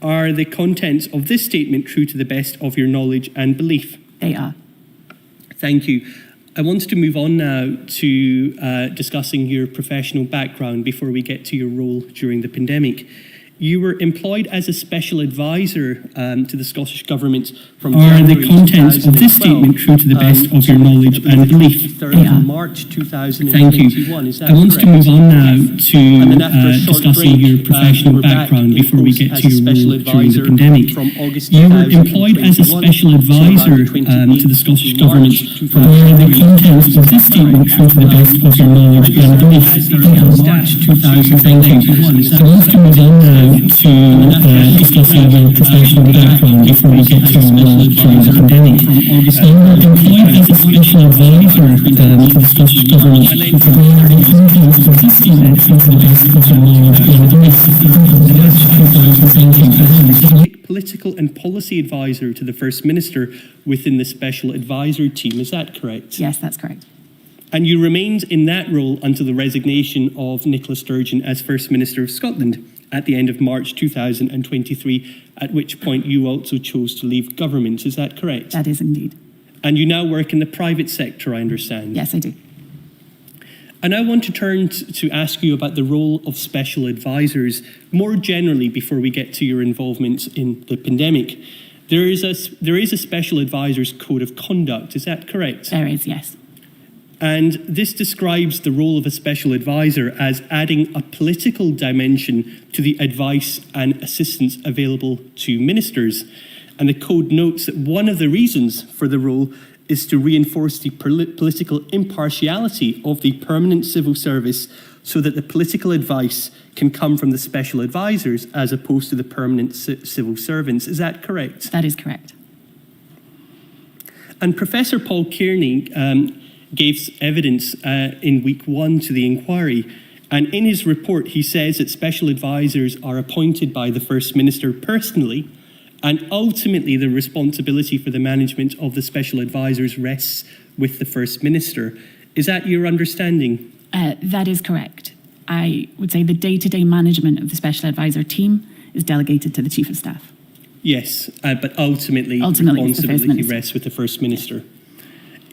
Are the contents of this statement true to the best of your knowledge and belief? They are. Thank you. I wanted to move on now to discussing your professional background before we get to your role during the pandemic. You were employed as a special advisor to the Scottish Government from Are January the contents of this statement true to the best of your knowledge and belief? 3rd of March 2021. Thank you. Is that I want to correct? move on now to And then after a short discussing break, your professional you were back background in before we post get as to a your special role during the advisor pandemic. from August You were employed as a 2021 special to advisor around to the Scottish March Government. 2022. Are the contents of this statement true to the best of your knowledge and belief? March 2021. I want to move on now to discussing your professional background before we get to your role during the pandemic. You were employed as a special advisor to the Scottish Government. Are the contents of this statement true to the best of your knowledge and belief? Political and policy advisor to the First Minister within the Special Advisor team. Is that correct? Yes, that's correct. And you remained in that role until the resignation of Nicola Sturgeon as First Minister of Scotland at the end of March 2023, at which point you also chose to leave government. Is that correct? That is indeed. And you now work in the private sector, I understand. Yes, I do. And I want to turn to ask you about the role of special advisors more generally before we get to your involvement in the pandemic. There is a special advisor's code of conduct. Is that correct? There is, yes. And this describes the role of a special advisor as adding a political dimension to the advice and assistance available to ministers. And the code notes that one of the reasons for the role is to reinforce the political impartiality of the permanent civil service so that the political advice can come from the special advisors as opposed to the permanent civil servants. Is that correct? That is correct. And Professor Paul Kearney gave evidence in week 1 to the Enquiry. And in his report, he says that special advisors are appointed by the First Minister personally, and ultimately the responsibility for the management of the special advisors rests with the First Minister. Is that your understanding? That is correct. I would say the day-to-day management of the special advisor team is delegated to the Chief of Staff. Yes, but ultimately responsibility rests with the First Minister.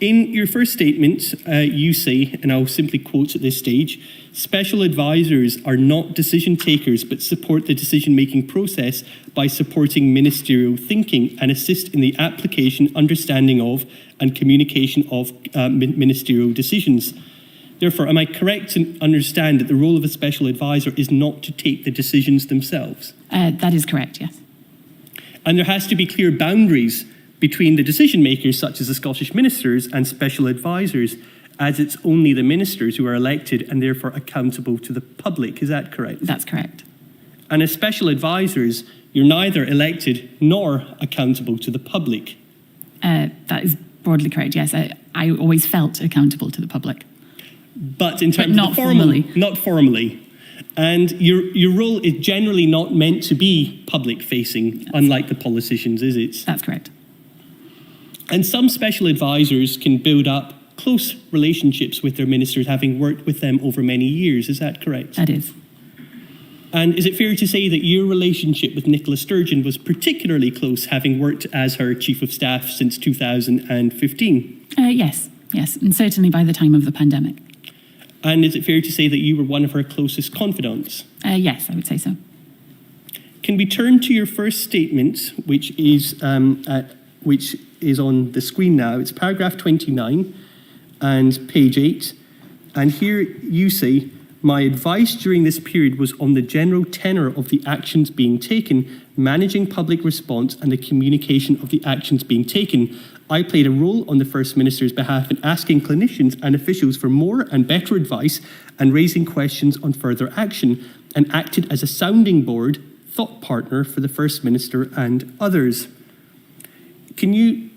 In your first statement, you say, and I'll simply quote at this stage, special advisors are not decision takers but support the decision-making process by supporting ministerial thinking and assist in the application, understanding of, and communication of ministerial decisions. Therefore, am I correct to understand that the role of a special advisor is not to take the decisions themselves? That is correct, yes. And there has to be clear boundaries between the decision makers, such as the Scottish ministers, and special advisors, as it's only the ministers who are elected and therefore accountable to the public. Is that correct? That's correct. And as special advisors, you're neither elected nor accountable to the public. That is broadly correct, yes. I always felt accountable to the public. But in terms not of formally. formally. Not formally. And your role is generally not meant to be public-facing, yes. Unlike the politicians, is it? That's correct. And some special advisors can build up close relationships with their ministers, having worked with them over many years. Is that correct? That is. And is it fair to say that your relationship with Nicola Sturgeon was particularly close, having worked as her Chief of Staff since 2015? Yes, and certainly by the time of the pandemic. And is it fair to say that you were one of her closest confidants? Yes, I would say so. Can we turn to your first statement, which is on the screen now? It's paragraph 29 and page 8. And here you say, my advice during this period was on the general tenor of the actions being taken, managing public response and the communication of the actions being taken. I played a role on the First Minister's behalf in asking clinicians and officials for more and better advice and raising questions on further action, and acted as a sounding board, thought partner for the First Minister and others. Are you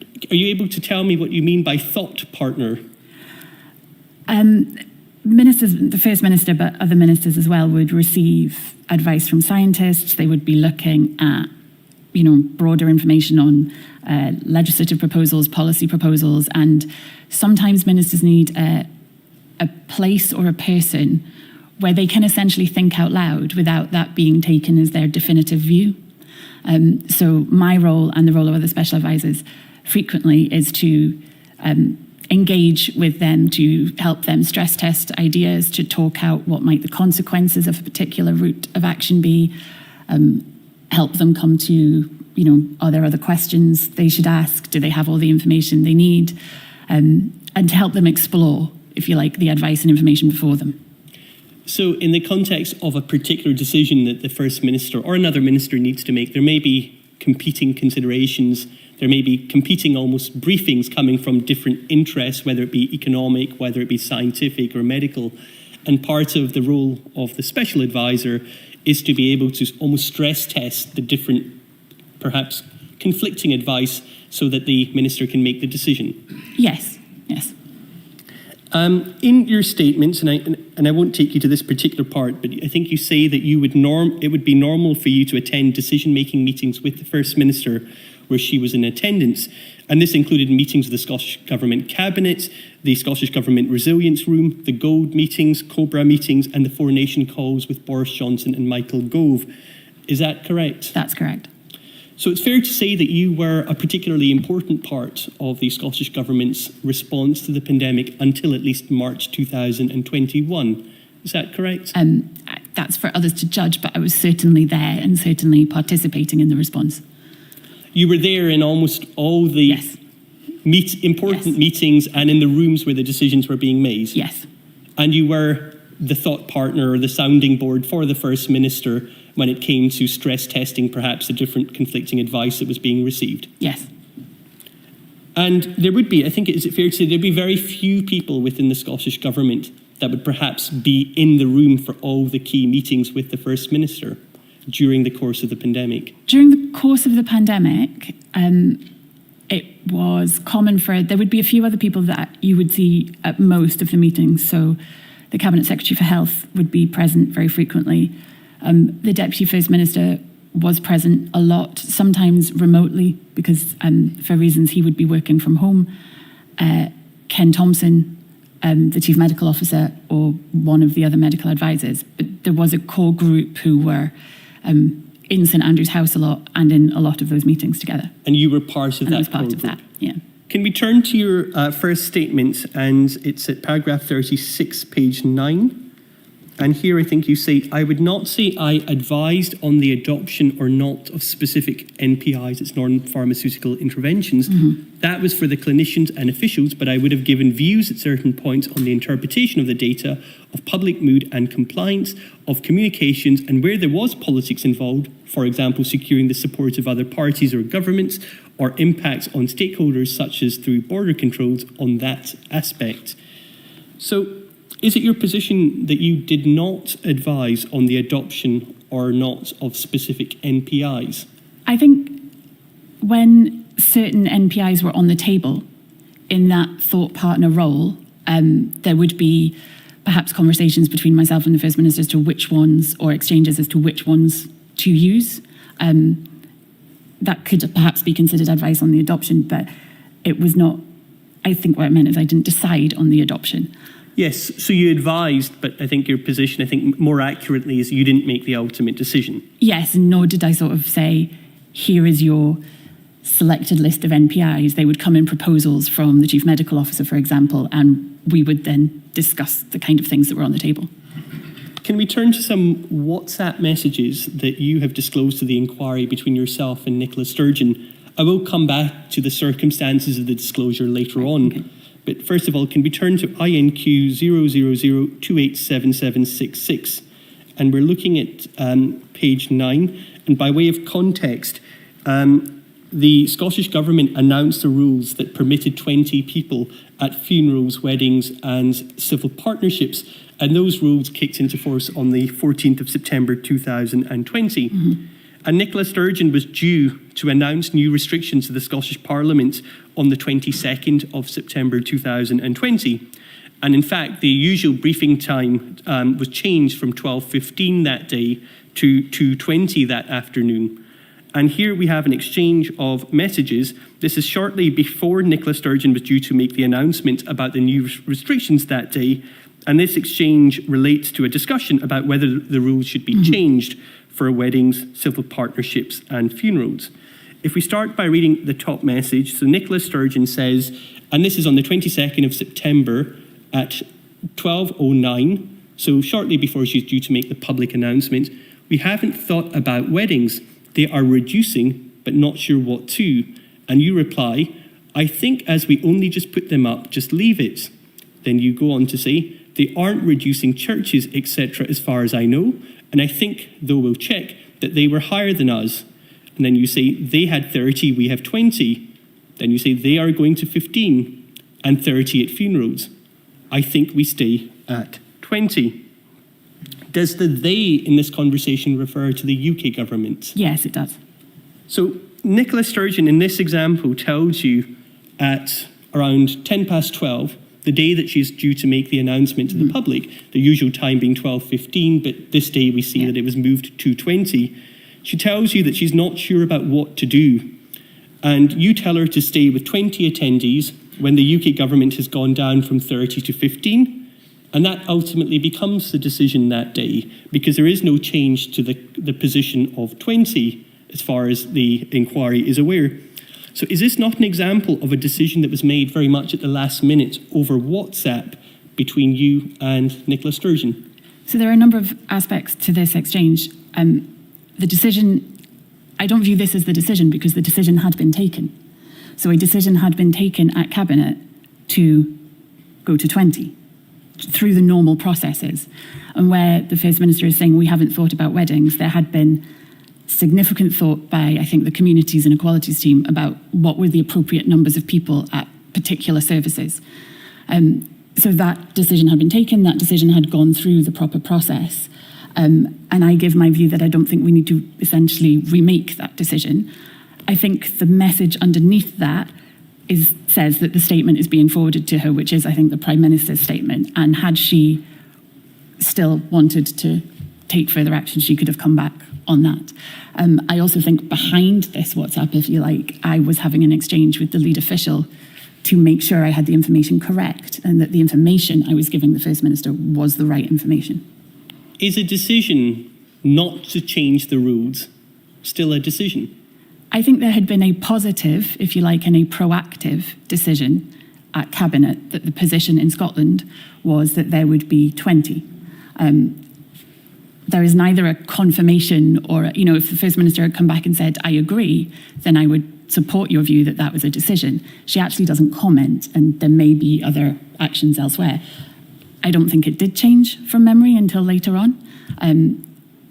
able to tell me what you mean by thought partner? Ministers, the First Minister, but other ministers as well, would receive advice from scientists. They would be looking at, broader information on legislative proposals, policy proposals, and sometimes ministers need a place or a person where they can essentially think out loud without that being taken as their definitive view. So my role and the role of other special advisors frequently is to engage with them, to help them stress test ideas, to talk out what might the consequences of a particular route of action be, help them come to, are there other questions they should ask? Do they have all the information they need? And to help them explore, if you like, the advice and information before them. So in the context of a particular decision that the First Minister or another minister needs to make, there may be competing considerations, there may be competing almost briefings coming from different interests, whether it be economic, whether it be scientific or medical. And part of the role of the special advisor is to be able to almost stress test the different, perhaps conflicting advice so that the minister can make the decision. Yes. In your statements, and I won't take you to this particular part, but I think you say that it would be normal for you to attend decision-making meetings with the First Minister where she was in attendance. And this included meetings with the Scottish Government Cabinet, the Scottish Government Resilience Room, the Gold meetings, Cobra meetings, and the Four Nation calls with Boris Johnson and Michael Gove. Is that correct? That's correct. So it's fair to say that you were a particularly important part of the Scottish Government's response to the pandemic until at least March 2021. Is that correct? That's for others to judge, but I was certainly there and certainly participating in the response. You were there in almost all the important meetings and in the rooms where the decisions were being made? Yes. And you were the thought partner or the sounding board for the First Minister when it came to stress testing perhaps the different conflicting advice that was being received? Yes. And there would be, I think, is it fair to say, there'd be very few people within the Scottish Government that would perhaps be in the room for all the key meetings with the First Minister during the course of the pandemic? During the course of the pandemic, it was common there would be a few other people that you would see at most of the meetings. So the Cabinet Secretary for Health would be present very frequently. The Deputy First Minister was present a lot, sometimes remotely, because for reasons he would be working from home. Ken Thompson, the Chief Medical Officer, or one of the other medical advisors. But there was a core group who were in St Andrew's House a lot and in a lot of those meetings together. And you were part of that? I was part of that, yeah. Can we turn to your first statement, and it's at paragraph 36, page 9. And here I think you say, I would not say I advised on the adoption or not of specific NPIs, it's non-pharmaceutical interventions. Mm-hmm. That was for the clinicians and officials, but I would have given views at certain points on the interpretation of the data, of public mood and compliance, of communications, and where there was politics involved, for example, securing the support of other parties or governments, or impacts on stakeholders such as through border controls on that aspect. So, is it your position that you did not advise on the adoption or not of specific NPIs? I think when certain NPIs were on the table in that thought partner role, there would be perhaps conversations between myself and the First Minister as to which ones, or exchanges as to which ones to use. That could perhaps be considered advice on the adoption, but it was not. I think what I meant is I didn't decide on the adoption. Yes, so you advised, but I think your position, I think more accurately, is you didn't make the ultimate decision. Yes, nor did I sort of say, here is your selected list of NPIs. They would come in proposals from the Chief Medical Officer, for example, and we would then discuss the kind of things that were on the table. Can we turn to some WhatsApp messages that you have disclosed to the inquiry between yourself and Nicola Sturgeon? I will come back to the circumstances of the disclosure later on. Okay. But first of all, can we turn to INQ 000287766? And we're looking at page 9. And by way of context, the Scottish Government announced the rules that permitted 20 people at funerals, weddings and civil partnerships. And those rules kicked into force on the 14th of September 2020. Mm-hmm. And Nicola Sturgeon was due to announce new restrictions to the Scottish Parliament on the 22nd of September 2020. And in fact, the usual briefing time was changed from 12:15 that day to 2:20 that afternoon. And here we have an exchange of messages. This is shortly before Nicola Sturgeon was due to make the announcement about the new restrictions that day. And this exchange relates to a discussion about whether the rules should be changed for weddings, civil partnerships, and funerals. If we start by reading the top message, so Nicola Sturgeon says, and this is on the 22nd of September at 12:09, so shortly before she's due to make the public announcement, "We haven't thought about weddings. They are reducing, but not sure what to." And you reply, "I think as we only just put them up, just leave it." Then you go on to say, "They aren't reducing churches, etc., as far as I know. And I think, though we'll check, that they were higher than us." And then you say, "They had 30, we have 20. Then you say, "They are going to 15 and 30 at funerals. I think we stay at 20. Does the they in this conversation refer to the UK government? Yes, it does. So Nicola Sturgeon in this example tells you at around 12:10, the day that she's due to make the announcement to the public, the usual time being 12:15, but this day we see that it was moved to 20. She tells you that she's not sure about what to do. And you tell her to stay with 20 attendees when the UK government has gone down from 30 to 15. And that ultimately becomes the decision that day, because there is no change to the position of 20 as far as the inquiry is aware. So is this not an example of a decision that was made very much at the last minute over WhatsApp between you and Nicola Sturgeon? So there are a number of aspects to this exchange. The decision, I don't view this as the decision because the decision had been taken. So a decision had been taken at Cabinet to go to 20 through the normal processes. And where the First Minister is saying we haven't thought about weddings, there had been significant thought by, I think, the Communities and Equalities team about what were the appropriate numbers of people at particular services. So that decision had been taken, that decision had gone through the proper process. And I give my view that I don't think we need to essentially remake that decision. I think the message underneath that says that the statement is being forwarded to her, which is, I think, the Prime Minister's statement. And had she still wanted to take further action, she could have come back on that. I also think behind this WhatsApp, if you like, I was having an exchange with the lead official to make sure I had the information correct and that the information I was giving the First Minister was the right information. Is a decision not to change the rules still a decision? I think there had been a positive, if you like, and a proactive decision at Cabinet that the position in Scotland was that there would be 20. There is neither a confirmation or, if the First Minister had come back and said, I agree, then I would support your view that that was a decision. She actually doesn't comment, and there may be other actions elsewhere. I don't think it did change from memory until later on.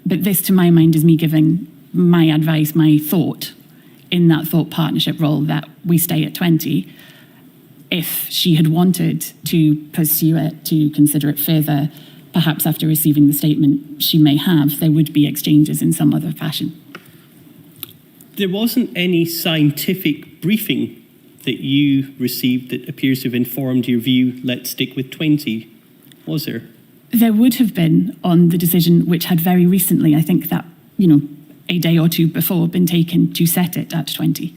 But this, to my mind, is me giving my advice, my thought, in that thought partnership role that we stay at 20. If she had wanted to pursue it, to consider it further, perhaps after receiving the statement she may have, there would be exchanges in some other fashion. There wasn't any scientific briefing that you received that appears to have informed your view, let's stick with 20, was there? There would have been on the decision which had very recently, I think that, a day or two before, been taken to set it at 20.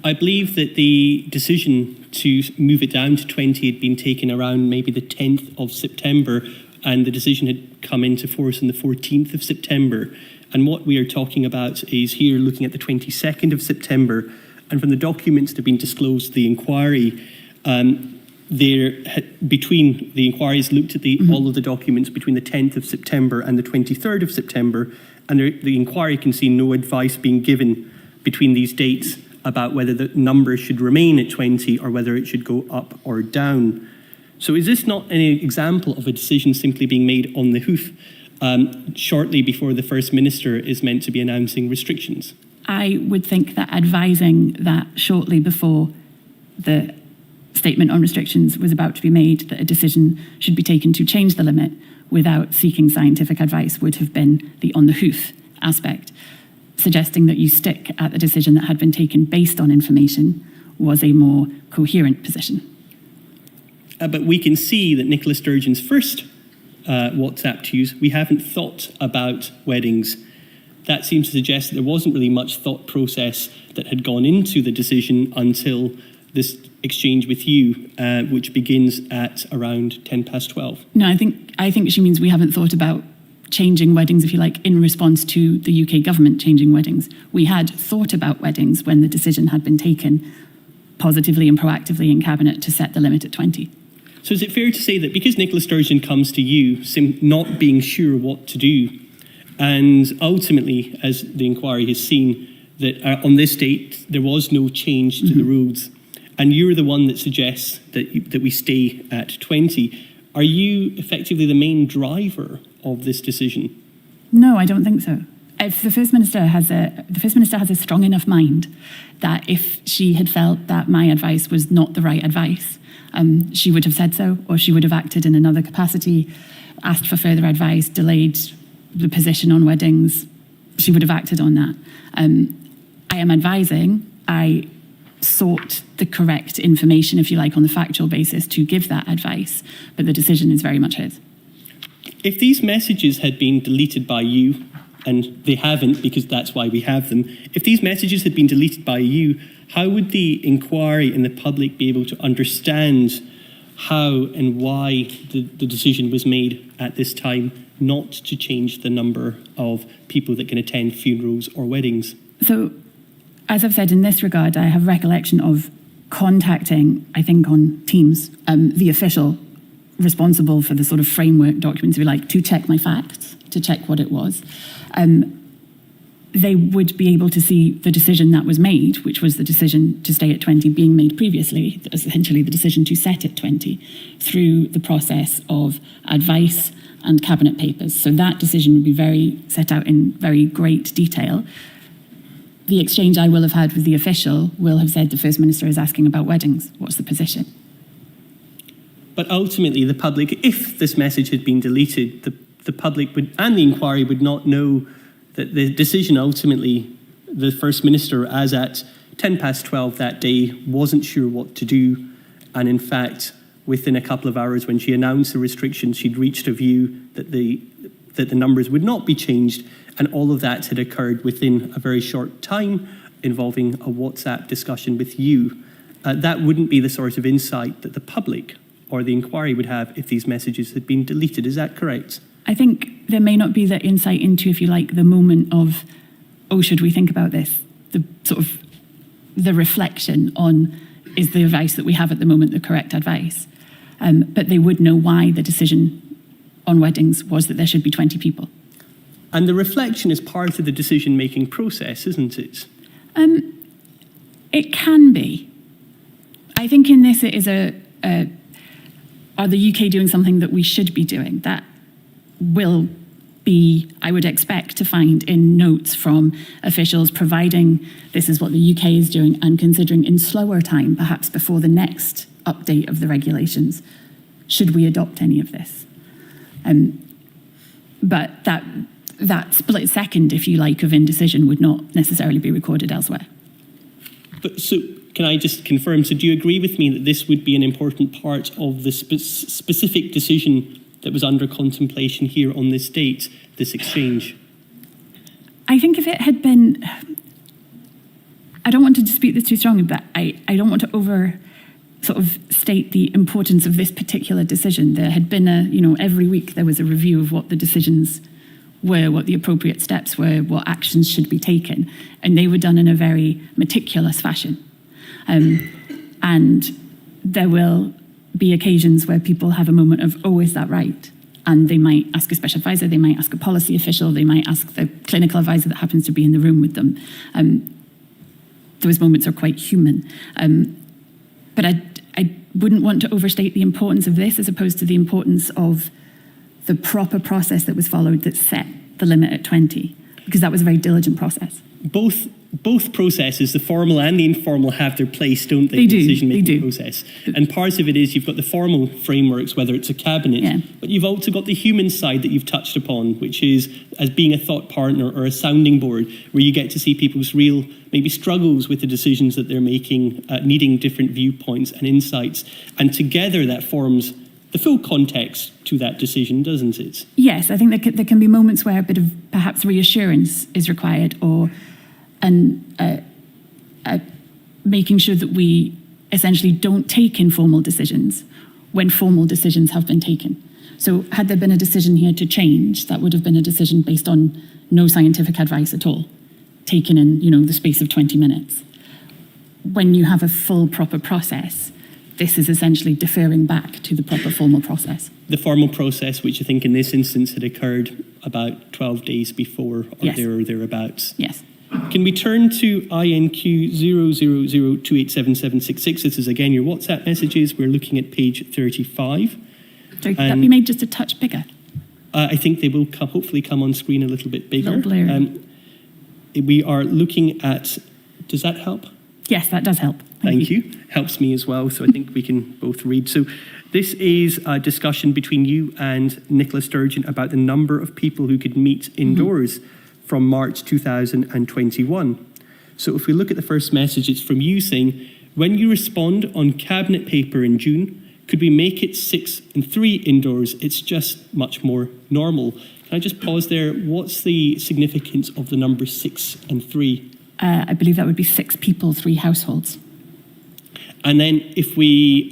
I believe that the decision to move it down to 20 had been taken around maybe the 10th of September, and the decision had come into force on the 14th of September. And what we are talking about is here looking at the 22nd of September, and from the documents that have been disclosed to the inquiry, between the inquiries looked at all of the documents between the 10th of September and the 23rd of September, and the inquiry can see no advice being given between these dates about whether the number should remain at 20 or whether it should go up or down. So is this not an example of a decision simply being made on the hoof shortly before the First Minister is meant to be announcing restrictions? I would think that advising that shortly before the statement on restrictions was about to be made, that a decision should be taken to change the limit without seeking scientific advice would have been the on the hoof aspect. Suggesting that you stick at the decision that had been taken based on information was a more coherent position. But we can see that Nicola Sturgeon's first WhatsApp to use, we haven't thought about weddings. That seems to suggest that there wasn't really much thought process that had gone into the decision until this exchange with you, which begins at around 12:10. No, I think she means we haven't thought about changing weddings, if you like, in response to the UK government changing weddings. We had thought about weddings when the decision had been taken positively and proactively in Cabinet to set the limit at 20. So is it fair to say that because Nicola Sturgeon comes to you, not being sure what to do, and ultimately, as the inquiry has seen, that on this date there was no change to the rules, and you're the one that suggests that we stay at 20, are you effectively the main driver of this decision? No, I don't think so. If the First Minister has a strong enough mind that if she had felt that my advice was not the right advice, she would have said so, or she would have acted in another capacity, asked for further advice, delayed the position on weddings. She would have acted on that. I am advising. I sought the correct information, if you like, on the factual basis to give that advice, but the decision is very much his. If these messages had been deleted by you, and they haven't because that's why we have them, if these messages had been deleted by you, how would the inquiry and the public be able to understand how and why the decision was made at this time not to change the number of people that can attend funerals or weddings? So, as I've said, in this regard, I have recollection of contacting, I think on Teams, the official responsible for the sort of framework documents, if you like, to check my facts, to check what it was. They would be able to see the decision that was made, which was the decision to stay at 20 being made previously, essentially the decision to set at 20, through the process of advice and Cabinet papers. So that decision would be set out in very great detail. The exchange I will have had with the official will have said the First Minister is asking about weddings. What's the position? But ultimately, the public, if this message had been deleted, the public would, and the inquiry would not know that the decision ultimately, the First Minister, as at 12:10 that day, wasn't sure what to do. And in fact, within a couple of hours when she announced the restrictions, she'd reached a view that the numbers would not be changed. And all of that had occurred within a very short time, involving a WhatsApp discussion with you. That wouldn't be the sort of insight that the public or the inquiry would have if these messages had been deleted. Is that correct? I think there may not be the insight into, if you like, the moment of, oh, should we think about this? The sort of the reflection on, is the advice that we have at the moment the correct advice? But they would know why the decision on weddings was that there should be 20 people. And the reflection is part of the decision-making process, isn't it? It can be. I think in this it is are the UK doing something that we should be doing? That will be, I would expect to find in notes from officials providing this is what the UK is doing and considering in slower time, perhaps before the next update of the regulations, should we adopt any of this? But that split second, if you like, of indecision would not necessarily be recorded elsewhere. But so, can I just confirm, so do you agree with me that this would be an important part of the specific decision that was under contemplation here on this date, this exchange? I think if it had been, I don't want to dispute this too strongly, but I don't want to state the importance of this particular decision. There had been every week there was a review of what the decisions were, what the appropriate steps were, what actions should be taken. And they were done in a very meticulous fashion. And there will be occasions where people have a moment of, oh, is that right? And they might ask a special advisor, they might ask a policy official, they might ask the clinical advisor that happens to be in the room with them. Those moments are quite human. But I wouldn't want to overstate the importance of this as opposed to the importance of the proper process that was followed that set the limit at 20, because that was a very diligent process. Both processes, the formal and the informal, have their place, don't they? They do. The decision-making process. And part of it is you've got the formal frameworks, whether it's a cabinet, but you've also got the human side that you've touched upon, which is as being a thought partner or a sounding board, where you get to see people's real, maybe struggles with the decisions that they're making, needing different viewpoints and insights. And together that forms the full context to that decision, doesn't it? Yes, I think there can be moments where a bit of perhaps reassurance is required, or making sure that we essentially don't take informal decisions when formal decisions have been taken. So had there been a decision here to change, that would have been a decision based on no scientific advice at all, taken in, the space of 20 minutes. When you have a full proper process, this is essentially deferring back to the proper formal process. The formal process, which I think in this instance had occurred about 12 days before, or Yes. there or thereabouts. Yes. Can we turn to INQ 000287766? This is again your WhatsApp messages. We're looking at page 35. So could that be made just a touch bigger? I think they will hopefully come on screen a little bit bigger. Little blurry. We are looking at, does that help? Yes, that does help. Thank you. Helps me as well, so I think we can both read. So this is a discussion between you and Nicola Sturgeon about the number of people who could meet indoors from March 2021. So if we look at the first message, it's from you saying, when you respond on cabinet paper in June, could we make it 6 and 3 indoors? It's just much more normal. Can I just pause there? What's the significance of the number 6 and 3? I believe that would be 6 people, 3 households. And then if we,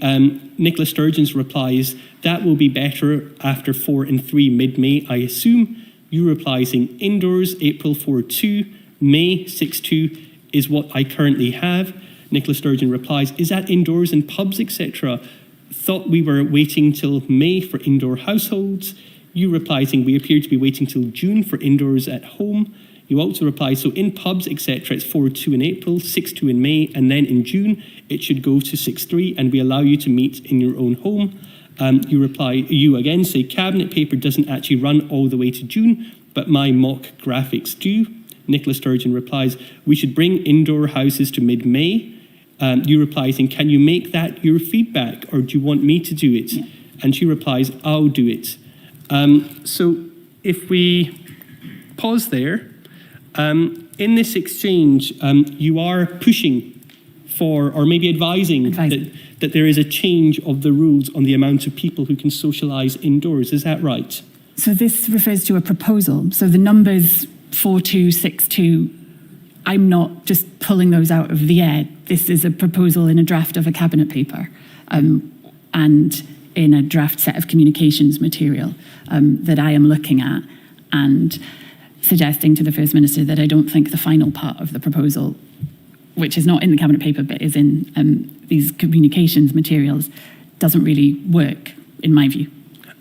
Nicola Sturgeon's replies, that will be better after 4 and 3 mid-May, I assume. You reply saying indoors, April 4-2, May 6-2 is what I currently have. Nicola Sturgeon replies, is that indoors in pubs, etc.? Thought we were waiting till May for indoor households. You reply saying we appear to be waiting till June for indoors at home. You also reply, so in pubs, etc., it's 4-2 in April, 6-2 in May, and then in June, it should go to 6-3, and we allow you to meet in your own home. You again say, cabinet paper doesn't actually run all the way to June, but my mock graphics do. Nicola Sturgeon replies, we should bring indoor houses to mid-May. You reply saying, can you make that your feedback, or do you want me to do it? Yeah. And she replies, I'll do it. So if we pause there, in this exchange, you are pushing for, or maybe advising. That there is a change of the rules on the amount of people who can socialise indoors. Is that right? So this refers to a proposal. So the numbers 4-2, 6-2, I'm not just pulling those out of the air. This is a proposal in a draft of a cabinet paper and in a draft set of communications material that I am looking at and suggesting to the First Minister that I don't think the final part of the proposal, which is not in the cabinet paper but is in these communications materials, doesn't really work, in my view.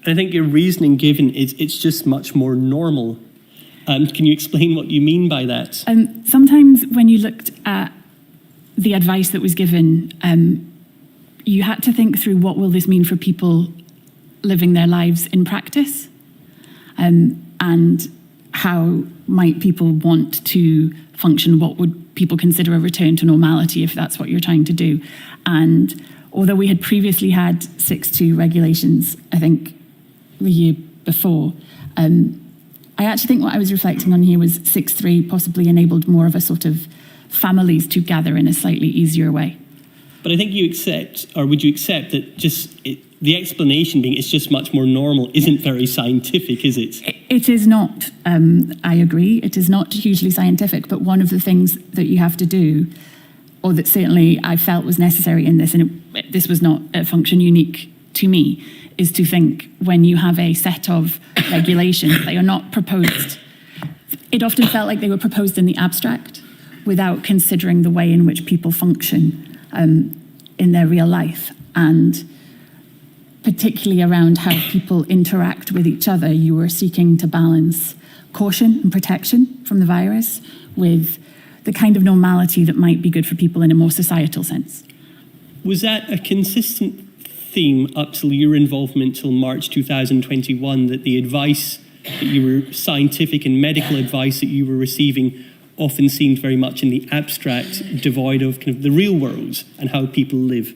I think your reasoning given is it's just much more normal. Can you explain what you mean by that? Sometimes when you looked at the advice that was given, you had to think through what will this mean for people living their lives in practice, and how might people want to function, what would people consider a return to normality if that's what you're trying to do. And although we had previously had 6-2 regulations, I think the year before, I actually think what I was reflecting on here was 6-3 possibly enabled more of a sort of families to gather in a slightly easier way. But I think you accept, or would you accept that the explanation being it's just much more normal isn't very scientific, is it? It is not, I agree, it is not hugely scientific, but one of the things that you have to do, or that certainly I felt was necessary in this, and this was not a function unique to me, is to think when you have a set of regulations, they are not proposed. It often felt like they were proposed in the abstract without considering the way in which people function in their real life, and particularly around how people interact with each other. You were seeking to balance caution and protection from the virus with the kind of normality that might be good for people in a more societal sense. Was that a consistent theme up till your involvement till March 2021, that the advice that you were, scientific and medical advice that you were receiving, often seemed very much in the abstract, devoid of kind of the real world and how people live?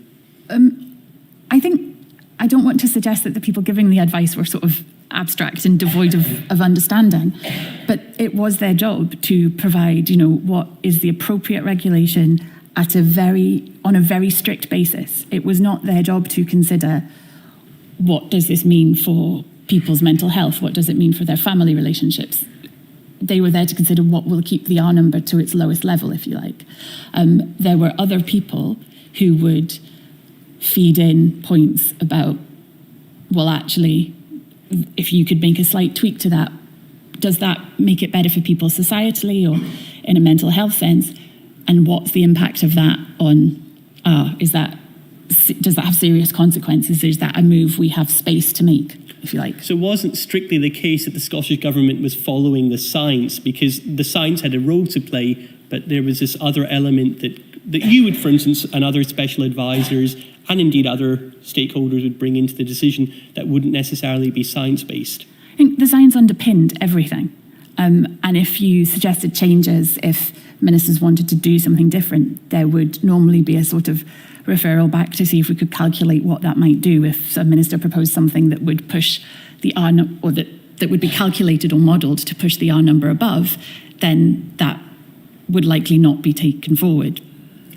I don't want to suggest that the people giving the advice were sort of abstract and devoid of understanding, but it was their job to provide, what is the appropriate regulation on a very strict basis. It was not their job to consider, what does this mean for people's mental health? What does it mean for their family relationships? They were there to consider what will keep the R number to its lowest level, if you like. There were other people who would feed in points about, well, actually, if you could make a slight tweak to that, does that make it better for people societally or in a mental health sense? And what's the impact of that on, does that have serious consequences? Is that a move we have space to make, if you like? So it wasn't strictly the case that the Scottish Government was following the science, because the science had a role to play, but there was this other element that you would, for instance, and other special advisors, and indeed other stakeholders would bring into the decision that wouldn't necessarily be science-based. I think the science underpinned everything. And if you suggested changes, if ministers wanted to do something different, there would normally be a sort of referral back to see if we could calculate what that might do. If a minister proposed something that would push the R or that would be calculated or modelled to push the R number above, then that would likely not be taken forward.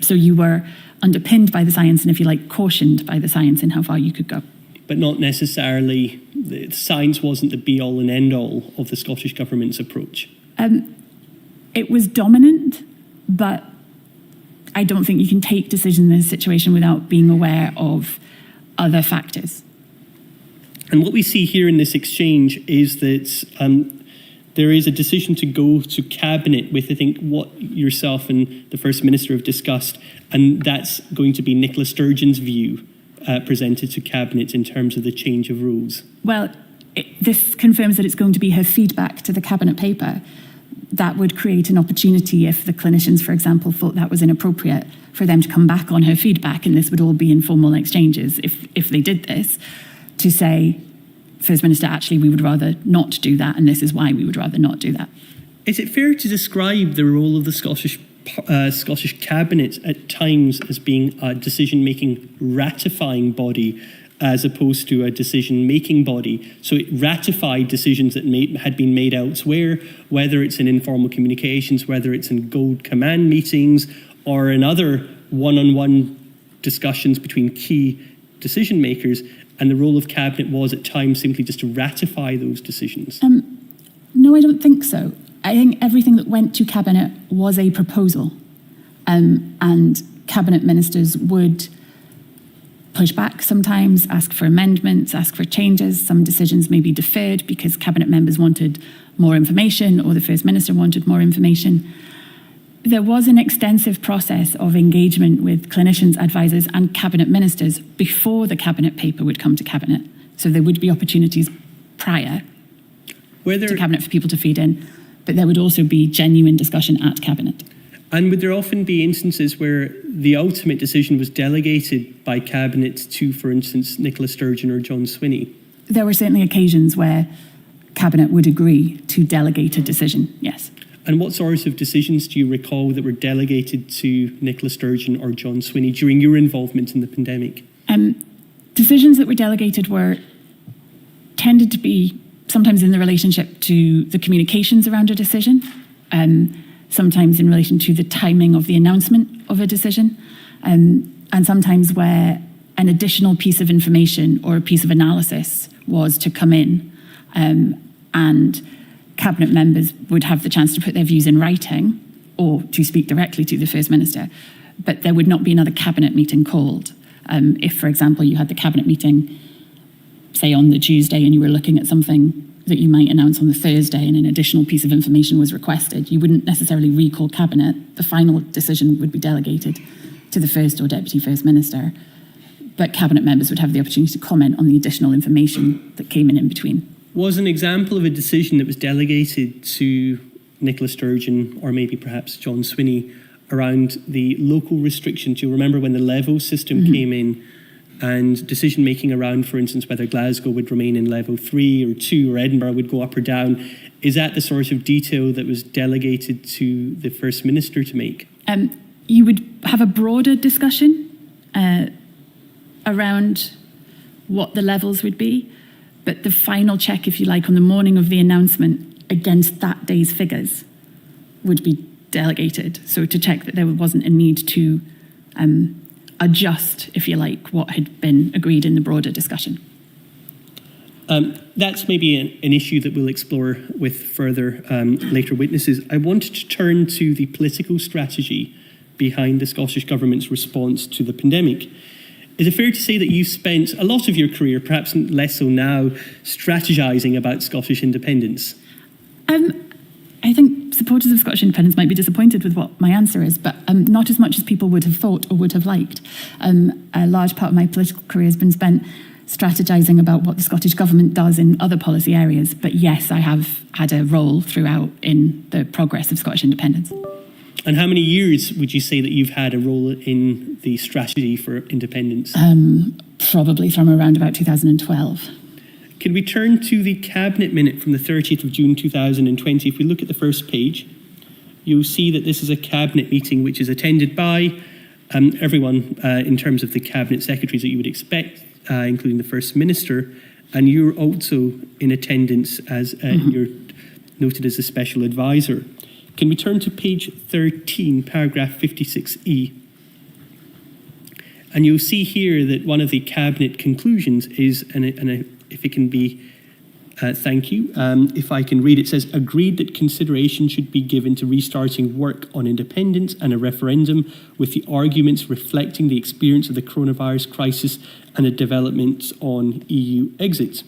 So you were underpinned by the science and, if you like, cautioned by the science in how far you could go. But not necessarily, the science wasn't the be-all and end-all of the Scottish Government's approach. It was dominant, but I don't think you can take decisions in this situation without being aware of other factors. And what we see here in this exchange is that there is a decision to go to Cabinet with, I think, what yourself and the First Minister have discussed, and that's going to be Nicola Sturgeon's view presented to Cabinet in terms of the change of rules. Well, this confirms that it's going to be her feedback to the Cabinet paper. That would create an opportunity if the clinicians, for example, thought that was inappropriate for them to come back on her feedback, and this would all be informal exchanges if they did this, to say, First Minister, actually, we would rather not do that, and this is why we would rather not do that. Is it fair to describe the role of the Scottish Cabinet at times as being a decision-making ratifying body as opposed to a decision-making body? So it ratified decisions that had been made elsewhere, whether it's in informal communications, whether it's in gold command meetings, or in other one-on-one discussions between key decision-makers, and the role of Cabinet was at times simply just to ratify those decisions? No, I don't think so. I think everything that went to Cabinet was a proposal, and Cabinet ministers would push back sometimes, ask for amendments, ask for changes. Some decisions may be deferred because Cabinet members wanted more information or the First Minister wanted more information. There was an extensive process of engagement with clinicians, advisors and Cabinet ministers before the Cabinet paper would come to Cabinet. So there would be opportunities prior to Cabinet for people to feed in, but there would also be genuine discussion at Cabinet. And would there often be instances where the ultimate decision was delegated by Cabinet to, for instance, Nicola Sturgeon or John Swinney? There were certainly occasions where Cabinet would agree to delegate a decision, yes. And what sorts of decisions do you recall that were delegated to Nicola Sturgeon or John Swinney during your involvement in the pandemic? Decisions that were delegated tended to be sometimes in the relationship to the communications around a decision, sometimes in relation to the timing of the announcement of a decision, and sometimes where an additional piece of information or a piece of analysis was to come in, and Cabinet members would have the chance to put their views in writing or to speak directly to the First Minister, but there would not be another Cabinet meeting called. If, for example, you had the Cabinet meeting, say, on the Tuesday, and you were looking at something that you might announce on the Thursday and an additional piece of information was requested, you wouldn't necessarily recall Cabinet. The final decision would be delegated to the First or Deputy First Minister, but Cabinet members would have the opportunity to comment on the additional information that came in between. Was an example of a decision that was delegated to Nicola Sturgeon or maybe perhaps John Swinney around the local restrictions? You remember when the level system came in and decision-making around, for instance, whether Glasgow would remain in level 3 or 2 or Edinburgh would go up or down. Is that the sort of detail that was delegated to the First Minister to make? You would have a broader discussion around what the levels would be, but the final check, if you like, on the morning of the announcement against that day's figures would be delegated. So to check that there wasn't a need to adjust, if you like, what had been agreed in the broader discussion. That's maybe an issue that we'll explore with further later witnesses. I wanted to turn to the political strategy behind the Scottish Government's response to the pandemic. Is it fair to say that you spent a lot of your career, perhaps less so now, strategising about Scottish independence? I think supporters of Scottish independence might be disappointed with what my answer is, but not as much as people would have thought or would have liked. A large part of my political career has been spent strategising about what the Scottish Government does in other policy areas. But yes, I have had a role throughout in the progress of Scottish independence. And how many years would you say that you've had a role in the strategy for independence? Probably from around about 2012. Can we turn to the Cabinet Minute from the 30th of June 2020? If we look at the first page, you'll see that this is a Cabinet meeting which is attended by everyone in terms of the Cabinet Secretaries that you would expect, including the First Minister, and you're also in attendance as you're noted as a special advisor. Can we turn to page 13, paragraph 56E? And you'll see here that one of the Cabinet conclusions is, if it can be, thank you, if I can read, it says, agreed that consideration should be given to restarting work on independence and a referendum with the arguments reflecting the experience of the coronavirus crisis and the developments on EU exit.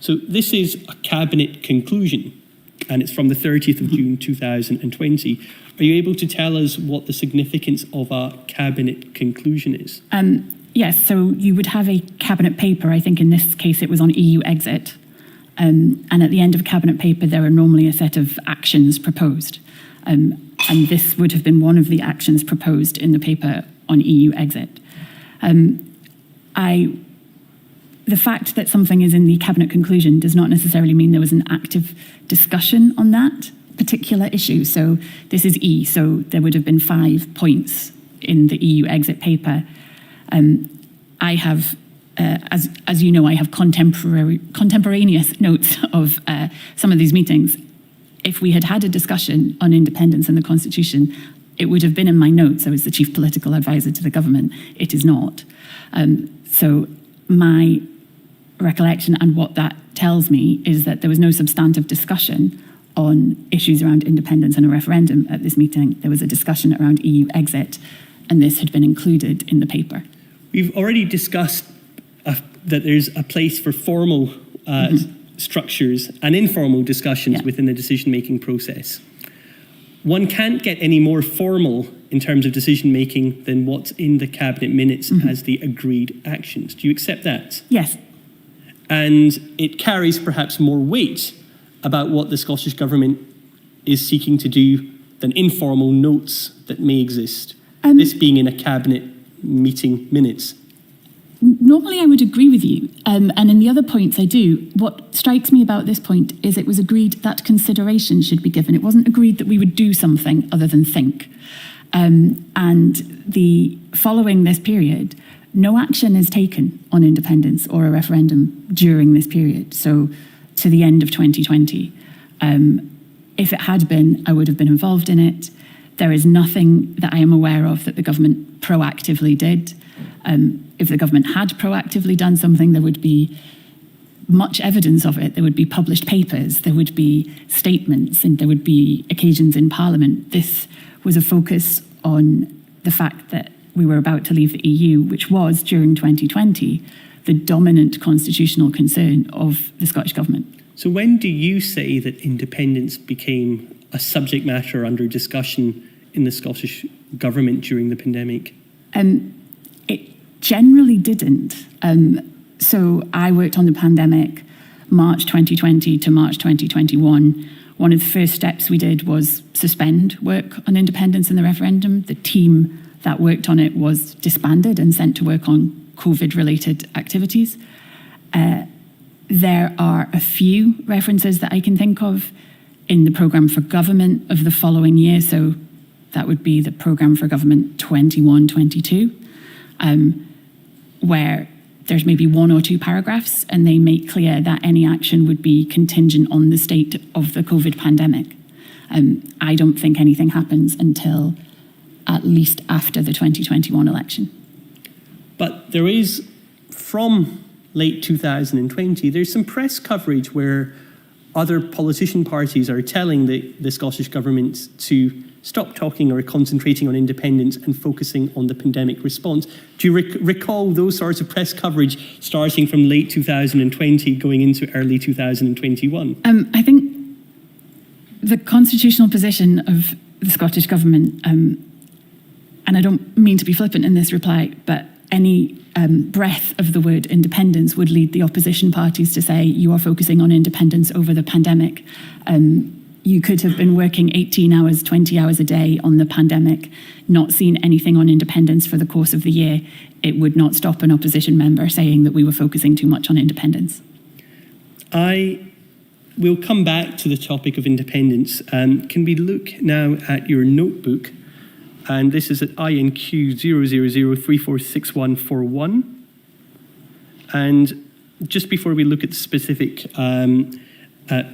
So this is a Cabinet conclusion, and it's from the 30th of June 2020. Are you able to tell us what the significance of a Cabinet conclusion is? Yes, so you would have a Cabinet paper. I think in this case it was on EU exit. And at the end of a Cabinet paper, there are normally a set of actions proposed. And this would have been one of the actions proposed in the paper on EU exit. The fact that something is in the Cabinet conclusion does not necessarily mean there was an active discussion on that particular issue. So this is E, so there would have been 5 points in the EU exit paper. I have, as you know, I have contemporaneous notes of some of these meetings. If we had had a discussion on independence and the Constitution, it would have been in my notes. I was the chief political advisor to the government. It is not. So my recollection and what that tells me is that there was no substantive discussion on issues around independence and a referendum at this meeting. There was a discussion around EU exit, and this had been included in the paper. We've already discussed that there's a place for formal structures and informal discussions within the decision-making process. One can't get any more formal in terms of decision-making than what's in the Cabinet minutes as the agreed actions. Do you accept that? Yes. And it carries perhaps more weight about what the Scottish Government is seeking to do than informal notes that may exist, this being in a Cabinet meeting minutes. Normally I would agree with you, and in the other points I do. What strikes me about this point is it was agreed that consideration should be given. It wasn't agreed that we would do something other than think. And following this period, no action is taken on independence or a referendum during this period, so to the end of 2020. If it had been, I would have been involved in it. There is nothing that I am aware of that the government proactively did. If the government had proactively done something, there would be much evidence of it. There would be published papers, there would be statements, and there would be occasions in Parliament. This was a focus on the fact that we were about to leave the EU, which was, during 2020, the dominant constitutional concern of the Scottish Government. So when do you say that independence became a subject matter under discussion in the Scottish Government during the pandemic? It generally didn't. So I worked on the pandemic March 2020 to March 2021. One of the first steps we did was suspend work on independence and the referendum. The team that worked on it was disbanded and sent to work on COVID-related activities. There are a few references that I can think of in the programme for government of the following year. So that would be the programme for government 21-22, where there's maybe 1 or 2 paragraphs and they make clear that any action would be contingent on the state of the COVID pandemic. I don't think anything happens until at least after the 2021 election. But there is, from late 2020, there's some press coverage where other politician parties are telling the Scottish Government to stop talking or concentrating on independence and focusing on the pandemic response. Do you recall those sorts of press coverage starting from late 2020 going into early 2021? I think the constitutional position of the Scottish Government, and I don't mean to be flippant in this reply, but any breath of the word independence would lead the opposition parties to say you are focusing on independence over the pandemic. You could have been working 18 hours, 20 hours a day on the pandemic, not seen anything on independence for the course of the year. It would not stop an opposition member saying that we were focusing too much on independence. I will come back to the topic of independence. Can we look now at your notebook? And this is at INQ 000346141. And just before we look at the specific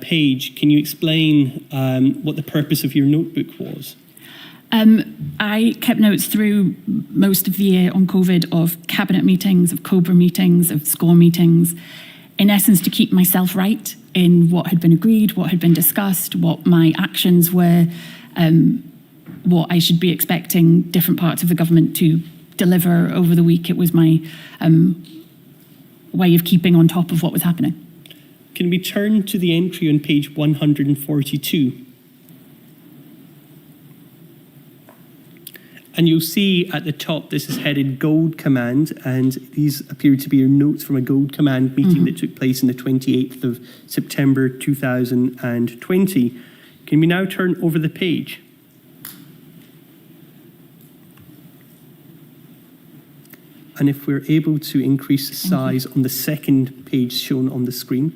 page, can you explain what the purpose of your notebook was? I kept notes through most of the year on COVID of cabinet meetings, of COBRA meetings, of SCORE meetings, in essence to keep myself right in what had been agreed, what had been discussed, what my actions were, what I should be expecting different parts of the government to deliver over the week. It was my way of keeping on top of what was happening. Can we turn to the entry on page 142? And you'll see at the top, this is headed Gold Command, and these appear to be your notes from a Gold Command meeting that took place on the 28th of September 2020. Can we now turn over the page? And if we're able to increase the size on the second page shown on the screen.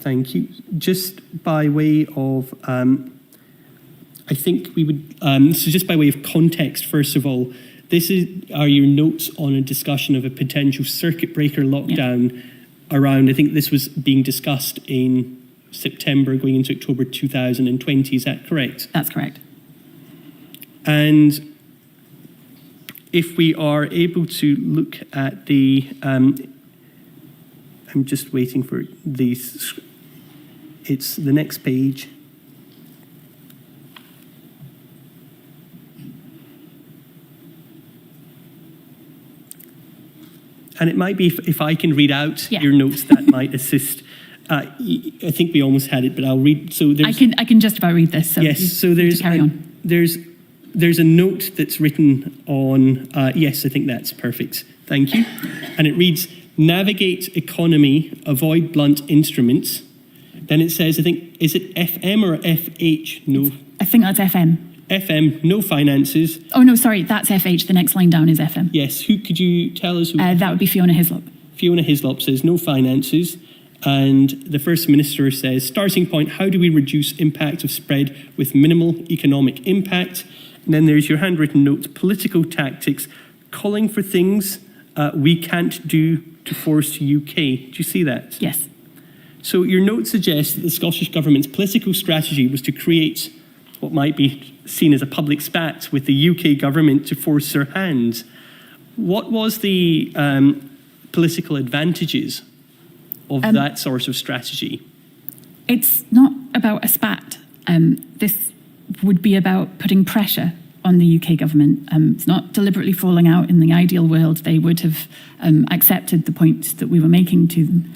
Thank you. Just by way of, I think we would, so just by way of context, first of all, are your notes on a discussion of a potential circuit breaker lockdown around, I think this was being discussed in September going into October 2020, is that correct? That's correct. And if we are able to look at the, I'm just waiting for these, it's the next page. And it might be if I can read out your notes, that might assist. I think we almost had it, but I'll read. So I can just about read this. So yes. So there's carry on. There's a note that's written on. Yes, I think that's perfect. Thank you. And it reads: navigate economy, avoid blunt instruments. Then it says, I think, is it FM or FH? No. I think that's FM. FM, no finances. Oh no, sorry, that's FH. The next line down is FM. Yes. Who could you tell us? Who? That would be Fiona Hislop. Fiona Hislop says no finances. And the First Minister says, starting point, how do we reduce impact of spread with minimal economic impact? And then there's your handwritten note, political tactics, calling for things we can't do to force UK. Do you see that? Yes. So your note suggests that the Scottish Government's political strategy was to create what might be seen as a public spat with the UK Government to force their hand. What was the political advantages of that sort of strategy? It's not about a spat. This would be about putting pressure on the UK government. It's not deliberately falling out. In the ideal world, they would have accepted the points that we were making to them.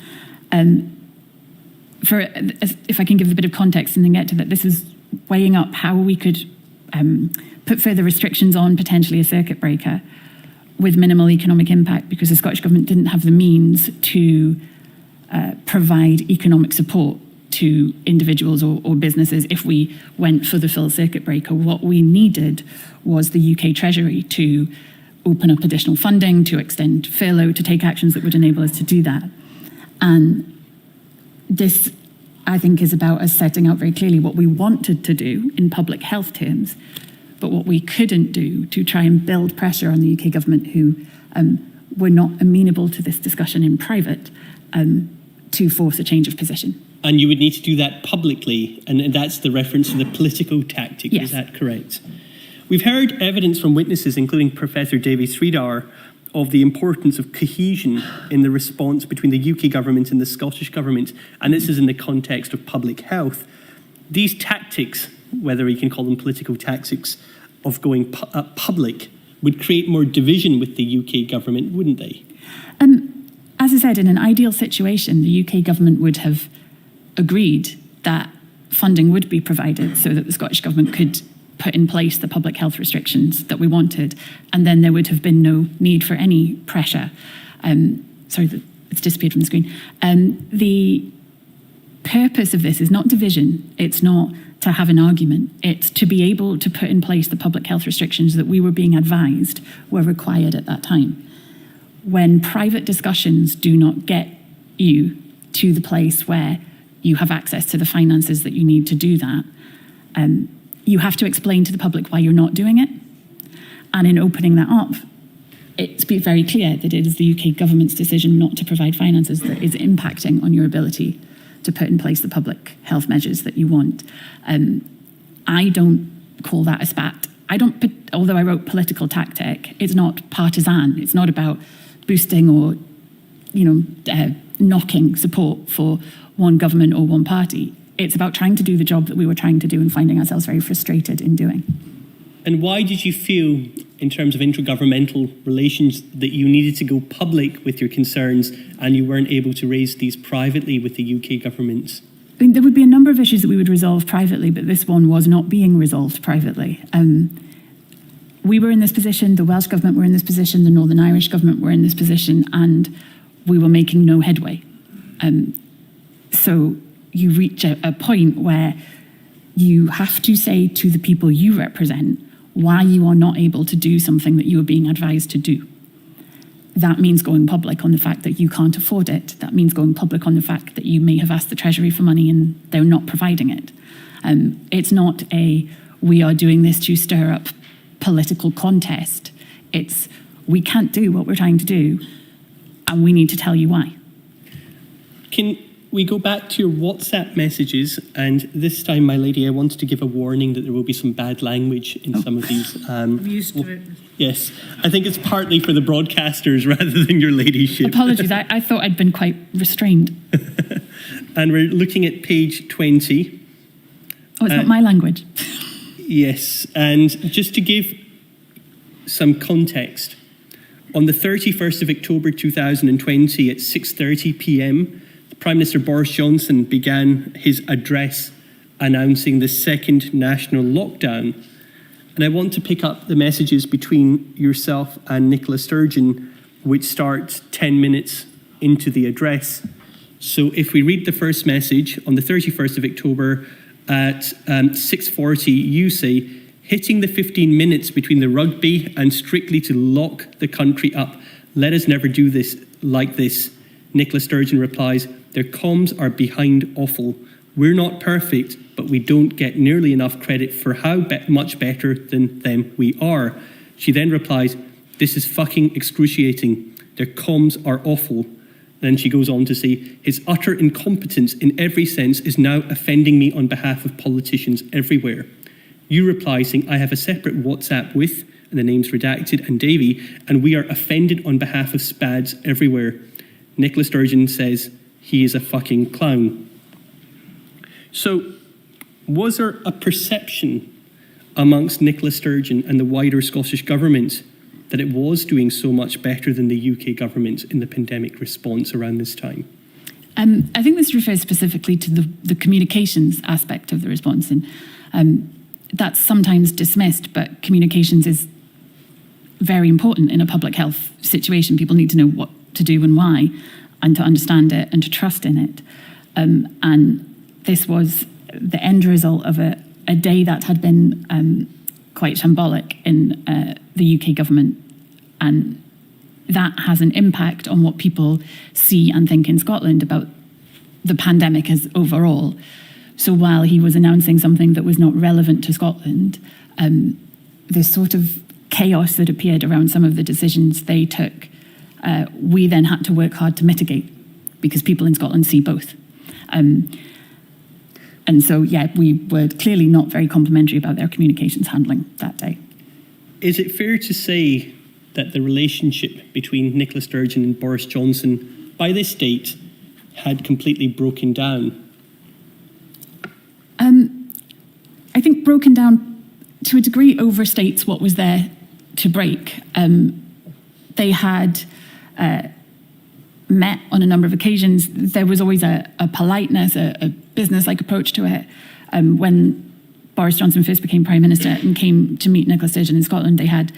If I can give a bit of context and then get to that, this is weighing up how we could put further restrictions on potentially a circuit breaker with minimal economic impact, because the Scottish Government didn't have the means to provide economic support to individuals or businesses if we went for the full circuit breaker. What we needed was the UK Treasury to open up additional funding, to extend furlough, to take actions that would enable us to do that. And this, I think, is about us setting out very clearly what we wanted to do in public health terms, but what we couldn't do to try and build pressure on the UK government, who were not amenable to this discussion in private, to force a change of position. And you would need to do that publicly, and that's the reference to the political tactic, yes. Is that correct? We've heard evidence from witnesses, including Professor Davy Sridhar, of the importance of cohesion in the response between the UK government and the Scottish government, and this is in the context of public health. These tactics, whether you can call them political tactics, of going public would create more division with the UK government, wouldn't they? As I said, in an ideal situation, the UK government would have agreed that funding would be provided so that the Scottish government could put in place the public health restrictions that we wanted, and then there would have been no need for any pressure. Sorry, it's disappeared from the screen. The purpose of this is not division. It's not to have an argument. It's to be able to put in place the public health restrictions that we were being advised were required at that time. When private discussions do not get you to the place where you have access to the finances that you need to do that, you have to explain to the public why you're not doing it. And in opening that up, it's been very clear that it is the UK government's decision not to provide finances that is impacting on your ability to put in place the public health measures that you want. I don't call that a spat. Although I wrote political tactic, it's not partisan. It's not about boosting or, knocking support for one government or one party. It's about trying to do the job that we were trying to do and finding ourselves very frustrated in doing. And why did you feel, in terms of intergovernmental relations, that you needed to go public with your concerns and you weren't able to raise these privately with the UK government? I mean, there would be a number of issues that we would resolve privately, but this one was not being resolved privately. We were in this position, the Welsh government were in this position, the Northern Irish government were in this position, and we were making no headway. So you reach a point where you have to say to the people you represent why you are not able to do something that you are being advised to do. That means going public on the fact that you can't afford it. That means going public on the fact that you may have asked the Treasury for money and they're not providing it. It's not we are doing this to stir up political contest. It's we can't do what we're trying to do and we need to tell you why. Can we go back to your WhatsApp messages? And this time, my lady, I wanted to give a warning that there will be some bad language in some of these. I'm used to it. Yes, I think it's partly for the broadcasters rather than your ladyship. Apologies, I thought I'd been quite restrained. And we're looking at page 20. Oh, it's not my language. Yes, and just to give some context, on the 31st of October 2020 at 6:30 p.m, Prime Minister Boris Johnson began his address announcing the second national lockdown. And I want to pick up the messages between yourself and Nicola Sturgeon, which start 10 minutes into the address. So if we read the first message on the 31st of October at 6:40, you say, hitting the 15 minutes between the rugby and strictly to lock the country up. Let us never do this like this. Nicola Sturgeon replies, their comms are behind awful. We're not perfect, but we don't get nearly enough credit for how much better than them we are. She then replies, this is fucking excruciating. Their comms are awful. Then she goes on to say, his utter incompetence in every sense is now offending me on behalf of politicians everywhere. You reply saying, I have a separate WhatsApp with, and the name's redacted, and Davy, and we are offended on behalf of spads everywhere. Nicola Sturgeon says, he is a fucking clown. So, was there a perception amongst Nicola Sturgeon and the wider Scottish government that it was doing so much better than the UK government in the pandemic response around this time? I think this refers specifically to the communications aspect of the response, and that's sometimes dismissed, but communications is very important in a public health situation. People need to know what to do and why, and to understand it and to trust in it. And this was the end result of a day that had been quite shambolic in the UK government. And that has an impact on what people see and think in Scotland about the pandemic as overall. So while he was announcing something that was not relevant to Scotland, this sort of chaos that appeared around some of the decisions they took, we then had to work hard to mitigate because people in Scotland see both. And so, yeah, we were clearly not very complimentary about their communications handling that day. Is it fair to say that the relationship between Nicola Sturgeon and Boris Johnson, by this date, had completely broken down? I think broken down, to a degree, overstates what was there to break. They had met on a number of occasions. There was always a politeness, a business-like approach to it. When Boris Johnson first became Prime Minister and came to meet Nicola Sturgeon in Scotland, they had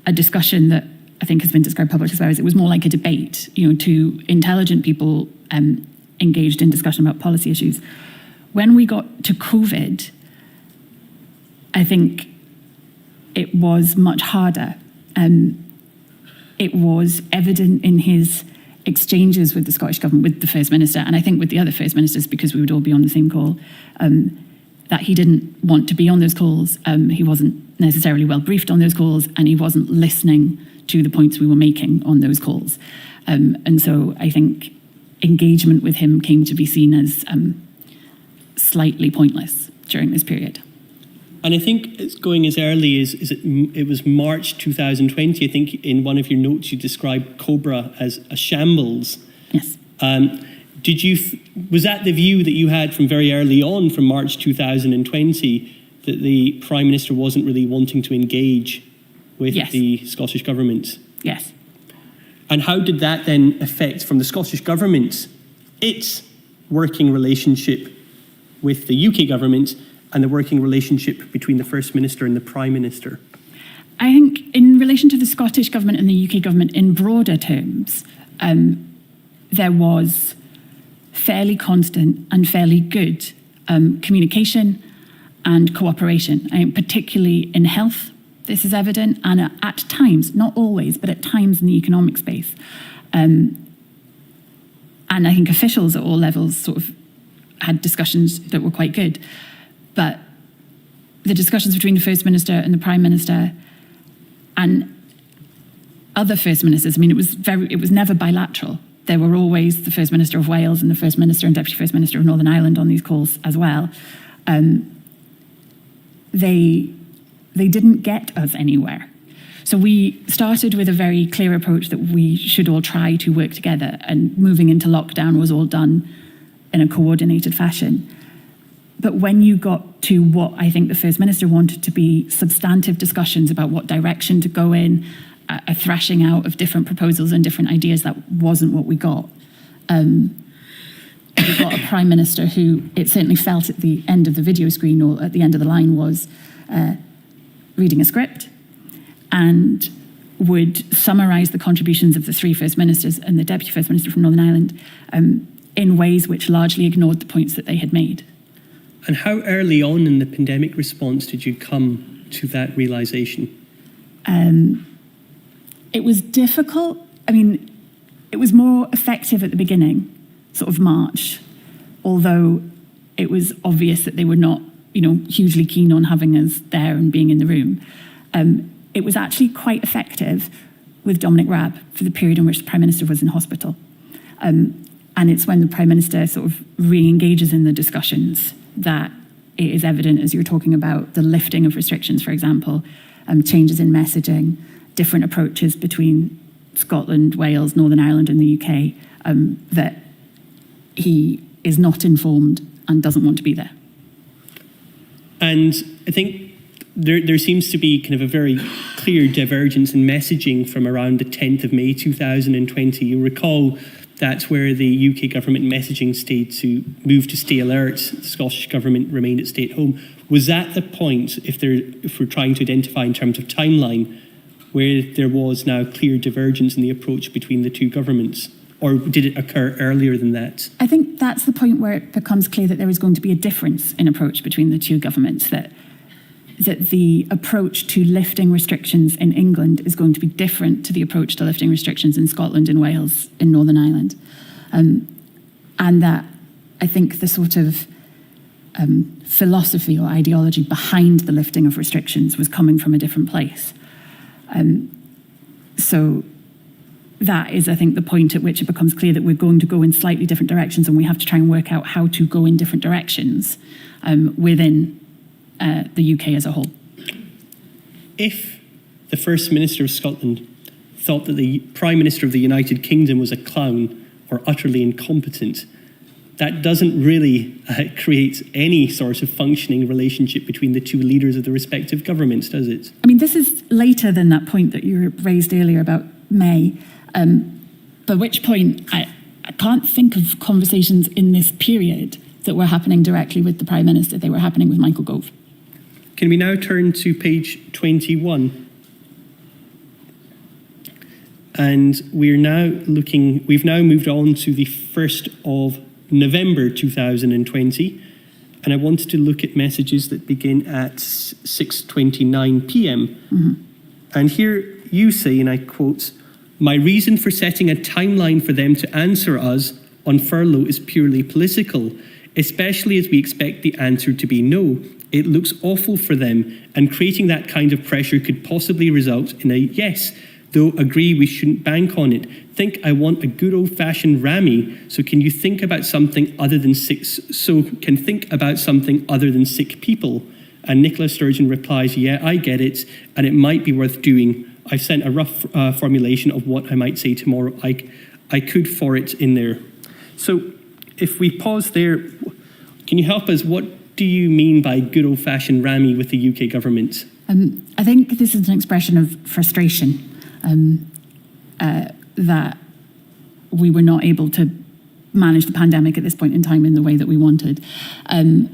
a discussion that I think has been described publicly as well as it was more like a debate, two intelligent people engaged in discussion about policy issues. When we got to COVID, I think it was much harder. It was evident in his exchanges with the Scottish Government, with the First Minister, and I think with the other First Ministers, because we would all be on the same call, that he didn't want to be on those calls. He wasn't necessarily well briefed on those calls, and he wasn't listening to the points we were making on those calls. And so I think engagement with him came to be seen as slightly pointless during this period. And I think it's going as early as it was March 2020. I think in one of your notes you described Cobra as a shambles. Yes. Was that the view that you had from very early on, from March 2020, that the Prime Minister wasn't really wanting to engage with the Scottish Government? Yes. And how did that then affect, from the Scottish Government, its working relationship with the UK Government and the working relationship between the First Minister and the Prime Minister? I think in relation to the Scottish Government and the UK Government in broader terms, there was fairly constant and fairly good communication and cooperation. I mean, particularly in health, this is evident, and at times, not always, but at times in the economic space. And I think officials at all levels sort of had discussions that were quite good. But the discussions between the First Minister and the Prime Minister and other First Ministers, I mean, it was never bilateral. There were always the First Minister of Wales and the First Minister and Deputy First Minister of Northern Ireland on these calls as well. They didn't get us anywhere. So we started with a very clear approach that we should all try to work together, and moving into lockdown was all done in a coordinated fashion. But when you got to what I think the First Minister wanted to be substantive discussions about what direction to go in, a thrashing out of different proposals and different ideas, that wasn't what we got. We got a Prime Minister who, it certainly felt at the end of the video screen or at the end of the line, was reading a script and would summarise the contributions of the three First Ministers and the Deputy First Minister from Northern Ireland in ways which largely ignored the points that they had made. And how early on in the pandemic response did you come to that realisation? It was difficult. I mean, it was more effective at the beginning, sort of March, although it was obvious that they were not, hugely keen on having us there and being in the room. It was actually quite effective with Dominic Raab for the period in which the Prime Minister was in hospital. And it's when the Prime Minister sort of re-engages in the discussions that it is evident, as you're talking about, the lifting of restrictions, for example, changes in messaging, different approaches between Scotland, Wales, Northern Ireland and the UK, that he is not informed and doesn't want to be there. And I think there seems to be kind of a very clear divergence in messaging from around the 10th of May 2020. You recall that's where the UK government messaging moved to stay alert. The Scottish government remained at stay at home. Was that the point, if we're trying to identify in terms of timeline, where there was now clear divergence in the approach between the two governments? Or did it occur earlier than that? I think that's the point where it becomes clear that there is going to be a difference in approach between the two governments, that the approach to lifting restrictions in England is going to be different to the approach to lifting restrictions in Scotland, in Wales, in Northern Ireland. And that I think the sort of philosophy or ideology behind the lifting of restrictions was coming from a different place. So that is, I think, the point at which it becomes clear that we're going to go in slightly different directions, and we have to try and work out how to go in different directions within the UK as a whole. If the First Minister of Scotland thought that the Prime Minister of the United Kingdom was a clown or utterly incompetent, that doesn't really create any sort of functioning relationship between the two leaders of the respective governments, does it? I mean, this is later than that point that you raised earlier about May, by which point I can't think of conversations in this period that were happening directly with the Prime Minister. They were happening with Michael Gove. Can we now turn to page 21? And we've now moved on to the 1st of November 2020, and I wanted to look at messages that begin at 6:29 p.m. Mm-hmm. And here you say, and I quote, "My reason for setting a timeline for them to answer us on furlough is purely political, especially as we expect the answer to be no. It looks awful for them, and creating that kind of pressure could possibly result in a yes, though agree we shouldn't bank on it. Think I want a good old-fashioned rammy, so can think about something other than sick people?" And Nicolair Sturgeon replies, "Yeah, I get it, and it might be worth doing. I've sent a rough formulation of what I might say tomorrow. I could for it in there." So if we pause there, can you help us? What do you mean by good old-fashioned rammy with the UK government? I think this is an expression of frustration. That we were not able to manage the pandemic at this point in time in the way that we wanted. And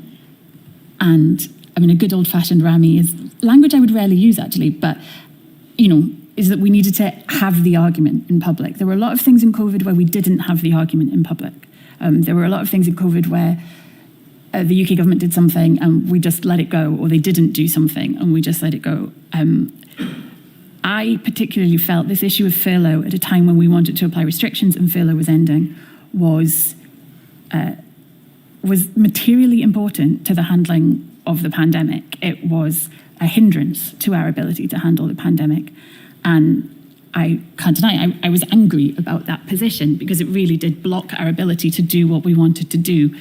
I mean, a good old-fashioned rammy is language I would rarely use, actually, but, is that we needed to have the argument in public. There were a lot of things in COVID where we didn't have the argument in public. There were a lot of things in COVID where the UK government did something and we just let it go, or they didn't do something and we just let it go. I particularly felt this issue of furlough at a time when we wanted to apply restrictions and furlough was ending was materially important to the handling of the pandemic. It was a hindrance to our ability to handle the pandemic. And I can't deny, I was angry about that position because it really did block our ability to do what we wanted to do.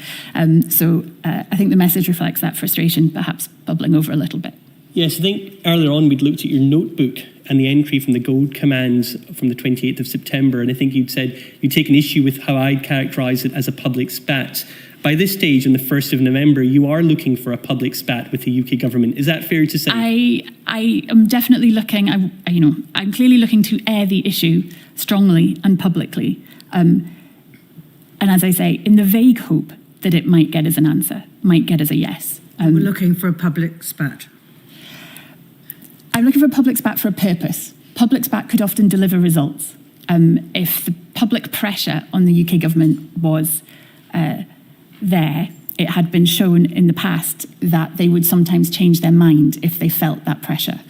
So I think the message reflects that frustration, perhaps bubbling over a little bit. Yes, I think earlier on we'd looked at your notebook and the entry from the Gold Commands from the 28th of September, and I think you'd said you'd taken issue with how I'd characterise it as a public spat. By this stage, on the 1st of November, you are looking for a public spat with the UK government. Is that fair to say? I am definitely looking, I'm clearly looking to air the issue strongly and publicly. And as I say, in the vague hope that it might get as an answer, might get as a yes. We're looking for a public spat. I'm looking for a public spat for a purpose. Public spat could often deliver results. If the public pressure on the UK government was there, it had been shown in the past that they would sometimes change their mind if they felt that pressure.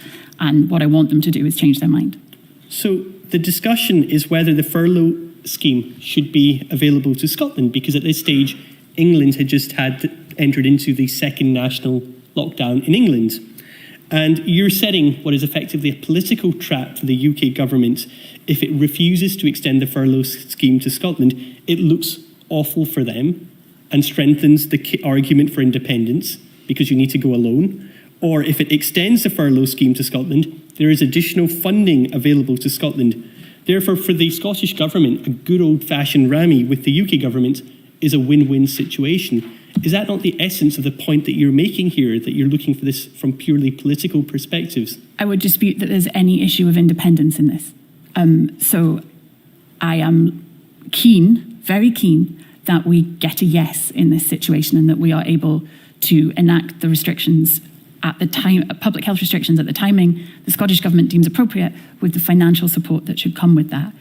And what I want them to do is change their mind. So the discussion is whether the furlough scheme should be available to Scotland, because at this stage, England had just entered into the second national lockdown in England. And you're setting what is effectively a political trap for the UK government. If it refuses to extend the furlough scheme to Scotland, it looks awful for them and strengthens the argument for independence because you need to go alone. Or if it extends the furlough scheme to Scotland, there is additional funding available to Scotland. Therefore, for the Scottish government, a good old-fashioned rammy with the UK government is a win-win situation. Is that not the essence of the point that you're making here, that you're looking for this from purely political perspectives? I would dispute that there's any issue of independence in this. So I am keen, very keen, that we get a yes in this situation and that we are able to enact the restrictions at the time, public health restrictions at the timing the Scottish government deems appropriate, with the financial support that should come with that.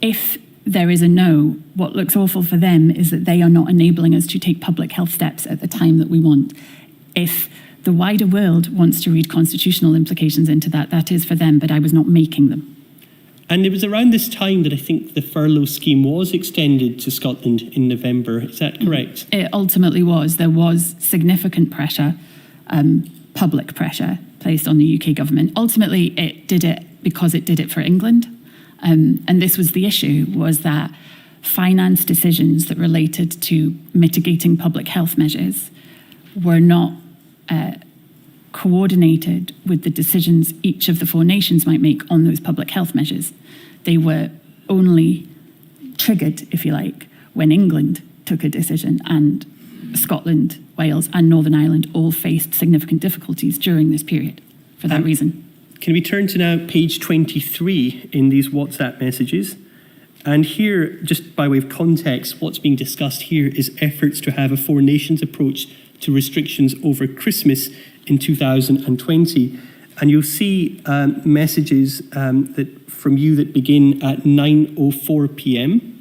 If there is a no, what looks awful for them is that they are not enabling us to take public health steps at the time that we want. If the wider world wants to read constitutional implications into that, that is for them, but I was not making them. And it was around this time that I think the furlough scheme was extended to Scotland in November. Is that correct? It ultimately was. There was significant pressure, public pressure, placed on the UK government. Ultimately, it did it because it did it for England. And this was the issue, was that finance decisions that related to mitigating public health measures were not coordinated with the decisions each of the four nations might make on those public health measures. They were only triggered, if you like, when England took a decision, and Scotland, Wales and Northern Ireland all faced significant difficulties during this period for that reason. Can we turn to now page 23 in these WhatsApp messages? And here, just by way of context, what's being discussed here is efforts to have a four nations approach to restrictions over Christmas in 2020. And you'll see messages from you that begin at 9:04 p.m.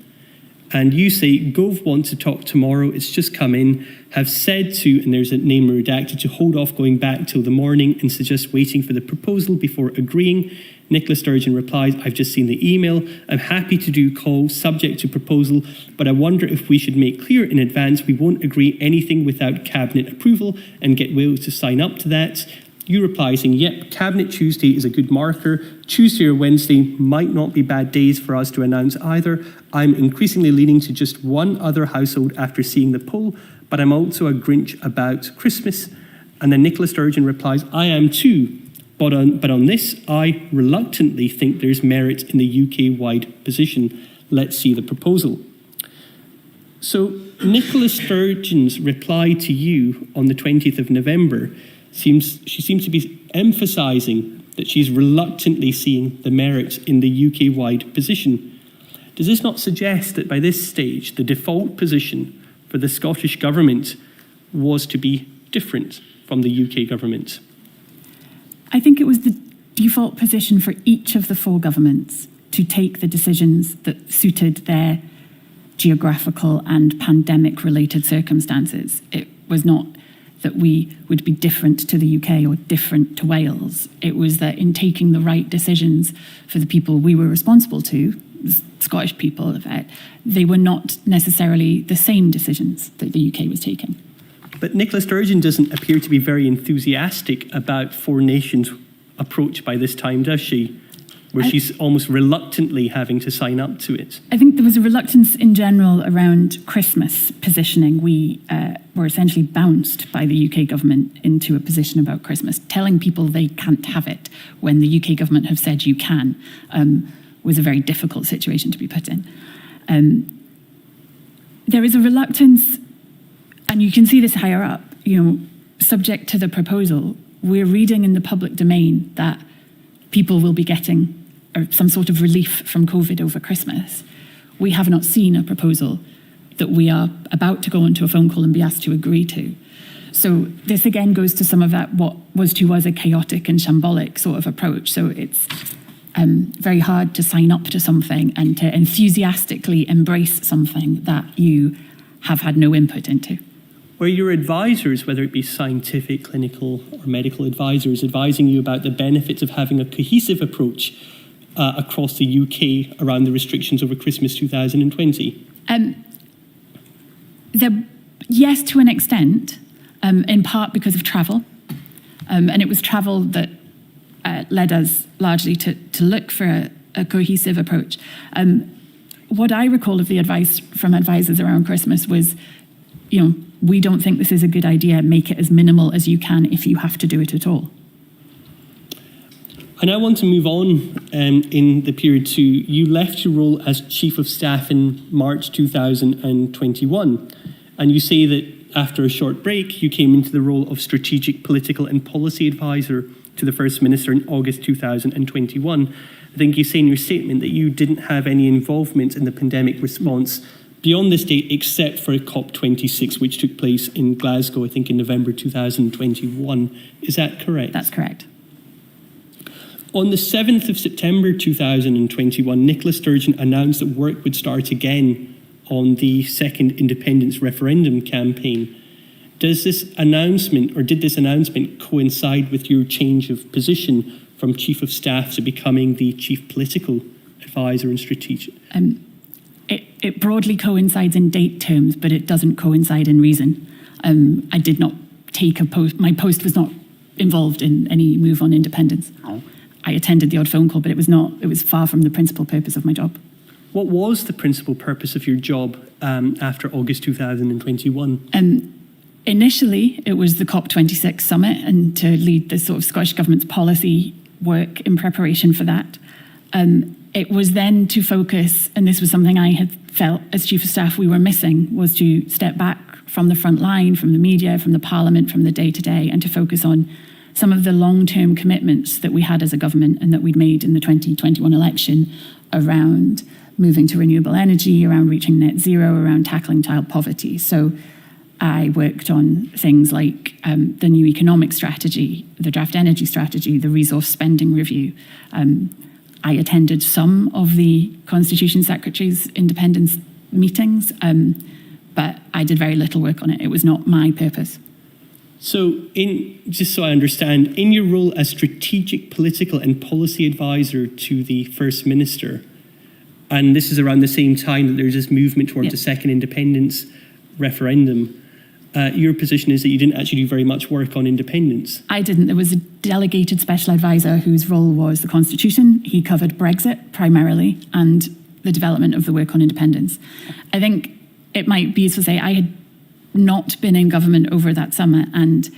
And you say, Gov wants to talk tomorrow, it's just come in, have said to, and there's a name redacted, to hold off going back till the morning and suggest waiting for the proposal before agreeing. Nicola Sturgeon replies, I've just seen the email. I'm happy to do calls subject to proposal, but I wonder if we should make clear in advance we won't agree anything without Cabinet approval and get Wales to sign up to that. You reply saying, yep, Cabinet Tuesday is a good marker. Tuesday or Wednesday might not be bad days for us to announce either. I'm increasingly leaning to just one other household after seeing the poll, but I'm also a Grinch about Christmas. And then Nicola Sturgeon replies, I am too. But on this, I reluctantly think there's merit in the UK-wide position. Let's see the proposal. So Nicola Sturgeon's reply to you on the 20th of November she seems to be emphasising that she's reluctantly seeing the merit in the UK-wide position. Does this not suggest that by this stage, the default position for the Scottish Government was to be different from the UK Government? I think it was the default position for each of the four governments to take the decisions that suited their geographical and pandemic-related circumstances. It was not that we would be different to the UK or different to Wales. It was that in taking the right decisions for the people we were responsible to, Scottish people, they were not necessarily the same decisions that the UK was taking. But Nicola Sturgeon doesn't appear to be very enthusiastic about four nations approach by this time, does she? Where she's almost reluctantly having to sign up to it. I think there was a reluctance in general around Christmas positioning. We were essentially bounced by the UK government into a position about Christmas. Telling people they can't have it when the UK government have said you can was a very difficult situation to be put in. There is a reluctance, and you can see this higher up, subject to the proposal. We're reading in the public domain that people will be getting some sort of relief from COVID over Christmas. We have not seen a proposal that we are about to go onto a phone call and be asked to agree to. So this again goes to some of that what was to us a chaotic and shambolic sort of approach. So it's very hard to sign up to something and to enthusiastically embrace something that you have had no input into. Were your advisors, whether it be scientific, clinical or medical advisors, advising you about the benefits of having a cohesive approach across the UK around the restrictions over Christmas 2020? Yes, to an extent, in part because of travel. And it was travel that led us largely to look for a cohesive approach. What I recall of the advice from advisors around Christmas was, we don't think this is a good idea. Make it as minimal as you can if you have to do it at all. I now want to move on in the period to, you left your role as Chief of Staff in March 2021. And you say that after a short break, you came into the role of Strategic Political and Policy Advisor to the First Minister in August 2021. I think you say in your statement that you didn't have any involvement in the pandemic response beyond this date, except for COP26, which took place in Glasgow, I think in November 2021. Is that correct? That's correct. On the 7th of September 2021, Nicola Sturgeon announced that work would start again on the second independence referendum campaign. Did this announcement coincide with your change of position from Chief of Staff to becoming the Chief Political Advisor and Strategic? It broadly coincides in date terms, but it doesn't coincide in reason. I did not take a post. My post was not involved in any move on independence. I attended the odd phone call, but it was far from the principal purpose of my job. What was the principal purpose of your job after August 2021? Initially, it was the COP26 summit and to lead the sort of Scottish Government's policy work in preparation for that. It was then to focus, and this was something I had felt as Chief of Staff we were missing, was to step back from the front line, from the media, from the Parliament, from the day-to-day, and to focus on some of the long-term commitments that we had as a government and that we'd made in the 2021 election around moving to renewable energy, around reaching net zero, around tackling child poverty. So I worked on things like the new economic strategy, the draft energy strategy, the resource spending review. I attended some of the Constitution Secretary's independence meetings, but I did very little work on it. It was not my purpose. So, just so I understand, in your role as strategic, political and policy advisor to the First Minister, and this is around the same time that there's this movement towards a second independence referendum, your position is that you didn't actually do very much work on independence. I didn't. There was a delegated special advisor whose role was the Constitution. He covered Brexit primarily and the development of the work on independence. I think it might be useful to say I had not been in government over that summer, and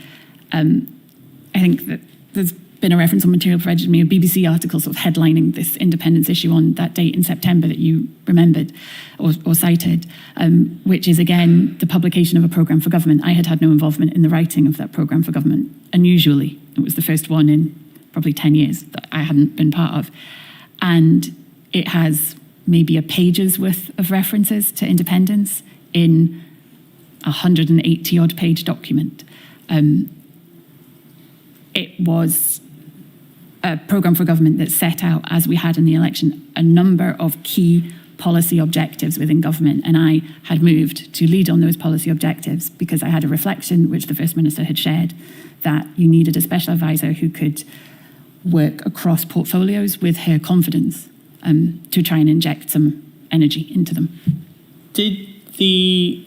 I think that there's been a reference on Material provided me, a BBC article sort of headlining this independence issue on that date in September that you remembered or cited, which is again the publication of a programme for government. I had no involvement in the writing of that programme for government. Unusually, it was the first one in probably 10 years that I hadn't been part of. And it has maybe a page's worth of references to independence in a 180 odd page document. It was a programme for government that set out, as we had in the election, a number of key policy objectives within government, and I had moved to lead on those policy objectives because I had a reflection, which the First Minister had shared, that you needed a special advisor who could work across portfolios with her confidence to try and inject some energy into them. Did the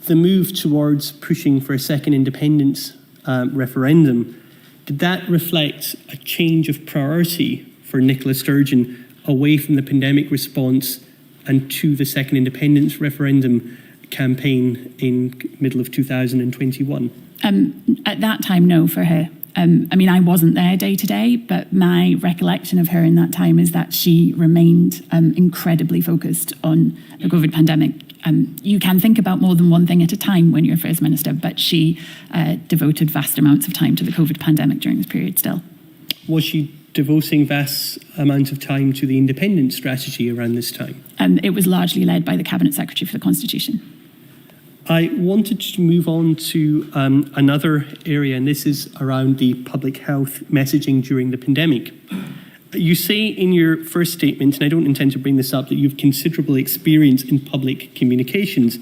move towards pushing for a second independence referendum, did that reflect a change of priority for Nicola Sturgeon away from the pandemic response and to the second independence referendum campaign in middle of 2021? At that time, no, for her. I mean, I wasn't there day to day, but my recollection of her in that time is that she remained incredibly focused on the COVID pandemic. You can think about more than one thing at a time when you're First Minister, but she devoted vast amounts of time to the COVID pandemic during this period still. Was she devoting vast amounts of time to the independence strategy around this time? It was largely led by the Cabinet Secretary for the Constitution. I wanted to move on to another area, and this is around the public health messaging during the pandemic. You say in your first statement, and I don't intend to bring this up, that you have considerable experience in public communications.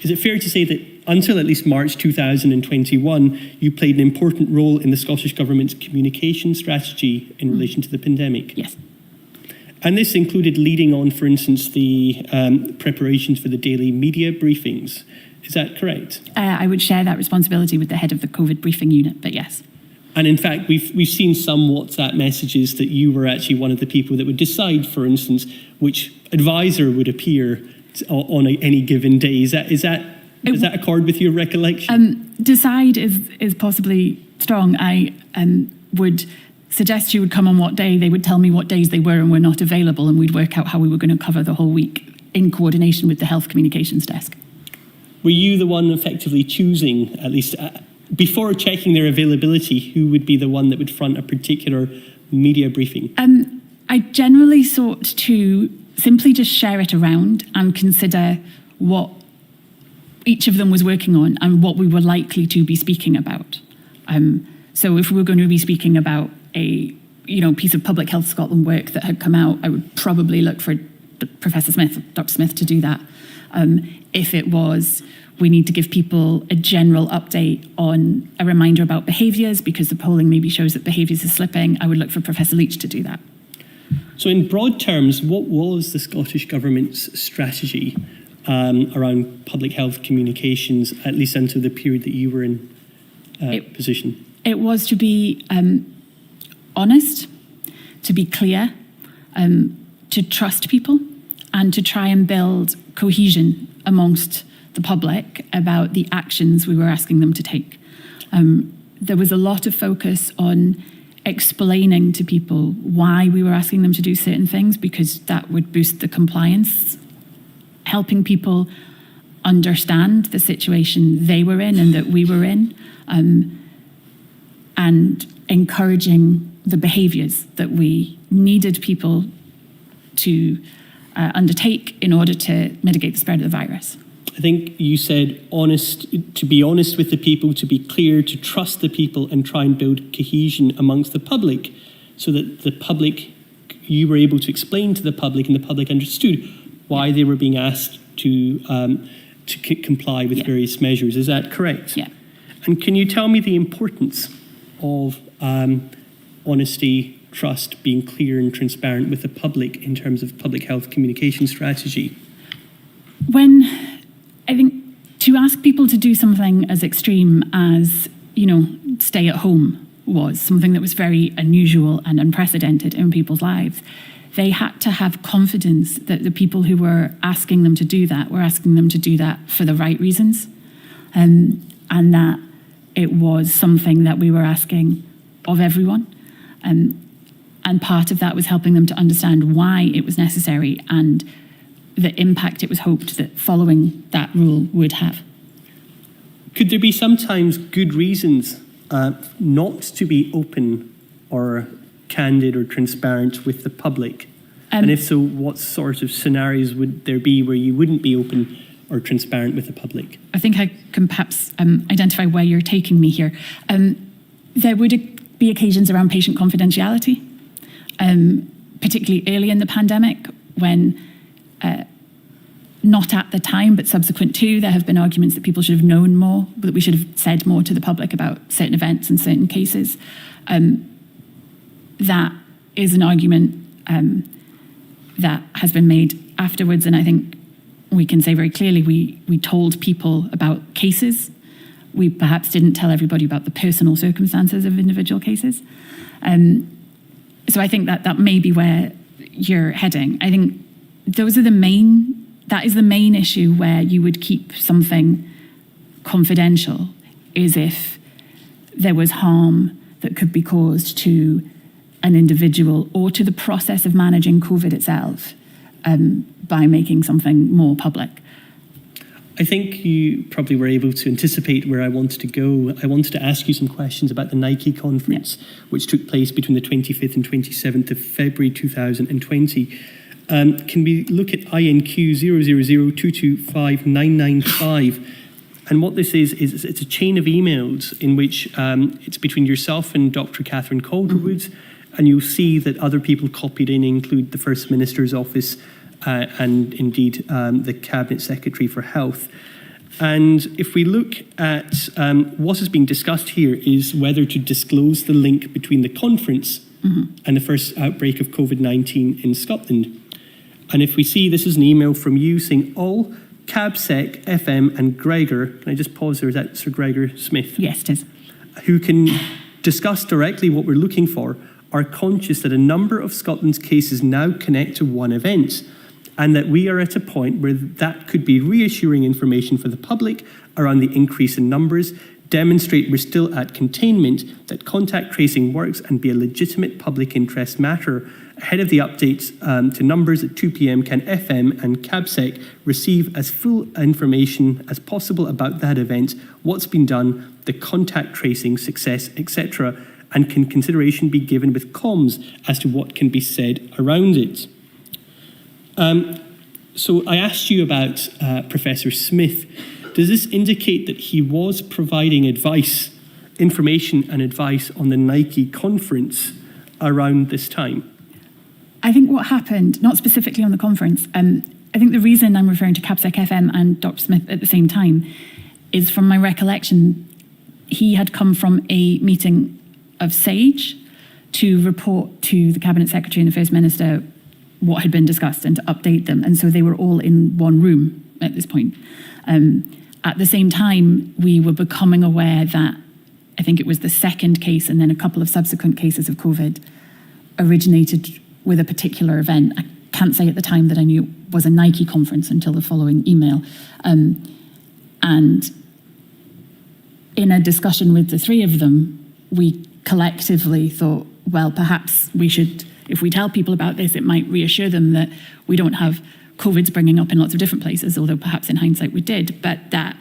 Is it fair to say that until at least March 2021, you played an important role in the Scottish Government's communication strategy in relation to the pandemic? Yes. And this included leading on, for instance, the preparations for the daily media briefings. Is that correct? I would share that responsibility with the head of the COVID briefing unit, but yes. And in fact, we've seen some WhatsApp messages that you were actually one of the people that would decide, for instance, which advisor would appear on any given day. Does that accord with your recollection? Decide is possibly strong. I would suggest you would come on what day. They would tell me what days they were and were not available, and we'd work out how we were going to cover the whole week in coordination with the Health Communications Desk. Were you the one effectively choosing, at least before checking their availability, who would be the one that would front a particular media briefing? I generally sought to simply just share it around and consider what each of them was working on and what we were likely to be speaking about. So if we were going to be speaking about a piece of Public Health Scotland work that had come out, I would probably look for Professor Smith, Dr. Smith, to do that. If it was, we need to give people a general update on a reminder about behaviours because the polling maybe shows that behaviours are slipping, I would look for Professor Leach to do that. So in broad terms, what was the Scottish Government's strategy around public health communications, at least until the period that you were in position? It was to be honest, to be clear, to trust people, and to try and build cohesion amongst the public about the actions we were asking them to take. There was a lot of focus on explaining to people why we were asking them to do certain things, because that would boost the compliance, helping people understand the situation they were in and that we were in, and encouraging the behaviours that we needed people to undertake in order to mitigate the spread of the virus. I think you said to be honest with the people, to be clear, to trust the people and try and build cohesion amongst the public, so that the public, you were able to explain to the public and the public understood why they were being asked to comply with various measures. Is that correct? Yeah. And can you tell me the importance of honesty, trust, being clear and transparent with the public in terms of public health communication strategy? I think to ask people to do something as extreme as, stay at home was something that was very unusual and unprecedented in people's lives. They had to have confidence that the people who were asking them to do that were asking them to do that for the right reasons, and that it was something that we were asking of everyone. And part of that was helping them to understand why it was necessary and the impact it was hoped that following that rule would have. Could there be sometimes good reasons not to be open or candid or transparent with the public? And if so, what sort of scenarios would there be where you wouldn't be open or transparent with the public? I think I can perhaps identify where you're taking me here. There would be occasions around patient confidentiality, particularly early in the pandemic when not at the time, but subsequent to, there have been arguments that people should have known more, that we should have said more to the public about certain events and certain cases. That is an argument that has been made afterwards, and I think we can say very clearly we told people about cases. We perhaps didn't tell everybody about the personal circumstances of individual cases. So I think that may be where you're heading. I think that is the main issue where you would keep something confidential, is if there was harm that could be caused to an individual or to the process of managing COVID itself by making something more public. I think you probably were able to anticipate where I wanted to go. I wanted to ask you some questions about the Nike conference, which took place between the 25th and 27th of February 2020. Can we look at INQ 000225995? And what this is it's a chain of emails in which it's between yourself and Dr. Catherine Calderwood, and you'll see that other people copied in include the First Minister's Office and indeed the Cabinet Secretary for Health. And if we look at what is being discussed here is whether to disclose the link between the conference and the first outbreak of COVID-19 in Scotland. And if we see, this is an email from you saying all CabSec, FM and Gregor, can I just pause there, is that Sir Gregor Smith? Yes, it is. Who can discuss directly what we're looking for, are conscious that a number of Scotland's cases now connect to one event, and that we are at a point where that could be reassuring information for the public around the increase in numbers, demonstrate we're still at containment, that contact tracing works and be a legitimate public interest matter. Ahead of the updates to numbers at 2 p.m, can FM and CabSec receive as full information as possible about that event, what's been done, the contact tracing success, etc., and can consideration be given with comms as to what can be said around it? So I asked you about Professor Smith. Does this indicate that he was providing information and advice on the Nike conference around this time? I think what happened, not specifically on the conference, I think the reason I'm referring to CabSec FM and Dr. Smith at the same time is, from my recollection, he had come from a meeting of SAGE to report to the Cabinet Secretary and the First Minister what had been discussed and to update them. And so they were all in one room at this point. At the same time, we were becoming aware that I think it was the second case and then a couple of subsequent cases of COVID originated with a particular event. I can't say at the time that I knew it was a Nike conference until the following email. And in a discussion with the three of them, we collectively thought, well, perhaps we should, if we tell people about this, it might reassure them that we don't have COVID springing up in lots of different places, although perhaps in hindsight we did, but that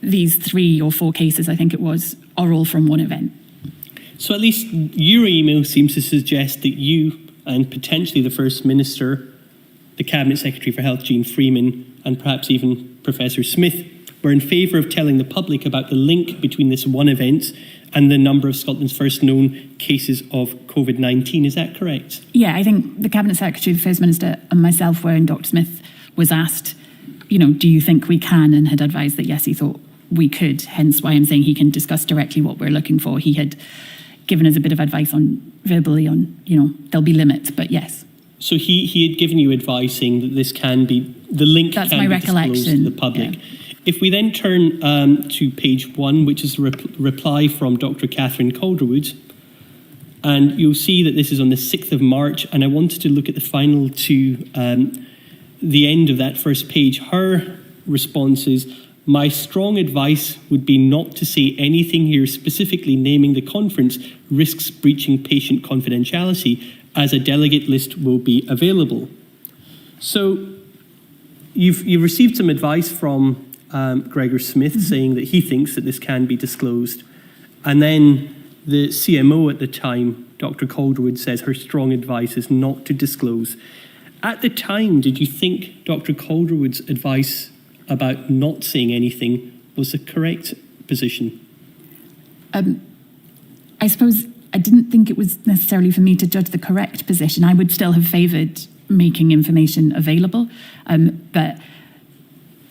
these 3 or 4 cases, I think it was, are all from one event. So at least your email seems to suggest that you and potentially the First Minister, the Cabinet Secretary for Health, Jean Freeman, and perhaps even Professor Smith were in favour of telling the public about the link between this one event and the number of Scotland's first known cases of COVID-19. Is that correct? Yeah, I think the Cabinet Secretary, the First Minister, and myself were, and Dr. Smith was asked, do you think we can, and had advised that yes, he thought we could, hence why I'm saying he can discuss directly what we're looking for. He had given us a bit of advice verbally on, there'll be limits, but yes. So he had given you advice saying that this can be, the link That's can my be recollection. disclosed to the public. Yeah. If we then turn to page 1, which is a reply from Dr. Catherine Calderwood, and you'll see that this is on the 6th of March, and I wanted to look at the final to the end of that first page. Her response is, my strong advice would be not to say anything here specifically naming the conference risks breaching patient confidentiality, as a delegate list will be available. So you've received some advice from Gregor Smith saying that he thinks that this can be disclosed. And then the CMO at the time, Dr. Calderwood, says her strong advice is not to disclose. At the time, did you think Dr. Calderwood's advice about not saying anything was the correct position? I suppose I didn't think it was necessarily for me to judge the correct position. I would still have favoured making information available, but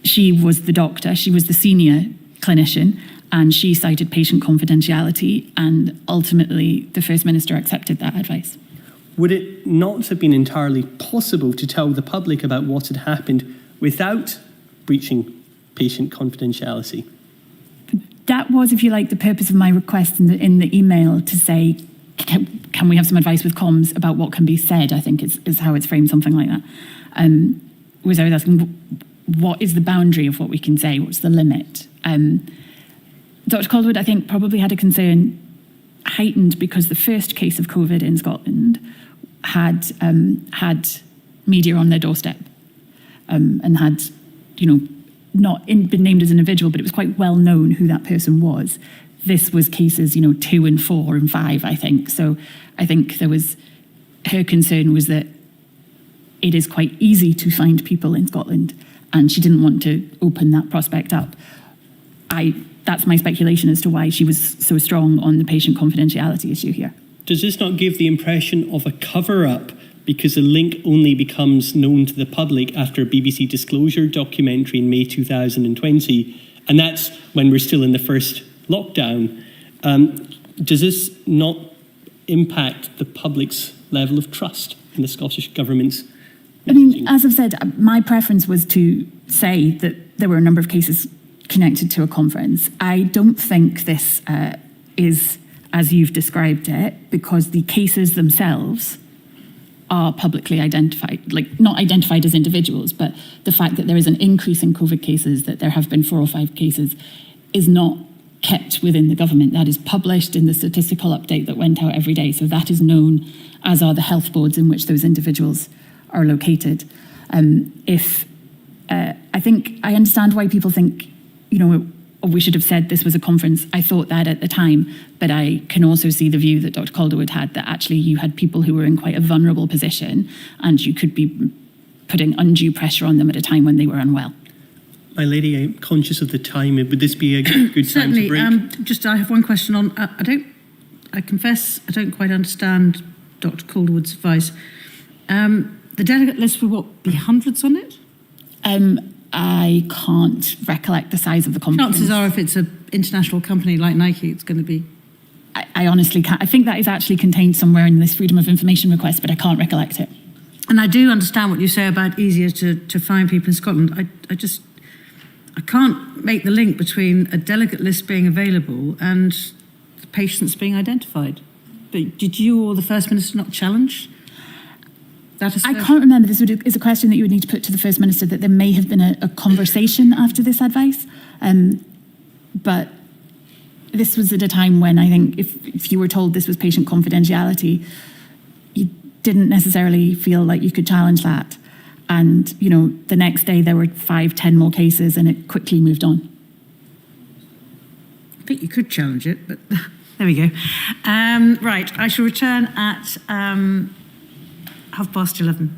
she was the doctor, she was the senior clinician, and she cited patient confidentiality, and ultimately the First Minister accepted that advice. Would it not have been entirely possible to tell the public about what had happened without breaching patient confidentiality? That was, if you like, the purpose of my request in the email, to say, can we have some advice with comms about what can be said, I think is how it's framed, something like that. Was I was asking, what is the boundary of what we can say? What's the limit? Dr. Calderwood, I think, probably had a concern heightened because the first case of COVID in Scotland had media on their doorstep and had, not been named as an individual, but it was quite well known who that person was. This was cases, 2 and 4 and 5, I think. So I think her concern was that it is quite easy to find people in Scotland, and she didn't want to open that prospect up. That's my speculation as to why she was so strong on the patient confidentiality issue here. Does this not give the impression of a cover-up because the link only becomes known to the public after a BBC Disclosure documentary in May 2020, and that's when we're still in the first lockdown? Does this not impact the public's level of trust in the Scottish Government's messaging? As I've said, my preference was to say that there were a number of cases connected to a conference. I don't think this is as you've described it, because the cases themselves are publicly identified, like not identified as individuals, but the fact that there is an increase in COVID cases, that there have been 4 or 5 cases, is not kept within the government. That is published in the statistical update that went out every day. So that is known, as are the health boards in which those individuals are located. I think I understand why people think, we should have said this was a conference. I thought that at the time, but I can also see the view that Dr. Calderwood had, that actually you had people who were in quite a vulnerable position and you could be putting undue pressure on them at a time when they were unwell. My lady, I'm conscious of the time. Would this be a good time to break? Certainly. I have one question on, I confess I don't quite understand Dr. Calderwood's advice. The delegate list will be hundreds on it? I can't recollect the size of the conference. Chances are, if it's an international company like Nike, it's going to be... I honestly can't. I think that is actually contained somewhere in this Freedom of Information request, but I can't recollect it. And I do understand what you say about easier to find people in Scotland. I can't make the link between a delegate list being available and the patients being identified. But did you or the First Minister not challenge That is I can't remember. This is a question that you would need to put to the First Minister, that there may have been a conversation after this advice. But this was at a time when I think if you were told this was patient confidentiality, you didn't necessarily feel like you could challenge that. And, you know, the next day there were 5, 10 more cases and it quickly moved on. I think you could challenge it, but there we go. Right, I shall return at 11:30.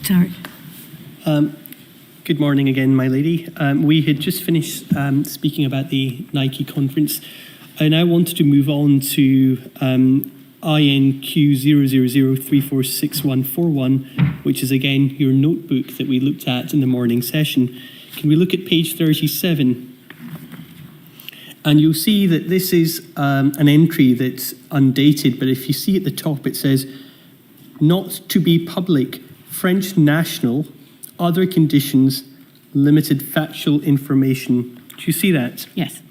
Tarek. Good morning again, my lady. We had just finished speaking about the Nike conference. I now wanted to move on to INQ000346141, which is again your notebook that we looked at in the morning session. Can we look at page 37? And you'll see that this is an entry that's undated, but if you see at the top it says, not to be public, French national, other conditions, limited factual information. Do you see that? Yes.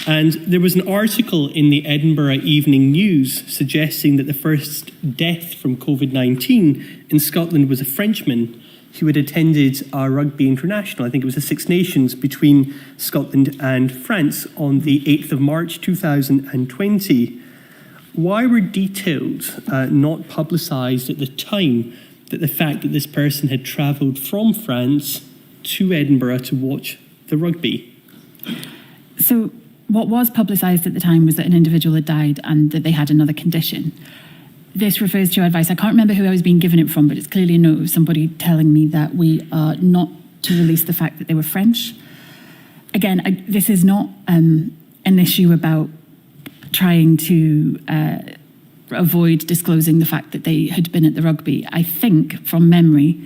And there was an article in the Edinburgh Evening News suggesting that the first death from COVID-19 in Scotland was a Frenchman who had attended a rugby international. I think it was the Six Nations between Scotland and France on the 8th of March 2020. Why were details not publicised at the time that the fact that this person had travelled from France to Edinburgh to watch the rugby? So what was publicised at the time was that an individual had died and that they had another condition. This refers to advice. I can't remember who I was being given it from, but it's clearly a note of somebody telling me that we are not to release the fact that they were French. Again, this is not an issue about trying to avoid disclosing the fact that they had been at the rugby. I think, from memory,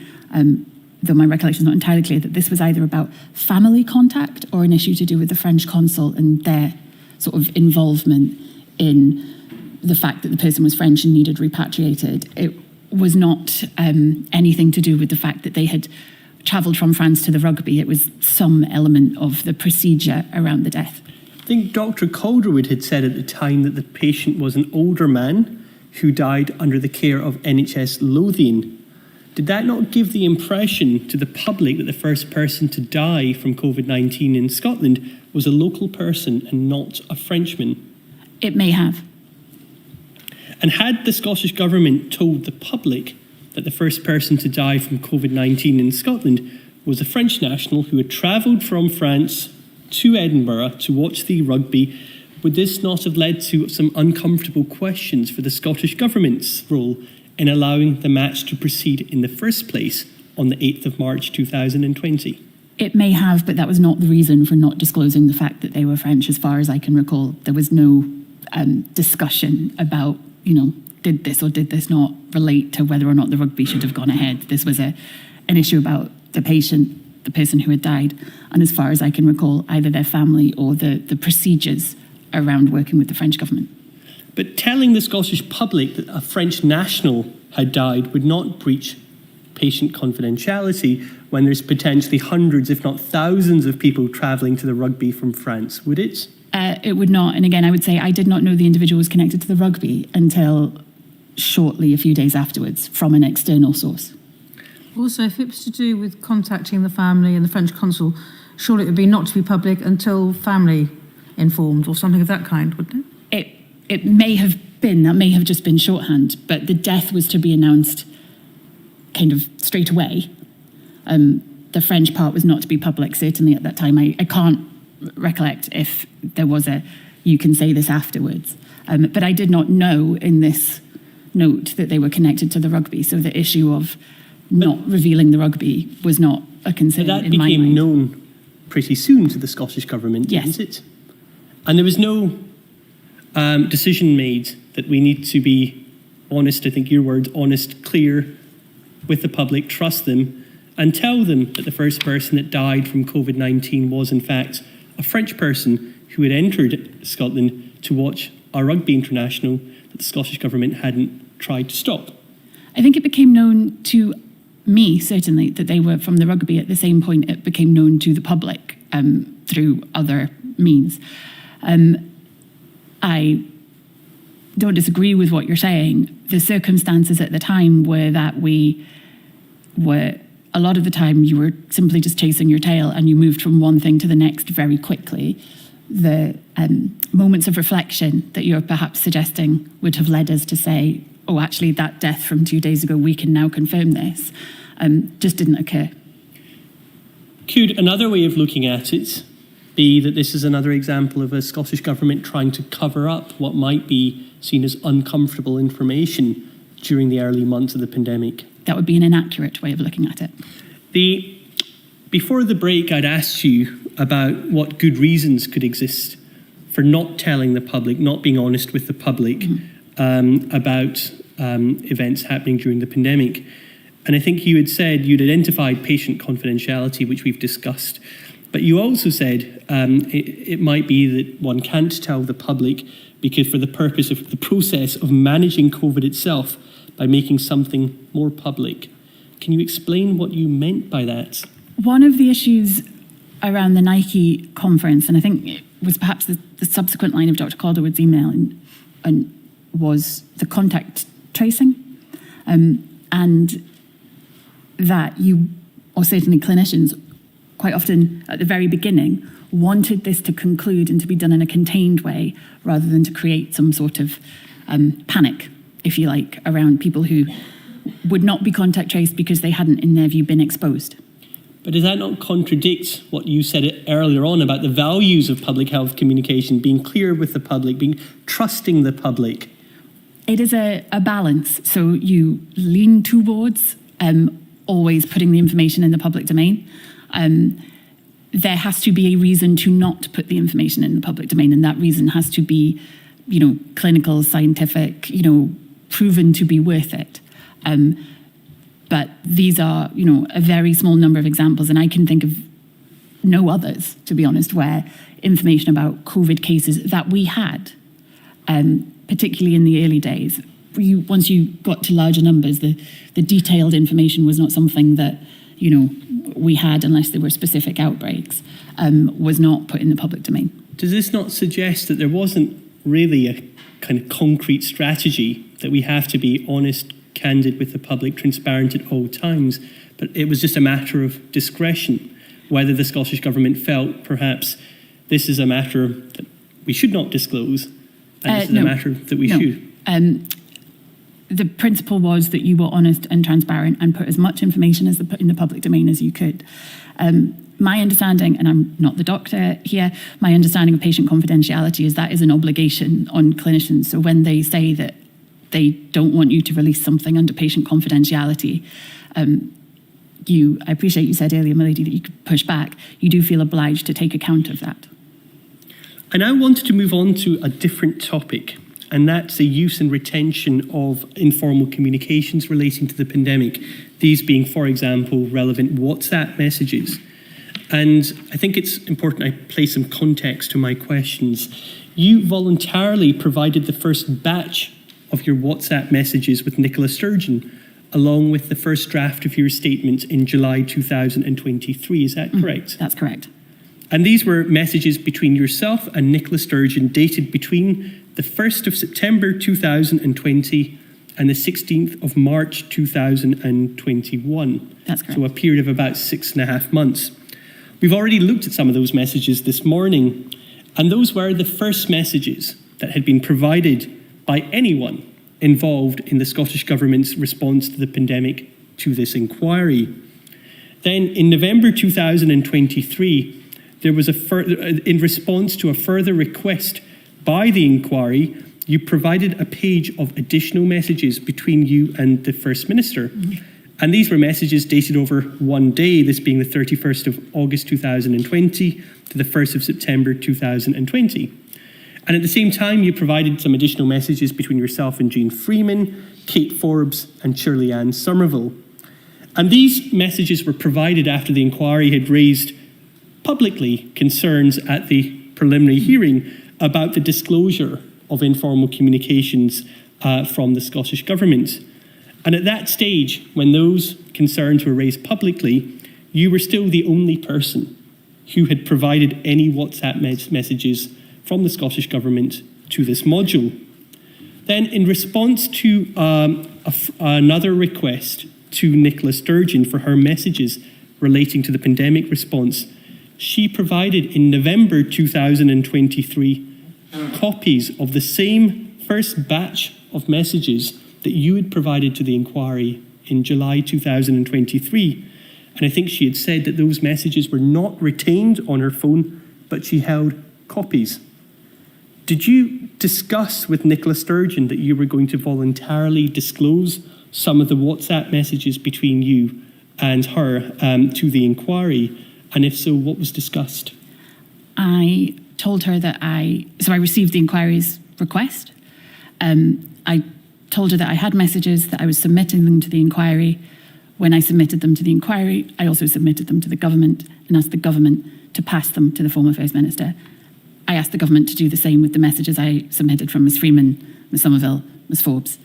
though my recollection is not entirely clear, that this was either about family contact or an issue to do with the French consul and their sort of involvement in the fact that the person was French and needed repatriated. It was not anything to do with the fact that they had travelled from France to the rugby. It was some element of the procedure around the death. I think Dr. Calderwood had said at the time that the patient was an older man who died under the care of NHS Lothian. Did that not give the impression to the public that the first person to die from COVID-19 in Scotland was a local person and not a Frenchman? It may have. And had the Scottish Government told the public that the first person to die from COVID-19 in Scotland was a French national who had travelled from France to Edinburgh to watch the rugby, would this not have led to some uncomfortable questions for the Scottish Government's role in allowing the match to proceed in the first place on the 8th of March 2020? It may have, but that was not the reason for not disclosing the fact that they were French, as far as I can recall. There was no discussion about, did this or did this not relate to whether or not the rugby should have gone ahead. This was an issue about the patient, the person who had died, and as far as I can recall, either their family or the procedures around working with the French government. But telling the Scottish public that a French national had died would not breach patient confidentiality when there's potentially hundreds, if not thousands, of people travelling to the rugby from France, would it? It would not. And again, I would say I did not know the individual was connected to the rugby until shortly, a few days afterwards, from an external source. Also, if it was to do with contacting the family and the French consul, surely it would be not to be public until family informed or something of that kind, wouldn't it? It may have been, that may have just been shorthand, but the death was to be announced kind of straight away. The French part was not to be public, certainly at that time. I can't recollect if there was you can say this afterwards. But I did not know in this note that they were connected to the rugby, so the issue of not revealing the rugby was not a concern in my mind. That became known pretty soon to the Scottish Government, didn't it? And there was no decision made that we need to be honest, I think your word, honest, clear with the public, trust them, and tell them that the first person that died from COVID-19 was in fact a French person who had entered Scotland to watch a rugby international that the Scottish Government hadn't tried to stop. I think it became known to me, certainly, that they were from the rugby. At the same point, it became known to the public through other means. I don't disagree with what you're saying. The circumstances at the time were that a lot of the time you were simply just chasing your tail and you moved from one thing to the next very quickly. The moments of reflection that you're perhaps suggesting would have led us to say, oh, actually, that death from 2 days ago, we can now confirm this, just didn't occur. Could another way of looking at it be that this is another example of a Scottish Government trying to cover up what might be seen as uncomfortable information during the early months of the pandemic? that would be an inaccurate way of looking at it. Before the break, I'd asked you about what good reasons could exist for not telling the public, not being honest with the public about events happening during the pandemic. And I think you had said you'd identified patient confidentiality, which we've discussed. But you also said it might be that one can't tell the public because for the purpose of the process of managing COVID itself by making something more public. Can you explain what you meant by that? One of the issues around the Nike conference, and I think it was perhaps the subsequent line of Dr. Calderwood's email, and was the contact tracing, and that you, or certainly clinicians, quite often at the very beginning, wanted this to conclude and to be done in a contained way rather than to create some sort of panic, if you like, around people who would not be contact traced because they hadn't, in their view, been exposed. But does that not contradict what you said earlier on about the values of public health communication, being clear with the public, being trusting the public? It is a balance. So you lean towards always putting the information in the public domain. There has to be a reason to not put the information in the public domain, and that reason has to be, clinical, scientific, proven to be worth it. But these are, a very small number of examples, and I can think of no others, to be honest, where information about COVID cases that we had, particularly in the early days, once you got to larger numbers, the detailed information was not something that, we had unless there were specific outbreaks, was not put in the public domain. Does this not suggest that there wasn't really a kind of concrete strategy that we have to be honest, candid with the public, transparent at all times, but it was just a matter of discretion, whether the Scottish Government felt perhaps this is a matter that we should not disclose, and this is a matter that we should? The principle was that you were honest and transparent and put as much information in the public domain as you could. My understanding, and I'm not the doctor here, my understanding of patient confidentiality is that is an obligation on clinicians. So when they say that they don't want you to release something under patient confidentiality, I appreciate you said earlier, my lady, that you could push back. You do feel obliged to take account of that. I now wanted to move on to a different topic, and that's the use and retention of informal communications relating to the pandemic, these being, for example, relevant WhatsApp messages. And I think it's important I place some context to my questions. You voluntarily provided the first batch of your WhatsApp messages with Nicolair Sturgeon, along with the first draft of your statement in July 2023. Is that correct? That's correct. And these were messages between yourself and Nicolair Sturgeon dated between the 1st of September 2020 and the 16th of March 2021. That's correct. So a period of about 6.5 months. We've already looked at some of those messages this morning, and those were the first messages that had been provided by anyone involved in the Scottish Government's response to the pandemic to this inquiry. Then in November 2023, there was in response to a further request by the inquiry, you provided a page of additional messages between you and the First Minister. Mm-hmm. And these were messages dated over one day, this being the 31st of August 2020 to the 1st of September 2020. And at the same time, you provided some additional messages between yourself and Jean Freeman, Kate Forbes, and Shirley Ann Somerville. And these messages were provided after the inquiry had raised publicly concerns at the preliminary hearing about the disclosure of informal communications from the Scottish Government. And at that stage, when those concerns were raised publicly, you were still the only person who had provided any WhatsApp messages from the Scottish Government to this module. Then, in response to another request to Nicolair Sturgeon for her messages relating to the pandemic response, she provided in November 2023 copies of the same first batch of messages that you had provided to the inquiry in July 2023. And I think she had said that those messages were not retained on her phone, but she held copies. Did you discuss with Nicolair Sturgeon that you were going to voluntarily disclose some of the WhatsApp messages between you and her to the inquiry? And if so, what was discussed? I told her that I received the inquiry's request. I told her that I had messages, that I was submitting them to the inquiry. When I submitted them to the inquiry, I also submitted them to the government and asked the government to pass them to the former First Minister. I asked the government to do the same with the messages I submitted from Ms Freeman, Ms Somerville, Ms Forbes.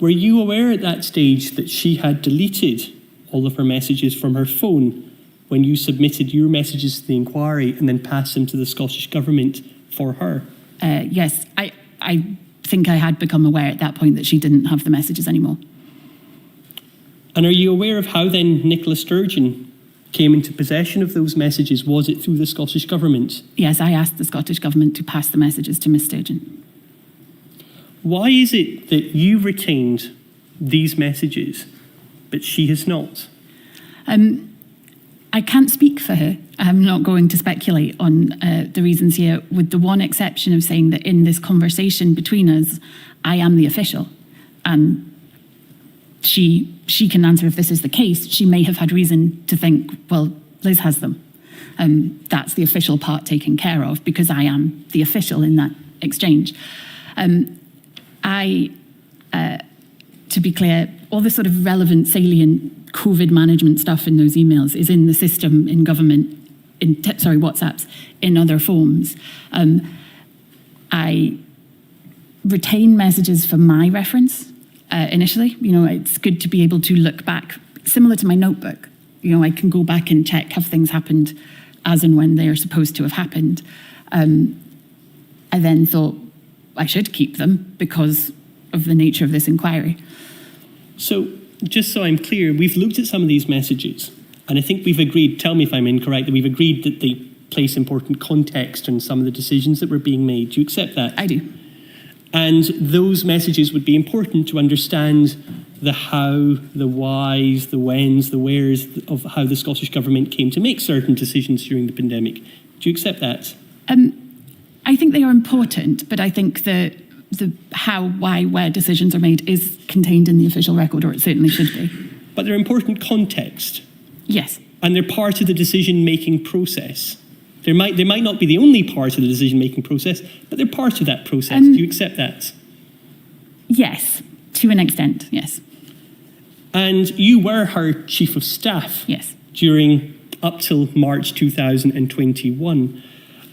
Were you aware at that stage that she had deleted all of her messages from her phone when you submitted your messages to the inquiry and then passed them to the Scottish Government for her? Yes, I think I had become aware at that point that she didn't have the messages anymore. And are you aware of how then Nicola Sturgeon came into possession of those messages? Was it through the Scottish Government? Yes, I asked the Scottish Government to pass the messages to Ms Sturgeon. Why is it that you retained these messages, but she has not? I can't speak for her. I'm not going to speculate on the reasons here, with the one exception of saying that in this conversation between us, I am the official. And she can answer if this is the case. She may have had reason to think, well, Liz has them. That's the official part taken care of because I am the official in that exchange. To be clear, all the sort of relevant, salient COVID management stuff in those emails is in the system in government, WhatsApps, in other forms. I retain messages for my reference initially. You know, it's good to be able to look back, similar to my notebook. You know, I can go back and check have things happened as and when they are supposed to have happened. I then thought I should keep them because of the nature of this inquiry. So, just so I'm clear, we've looked at some of these messages, and I think we've agreed, tell me if I'm incorrect, that we've agreed that they place important context on some of the decisions that were being made. Do you accept that? I do. And those messages would be important to understand the how, the whys, the whens, the wheres of how the Scottish Government came to make certain decisions during the pandemic. Do you accept that? I think they are important, but I think the how, why, where decisions are made is contained in the official record, or it certainly should be. But they're important context. Yes. And they're part of the decision-making process. They might not be the only part of the decision-making process, but they're part of that process. Do you accept that? Yes, to an extent, yes. And you were her Chief of Staff. Yes. During up till March 2021.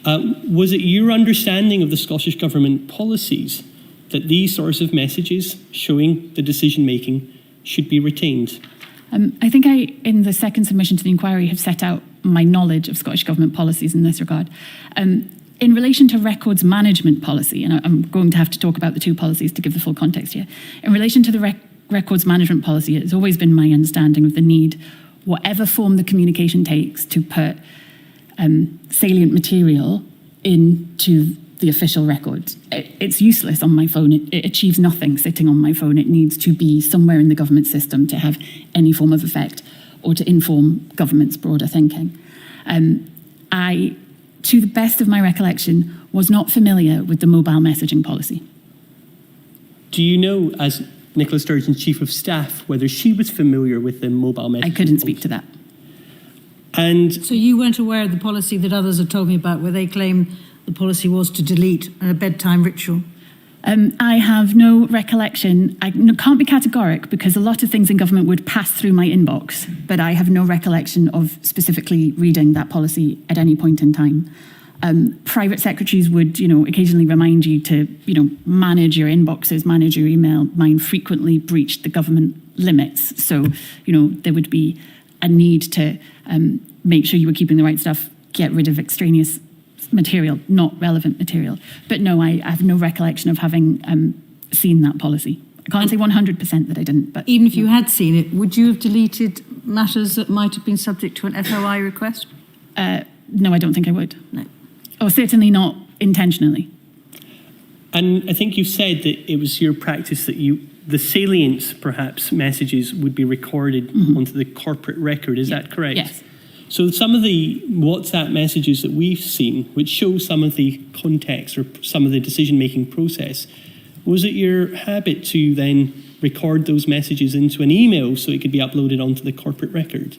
Was it your understanding of the Scottish Government policies that these sorts of messages showing the decision-making should be retained? I think in the second submission to the inquiry, have set out my knowledge of Scottish Government policies in this regard. In relation to records management policy, and I'm going to have to talk about the two policies to give the full context here. In relation to the records management policy, it's always been my understanding of the need, whatever form the communication takes, to put salient material into the official records. It's useless on my phone. It achieves nothing sitting on my phone. It needs to be somewhere in the government system to have any form of effect or to inform government's broader thinking. I, to the best of my recollection, was not familiar with the mobile messaging policy. Do you know, as Nicola Sturgeon's Chief of Staff, whether she was familiar with the mobile messaging I couldn't speak to that. And so you weren't aware of the policy that others have told me about, where they claim the policy was to delete a bedtime ritual? I have no recollection. I can't be categoric because a lot of things in government would pass through my inbox, but I have no recollection of specifically reading that policy at any point in time. Private secretaries would, occasionally remind you to, manage your inboxes, manage your email. Mine frequently breached the government limits. So, there would be a need to make sure you were keeping the right stuff, get rid of extraneous material, not relevant material. But no, I have no recollection of having seen that policy. I can't say 100% that I didn't. But even if you had seen it, would you have deleted matters that might have been subject to an FOI request? No, I don't think I would. No. Or certainly not intentionally. And I think you said that it was your practice that the salient, perhaps, messages would be recorded onto the corporate record. Is that correct? Yes. So some of the WhatsApp messages that we've seen, which show some of the context or some of the decision-making process, was it your habit to then record those messages into an email so it could be uploaded onto the corporate record?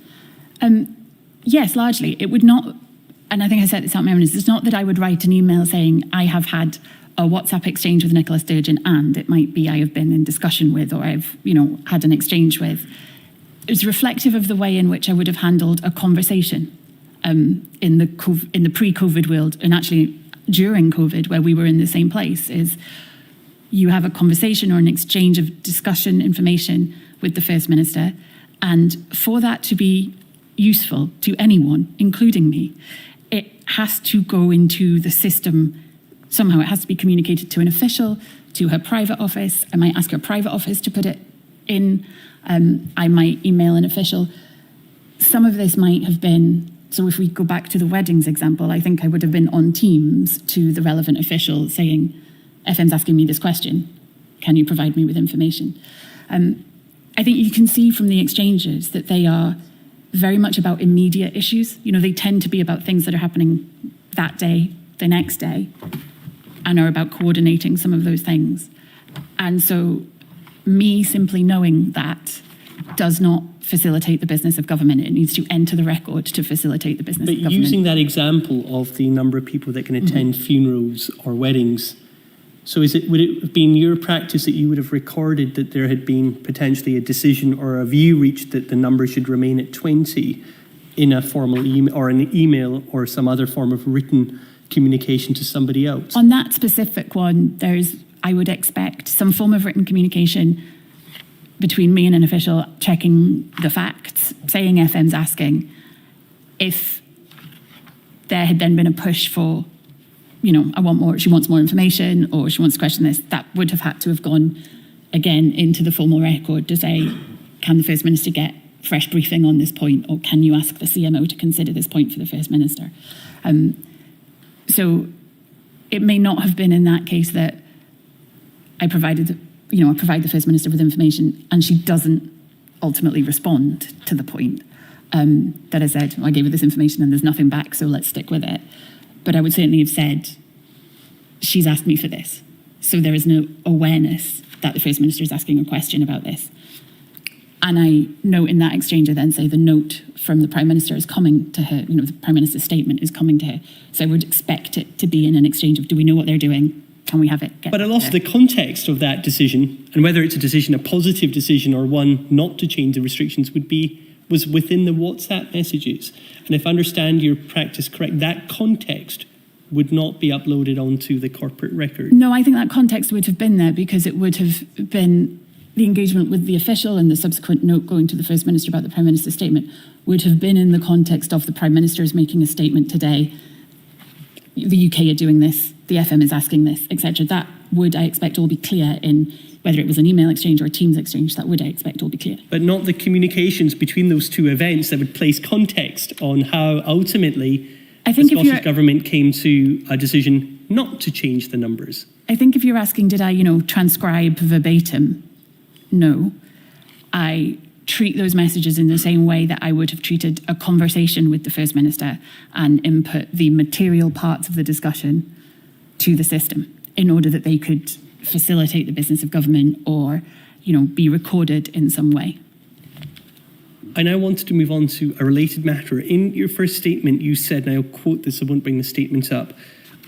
Yes, largely. It would not, and I think I said this out in my minutes, it's not that I would write an email saying I have had a WhatsApp exchange with Nicola Sturgeon, and it might be I have been in discussion with, or I've, had an exchange with. It's reflective of the way in which I would have handled a conversation in the pre-COVID world, and actually during COVID, where we were in the same place, is you have a conversation or an exchange of discussion information with the First Minister, and for that to be useful to anyone, including me, it has to go into the system somehow. It has to be communicated to an official, to her private office. I might ask her private office to put it in. I might email an official. Some of this might have been, so if we go back to the weddings example, I think I would have been on Teams to the relevant official saying, FM's asking me this question, can you provide me with information? I think you can see from the exchanges that they are very much about immediate issues. They tend to be about things that are happening that day, the next day, and are about coordinating some of those things. And so me simply knowing that does not facilitate the business of government. It needs to enter the record to facilitate the business of government. But using that example of the number of people that can attend funerals or weddings, so would it have been your practice that you would have recorded that there had been potentially a decision or a view reached that the number should remain at 20 in a formal email or an email or some other form of written communication to somebody else? On that specific one, I would expect some form of written communication between me and an official, checking the facts, saying FM's asking. If there had then been a push for, I want more, she wants more information, or she wants to question this, that would have had to have gone again into the formal record to say, can the First Minister get fresh briefing on this point, or can you ask the CMO to consider this point for the First Minister? So it may not have been in that case that I provide the First Minister with information and she doesn't ultimately respond to the point that I said, I gave her this information and there's nothing back, so let's stick with it. But I would certainly have said, she's asked me for this. So there is no awareness that the First Minister is asking a question about this. And I note in that exchange, I then say the note from the Prime Minister is coming to her, the Prime Minister's statement is coming to her. So I would expect it to be in an exchange of, do we know what they're doing? Can we have it? But also the context of that decision, and whether it's a decision, a positive decision, or one not to change the restrictions, was within the WhatsApp messages. And if I understand your practice correct, that context would not be uploaded onto the corporate record. No, I think that context would have been there because it would have been the engagement with the official and the subsequent note going to the First Minister about the Prime Minister's statement would have been in the context of the Prime Minister is making a statement today. The UK are doing this, the FM is asking this, etc. That would, I expect, all be clear in whether it was an email exchange or a Teams exchange. That would, I expect, all be clear. But not the communications between those two events that would place context on how ultimately the Scottish Government came to a decision not to change the numbers. I think if you're asking, did I, transcribe verbatim? No. I treat those messages in the same way that I would have treated a conversation with the First Minister and input the material parts of the discussion to the system in order that they could facilitate the business of government or, be recorded in some way. I now wanted to move on to a related matter. In your first statement, you said, and I'll quote this, I won't bring the statement up,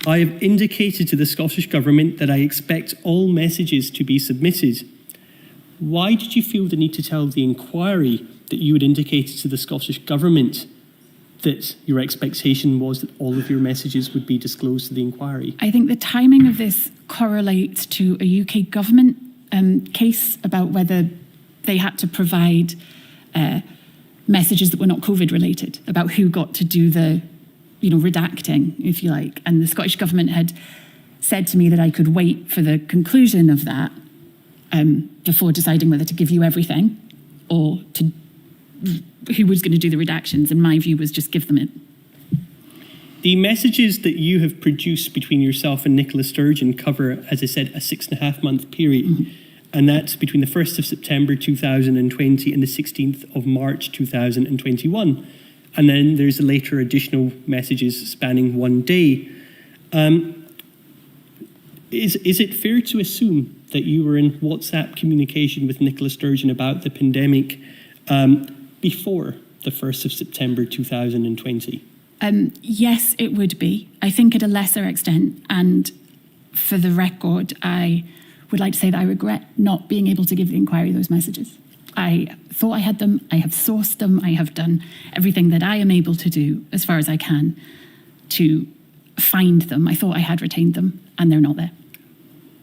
I have indicated to the Scottish Government that I expect all messages to be submitted. Why did you feel the need to tell the Enquiry that you had indicated to the Scottish Government that your expectation was that all of your messages would be disclosed to the Enquiry? I think the timing of this correlates to a UK government case about whether they had to provide messages that were not COVID related, about who got to do the, redacting, if you like. And the Scottish Government had said to me that I could wait for the conclusion of that before deciding whether to give you everything or to who was going to do the redactions. And my view was just give them it. The messages that you have produced between yourself and Nicola Sturgeon cover, as I said, a 6.5-month period. Mm-hmm. And that's between the 1st of September 2020 and the 16th of March 2021. And then there's later additional messages spanning one day. is it fair to assume that you were in WhatsApp communication with Nicola Sturgeon about the pandemic before the 1st of September 2020? Yes, it would be. I think at a lesser extent. And for the record, I would like to say that I regret not being able to give the inquiry those messages. I thought I had them. I have sourced them. I have done everything that I am able to do as far as I can to find them. I thought I had retained them, and they're not there.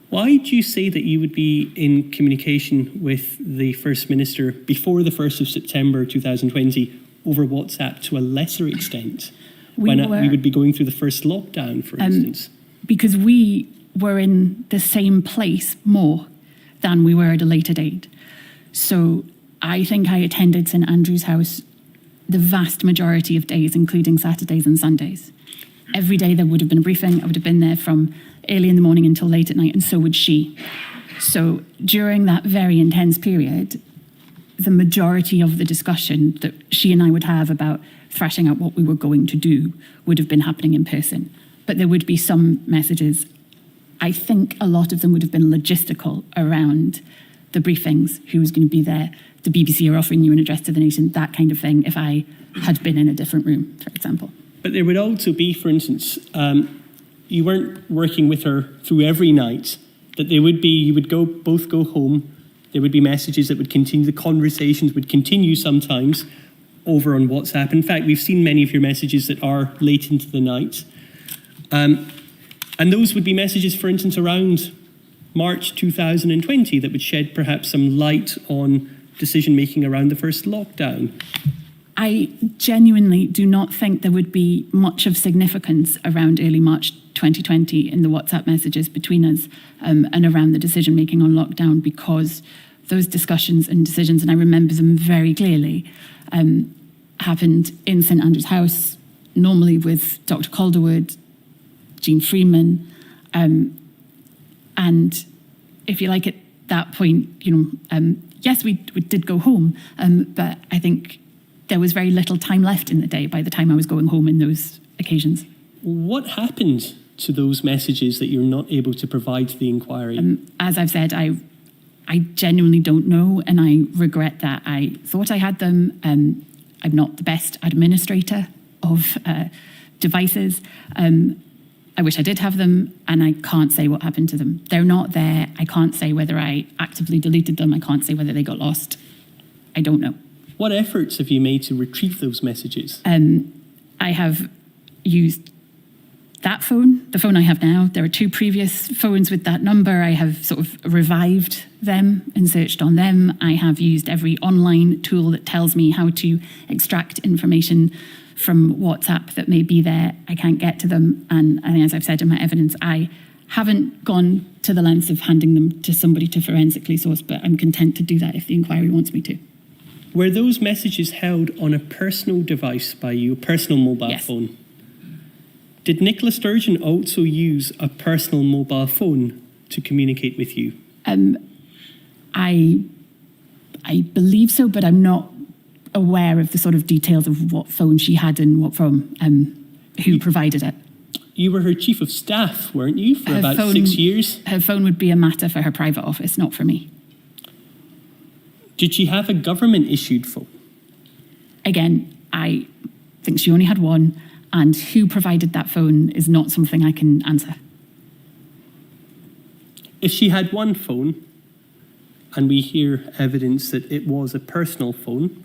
Why do you say that you would be in communication with the First Minister before the 1st of September 2020 over WhatsApp to a lesser extent? We would be going through the first lockdown, for instance. Because we were in the same place more than we were at a later date. So I think I attended St Andrew's House the vast majority of days, including Saturdays and Sundays. Every day there would have been a briefing. I would have been there from early in the morning until late at night, and so would she. So during that very intense period, the majority of the discussion that she and I would have about thrashing out what we were going to do would have been happening in person. But there would be some messages. I think a lot of them would have been logistical around the briefings, who was going to be there, the BBC are offering you an address to the nation, that kind of thing, if I had been in a different room, for example. But there would also be, for instance, you weren't working with her through every night, that there would be, you would both go home, there would be messages that would continue, the conversations would continue sometimes over on WhatsApp. In fact, we've seen many of your messages that are late into the night. And those would be messages, for instance, around March 2020 that would shed perhaps some light on decision-making around the first lockdown. I genuinely do not think there would be much of significance around early March 2020 in the WhatsApp messages between us and around the decision-making on lockdown, because those discussions and decisions, and I remember them very clearly, happened in St Andrew's House, normally with Dr Calderwood, Jean Freeman, and if you like, at that point, yes, we did go home, but I think there was very little time left in the day by the time I was going home in those occasions. What happened to those messages that you're not able to provide to the inquiry? As I've said, I genuinely don't know, and I regret that. I thought I had them. I'm not the best administrator of devices. I wish I did have them, and I can't say what happened to them. They're not there. I can't say whether I actively deleted them. I can't say whether they got lost. I don't know. What efforts have you made to retrieve those messages? I have used that phone, the phone I have now. There are 2 previous phones with that number. I have sort of revived them and searched on them. I have used every online tool that tells me how to extract information from WhatsApp that may be there. I can't get to them. And as I've said in my evidence, I haven't gone to the lengths of handing them to somebody to forensically source, but I'm content to do that if the inquiry wants me to. Were those messages held on a personal device by you, a personal mobile Yes. phone? Did Nicola Sturgeon also use a personal mobile phone to communicate with you? I believe so, but I'm not aware of the sort of details of what phone she had and what from, who provided it. You were her chief of staff, weren't you, for about 6 years? Her phone would be a matter for her private office, not for me. Did she have a government-issued phone? Again, I think she only had one, and who provided that phone is not something I can answer. If she had one phone, and we hear evidence that it was a personal phone,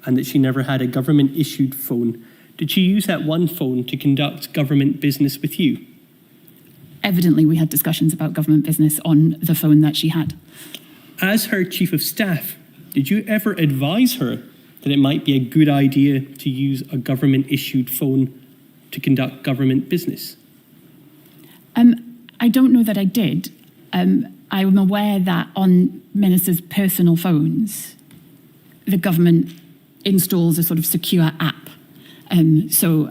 and that she never had a government-issued phone, did she use that one phone to conduct government business with you? Evidently, we had discussions about government business on the phone that she had. As her chief of staff, did you ever advise her that it might be a good idea to use a government-issued phone to conduct government business? I don't know that I did. I'm aware that on ministers' personal phones, the government installs a sort of secure app. So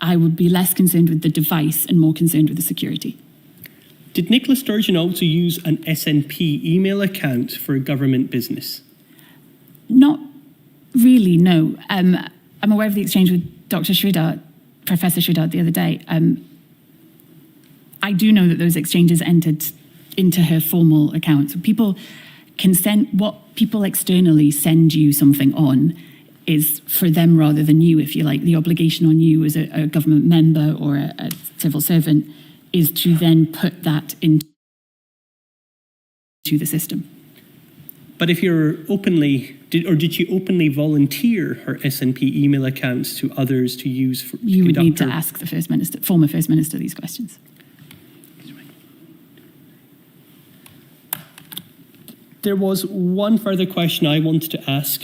I would be less concerned with the device and more concerned with the security. Did Nicola Sturgeon also use an SNP email account for a government business? Not really, no. I'm aware of the exchange with Dr. Sridhar, Professor Sridhar, the other day. I do know that those exchanges entered into her formal account. So people can send, what people externally send you something on is for them rather than you, if you like. The obligation on you as a government member or a civil servant is to then put that into the system. But if you're openly, did you openly volunteer her SNP email accounts to others to use? You would need to ask the former First Minister, these questions. There was one further question I wanted to ask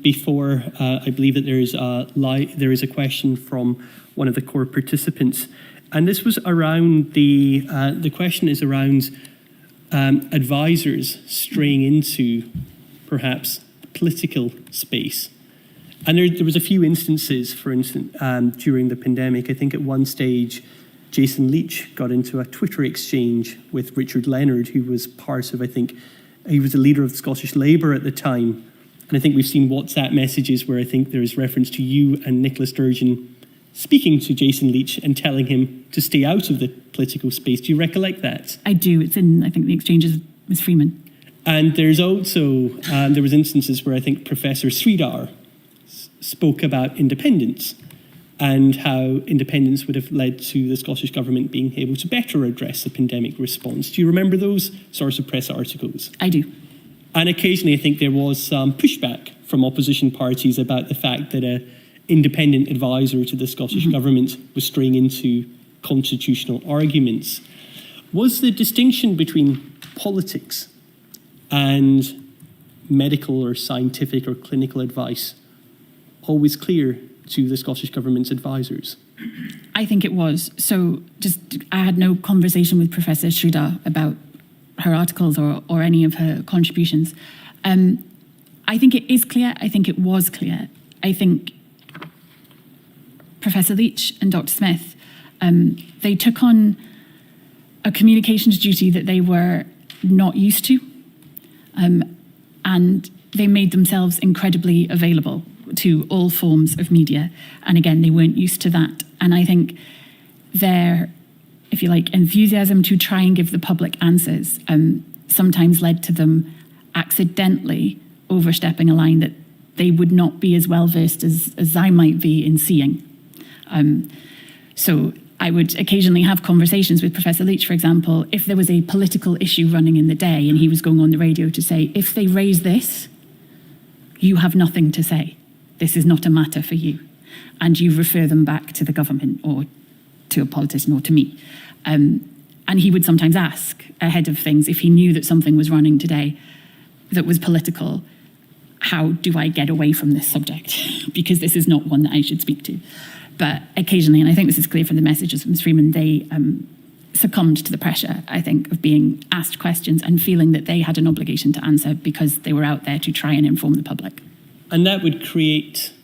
before I believe that there is a question from one of the core participants, and this was around the question is around advisors straying into perhaps political space. And there was a few instances, for instance, during the pandemic. I think at one stage, Jason Leach got into a Twitter exchange with Richard Leonard, who was part of, I think, he was the leader of Scottish Labour at the time. And I think we've seen WhatsApp messages where I think there is reference to you and Nicola Sturgeon speaking to Jason Leach and telling him to stay out of the political space. Do you recollect that? I do. It's in, I think, the exchanges with Ms. Freeman. And there's also, there was instances where I think Professor Sridhar spoke about independence and how independence would have led to the Scottish Government being able to better address the pandemic response. Do you remember those sorts of press articles? I do. And occasionally I think there was some pushback from opposition parties about the fact that an independent advisor to the Scottish Government was straying into constitutional arguments. Was the distinction between politics and medical or scientific or clinical advice always clear to the Scottish Government's advisors? I think it was. So I had no conversation with Professor Sridhar about her articles or any of her contributions. I think it is clear. I think it was clear. I think Professor Leach and Dr. Smith, they took on a communications duty that they were not used to, and they made themselves incredibly available to all forms of media. And again, they weren't used to that. And I think their, if you like, enthusiasm to try and give the public answers sometimes led to them accidentally overstepping a line that they would not be as well versed as I might be in seeing. So I would occasionally have conversations with Professor Leach, for example, if there was a political issue running in the day and he was going on the radio to say, if they raise this, you have nothing to say. This is not a matter for you. And you refer them back to the government or to a politician or to me. And he would sometimes ask ahead of things, if he knew that something was running today that was political, how do I get away from this subject? Because this is not one that I should speak to. But occasionally, and I think this is clear from the messages from Ms. Freeman, they succumbed to the pressure, I think, of being asked questions and feeling that they had an obligation to answer because they were out there to try and inform the public. And that would create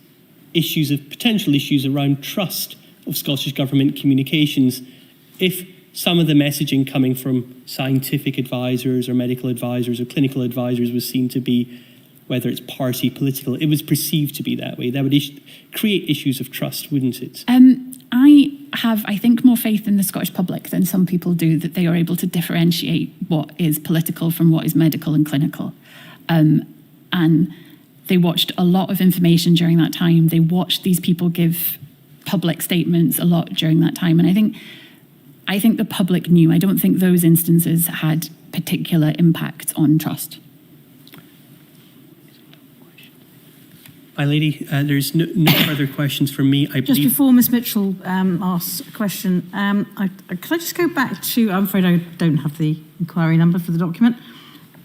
potential issues around trust of Scottish Government communications if some of the messaging coming from scientific advisors or medical advisors or clinical advisors was seen to be, whether it's party, political, it was perceived to be that way. That would create issues of trust, wouldn't it? I have, I think, more faith in the Scottish public than some people do, that they are able to differentiate what is political from what is medical and clinical. And they watched a lot of information during that time. They watched these people give public statements a lot during that time. And I think the public knew. I don't think those instances had particular impact on trust. My lady, there's no further questions from me. Just before Ms Mitchell asks a question, could I just go back to, I'm afraid I don't have the inquiry number for the document,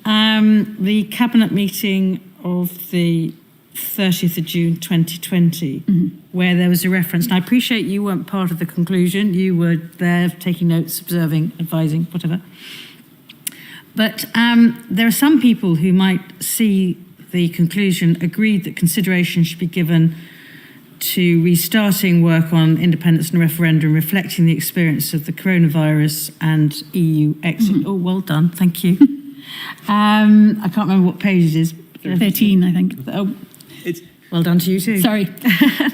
the Cabinet meeting of the 30th of June 2020, where there was a reference, and I appreciate you weren't part of the conclusion, you were there taking notes, observing, advising, whatever. But there are some people who might see the conclusion agreed that consideration should be given to restarting work on independence and referendum reflecting the experience of the coronavirus and EU exit. Oh, well done, thank you. I can't remember what page it is. 13, I think. Oh, well done to you too. Sorry.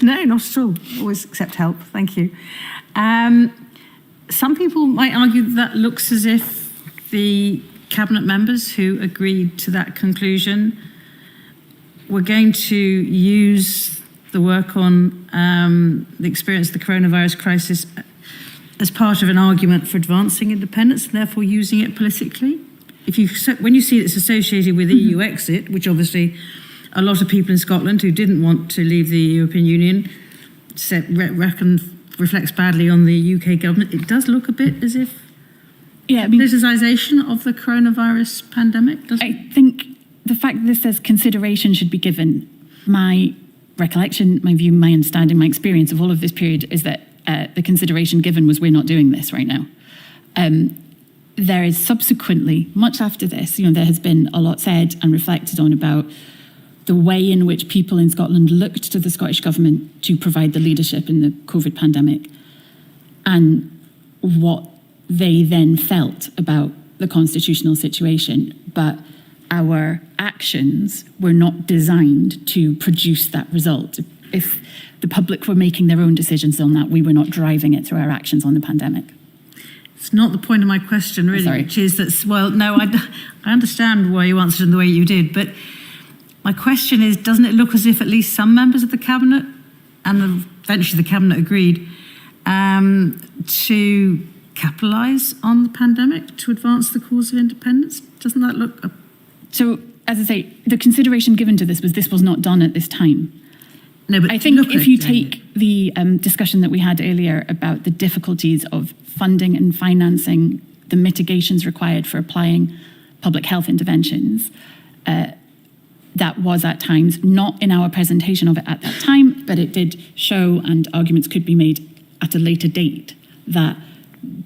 No, not at all. Always accept help, thank you. some people might argue that looks as if the cabinet members who agreed to that conclusion were going to use the work on the experience of the coronavirus crisis as part of an argument for advancing independence and therefore using it politically. When you see it's associated with EU exit, which obviously a lot of people in Scotland who didn't want to leave the European Union reflects badly on the UK government, it does look a bit as if politicisation of the coronavirus pandemic, doesn't it? I think the fact that this says consideration should be given, my recollection, my view, my understanding, my experience of all of this period is that the consideration given was we're not doing this right now. There is subsequently, much after this, there has been a lot said and reflected on about the way in which people in Scotland looked to the Scottish Government to provide the leadership in the COVID pandemic and what they then felt about the constitutional situation. But our actions were not designed to produce that result. If the public were making their own decisions on that, we were not driving it through our actions on the pandemic. It's not the point of my question, really, which is that, well, no, I understand why you answered in the way you did, but my question is, doesn't it look as if at least some members of the Cabinet, and eventually the Cabinet agreed, to capitalise on the pandemic to advance the cause of independence? Doesn't that look... So, as I say, the consideration given to this was not done at this time. No, but I think if you take the discussion that we had earlier about the difficulties of funding and financing the mitigations required for applying public health interventions, that was at times, not in our presentation of it at that time, but it did show, and arguments could be made at a later date, that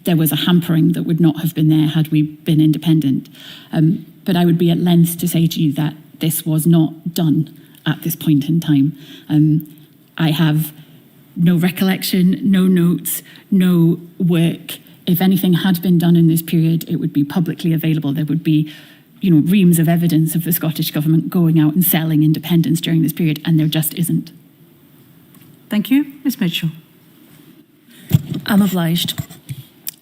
there was a hampering that would not have been there had we been independent. But I would be at length to say to you that this was not done at this point in time. I have no recollection, no notes, no work. If anything had been done in this period, it would be publicly available. There would be, reams of evidence of the Scottish Government going out and selling independence during this period, and there just isn't. Thank you. Ms Mitchell. I'm obliged.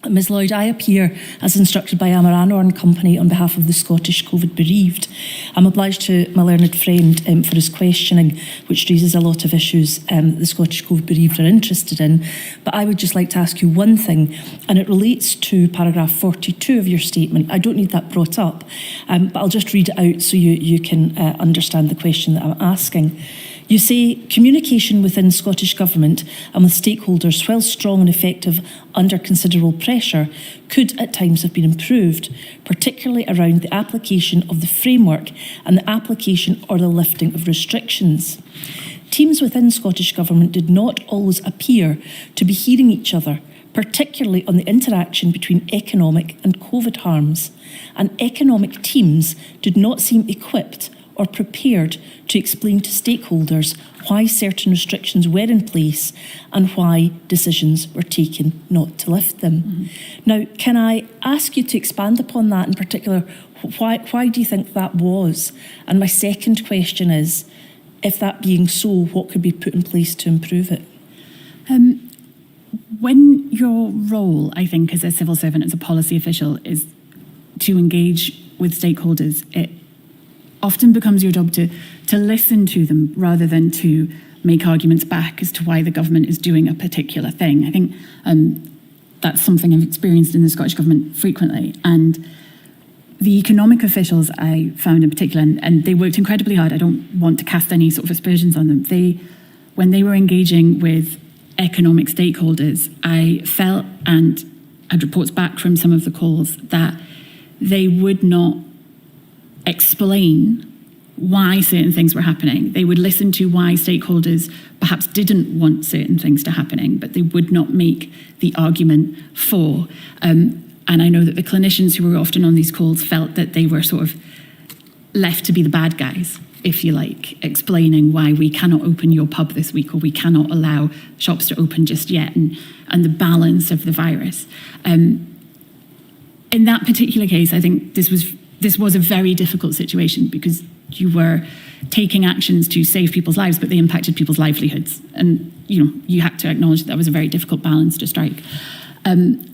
Ms Lloyd, I appear as instructed by Amaranor and Company on behalf of the Scottish COVID bereaved. I'm obliged to my learned friend for his questioning, which raises a lot of issues the Scottish COVID bereaved are interested in. But I would just like to ask you one thing, and it relates to paragraph 42 of your statement. I don't need that brought up, but I'll just read it out so you can understand the question that I'm asking. You say, communication within Scottish Government and with stakeholders, while strong and effective under considerable pressure, could at times have been improved, particularly around the application of the framework and the application or the lifting of restrictions. Teams within Scottish Government did not always appear to be hearing each other, particularly on the interaction between economic and COVID harms, and economic teams did not seem equipped or prepared to explain to stakeholders why certain restrictions were in place and why decisions were taken not to lift them. Mm-hmm. Now, can I ask you to expand upon that in particular? Why do you think that was? And my second question is, if that being so, what could be put in place to improve it? When your role, I think, as a civil servant, as a policy official, is to engage with stakeholders, it often becomes your job to listen to them rather than to make arguments back as to why the government is doing a particular thing. I think that's something I've experienced in the Scottish Government frequently. And the economic officials I found in particular, and they worked incredibly hard. I don't want to cast any sort of aspersions on them. When they were engaging with economic stakeholders, I felt, and had reports back from some of the calls, that they would not explain why certain things were happening. They would listen to why stakeholders perhaps didn't want certain things to happening, but they would not make the argument for. And I know that the clinicians who were often on these calls felt that they were sort of left to be the bad guys, if you like, explaining why we cannot open your pub this week or we cannot allow shops to open just yet, and the balance of the virus. In that particular case, I think this was a very difficult situation because you were taking actions to save people's lives, but they impacted people's livelihoods. And, you had to acknowledge that was a very difficult balance to strike.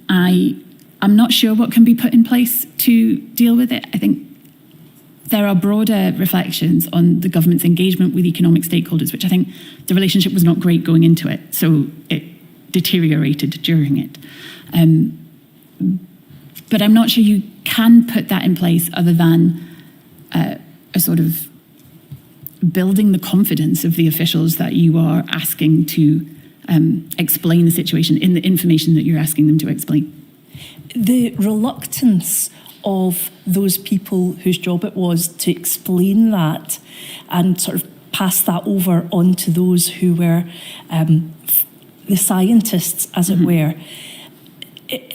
I'm not sure what can be put in place to deal with it. I think there are broader reflections on the government's engagement with economic stakeholders, which I think the relationship was not great going into it, so it deteriorated during it. But I'm not sure you can put that in place other than a sort of building the confidence of the officials that you are asking to explain the situation in the information that you're asking them to explain. The reluctance of those people whose job it was to explain that and sort of pass that over on to those who were the scientists, as it were.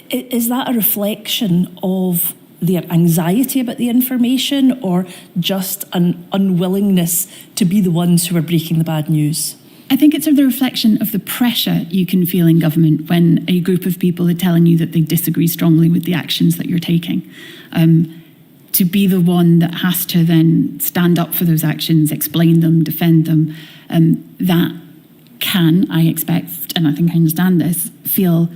Is that a reflection of their anxiety about the information, or just an unwillingness to be the ones who are breaking the bad news? I think it's the reflection of the pressure you can feel in government when a group of people are telling you that they disagree strongly with the actions that you're taking. To be the one that has to then stand up for those actions, explain them, defend them, that can, I expect, and I think I understand this, feel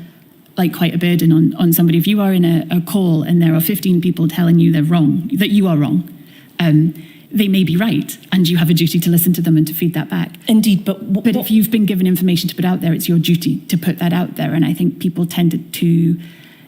like quite a burden on somebody. If you are in a call and there are 15 people telling you they're wrong, that you are wrong, they may be right, and you have a duty to listen to them and to feed that back. Indeed, but if you've been given information to put out there, it's your duty to put that out there. And I think people tended to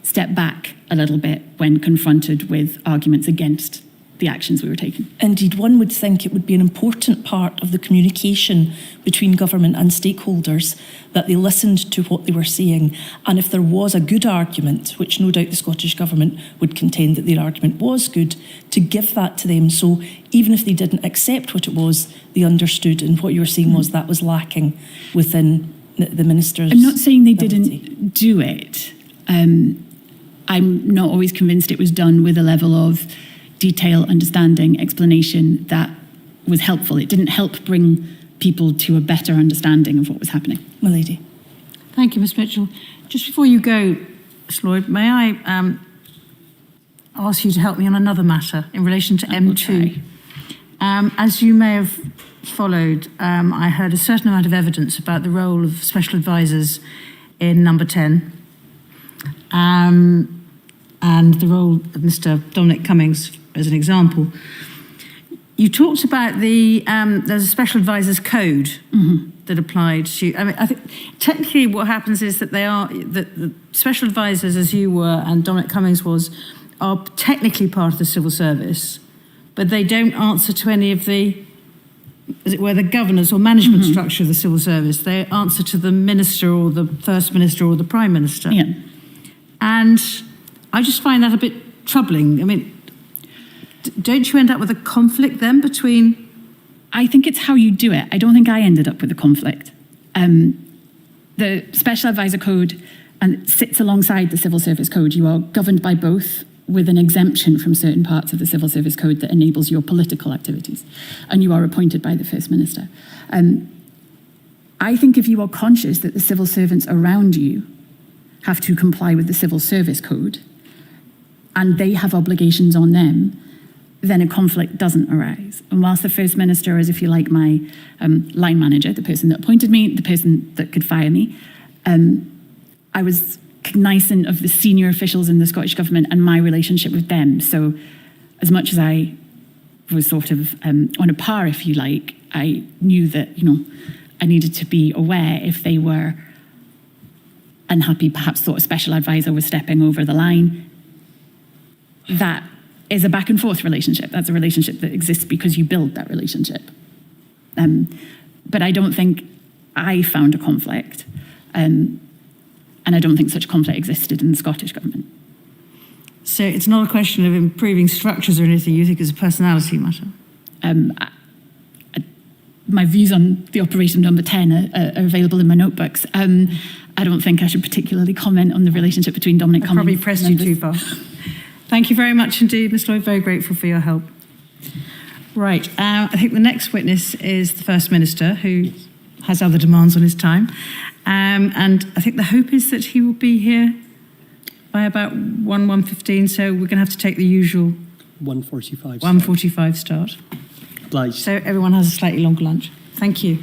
step back a little bit when confronted with arguments against the actions we were taking. Indeed, one would think it would be an important part of the communication between government and stakeholders that they listened to what they were saying, and if there was a good argument, which no doubt the Scottish Government would contend that their argument was good, to give that to them, so even if they didn't accept what it was, they understood, and what you were saying was that was lacking within the Minister's I'm not saying they ability. didn't do it. I'm not always convinced it was done with a level of detail, understanding, explanation that was helpful. It didn't help bring people to a better understanding of what was happening. My lady. Thank you, Ms Mitchell. Just before you go, Ms Lloyd, may I ask you to help me on another matter in relation to M2? As you may have followed, I heard a certain amount of evidence about the role of special advisors in number 10. And the role of Mr Dominic Cummings as an example. You talked about there's a special advisors code that applied to, I think technically what happens is that the special advisors, as you were and Dominic Cummings was, are technically part of the civil service, but they don't answer to any of the, as it were, the governance or management structure of the civil service. They answer to the minister or the first minister or the prime minister. Yeah. And I just find that a bit troubling. I mean, don't you end up with a conflict then between... I think it's how you do it. I don't think I ended up with a conflict. The Special Advisor Code sits alongside the Civil Service Code. You are governed by both, with an exemption from certain parts of the Civil Service Code that enables your political activities. And you are appointed by the First Minister. I think if you are conscious that the civil servants around you have to comply with the Civil Service Code, and they have obligations on them, then a conflict doesn't arise. And whilst the First Minister is, if you like, my line manager, the person that appointed me, the person that could fire me, I was cognizant of the senior officials in the Scottish Government and my relationship with them. So as much as I was sort of on a par, if you like, I knew that, I needed to be aware if they were unhappy, perhaps thought a special advisor was stepping over the line. That is a back and forth relationship. That's a relationship that exists because you build that relationship. But I don't think I found a conflict. And I don't think such conflict existed in the Scottish Government. So it's not a question of improving structures or anything, you think it's a personality matter? My views on the operation number 10 are available in my notebooks. I don't think I should particularly comment on the relationship between Dominic Cummings. Probably pressed you too far. Thank you very much indeed, Ms Lloyd. Very grateful for your help. Right, I think the next witness is the First Minister, who has other demands on his time. And I think the hope is that he will be here by about 1:15, so we're going to have to take the usual 1:45 start. Obliged. So everyone has a slightly longer lunch. Thank you.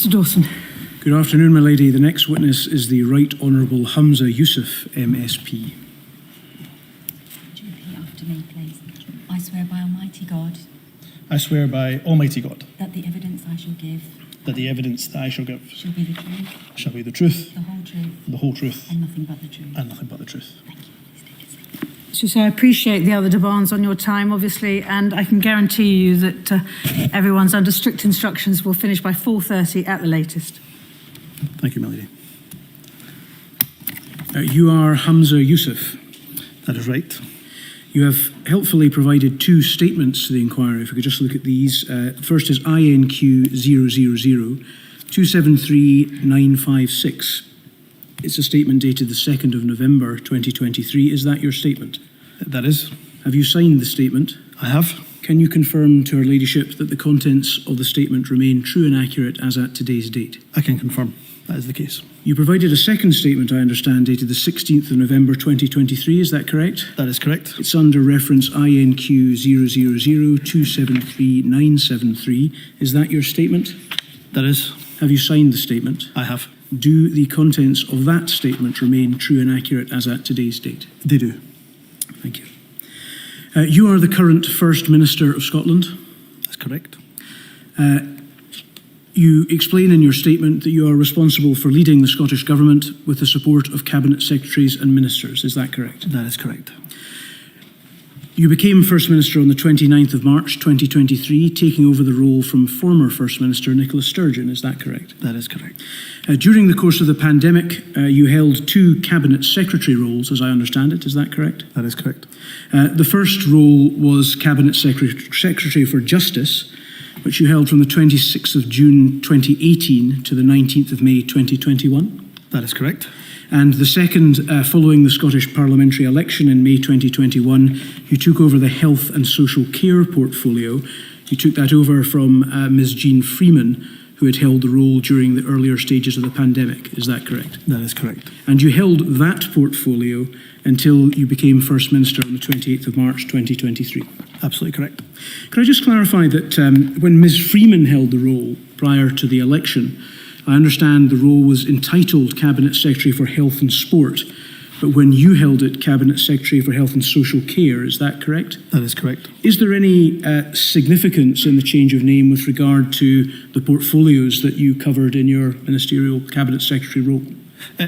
Mr Dawson. Good afternoon, my lady. The next witness is the Right Honourable Hamza Yousaf, MSP. Would you repeat after me, please? I swear by Almighty God I swear by Almighty God that the evidence I shall give that the evidence that I shall give shall be the truth, shall be the truth, the whole truth, and and nothing but the truth. and nothing but the truth. Thank you. Please take a seat. So I appreciate the other demands on your time, obviously, and I can guarantee you that everyone's under strict instructions will finish by 4:30 at the latest. Thank you, my lady. You are Hamza Yousaf. That is right. You have helpfully provided two statements to the inquiry. If we could just look at these. First is INQ 000273956. It's a statement dated the 2nd of November 2023. Is that your statement? That is. Have you signed the statement? I have. Can you confirm to Her Ladyship that the contents of the statement remain true and accurate as at today's date? I can confirm that is the case. You provided a second statement, I understand, dated the 16th of November 2023. Is that correct? That is correct. It's under reference INQ 000273973. Is that your statement? That is. Have you signed the statement? I have. Do the contents of that statement remain true and accurate as at today's date? They do. Thank you. You are the current First Minister of Scotland. That's correct. You explain in your statement that you are responsible for leading the Scottish Government with the support of Cabinet Secretaries and Ministers. Is that correct? That is correct. You became First Minister on the 29th of March 2023, taking over the role from former First Minister Nicolair Sturgeon. Is that correct? That is correct. During the course of the pandemic, you held two Cabinet Secretary roles, as I understand it. Is that correct? That is correct. The first role was Cabinet Secretary for Justice, which you held from the 26th of June 2018 to the 19th of May 2021. That is correct. And the second, following the Scottish parliamentary election in May 2021, you took over the Health and Social Care portfolio. You took that over from Ms. Jean Freeman, who had held the role during the earlier stages of the pandemic. Is that correct? That is correct. And you held that portfolio until you became First Minister on the 28th of March 2023. Absolutely correct. Could I just clarify that when Ms. Freeman held the role prior to the election, I understand the role was entitled Cabinet Secretary for Health and Sport, but when you held it, Cabinet Secretary for Health and Social Care. Is that correct? That is correct. Is there any significance in the change of name with regard to the portfolios that you covered in your ministerial Cabinet Secretary role?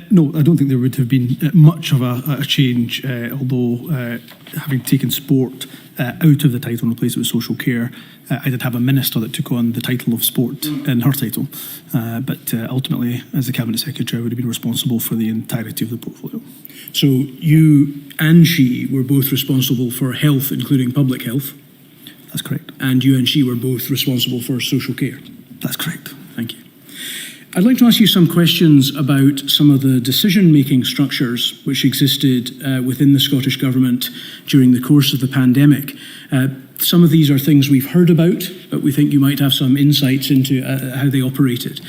No, I don't think there would have been much of a change, although having taken sport out of the title and replaced it with social care, I did have a minister that took on the title of sport in her title. But ultimately, as the Cabinet Secretary, I would have been responsible for the entirety of the portfolio. So you and she were both responsible for health, including public health? That's correct. And you and she were both responsible for social care? That's correct. Thank you. I'd like to ask you some questions about some of the decision-making structures which existed within the Scottish Government during the course of the pandemic. Some of these are things we've heard about, but we think you might have some insights into how they operated.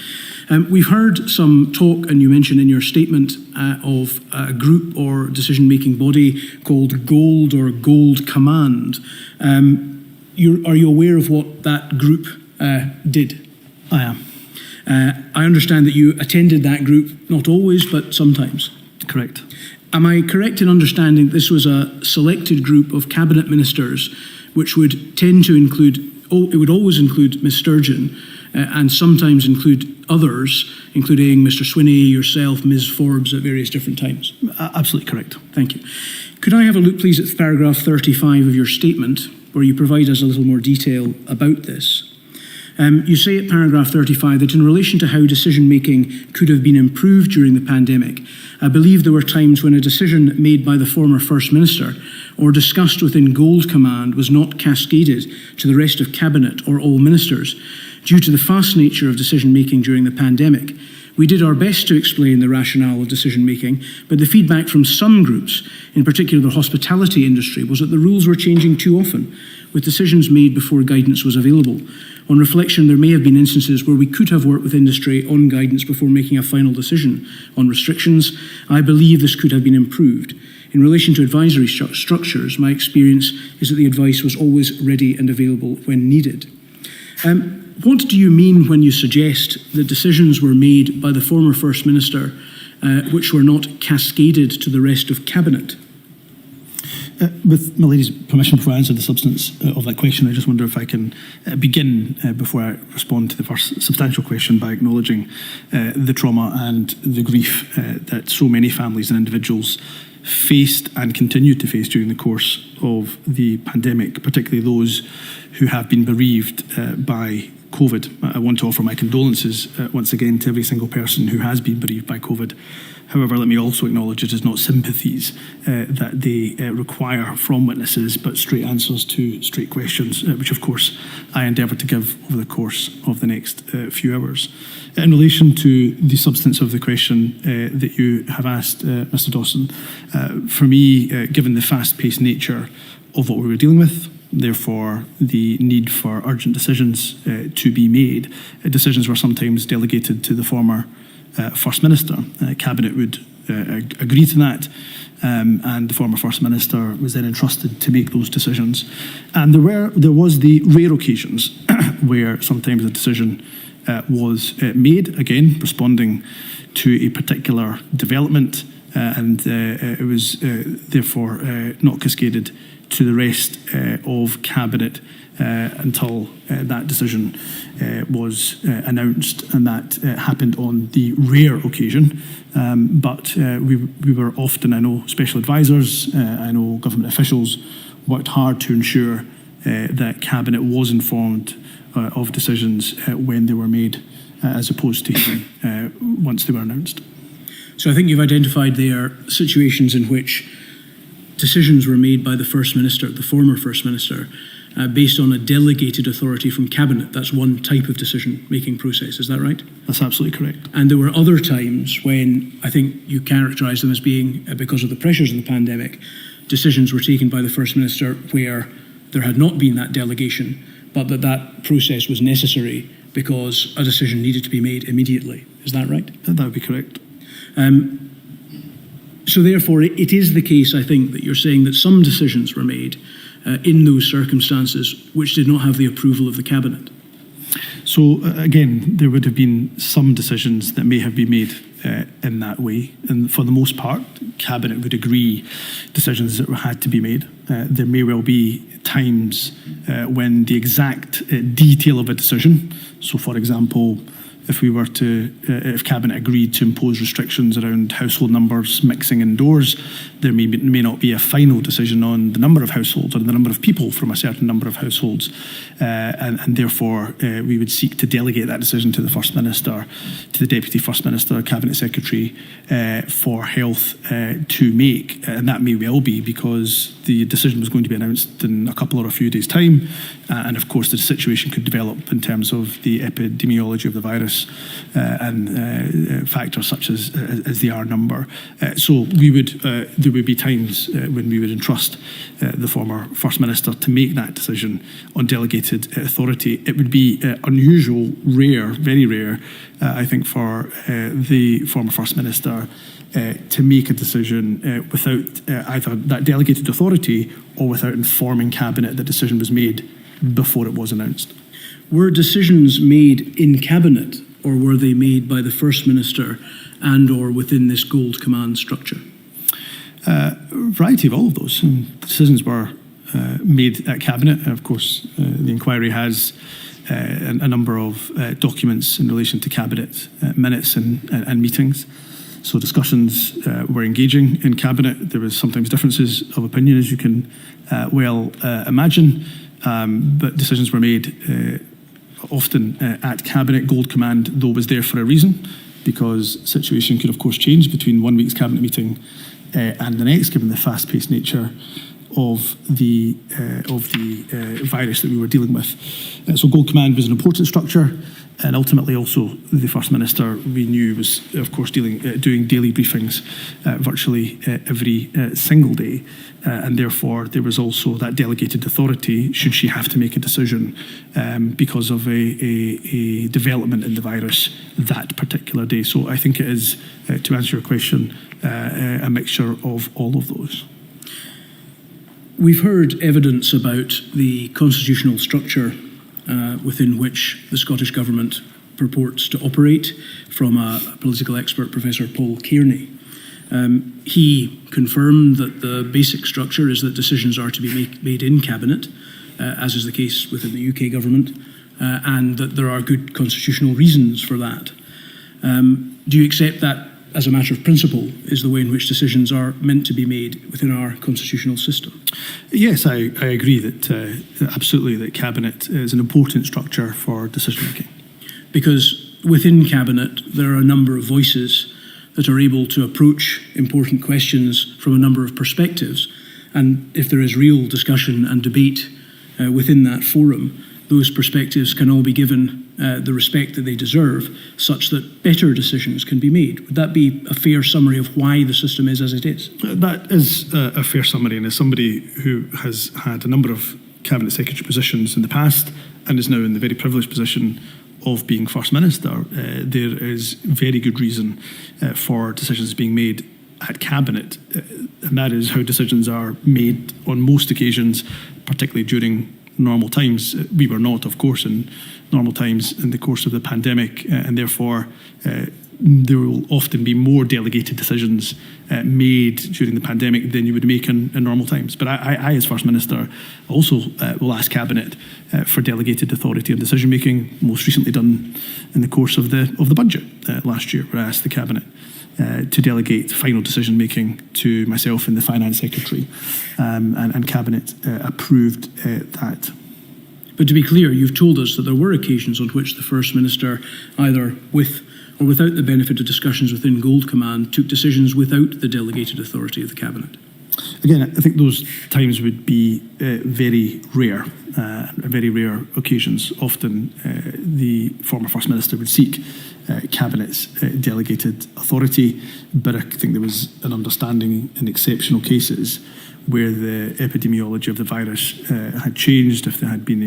We've heard some talk, and you mentioned in your statement, of a group or decision-making body called GOLD or Gold Command. Are you aware of what that group did? I am. I understand that you attended that group, not always, but sometimes. Correct. Am I correct in understanding this was a selected group of cabinet ministers which would tend to include, it would always include Ms. Sturgeon and sometimes include others, including Mr. Swinney, yourself, Ms. Forbes at various different times? Absolutely correct. Thank you. Could I have a look, please, at paragraph 35 of your statement, where you provide us a little more detail about this? You say at paragraph 35 that in relation to how decision-making could have been improved during the pandemic, I believe there were times when a decision made by the former First Minister or discussed within Gold Command was not cascaded to the rest of Cabinet or all ministers due to the fast nature of decision-making during the pandemic. We did our best to explain the rationale of decision-making, but the feedback from some groups, in particular the hospitality industry, was that the rules were changing too often, with decisions made before guidance was available. On reflection, there may have been instances where we could have worked with industry on guidance before making a final decision on restrictions. I believe this could have been improved. In relation to advisory structures, my experience is that the advice was always ready and available when needed. What do you mean when you suggest that decisions were made by the former First Minister which were not cascaded to the rest of Cabinet? With my lady's permission, before I answer the substance of that question, I just wonder if I can begin, before I respond to the first substantial question, by acknowledging the trauma and the grief that so many families and individuals faced and continue to face during the course of the pandemic, particularly those who have been bereaved by COVID. I want to offer my condolences once again to every single person who has been bereaved by COVID. However, let me also acknowledge it is not sympathies that they require from witnesses, but straight answers to straight questions, which of course I endeavour to give over the course of the next few hours. In relation to the substance of the question that you have asked, Mr Dawson, for me, given the fast-paced nature of what we were dealing with, therefore the need for urgent decisions to be made, decisions were sometimes delegated to the former First Minister. Cabinet would agree to that, and the former First Minister was then entrusted to make those decisions. And there was the rare occasions where sometimes a decision was made, again responding to a particular development, and it was therefore not cascaded to the rest of Cabinet until that decision was announced, and that happened on the rare occasion. But we were often, I know special advisors, I know government officials worked hard to ensure that Cabinet was informed of decisions when they were made, as opposed to once they were announced. So I think you've identified there situations in which decisions were made by the First Minister, the former First Minister, based on a delegated authority from Cabinet. That's one type of decision-making process, is that right? That's absolutely correct. And there were other times when I think you characterised them as being, because of the pressures of the pandemic, decisions were taken by the First Minister where there had not been that delegation, but that process was necessary because a decision needed to be made immediately. Is that right? That would be correct. So therefore, it is the case, I think, that you're saying that some decisions were made in those circumstances which did not have the approval of the Cabinet. So again, there would have been some decisions that may have been made in that way, and for the most part, Cabinet would agree decisions that had to be made. There may well be times when the exact detail of a decision, so for example, if Cabinet agreed to impose restrictions around household numbers mixing indoors, there may not be a final decision on the number of households or the number of people from a certain number of households, and therefore we would seek to delegate that decision to the First Minister, to the Deputy First Minister, Cabinet Secretary for Health to make, and that may well be because the decision was going to be announced in a couple or a few days' time, and of course the situation could develop in terms of the epidemiology of the virus and factors such as the R number. So there would be times when we would entrust the former First Minister to make that decision on delegated authority. It would be unusual, rare, very rare, I think, for the former First Minister to make a decision without either that delegated authority or without informing Cabinet the decision was made before it was announced. Were decisions made in Cabinet, or were they made by the First Minister and or within this Gold Command structure? A variety of all of those. Decisions were made at Cabinet. And of course, the Enquiry has a number of documents in relation to Cabinet minutes and meetings. So discussions were engaging in Cabinet. There was sometimes differences of opinion, as you can well imagine, but decisions were made often at Cabinet. Gold Command, though, was there for a reason, because situation could, of course, change between one week's Cabinet meeting and the next, given the fast-paced nature of the virus that we were dealing with. So Gold Command was an important structure, and ultimately also the First Minister, we knew, was of course doing daily briefings virtually every single day, and therefore there was also that delegated authority should she have to make a decision because of a development in the virus that particular day. So I think it is, to answer your question, a mixture of all of those. We've heard evidence about the constitutional structure within which the Scottish Government purports to operate, from a political expert, Professor Paul Kearney. He confirmed that the basic structure is that decisions are to be made in Cabinet, as is the case within the UK Government, and that there are good constitutional reasons for that. Do you accept that, as a matter of principle, is the way in which decisions are meant to be made within our constitutional system? Yes, I agree that absolutely that Cabinet is an important structure for decision making. Because within Cabinet there are a number of voices that are able to approach important questions from a number of perspectives, and if there is real discussion and debate within that forum, those perspectives can all be given the respect that they deserve, such that better decisions can be made. Would that be a fair summary of why the system is as it is? That is a fair summary, and as somebody who has had a number of Cabinet Secretary positions in the past and is now in the very privileged position of being First Minister, there is very good reason for decisions being made at Cabinet, and that is how decisions are made on most occasions, particularly during normal times. We were not, of course, in normal times in the course of the pandemic, and therefore there will often be more delegated decisions made during the pandemic than you would make in normal times. But I as First Minister, also will ask Cabinet for delegated authority on decision making, most recently done in the course of the budget last year, where I asked the Cabinet to delegate final decision making to myself and the Finance Secretary, and Cabinet approved that. But to be clear, you've told us that there were occasions on which the First Minister, either with or without the benefit of discussions within Gold Command, took decisions without the delegated authority of the Cabinet. Again, I think those times would be very rare occasions. Often the former First Minister would seek Cabinet's delegated authority, but I think there was an understanding in exceptional cases where the epidemiology of the virus had changed, if there had been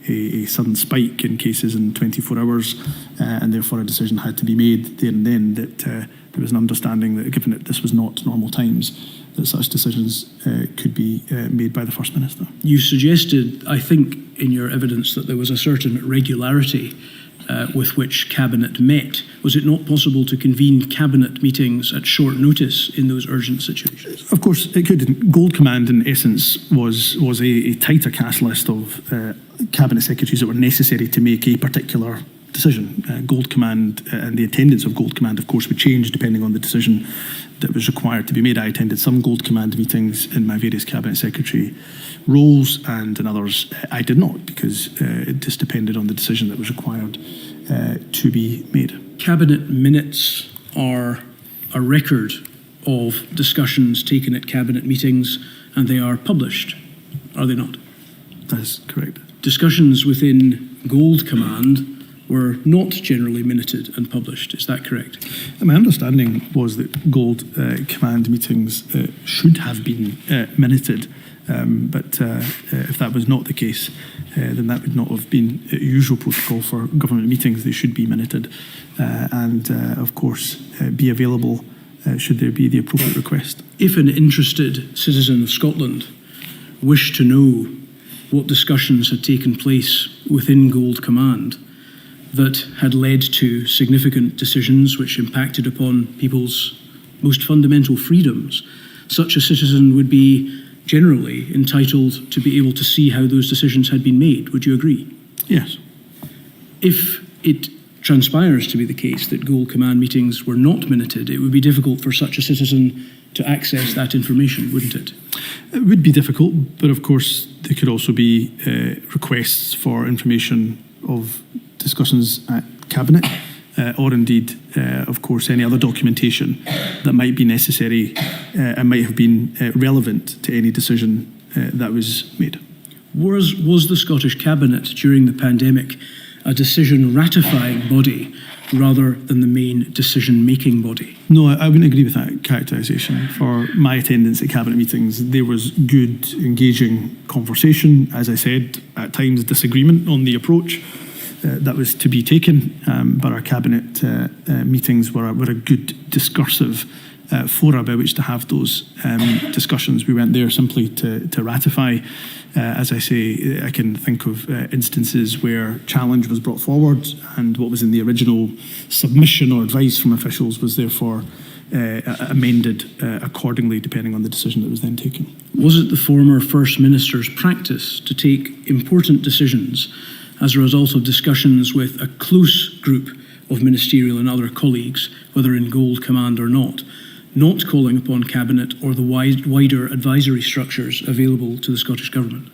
a sudden spike in cases in 24 hours, and therefore a decision had to be made there and then, that there was an understanding that, given that this was not normal times, that such decisions could be made by the First Minister. You suggested, I think, in your evidence that there was a certain regularity with which Cabinet met. Was it not possible to convene Cabinet meetings at short notice in those urgent situations? Of course, it could. Gold Command, in essence, was a tighter cast list of Cabinet Secretaries that were necessary to make a particular decision. Gold Command and the attendance of Gold Command, of course, would change depending on the decision that was required to be made. I attended some Gold Command meetings in my various Cabinet Secretary roles, and in others I did not, because it just depended on the decision that was required to be made. Cabinet minutes are a record of discussions taken at Cabinet meetings, and they are published, are they not? That is correct. Discussions within Gold Command were not generally minuted and published, is that correct? My understanding was that Gold Command meetings should have been minuted, but if that was not the case, then that would not have been usual protocol for government meetings. They should be minuted and, of course, be available should there be the appropriate request. If an interested citizen of Scotland wished to know what discussions had taken place within Gold Command that had led to significant decisions which impacted upon people's most fundamental freedoms, such a citizen would be generally entitled to be able to see how those decisions had been made. Would you agree? Yes. If it transpires to be the case that Gold Command meetings were not minuted, it would be difficult for such a citizen to access that information, wouldn't it? It would be difficult, but of course there could also be requests for information of discussions at Cabinet, or indeed, of course, any other documentation that might be necessary and might have been relevant to any decision that was made. Was the Scottish Cabinet during the pandemic a decision ratifying body rather than the main decision-making body? No, I wouldn't agree with that characterisation. For my attendance at Cabinet meetings, there was good, engaging conversation. As I said, at times disagreement on the approach that was to be taken, but our Cabinet meetings were a good discursive fora by which to have those discussions. We went there simply to ratify. As I say, I can think of instances where challenge was brought forward and what was in the original submission or advice from officials was therefore amended accordingly, depending on the decision that was then taken. Was it the former First Minister's practice to take important decisions as a result of discussions with a close group of ministerial and other colleagues, whether in Gold Command or not calling upon Cabinet or the wider advisory structures available to the Scottish Government?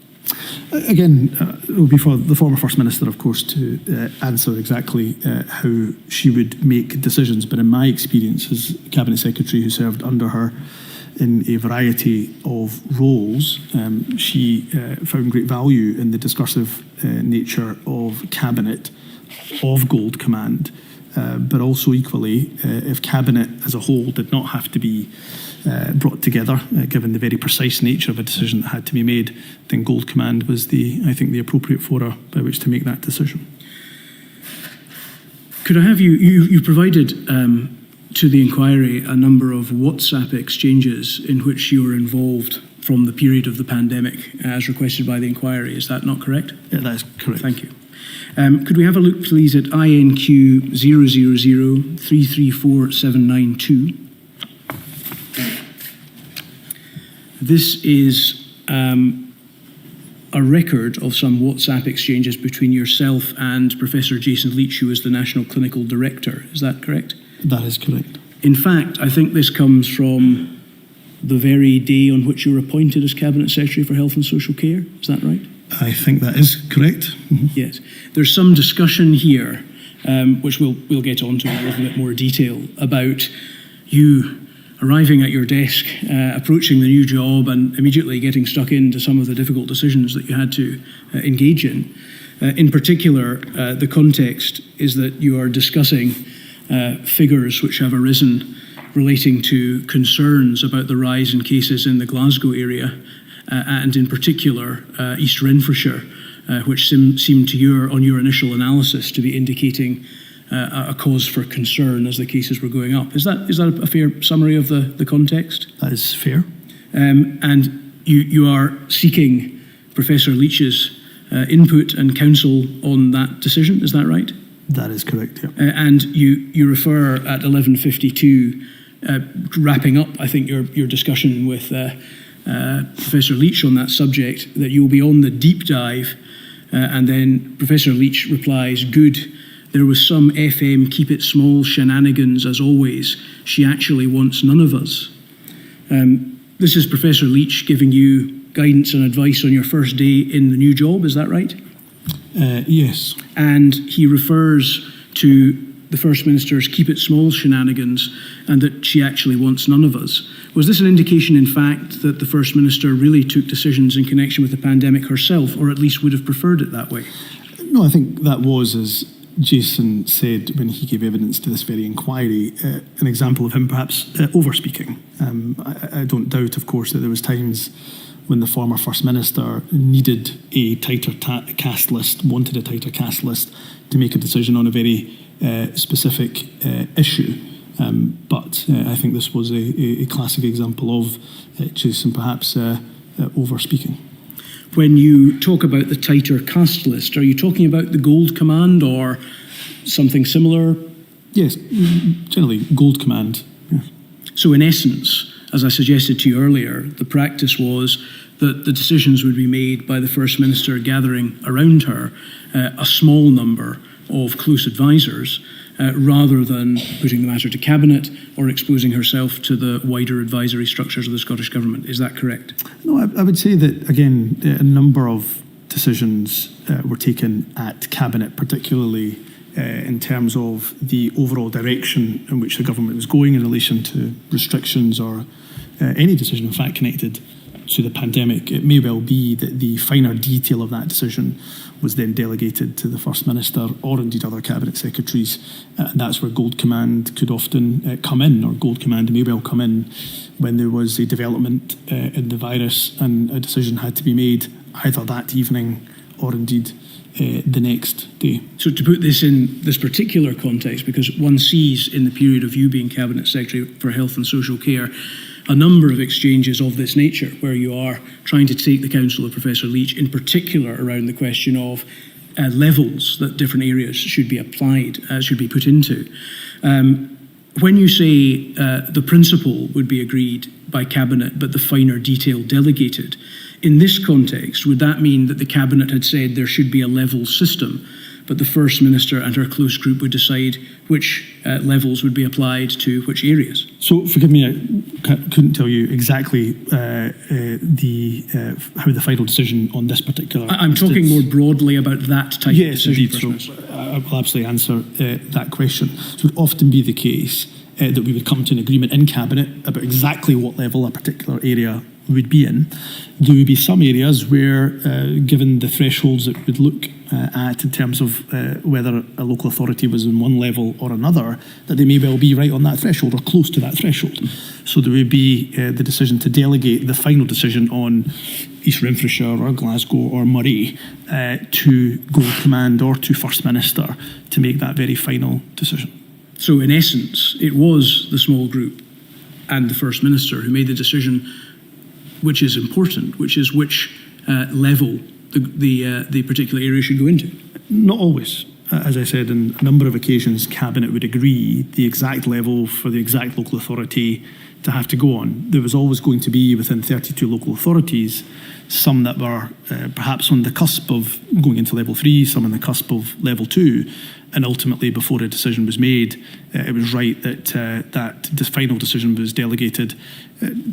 Again, it will be for the former First Minister, of course, to answer exactly how she would make decisions. But in my experience as Cabinet Secretary who served under her in a variety of roles, she found great value in the discursive nature of Cabinet, of Gold Command, but also equally, if Cabinet as a whole did not have to be brought together, given the very precise nature of a decision that had to be made, then Gold Command was I think the appropriate fora by which to make that decision. Could I have you provided to the inquiry a number of WhatsApp exchanges in which you were involved from the period of the pandemic as requested by the inquiry. Is that not correct? Yeah, that is correct. Thank you. Could we have a look, please, at INQ 000334792? This is a record of some WhatsApp exchanges between yourself and Professor Jason Leach, who is the National Clinical Director. Is that correct? That is correct. In fact, I think this comes from the very day on which you were appointed as Cabinet Secretary for Health and Social Care. Is that right? I think that is correct. Mm-hmm. Yes. There's some discussion here, which we'll get onto in a little bit more detail, about you arriving at your desk, approaching the new job and immediately getting stuck into some of the difficult decisions that you had to engage in. In particular, the context is that you are discussing figures which have arisen relating to concerns about the rise in cases in the Glasgow area, and in particular East Renfrewshire, which seemed to on your initial analysis to be indicating a cause for concern as the cases were going up. Is that a fair summary of the context? That is fair. And you are seeking Professor Leach's input and counsel on that decision, is that right? That is correct, yeah. And you refer at 11:52, wrapping up, I think, your discussion with Professor Leach on that subject, that you'll be on the deep dive, and then Professor Leach replies, "Good. There was some FM keep it small shenanigans as always. She actually wants none of us." This is Professor Leach giving you guidance and advice on your first day in the new job, is that right? Yes. And he refers to the First Minister's keep it small shenanigans and that she actually wants none of us. Was this an indication, in fact, that the First Minister really took decisions in connection with the pandemic herself, or at least would have preferred it that way? No, I think that was, as Jason said when he gave evidence to this very inquiry, an example of him perhaps over-speaking. I don't doubt, of course, that there was times when the former First Minister needed a tighter cast list, wanted a tighter cast list to make a decision on a very specific issue. But I think this was a classic example of Jason perhaps over-speaking. When you talk about the tighter cast list, are you talking about the Gold Command or something similar? Yes, generally Gold Command. Yeah. So in essence, as I suggested to you earlier, the practice was that the decisions would be made by the First Minister gathering around her a small number of close advisors, rather than putting the matter to Cabinet or exposing herself to the wider advisory structures of the Scottish Government. Is that correct? No, I would say that, again, a number of decisions were taken at Cabinet, particularly in terms of the overall direction in which the government was going in relation to restrictions or any decision, in fact, connected to the pandemic. It may well be that the finer detail of that decision was then delegated to the First Minister or indeed other Cabinet Secretaries. And that's where Gold Command could often come in, or Gold Command may well come in when there was a development in the virus and a decision had to be made either that evening or indeed the next day. So to put this in this particular context, because one sees in the period of you being Cabinet Secretary for Health and Social Care a number of exchanges of this nature where you are trying to take the counsel of Professor Leach, in particular around the question of levels that different areas should be applied, should be put into. When you say the principle would be agreed by Cabinet but the finer detail delegated, in this context, would that mean that the Cabinet had said there should be a level system, but the First Minister and her close group would decide which levels would be applied to which areas? So, forgive me, I couldn't tell you exactly how the final decision on this particular... I'm talking more broadly about that type of decision. Yes, indeed. So, I will absolutely answer that question. So, it would often be the case that we would come to an agreement in Cabinet about exactly what level a particular area would be in. There would be some areas where, given the thresholds that we would look at in terms of whether a local authority was in one level or another, that they may well be right on that threshold or close to that threshold. So there would be the decision to delegate the final decision on East Renfrewshire or Glasgow or Moray to Gold Command or to First Minister to make that very final decision. So in essence, it was the small group and the First Minister who made the decision, which is important, which is which level the particular area should go into. Not always. As I said, on a number of occasions, Cabinet would agree the exact level for the exact local authority to have to go on. There was always going to be, within 32 local authorities, some that were perhaps on the cusp of going into level 3, some on the cusp of level 2, and ultimately, before a decision was made, it was right that that final decision was delegated,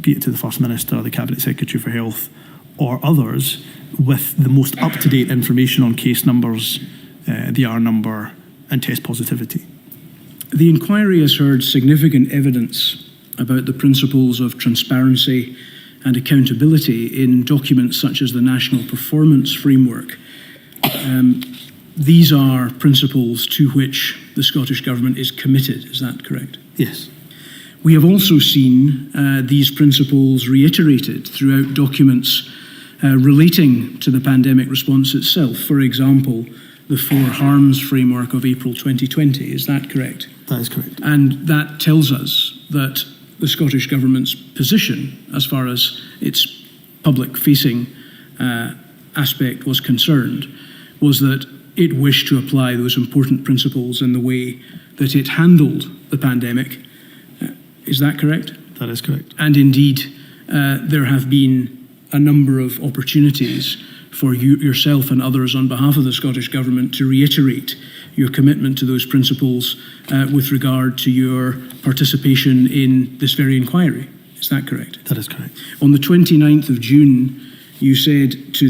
be it to the First Minister, the Cabinet Secretary for Health, or others, with the most up-to-date information on case numbers, the R number, and test positivity. The inquiry has heard significant evidence about the principles of transparency and accountability in documents such as the National Performance Framework. These are principles to which the Scottish Government is committed, is that correct? Yes. We have also seen these principles reiterated throughout documents relating to the pandemic response itself. For example, the 4 Harms Framework of April 2020, is that correct? That is correct. And that tells us that the Scottish Government's position, as far as its public-facing aspect was concerned, was that it wished to apply those important principles in the way that it handled the pandemic. Is that correct? That is correct. And indeed, there have been a number of opportunities for you, yourself and others on behalf of the Scottish Government to reiterate your commitment to those principles with regard to your participation in this very inquiry. Is that correct? That is correct. On the 29th of June, you said to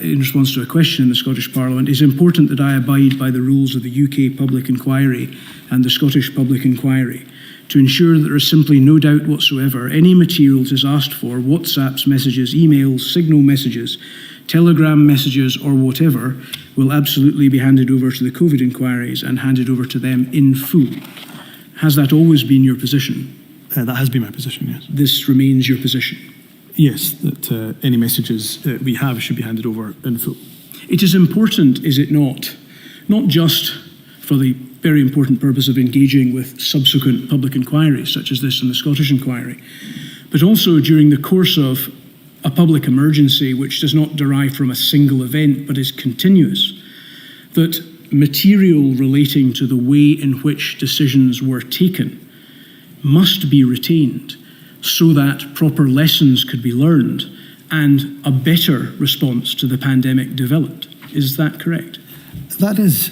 in response to a question in the Scottish Parliament, "It's important that I abide by the rules of the UK Public Inquiry and the Scottish Public Inquiry to ensure that there is simply no doubt whatsoever any materials is asked for, WhatsApps, messages, emails, signal messages, telegram messages or whatever, will absolutely be handed over to the COVID inquiries and handed over to them in full." Has that always been your position? That has been my position, yes. This remains your position? Yes, that any messages that we have should be handed over in full. It is important, is it not just for the very important purpose of engaging with subsequent public inquiries, such as this in the Scottish inquiry, but also during the course of a public emergency which does not derive from a single event but is continuous, that material relating to the way in which decisions were taken must be retained so that proper lessons could be learned and a better response to the pandemic developed. Is that correct? That is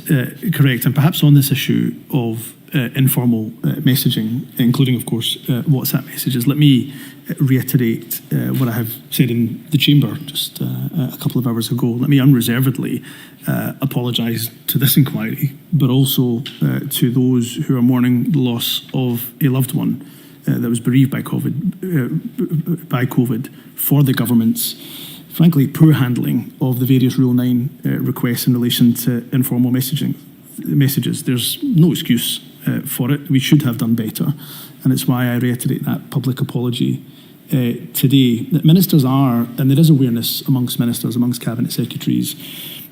correct, and perhaps on this issue of informal messaging, including, of course, WhatsApp messages, let me reiterate what I have said in the Chamber just a couple of hours ago. Let me unreservedly apologise to this inquiry, but also to those who are mourning the loss of a loved one that was bereaved by COVID for the government's, frankly, poor handling of the various Rule 9 requests in relation to informal messages. There's no excuse for it. We should have done better, and it's why I reiterate that public apology today. That ministers are, and there is awareness amongst ministers, amongst cabinet secretaries,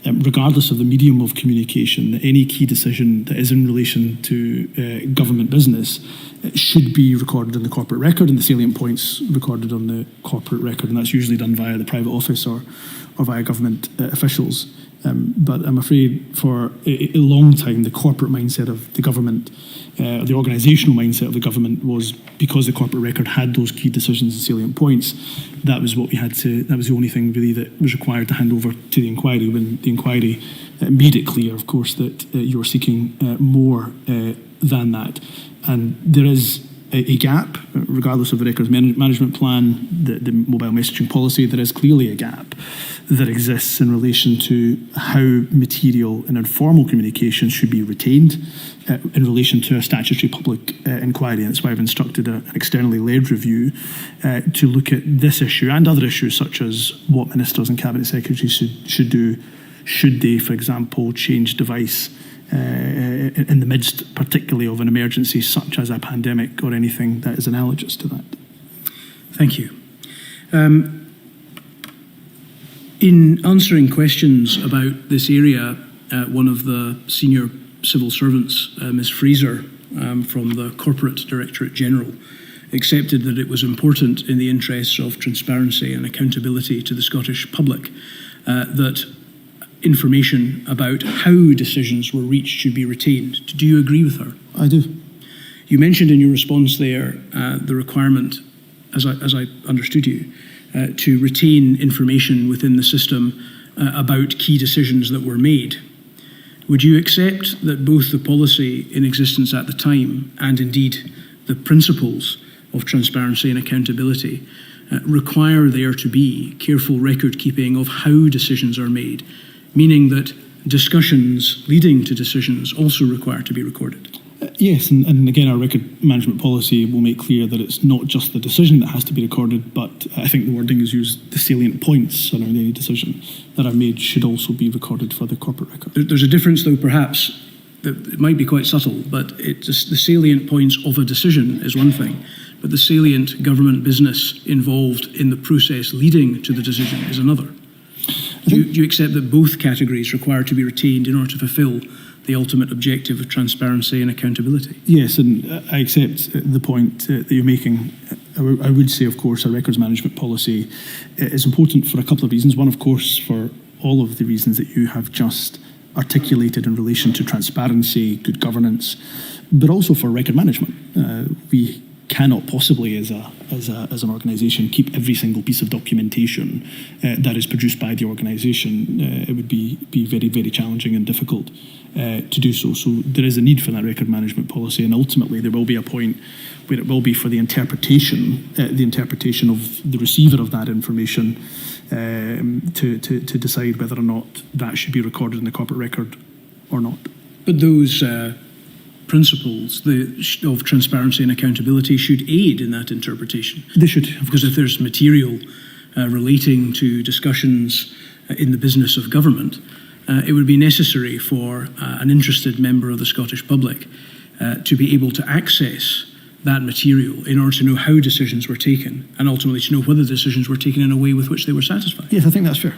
regardless of the medium of communication, that any key decision that is in relation to government business should be recorded in the corporate record, and the salient points recorded on the corporate record, and that's usually done via the private office or via government officials. But I'm afraid for a long time, the corporate mindset of the government, the organisational mindset of the government was, because the corporate record had those key decisions and salient points, that was what we had to, that was the only thing really that was required to hand over to the inquiry, when the inquiry made it clear, of course, that you were seeking more than that. And there is a gap, regardless of the records management plan, the mobile messaging policy. There is clearly a gap that exists in relation to how material and informal communication should be retained in relation to a statutory public inquiry. And that's why I've instructed an externally led review to look at this issue and other issues, such as what ministers and cabinet secretaries should do. Should they, for example, change device in the midst, particularly of an emergency such as a pandemic or anything that is analogous to that? Thank you. In answering questions about this area, one of the senior civil servants, Ms. Fraser, from the Corporate Directorate General, accepted that it was important in the interests of transparency and accountability to the Scottish public that information about how decisions were reached should be retained. Do you agree with her? I do. You mentioned in your response there the requirement, as I understood you, to retain information within the system about key decisions that were made. Would you accept that both the policy in existence at the time and indeed the principles of transparency and accountability require there to be careful record keeping of how decisions are made, meaning that discussions leading to decisions also require to be recorded? Yes, and again, our record management policy will make clear that it's not just the decision that has to be recorded, but I think the wording is used, the salient points around any decision that are made should also be recorded for the corporate record. There's a difference, though, perhaps, that it might be quite subtle, but it's the salient points of a decision is one thing, but the salient government business involved in the process leading to the decision is another. Do you accept that both categories require to be retained in order to fulfil the ultimate objective of transparency and accountability? Yes, and I accept the point that you're making. I would say, of course, a records management policy is important for a couple of reasons. One, of course, for all of the reasons that you have just articulated in relation to transparency, good governance, but also for record management. We cannot possibly, as an organisation, keep every single piece of documentation that is produced by the organisation. It would be very, very challenging and difficult to do so. So there is a need for that record management policy, and ultimately there will be a point where it will be for the interpretation of the receiver of that information to decide whether or not that should be recorded in the corporate record or not. But those principles of transparency and accountability should aid in that interpretation. They should. Because if there's material relating to discussions in the business of government, it would be necessary for an interested member of the Scottish public to be able to access that material in order to know how decisions were taken and ultimately to know whether decisions were taken in a way with which they were satisfied. Yes, I think that's fair.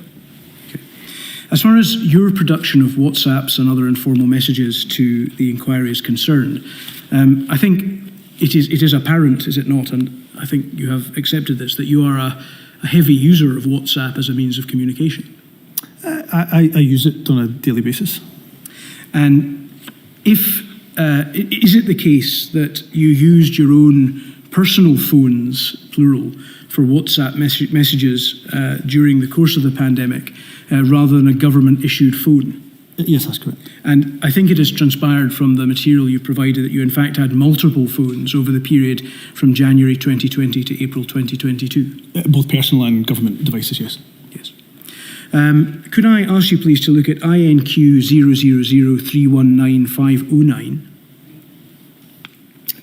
As far as your production of WhatsApps and other informal messages to the inquiry is concerned, I think it is apparent, is it not, and I think you have accepted this, that you are a heavy user of WhatsApp as a means of communication. I use it on a daily basis. And is it the case that you used your own personal phones, plural, for WhatsApp messages during the course of the pandemic rather than a government-issued phone? Yes, that's correct. And I think it has transpired from the material you provided that you in fact had multiple phones over the period from January 2020 to April 2022. Both personal and government devices, yes. Yes. Could I ask you please to look at INQ 000319509?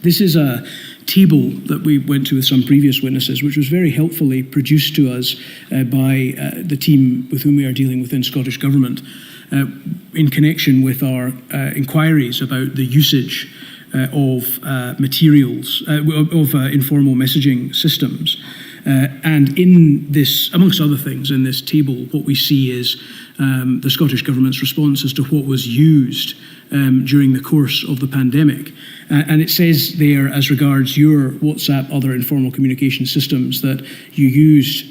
This is a table that we went to with some previous witnesses, which was very helpfully produced to us by the team with whom we are dealing within Scottish Government in connection with our inquiries about the usage of materials, of informal messaging systems. And in this, amongst other things, in this table, what we see is the Scottish Government's response as to what was used during the course of the pandemic. And it says there, as regards your WhatsApp, other informal communication systems, that you used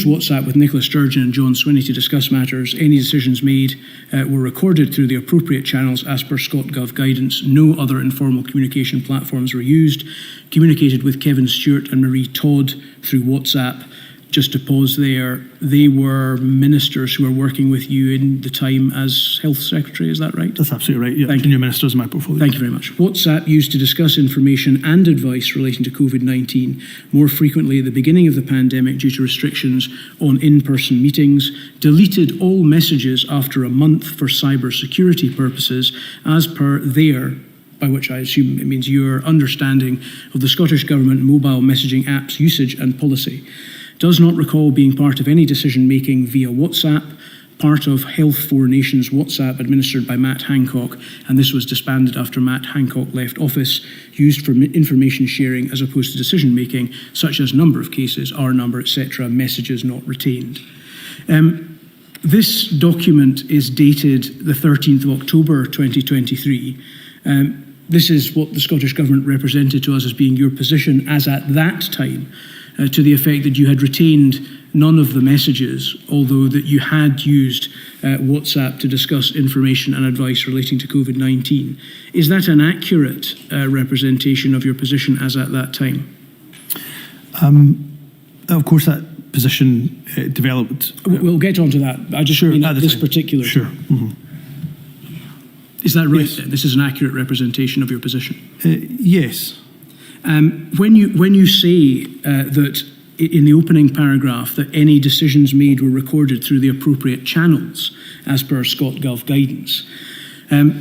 WhatsApp with Nicolair, Sturgeon and John Swinney to discuss matters. Any decisions made were recorded through the appropriate channels as per ScotGov guidance. No other informal communication platforms were used. Communicated with Kevin Stewart and Marie Todd through WhatsApp. Just to pause there, they were ministers who were working with you in the time as Health Secretary, is that right? That's absolutely right. Yeah, Thank you. junior ministers in my portfolio. Thank you very much. WhatsApp used to discuss information and advice relating to COVID-19 more frequently at the beginning of the pandemic due to restrictions on in-person meetings, deleted all messages after a month for cyber security purposes as per their, by which I assume it means your understanding of the Scottish Government mobile messaging apps usage and policy. Does not recall being part of any decision-making via WhatsApp, part of Health for Nations WhatsApp administered by Matt Hancock, and this was disbanded after Matt Hancock left office, used for information sharing as opposed to decision-making, such as number of cases, R number, etc., messages not retained. This document is dated the 13th of October 2023. This is what the Scottish Government represented to us as being your position as at that time, to the effect that you had retained none of the messages, although that you had used WhatsApp to discuss information and advice relating to COVID-19. Is that an accurate representation of your position as at that time? Of course, that position developed. We'll get onto that. I just mean at this particular Sure. time. Mm-hmm. Is that right? Yes. Then? This is an accurate representation of your position? Yes. When you say that in the opening paragraph that any decisions made were recorded through the appropriate channels as per ScotGov guidance,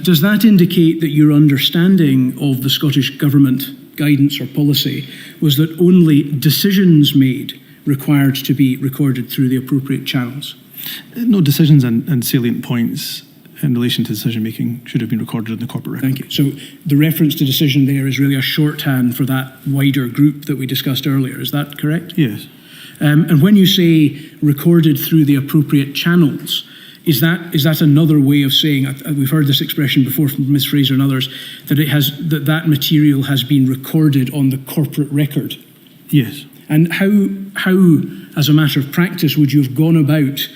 does that indicate that your understanding of the Scottish Government guidance or policy was that only decisions made required to be recorded through the appropriate channels? No, decisions and salient points in relation to decision-making should have been recorded in the corporate record. Thank you. So the reference to decision there is really a shorthand for that wider group that we discussed earlier. Is that correct? Yes. And when you say recorded through the appropriate channels, is that another way of saying, we've heard this expression before from Ms. Fraser and others, that that material has been recorded on the corporate record? Yes. And how, as a matter of practice, would you have gone about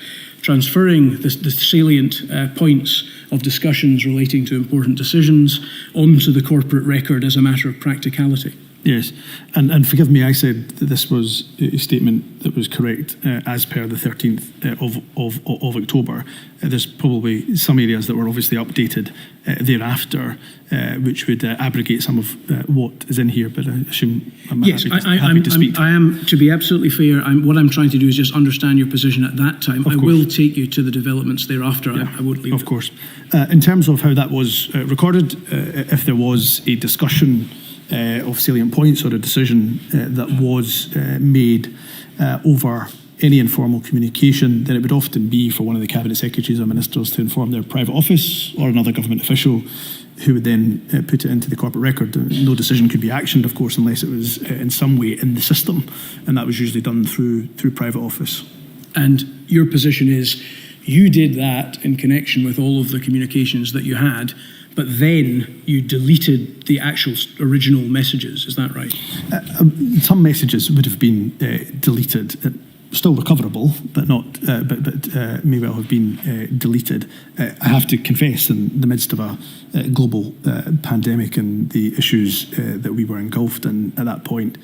transferring the salient points of discussions relating to important decisions onto the corporate record as a matter of practicality? Yes, and forgive me, I said that this was a statement that was correct as per the 13th of October. There's probably some areas that were obviously updated thereafter, which would abrogate some of what is in here, but I assume I'm happy to speak. I am, to be absolutely fair, what I'm trying to do is just understand your position at that time. I will take you to the developments thereafter. Yeah, I won't leave it. Of course. In terms of how that was recorded, if there was a discussion of salient points or a decision that was made over any informal communication, then it would often be for one of the Cabinet Secretaries or Ministers to inform their private office or another government official who would then put it into the corporate record. No decision could be actioned, of course, unless it was in some way in the system, and that was usually done through private office. And your position is you did that in connection with all of the communications that you had, but then you deleted the actual original messages, is that right? Some messages would have been deleted, still recoverable, but not, but may well have been deleted. I have to confess, in the midst of a global pandemic and the issues that we were engulfed in at that point,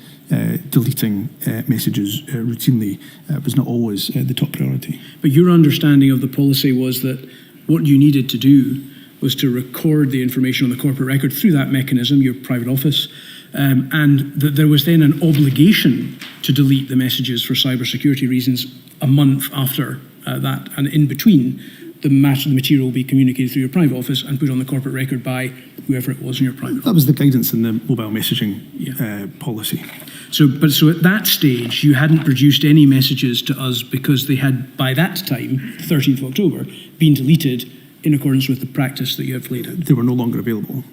deleting messages routinely was not always the top priority. But your understanding of the policy was that what you needed to do was to record the information on the corporate record through that mechanism, your private office, and that there was then an obligation to delete the messages for cybersecurity reasons a month after that, and in between, the material will be communicated through your private office and put on the corporate record by whoever it was in your private office. That was the guidance in the mobile messaging policy. So at that stage, you hadn't produced any messages to us because they had, by that time, 13th of October, been deleted in accordance with the practice that you have laid out. They were no longer available.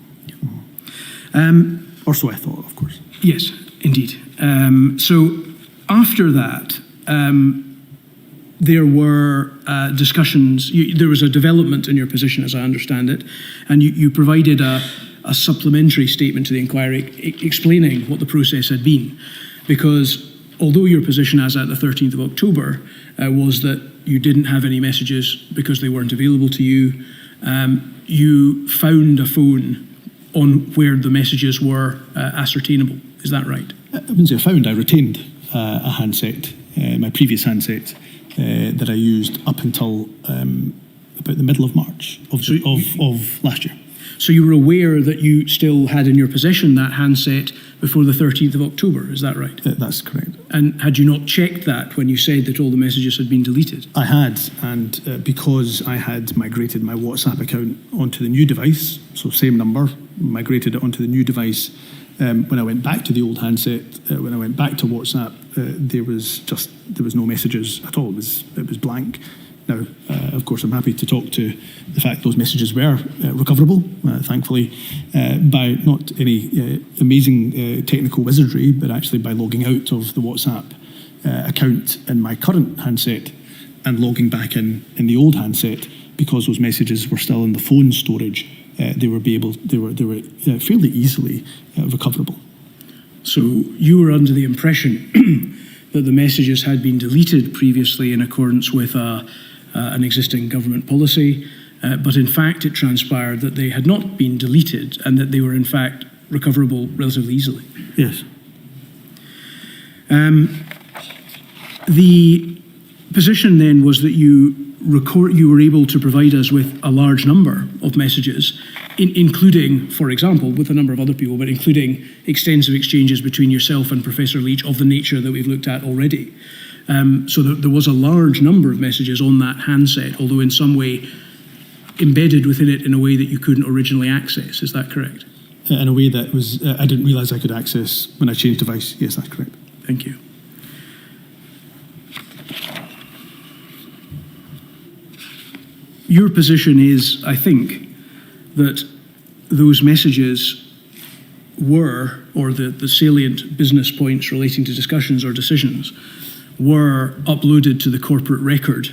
Or so I thought, of course. Yes, indeed. So After that, there were discussions, there was a development in your position, as I understand it, and you provided a supplementary statement to the inquiry explaining what the process had been. Because although your position as at the 13th of October was that you didn't have any messages because they weren't available to you, you found a phone on where the messages were ascertainable. Is that right? I wouldn't say I found, I retained a handset, my previous handset, that I used up until about the middle of March of last year. So you were aware that you still had in your possession that handset before the 13th of October, is that right? That's correct. And had you not checked that when you said that all the messages had been deleted? I had, and because I had migrated my WhatsApp account onto the new device, so same number, migrated it onto the new device, when I went back to the old handset, when I went back to WhatsApp, there was no messages at all. It was blank. Now, of course, I'm happy to talk to the fact those messages were recoverable, thankfully, by not any amazing technical wizardry, but actually by logging out of the WhatsApp account in my current handset and logging back in the old handset, because those messages were still in the phone storage. They were fairly easily recoverable. So you were under the impression that the messages had been deleted previously in accordance with an existing government policy, but in fact it transpired that they had not been deleted and that they were in fact recoverable relatively easily. Yes. The position then was that you were able to provide us with a large number of messages, including, for example, with a number of other people, but including extensive exchanges between yourself and Professor Leach of the nature that we've looked at already. So there was a large number of messages on that handset, although in some way embedded within it in a way that you couldn't originally access. Is that correct? In a way that was I didn't realise I could access when I changed device. Yes, that's correct. Thank you. Your position is, I think, that those messages were, or the salient business points relating to discussions or decisions, were uploaded to the corporate record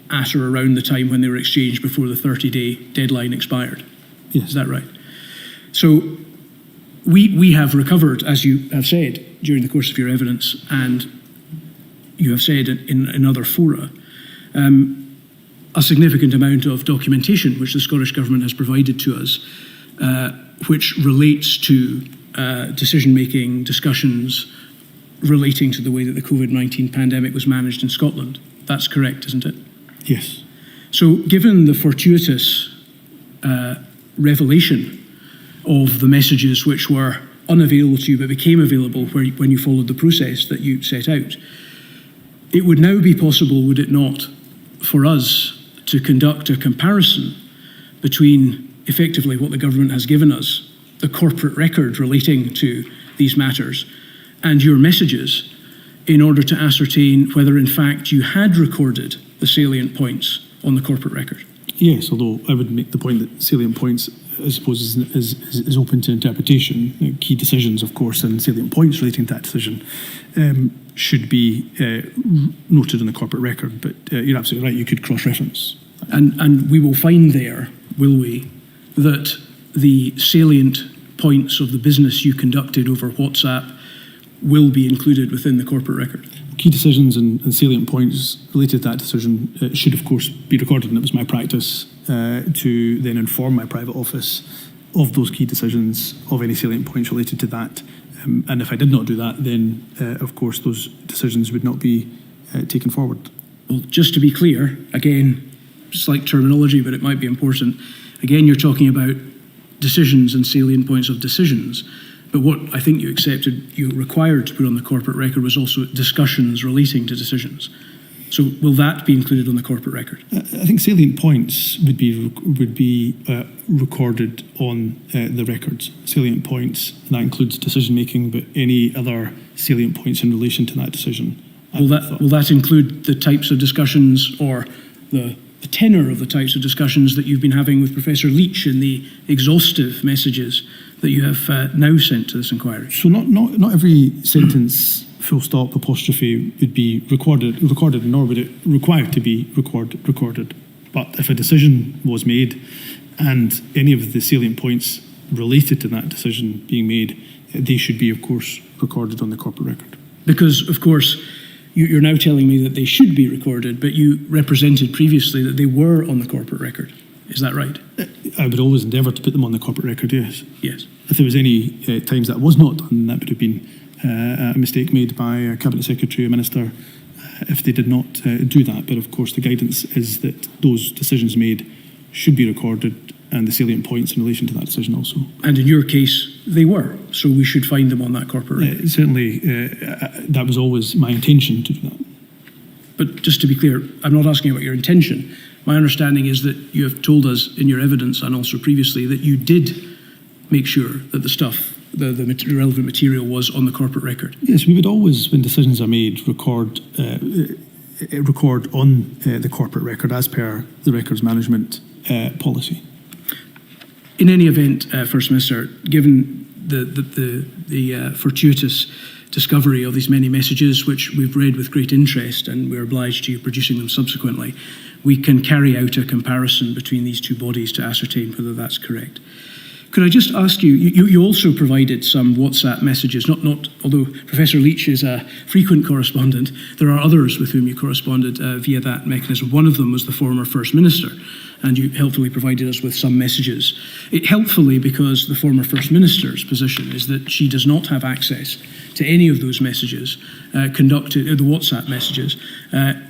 at or around the time when they were exchanged before the 30-day deadline expired. Yes. Is that right? So we have recovered, as you have said during the course of your evidence, and you have said in other fora, a significant amount of documentation which the Scottish Government has provided to us, which relates to decision-making discussions relating to the way that the COVID-19 pandemic was managed in Scotland. That's correct, isn't it? Yes. So given the fortuitous revelation of the messages which were unavailable to you but became available when you followed the process that you set out, it would now be possible, would it not, for us to conduct a comparison between effectively what the government has given us, the corporate record relating to these matters, and your messages, in order to ascertain whether in fact you had recorded the salient points on the corporate record? Yes, although I would make the point that salient points, I suppose, is open to interpretation. Key decisions, of course, and salient points relating to that decision should be noted in the corporate record. But you're absolutely right, you could cross-reference. And we will find there, will we, that the salient points of the business you conducted over WhatsApp will be included within the corporate record? Key decisions and salient points related to that decision should, of course, be recorded, and it was my practice to then inform my private office of those key decisions, of any salient points related to that. And if I did not do that, then, of course, those decisions would not be taken forward. Well, just to be clear, again, slight terminology, but it might be important. Again, you're talking about decisions and salient points of decisions. But what I think you accepted, you required to put on the corporate record was also discussions relating to decisions. So will that be included on the corporate record? I think salient points would be recorded on the records. Salient points, and that includes decision making, but any other salient points in relation to that decision. Will that include the types of discussions or the tenor of the types of discussions that you've been having with Professor Leach in the exhaustive messages that you have now sent to this inquiry? So not every sentence full stop, apostrophe would be recorded, nor would it require to be recorded. But if a decision was made and any of the salient points related to that decision being made, they should be, of course, recorded on the corporate record. Because, of course, you're now telling me that they should be recorded, but you represented previously that they were on the corporate record. Is that right? I would always endeavour to put them on the corporate record, yes. Yes. If there was any times that was not done, that would have been a mistake made by a Cabinet Secretary or Minister if they did not do that. But of course, the guidance is that those decisions made should be recorded and the salient points in relation to that decision also. And in your case, they were, so we should find them on that corporate record. Certainly, that was always my intention to do that. But just to be clear, I'm not asking about your intention. My understanding is that you have told us in your evidence and also previously that you did make sure that the stuff, the relevant material was on the corporate record. Yes, we would always, when decisions are made, record on the corporate record as per the records management policy. In any event, First Minister, given the fortuitous discovery of these many messages, which we've read with great interest and we're obliged to you producing them subsequently, we can carry out a comparison between these two bodies to ascertain whether that's correct. Could I just ask you, you also provided some WhatsApp messages, not although Professor Leach is a frequent correspondent, there are others with whom you corresponded via that mechanism. One of them was the former First Minister, and you helpfully provided us with some messages. Helpfully, because the former First Minister's position is that she does not have access to any of those messages conducted, the WhatsApp messages,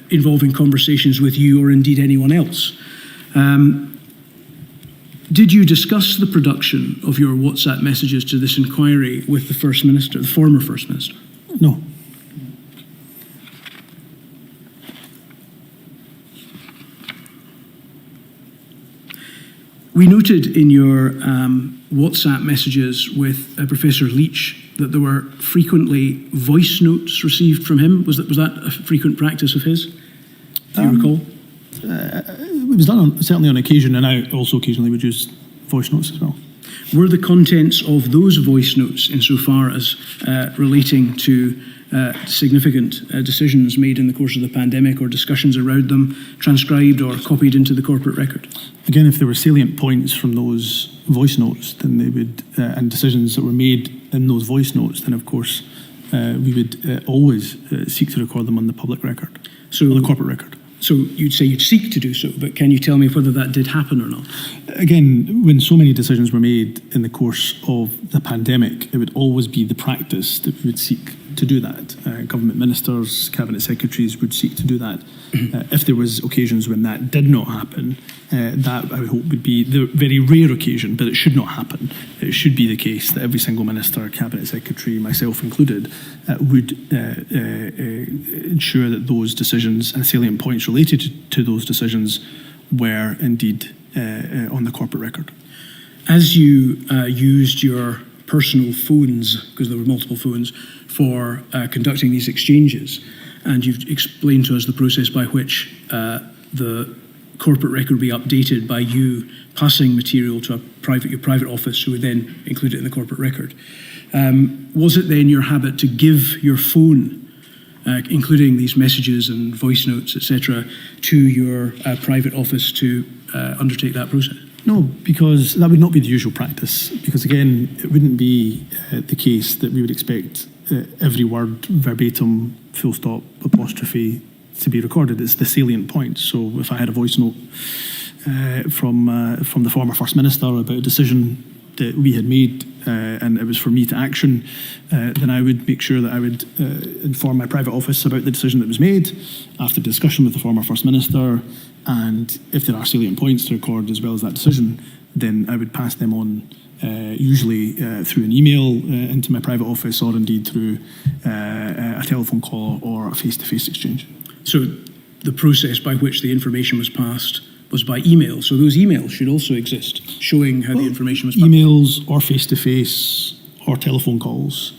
involving conversations with you or indeed anyone else. Did you discuss the production of your WhatsApp messages to this inquiry with the First Minister, the former First Minister? No. We noted in your WhatsApp messages with Professor Leach that there were frequently voice notes received from him. Was that a frequent practice of his? Do you recall? It was done certainly on occasion, and I also occasionally would use voice notes as well. Were the contents of those voice notes, insofar as relating to significant decisions made in the course of the pandemic or discussions around them, transcribed or copied into the corporate record? Again, if there were salient points from those voice notes, then they would, and decisions that were made in those voice notes, then of course we would always seek to record them on the public record, on the corporate record. So you'd say you'd seek to do so, but can you tell me whether that did happen or not? Again, when so many decisions were made in the course of the pandemic, it would always be the practice that we would seek to do that. Government ministers, cabinet secretaries would seek to do that. If there was occasions when that did not happen, that I would hope would be the very rare occasion, but it should not happen. It should be the case that every single minister, cabinet secretary, myself included, would ensure that those decisions and salient points related to those decisions were indeed on the corporate record. As you used your personal phones, because there were multiple phones, for conducting these exchanges, and you've explained to us the process by which the corporate record would be updated by you passing material to your private office, who would then include it in the corporate record. Was it then your habit to give your phone, including these messages and voice notes, etc., to your private office to undertake that process? No, because that would not be the usual practice. Because again, it wouldn't be the case that we would expect every word verbatim, full stop, apostrophe to be recorded. It's the salient points. So if I had a voice note from the former First Minister about a decision that we had made and it was for me to action, then I would make sure that I would inform my private office about the decision that was made after discussion with the former First Minister, and if there are salient points to record as well as that decision, then I would pass them on usually through an email into my private office, or indeed through a telephone call or a face-to-face exchange. So the process by which the information was passed was by email. So those emails should also exist, showing how the information was passed. Emails or face-to-face or telephone calls.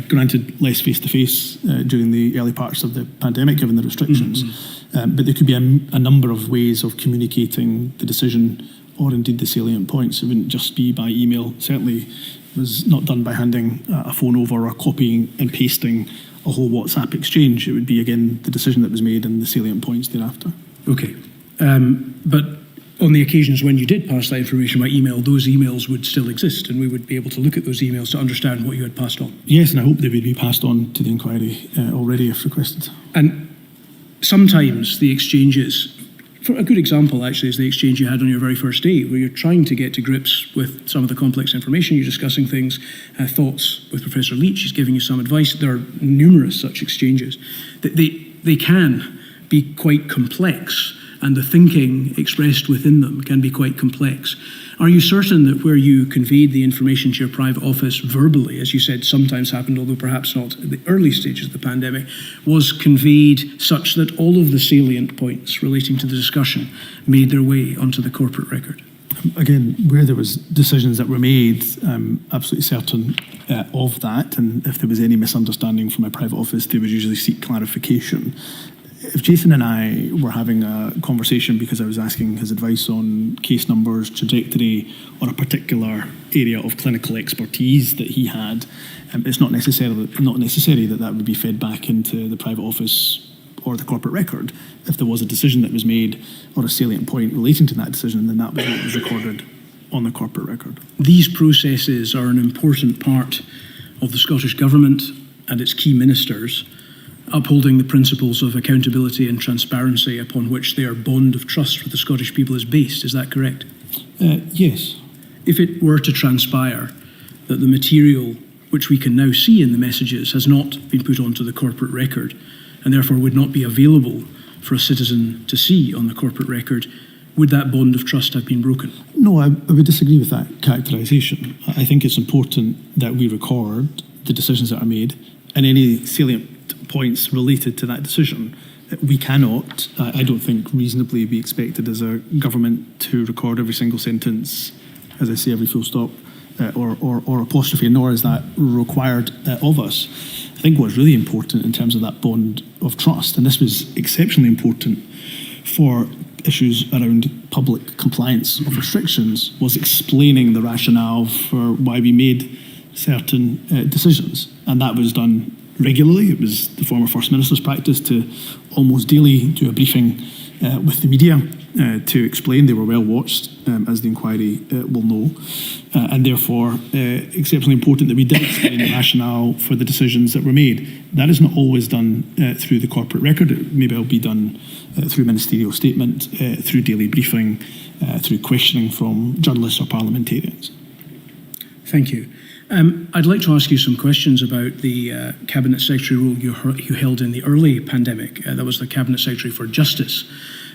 Granted, less face-to-face during the early parts of the pandemic, given the restrictions. But there could be a number of ways of communicating the decision or indeed the salient points. It wouldn't just be by email. Certainly was not done by handing a phone over or copying and pasting a whole WhatsApp exchange. It would be, again, the decision that was made and the salient points thereafter. Okay. But on the occasions when you did pass that information by email, those emails would still exist, and we would be able to look at those emails to understand what you had passed on. Yes, and I hope they would be passed on to the inquiry already if requested. And sometimes the exchanges, for a good example actually, is the exchange you had on your very first day, where you're trying to get to grips with some of the complex information, you're discussing things, thoughts with Professor Leach, he's giving you some advice. There are numerous such exchanges. They can be quite complex, and the thinking expressed within them can be quite complex. Are you certain that where you conveyed the information to your private office verbally, as you said sometimes happened, although perhaps not at the early stages of the pandemic, was conveyed such that all of the salient points relating to the discussion made their way onto the corporate record? Again, where there was decisions that were made, I'm absolutely certain of that, and if there was any misunderstanding from my private office, they would usually seek clarification. If Jason and I were having a conversation because I was asking his advice on case numbers, trajectory, on a particular area of clinical expertise that he had, it's not necessary that that would be fed back into the private office or the corporate record. If there was a decision that was made or a salient point relating to that decision, then that was what was recorded on the corporate record. These processes are an important part of the Scottish Government and its key ministers, upholding the principles of accountability and transparency upon which their bond of trust with the Scottish people is based. Is that correct? Yes. If it were to transpire that the material which we can now see in the messages has not been put onto the corporate record and therefore would not be available for a citizen to see on the corporate record, would that bond of trust have been broken? No, I would disagree with that characterisation. I think it's important that we record the decisions that are made and any salient points related to that decision. We cannot, I don't think, reasonably be expected as a government to record every single sentence, as I say, every full stop or apostrophe, nor is that required of us. I think what's really important in terms of that bond of trust, and this was exceptionally important for issues around public compliance of restrictions, was explaining the rationale for why we made certain decisions. And that was done regularly. It was the former First Minister's practice to almost daily do a briefing with the media to explain. They were well watched, as the inquiry will know, and therefore exceptionally important that we did explain the rationale for the decisions that were made. That is not always done through the corporate record. It may well be done through ministerial statement, through daily briefing, through questioning from journalists or parliamentarians. Thank you. I'd like to ask you some questions about the Cabinet Secretary role you held in the early pandemic. That was the Cabinet Secretary for Justice.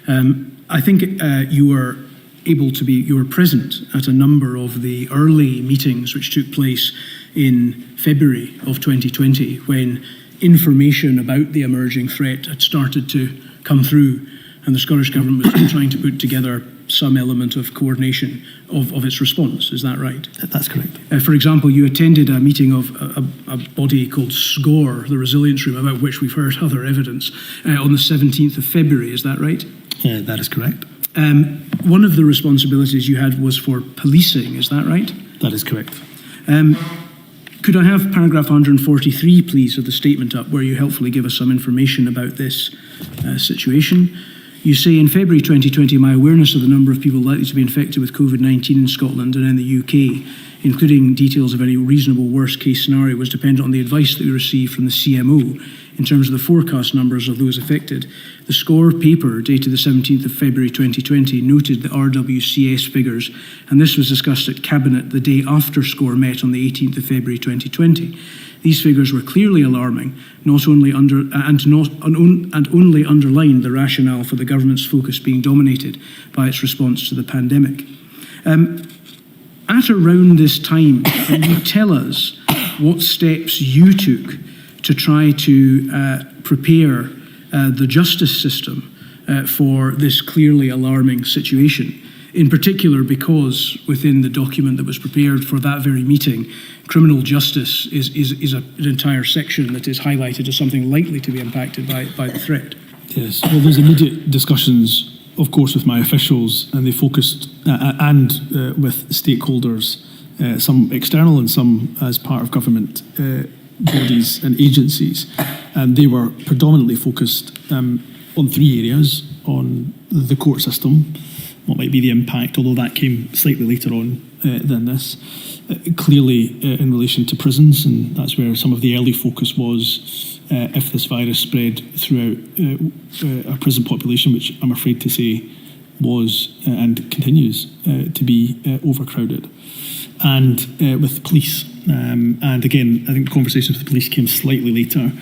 I think you were present at a number of the early meetings which took place in February of 2020 when information about the emerging threat had started to come through and the Scottish Government was trying to put together some element of coordination of its response. Is that right? That's correct. For example, you attended a meeting of a body called SCORE, the Resilience Room, about which we've heard other evidence, on the 17th of February. Is that right? That is correct. One of the responsibilities you had was for policing. Is that right? That is correct. Could I have paragraph 143, please, of the statement up, where you helpfully give us some information about this situation? You say, in February 2020, my awareness of the number of people likely to be infected with COVID-19 in Scotland and in the UK, including details of any reasonable worst-case scenario, was dependent on the advice that we received from the CMO in terms of the forecast numbers of those affected. The SCORE paper, dated the 17th of February 2020, noted the RWCS figures, and this was discussed at Cabinet the day after SCORE met on the 18th of February 2020. These figures were clearly alarming, only underlined the rationale for the government's focus being dominated by its response to the pandemic. At around this time, can you tell us what steps you took to try to prepare the justice system for this clearly alarming situation? In particular, because within the document that was prepared for that very meeting, criminal justice is an entire section that is highlighted as something likely to be impacted by the threat. Yes, well, there's immediate discussions, of course, with my officials, and they focused, with stakeholders, some external and some as part of government, bodies and agencies. And they were predominantly focused on three areas: on the court system, what might be the impact, although that came slightly later on than this. Clearly in relation to prisons, and that's where some of the early focus was, if this virus spread throughout our prison population, which I'm afraid to say was and continues to be overcrowded. And with police, and again, I think conversations with the police came slightly later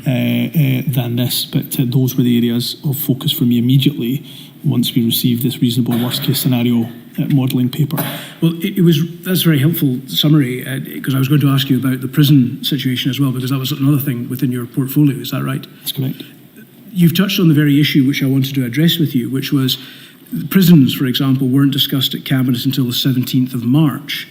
than this, but those were the areas of focus for me immediately once we received this reasonable worst case scenario modelling paper. Well, that's a very helpful summary, because I was going to ask you about the prison situation as well, because that was another thing within your portfolio. Is that right? That's correct. You've touched on the very issue which I wanted to address with you, which was prisons, for example, weren't discussed at Cabinet until the 17th of March.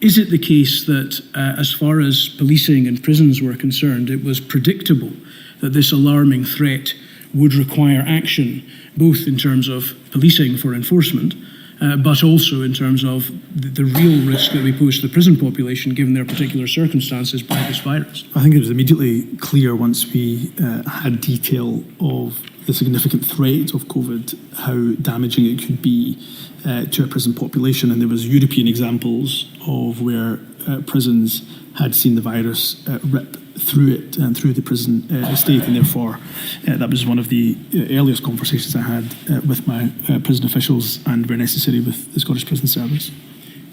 Is it the case that as far as policing and prisons were concerned, it was predictable that this alarming threat would require action, both in terms of policing for enforcement, but also in terms of the real risk that we pose to the prison population given their particular circumstances by this virus? I think it was immediately clear once we had detail of the significant threat of COVID, how damaging it could be to a prison population. And there was European examples of where prisons had seen the virus rip through it and through the prison estate, and therefore that was one of the earliest conversations I had with my prison officials, and where necessary with the Scottish Prison Service.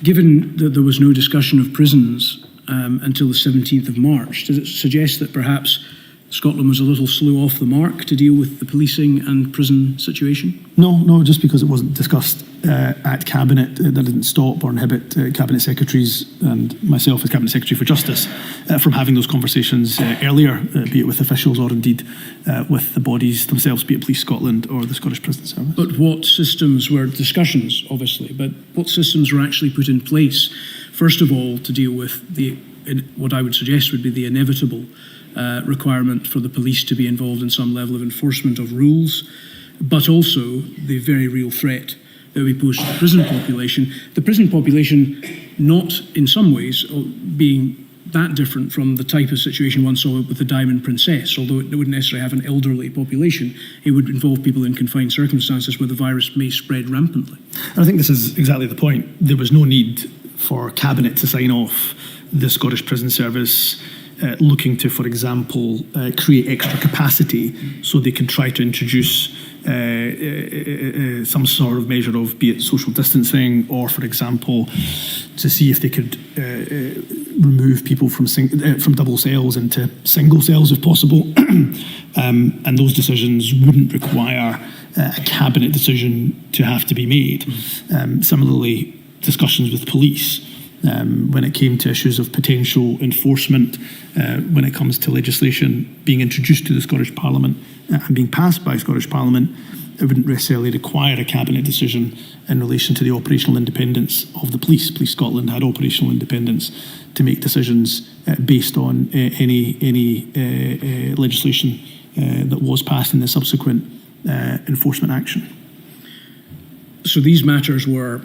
Given that there was no discussion of prisons until the 17th of March, does it suggest that perhaps Scotland was a little slow off the mark to deal with the policing and prison situation? No, just because it wasn't discussed at Cabinet, that didn't stop or inhibit Cabinet Secretaries and myself as Cabinet Secretary for Justice from having those conversations earlier, be it with officials or indeed with the bodies themselves, be it Police Scotland or the Scottish Prison Service. But what systems were discussions, obviously, but what systems were actually put in place, first of all, to deal with what I would suggest would be the inevitable requirement for the police to be involved in some level of enforcement of rules, but also the very real threat that we pose to the prison population. The prison population, not in some ways being that different from the type of situation one saw with the Diamond Princess, although it wouldn't necessarily have an elderly population. It would involve people in confined circumstances where the virus may spread rampantly. And I think this is exactly the point. There was no need for Cabinet to sign off the Scottish Prison Service looking to, for example, create extra capacity so they can try to introduce some sort of measure of, be it social distancing, or, for example, to see if they could remove people from double cells into single cells if possible. And those decisions wouldn't require a Cabinet decision to have to be made. Similarly, discussions with police. When it came to issues of potential enforcement, when it comes to legislation being introduced to the Scottish Parliament and being passed by Scottish Parliament, it wouldn't necessarily require a Cabinet decision in relation to the operational independence of the police. Police Scotland had operational independence to make decisions based on any legislation that was passed in the subsequent enforcement action. So these matters were,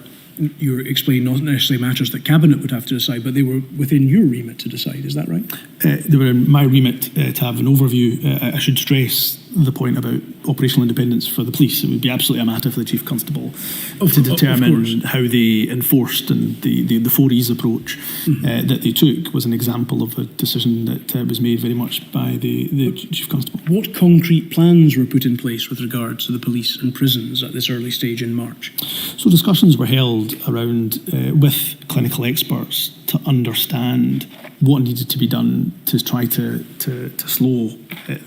you explained, not necessarily matters that Cabinet would have to decide, but they were within your remit to decide, is that right? They were in my remit to have an overview. I should stress the point about operational independence for the police. It would be absolutely a matter for the Chief Constable to determine how they enforced, and the 4Es approach that they took was an example of a decision that was made very much by the Chief Constable. What concrete plans were put in place with regards to the police and prisons at this early stage in March? So discussions were held around with clinical experts to understand what needed to be done to try to slow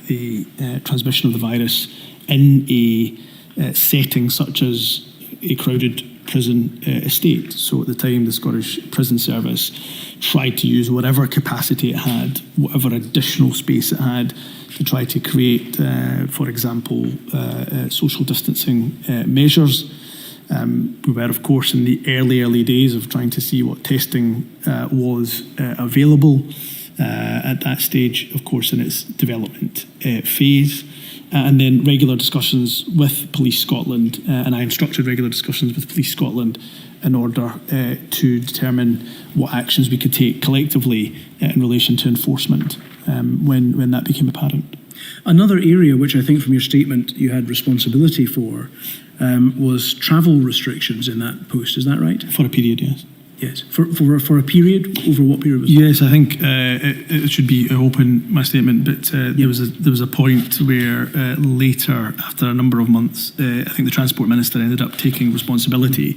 the transmission of the virus in a setting such as a crowded prison estate. So at the time, the Scottish Prison Service tried to use whatever capacity it had, whatever additional space it had, to try to create, for example, social distancing measures. We were, of course, in the early days of trying to see what testing was available at that stage, of course, in its development phase. And then regular discussions with Police Scotland, and I instructed regular discussions with Police Scotland in order to determine what actions we could take collectively in relation to enforcement when that became apparent. Another area which I think from your statement you had responsibility for was travel restrictions in that post. Is that right? For a period, yes. Yes. For a period? Over what period was it? Yes, I think it should be open, my statement, but there was a point where later, after a number of months, I think the Transport Minister ended up taking responsibility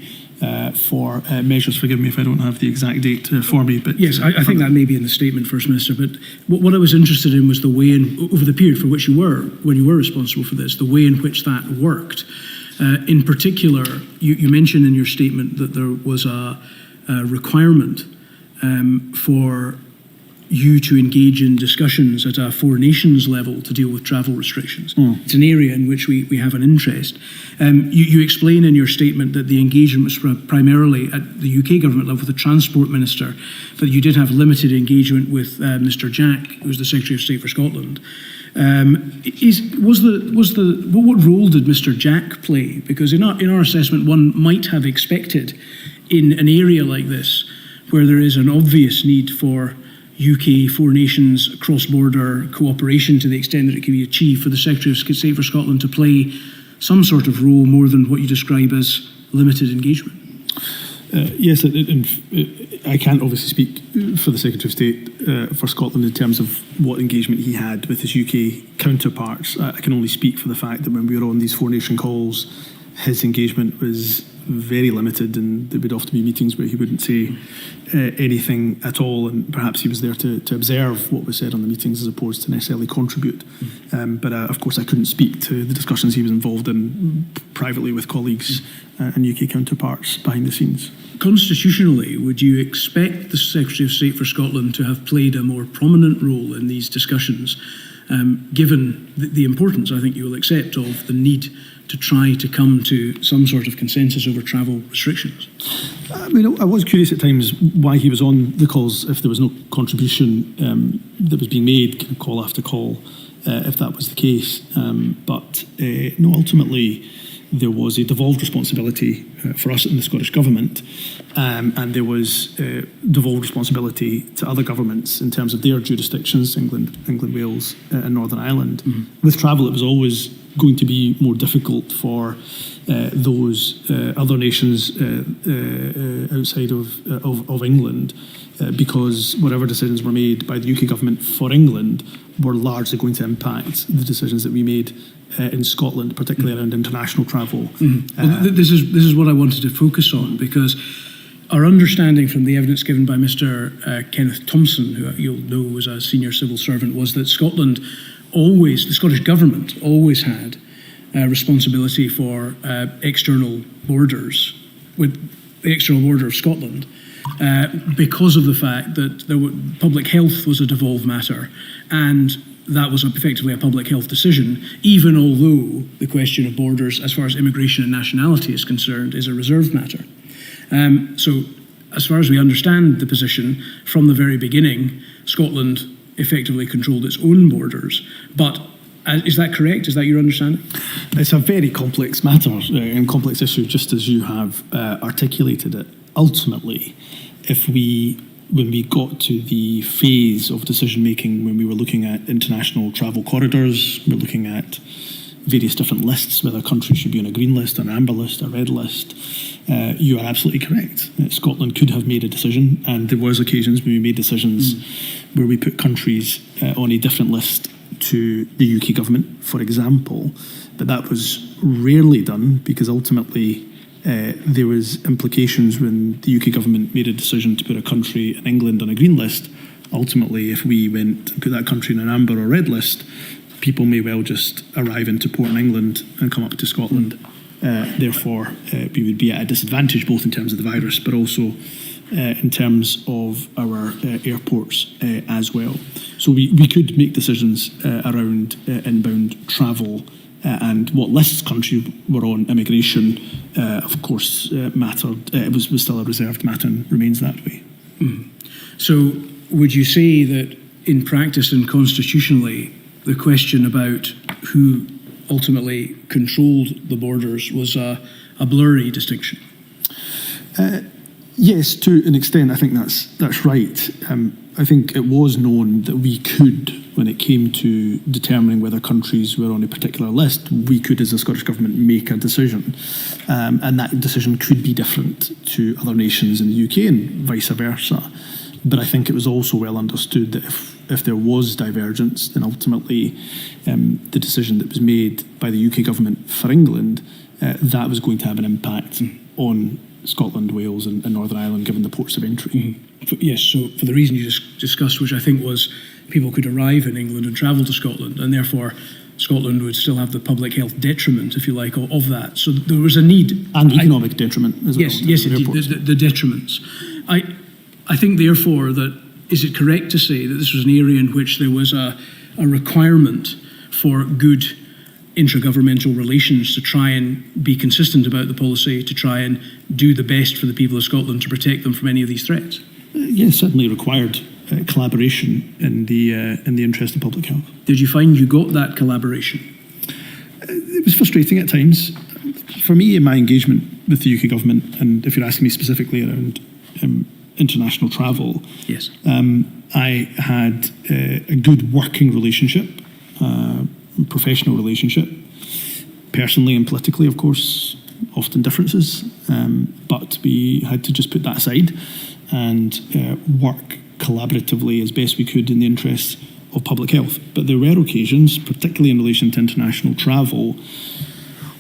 for measures. Forgive me if I don't have the exact date for me. But yes, I think that may be in the statement, First Minister, but what I was interested in was the way over the period for which you were, when you were responsible for this, the way in which that worked. In particular, you mentioned in your statement that there was a requirement for you to engage in discussions at a Four Nations level to deal with travel restrictions. It's an area in which we have an interest. You explain in your statement that the engagement was primarily at the UK government level with the Transport Minister, but you did have limited engagement with Mr. Jack, who was the Secretary of State for Scotland. What role did Mr. Jack play? Because in our assessment, one might have expected in an area like this, where there is an obvious need for UK, Four Nations, cross-border cooperation to the extent that it can be achieved, for the Secretary of State for Scotland to play some sort of role more than what you describe as limited engagement. Yes, I can't obviously speak for the Secretary of State for Scotland in terms of what engagement he had with his UK counterparts. I can only speak for the fact that when we were on these Four Nation calls, his engagement was very limited, and there would often be meetings where he wouldn't say anything at all, and perhaps he was there to observe what was said on the meetings as opposed to necessarily contribute. But of course I couldn't speak to the discussions he was involved in privately with colleagues and UK counterparts behind the scenes. Constitutionally, would you expect the Secretary of State for Scotland to have played a more prominent role in these discussions, given the importance, I think you will accept, of the need to try to come to some sort of consensus over travel restrictions? I mean, I was curious at times why he was on the calls if there was no contribution that was being made, kind of call after call, if that was the case. But no, ultimately, there was a devolved responsibility for us in the Scottish Government, and there was devolved responsibility to other governments in terms of their jurisdictions, England, Wales, and Northern Ireland. With travel, it was always going to be more difficult for those other nations outside of England, because whatever decisions were made by the UK government for England were largely going to impact the decisions that we made in Scotland, particularly around international travel. Well, this is what I wanted to focus on, because our understanding from the evidence given by Mr. Kenneth Thompson, who you'll know was a senior civil servant, was that Scotland always, the Scottish Government always had responsibility for external borders, with the external border of Scotland, because of the fact that public health was a devolved matter, and that was effectively a public health decision, even although the question of borders, as far as immigration and nationality is concerned, is a reserved matter. So, as far as we understand the position, from the very beginning, Scotland effectively controlled its own borders. But is that correct? Is that your understanding? It's a very complex matter and complex issue, just as you have articulated it. Ultimately, when we got to the phase of decision making, when we were looking at international travel corridors, we're looking at various different lists, whether countries should be on a green list, an amber list, a red list, you are absolutely correct. Scotland could have made a decision, and there was occasions when we made decisions where we put countries on a different list to the UK government, for example, but that was rarely done because ultimately there was implications when the UK government made a decision to put a country in England on a green list. Ultimately, if we went and put that country on an amber or red list, people may well just arrive into port in England and come up to Scotland. Therefore, we would be at a disadvantage both in terms of the virus, but also in terms of our airports as well. So we could make decisions around inbound travel and what lists countries were on. Immigration, of course, mattered. It was still a reserved matter and remains that way. So would you say that in practice and constitutionally, the question about who ultimately controlled the borders was a blurry distinction? Yes, to an extent, I think that's right. I think it was known that we could, when it came to determining whether countries were on a particular list, we could, as the Scottish Government, make a decision. And that decision could be different to other nations in the UK and vice versa. But I think it was also well understood that if there was divergence, then ultimately the decision that was made by the UK Government for England, that was going to have an impact on Scotland, Wales and Northern Ireland, given the ports of entry. Yes, so for the reason you just discussed, which I think was people could arrive in England and travel to Scotland, and therefore Scotland would still have the public health detriment, if you like, of that. So there was a need. And economic detriment as well. Yes, indeed, the detriments. I think, therefore, that is it correct to say that this was an area in which there was a requirement for good intragovernmental relations to try and be consistent about the policy, to try and do the best for the people of Scotland to protect them from any of these threats? Yes, certainly required collaboration in the interest of public health. Did you find you got that collaboration? It was frustrating at times. For me, in my engagement with the UK Government, and if you're asking me specifically around international travel, yes, I had a good working relationship, professional relationship, personally and politically, of course, often differences, but we had to just put that aside and work collaboratively as best we could in the interests of public health. But there were occasions, particularly in relation to international travel,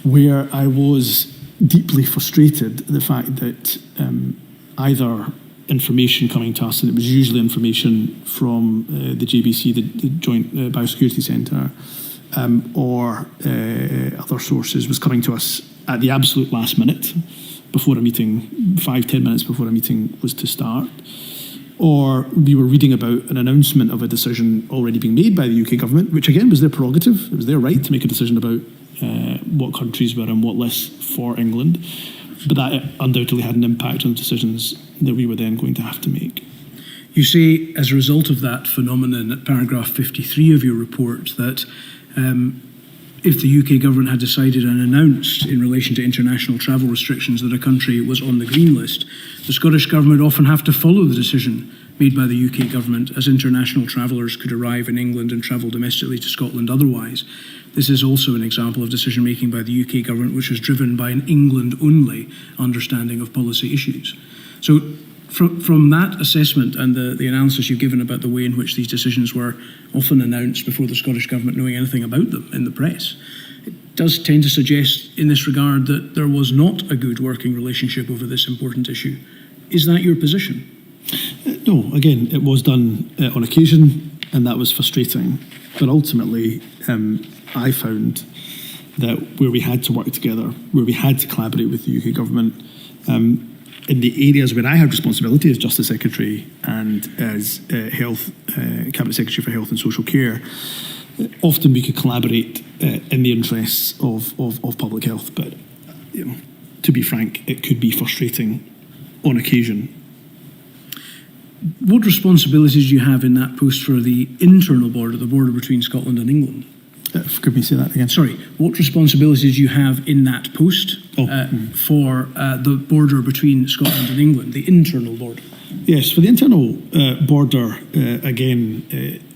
where I was deeply frustrated at the fact that either information coming to us, and it was usually information from the JBC, the Joint Biosecurity Centre, or other sources, was coming to us at the absolute last minute, before a meeting, 5-10 minutes before a meeting was to start, or we were reading about an announcement of a decision already being made by the UK Government, which again was their prerogative. It was their right to make a decision about what countries were on what lists for England, but that undoubtedly had an impact on the decisions that we were then going to have to make. You say, as a result of that phenomenon, at paragraph 53 of your report, that if the UK Government had decided and announced in relation to international travel restrictions that a country was on the green list, the Scottish Government often have to follow the decision made by the UK Government, as international travellers could arrive in England and travel domestically to Scotland otherwise. This is also an example of decision-making by the UK Government which was driven by an England-only understanding of policy issues. So from that assessment and the analysis you've given about the way in which these decisions were often announced before the Scottish Government knowing anything about them in the press, it does tend to suggest in this regard that there was not a good working relationship over this important issue. Is that your position? No, again, it was done on occasion, and that was frustrating. But ultimately, I found that where we had to work together, where we had to collaborate with the UK Government, in the areas where I had responsibility as Justice Secretary and as Cabinet Secretary for Health and Social Care, often we could collaborate in the interests of public health. But to be frank, it could be frustrating on occasion. What responsibilities do you have in that post for the internal border, the border between Scotland and England? Could we say that again? Sorry, what responsibilities do you have in that post for the border between Scotland and England, the internal border? Yes, for the internal border, again,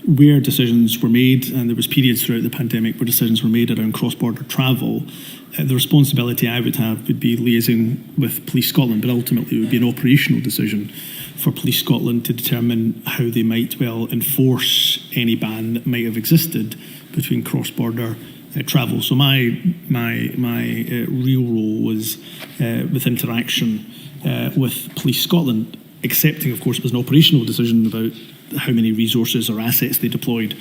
where decisions were made, and there was periods throughout the pandemic where decisions were made around cross-border travel, the responsibility I would have would be liaising with Police Scotland, but ultimately it would be an operational decision for Police Scotland to determine how they might well enforce any ban that might have existed between cross-border travel. So my real role was with interaction with Police Scotland, accepting, of course, it was an operational decision about how many resources or assets they deployed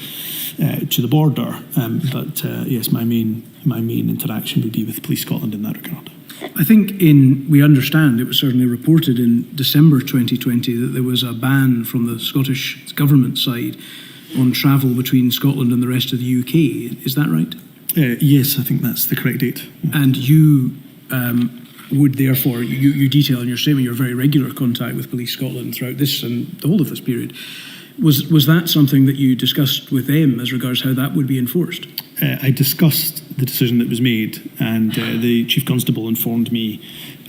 to the border. But yes, my main interaction would be with Police Scotland in that regard. I think we understand, it was certainly reported in December 2020 that there was a ban from the Scottish Government side on travel between Scotland and the rest of the UK. Is that right? Yes, I think that's the correct date. Yeah. And you would therefore, you detail in your statement your very regular contact with Police Scotland throughout this and the whole of this period. Was that something that you discussed with them as regards how that would be enforced? I discussed the decision that was made, and the Chief Constable informed me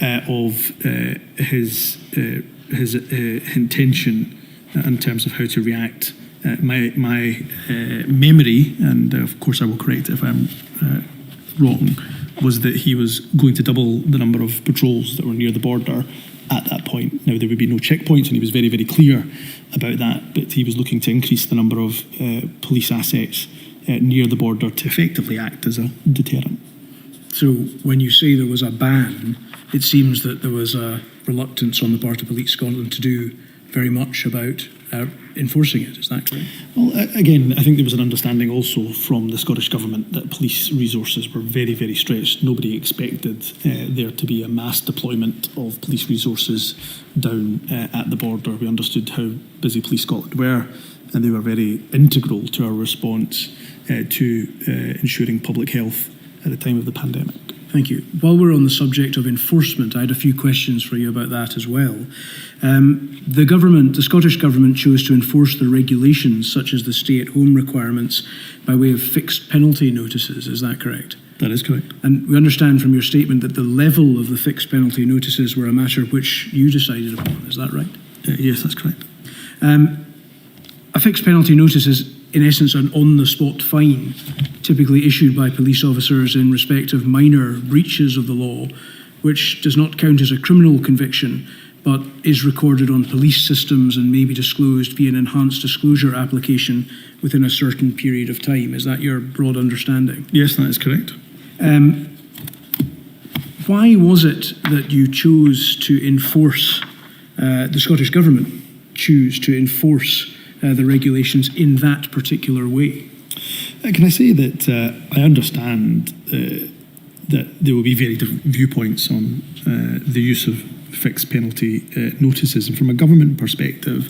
of his intention in terms of how to react. My memory, and of course I will correct it if I'm wrong, was that he was going to double the number of patrols that were near the border at that point. Now, there would be no checkpoints, and he was very, very clear about that, but he was looking to increase the number of police assets near the border to effectively act as a deterrent. So when you say there was a ban, it seems that there was a reluctance on the part of Police Scotland to do very much about enforcing it. Is that correct? Well, again, I think there was an understanding also from the Scottish Government that police resources were very, very stretched. Nobody expected there to be a mass deployment of police resources down at the border. We understood how busy Police Scotland were, and they were very integral to our response to ensuring public health at the time of the pandemic. Thank you. While we're on the subject of enforcement, I had a few questions for you about that as well. The Scottish Government chose to enforce the regulations such as the stay-at-home requirements by way of fixed penalty notices. Is that correct? That is correct. And we understand from your statement that the level of the fixed penalty notices were a matter which you decided upon. Is that right? Yes, that's correct. A fixed penalty notice is, in essence, an on-the-spot fine, typically issued by police officers in respect of minor breaches of the law, which does not count as a criminal conviction, but is recorded on police systems and may be disclosed via an enhanced disclosure application within a certain period of time. Is that your broad understanding? Yes, that is correct. Why was it that you chose to enforce, the Scottish Government choose to enforce the regulations in that particular way? Can I say that I understand that there will be very different viewpoints on the use of fixed penalty notices, and from a government perspective,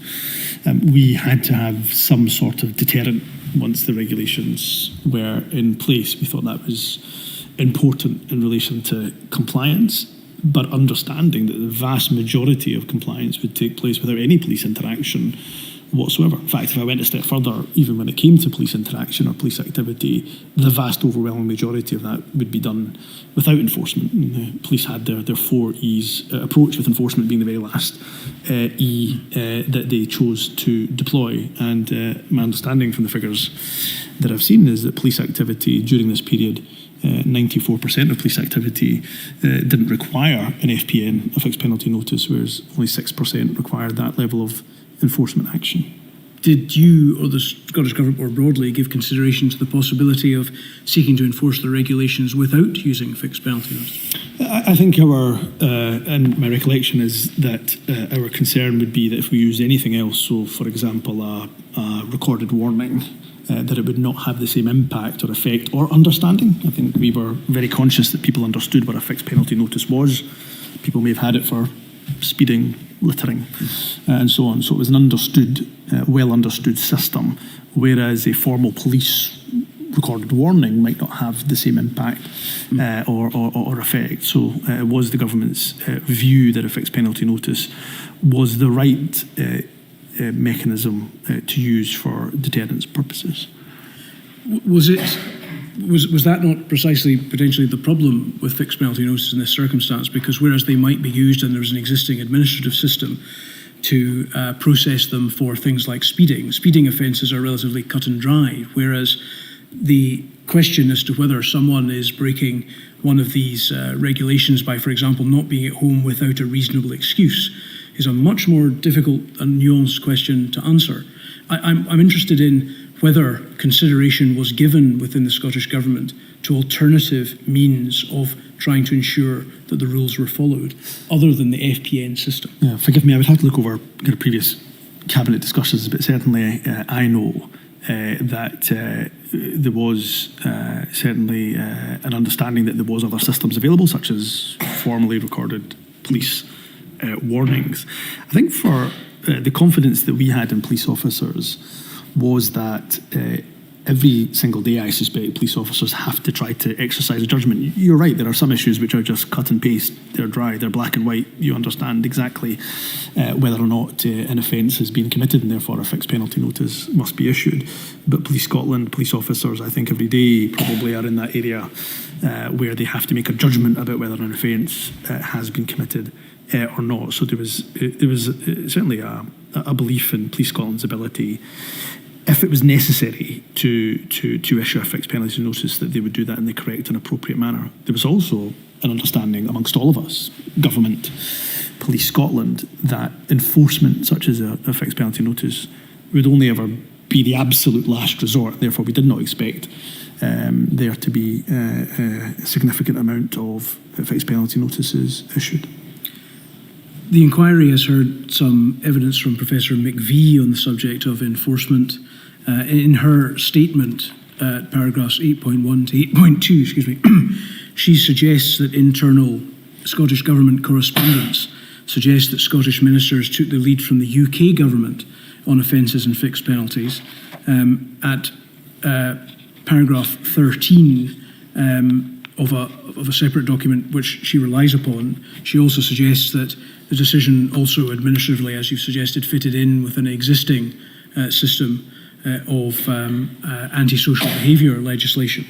we had to have some sort of deterrent once the regulations were in place. We thought that was important in relation to compliance, but understanding that the vast majority of compliance would take place without any police interaction whatsoever. In fact, if I went a step further, even when it came to police interaction or police activity, the vast overwhelming majority of that would be done without enforcement. And the police had their 4 E's approach, with enforcement being the very last E that they chose to deploy. And my understanding from the figures that I've seen is that police activity during this period, 94% of police activity didn't require an FPN, a fixed penalty notice, whereas only 6% required that level of enforcement action. Did you or the Scottish Government more broadly give consideration to the possibility of seeking to enforce the regulations without using fixed penalty notice? I think and my recollection is that our concern would be that if we use anything else, so for example a recorded warning, that it would not have the same impact or effect or understanding. I think we were very conscious that people understood what a fixed penalty notice was. People may have had it for speeding, littering, and so on. So it was an understood, well understood system, whereas a formal police recorded warning might not have the same impact or effect. So it was the government's view that a fixed penalty notice was the right mechanism to use for deterrence purposes. Was that not precisely potentially the problem with fixed penalty notices in this circumstance? Because whereas they might be used and there's an existing administrative system to process them for things like speeding offences are relatively cut and dry, whereas the question as to whether someone is breaking one of these regulations by, for example, not being at home without a reasonable excuse is a much more difficult and nuanced question to answer. I'm interested in whether consideration was given within the Scottish Government to alternative means of trying to ensure that the rules were followed, other than the FPN system. Yeah, forgive me, I would have to look over kind of previous cabinet discussions, but certainly I know that there was certainly an understanding that there was other systems available, such as formally recorded police warnings. I think for the confidence that we had in police officers was that every single day, I suspect, police officers have to try to exercise a judgment. You're right, there are some issues which are just cut and paste. They're dry, they're black and white. You understand exactly whether or not an offence has been committed, and therefore a fixed penalty notice must be issued. But Police Scotland, police officers, I think every day probably are in that area where they have to make a judgment about whether an offence has been committed or not. So there was certainly a belief in Police Scotland's ability, if it was necessary to issue a fixed penalty notice, that they would do that in the correct and appropriate manner. There was also an understanding amongst all of us, government, Police Scotland, that enforcement such as a fixed penalty notice would only ever be the absolute last resort. Therefore, we did not expect there to be a significant amount of fixed penalty notices issued. The inquiry has heard some evidence from Professor McVie on the subject of enforcement. In her statement, paragraphs 8.1 to 8.2, she suggests that internal Scottish Government correspondence suggests that Scottish ministers took the lead from the UK Government on offences and fixed penalties. At paragraph 13 of a separate document which she relies upon, she also suggests that the decision also administratively, as you've suggested, fitted in with an existing system of antisocial behaviour legislation.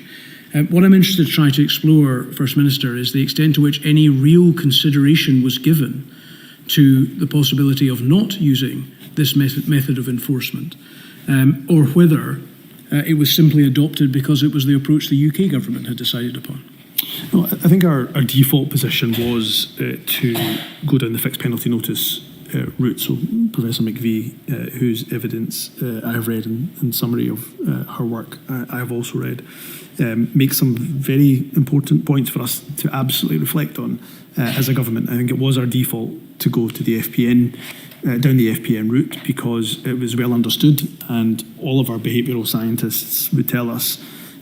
What I'm interested to try to explore, First Minister, is the extent to which any real consideration was given to the possibility of not using this method of enforcement, or whether it was simply adopted because it was the approach the UK government had decided upon. No, I think our default position was to go down the fixed penalty notice route. So Professor McVie, whose evidence I have read in summary of her work, I have also read, makes some very important points for us to absolutely reflect on as a government. I think it was our default to go to the FPN, down the FPN route, because it was well understood, and all of our behavioural scientists would tell us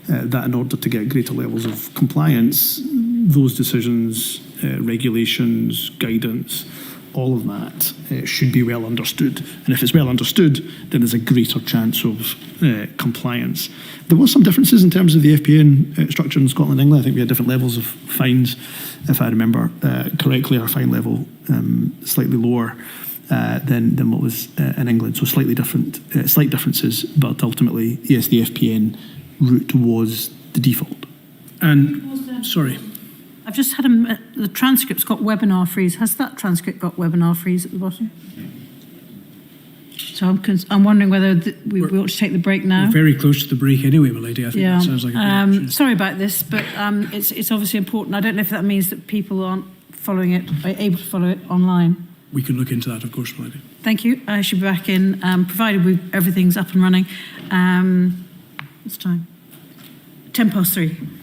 that in order to get greater levels of compliance, those decisions, regulations, guidance, all of that should be well understood. And if it's well understood, then there's a greater chance of compliance. There was some differences in terms of the FPN structure in Scotland and England. I think we had different levels of fines, if I remember correctly. Our fine level slightly lower than what was in England. So slightly different, slight differences, but ultimately, yes, the FPN route was the default. And, sorry. I've just had the transcript's got webinar freeze. Has that transcript got webinar freeze at the bottom? So I'm wondering whether we ought to take the break now. We're very close to the break anyway, my lady. I think that sounds like a good option. Sorry about this, but it's obviously important. I don't know if that means that people aren't following it, are able to follow it online. We can look into that, of course, my lady. Thank you. I should be back in, provided everything's up and running. What's time? 3:10.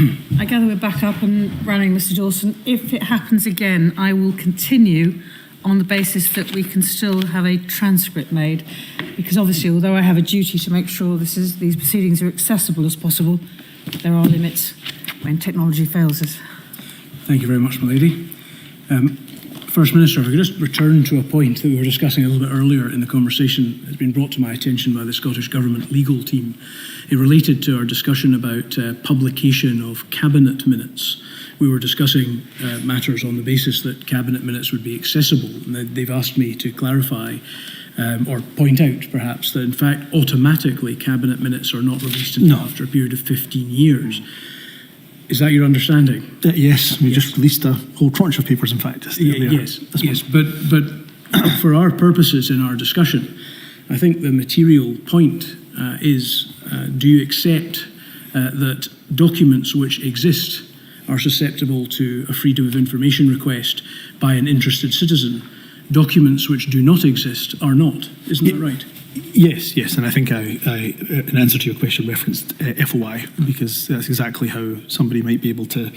I gather we're back up and running, Mr. Dawson. If it happens again, I will continue on the basis that we can still have a transcript made, because obviously, although I have a duty to make sure these proceedings are accessible as possible, there are limits when technology fails us. Thank you very much, my lady. First Minister, if I could just return to a point that we were discussing a little bit earlier in the conversation. It's been brought to my attention by the Scottish Government legal team. It related to our discussion about publication of cabinet minutes. We were discussing matters on the basis that cabinet minutes would be accessible, and they've asked me to clarify or point out, perhaps, that in fact automatically cabinet minutes are not released until after a period of 15 years. Is that your understanding? Yes, we just released a whole tranche of papers, in fact. Just earlier. Yes. But for our purposes in our discussion, I think the material point is, do you accept that documents which exist are susceptible to a freedom of information request by an interested citizen? Documents which do not exist are not. Isn't that right? Yes, and I think I in answer to your question, referenced FOI, because that's exactly how somebody might be able to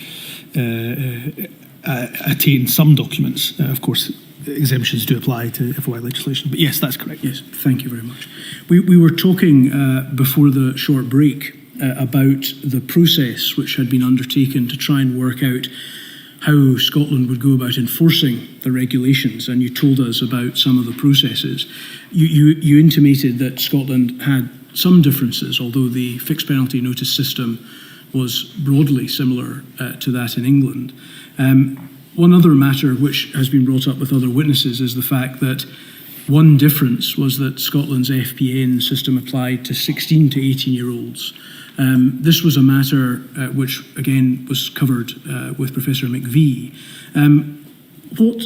attain some documents. Of course, exemptions do apply to FOI legislation, but yes, that's correct. Yes, thank you very much. We were talking before the short break about the process which had been undertaken to try and work out how Scotland would go about enforcing the regulations, and you told us about some of the processes. You intimated that Scotland had some differences, although the fixed penalty notice system was broadly similar to that in England. One other matter which has been brought up with other witnesses is the fact that one difference was that Scotland's FPN system applied to 16 to 18-year-olds. This was a matter which, again, was covered with Professor McVie. What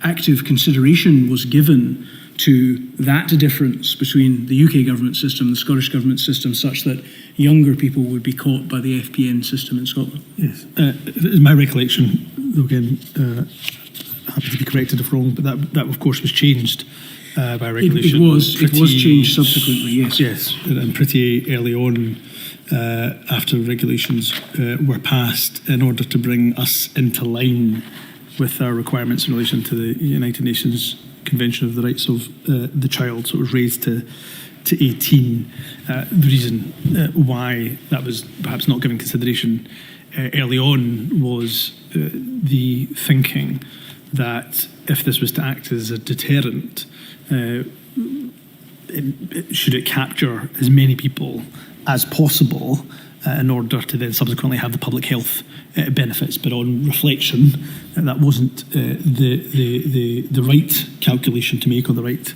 active consideration was given to that difference between the UK government system and the Scottish government system, such that younger people would be caught by the FPN system in Scotland? Yes. My recollection, though again, happy to be corrected if wrong, but that of course was changed by regulation. It was changed subsequently, yes. Yes, and pretty early on, after regulations were passed, in order to bring us into line with our requirements in relation to the United Nations Convention of the Rights of the Child. So it was raised to 18. The reason why that was perhaps not given consideration early on was the thinking that if this was to act as a deterrent, should it capture as many people as possible in order to then subsequently have the public health benefits. But on reflection, that wasn't the right calculation to make, or the right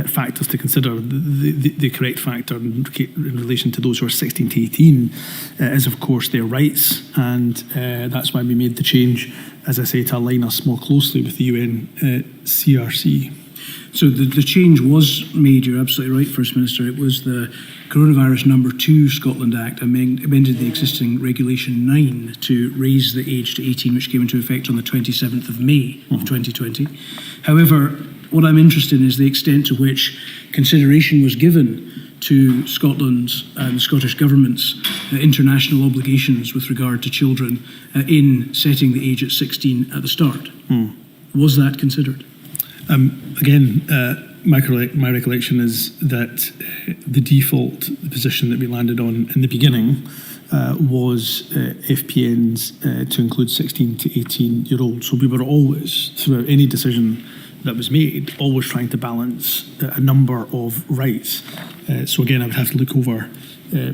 factors to consider. The correct factor in relation to those who are 16 to 18 is, of course, their rights, and that's why we made the change, as I say, to align us more closely with the UN CRC. So the change was made, you're absolutely right, First Minister. It was the Coronavirus No. 2 Scotland Act amended the existing Regulation 9 to raise the age to 18, which came into effect on the 27th of May of 2020. However, what I'm interested in is the extent to which consideration was given to Scotland's and the Scottish Government's international obligations with regard to children in setting the age at 16 at the start. Was that considered? Again, my recollection is that the default position that we landed on in the beginning was FPNs to include 16 to 18-year-olds. So we were always, throughout any decision that was made, always trying to balance a number of rights. So again, I would have to look over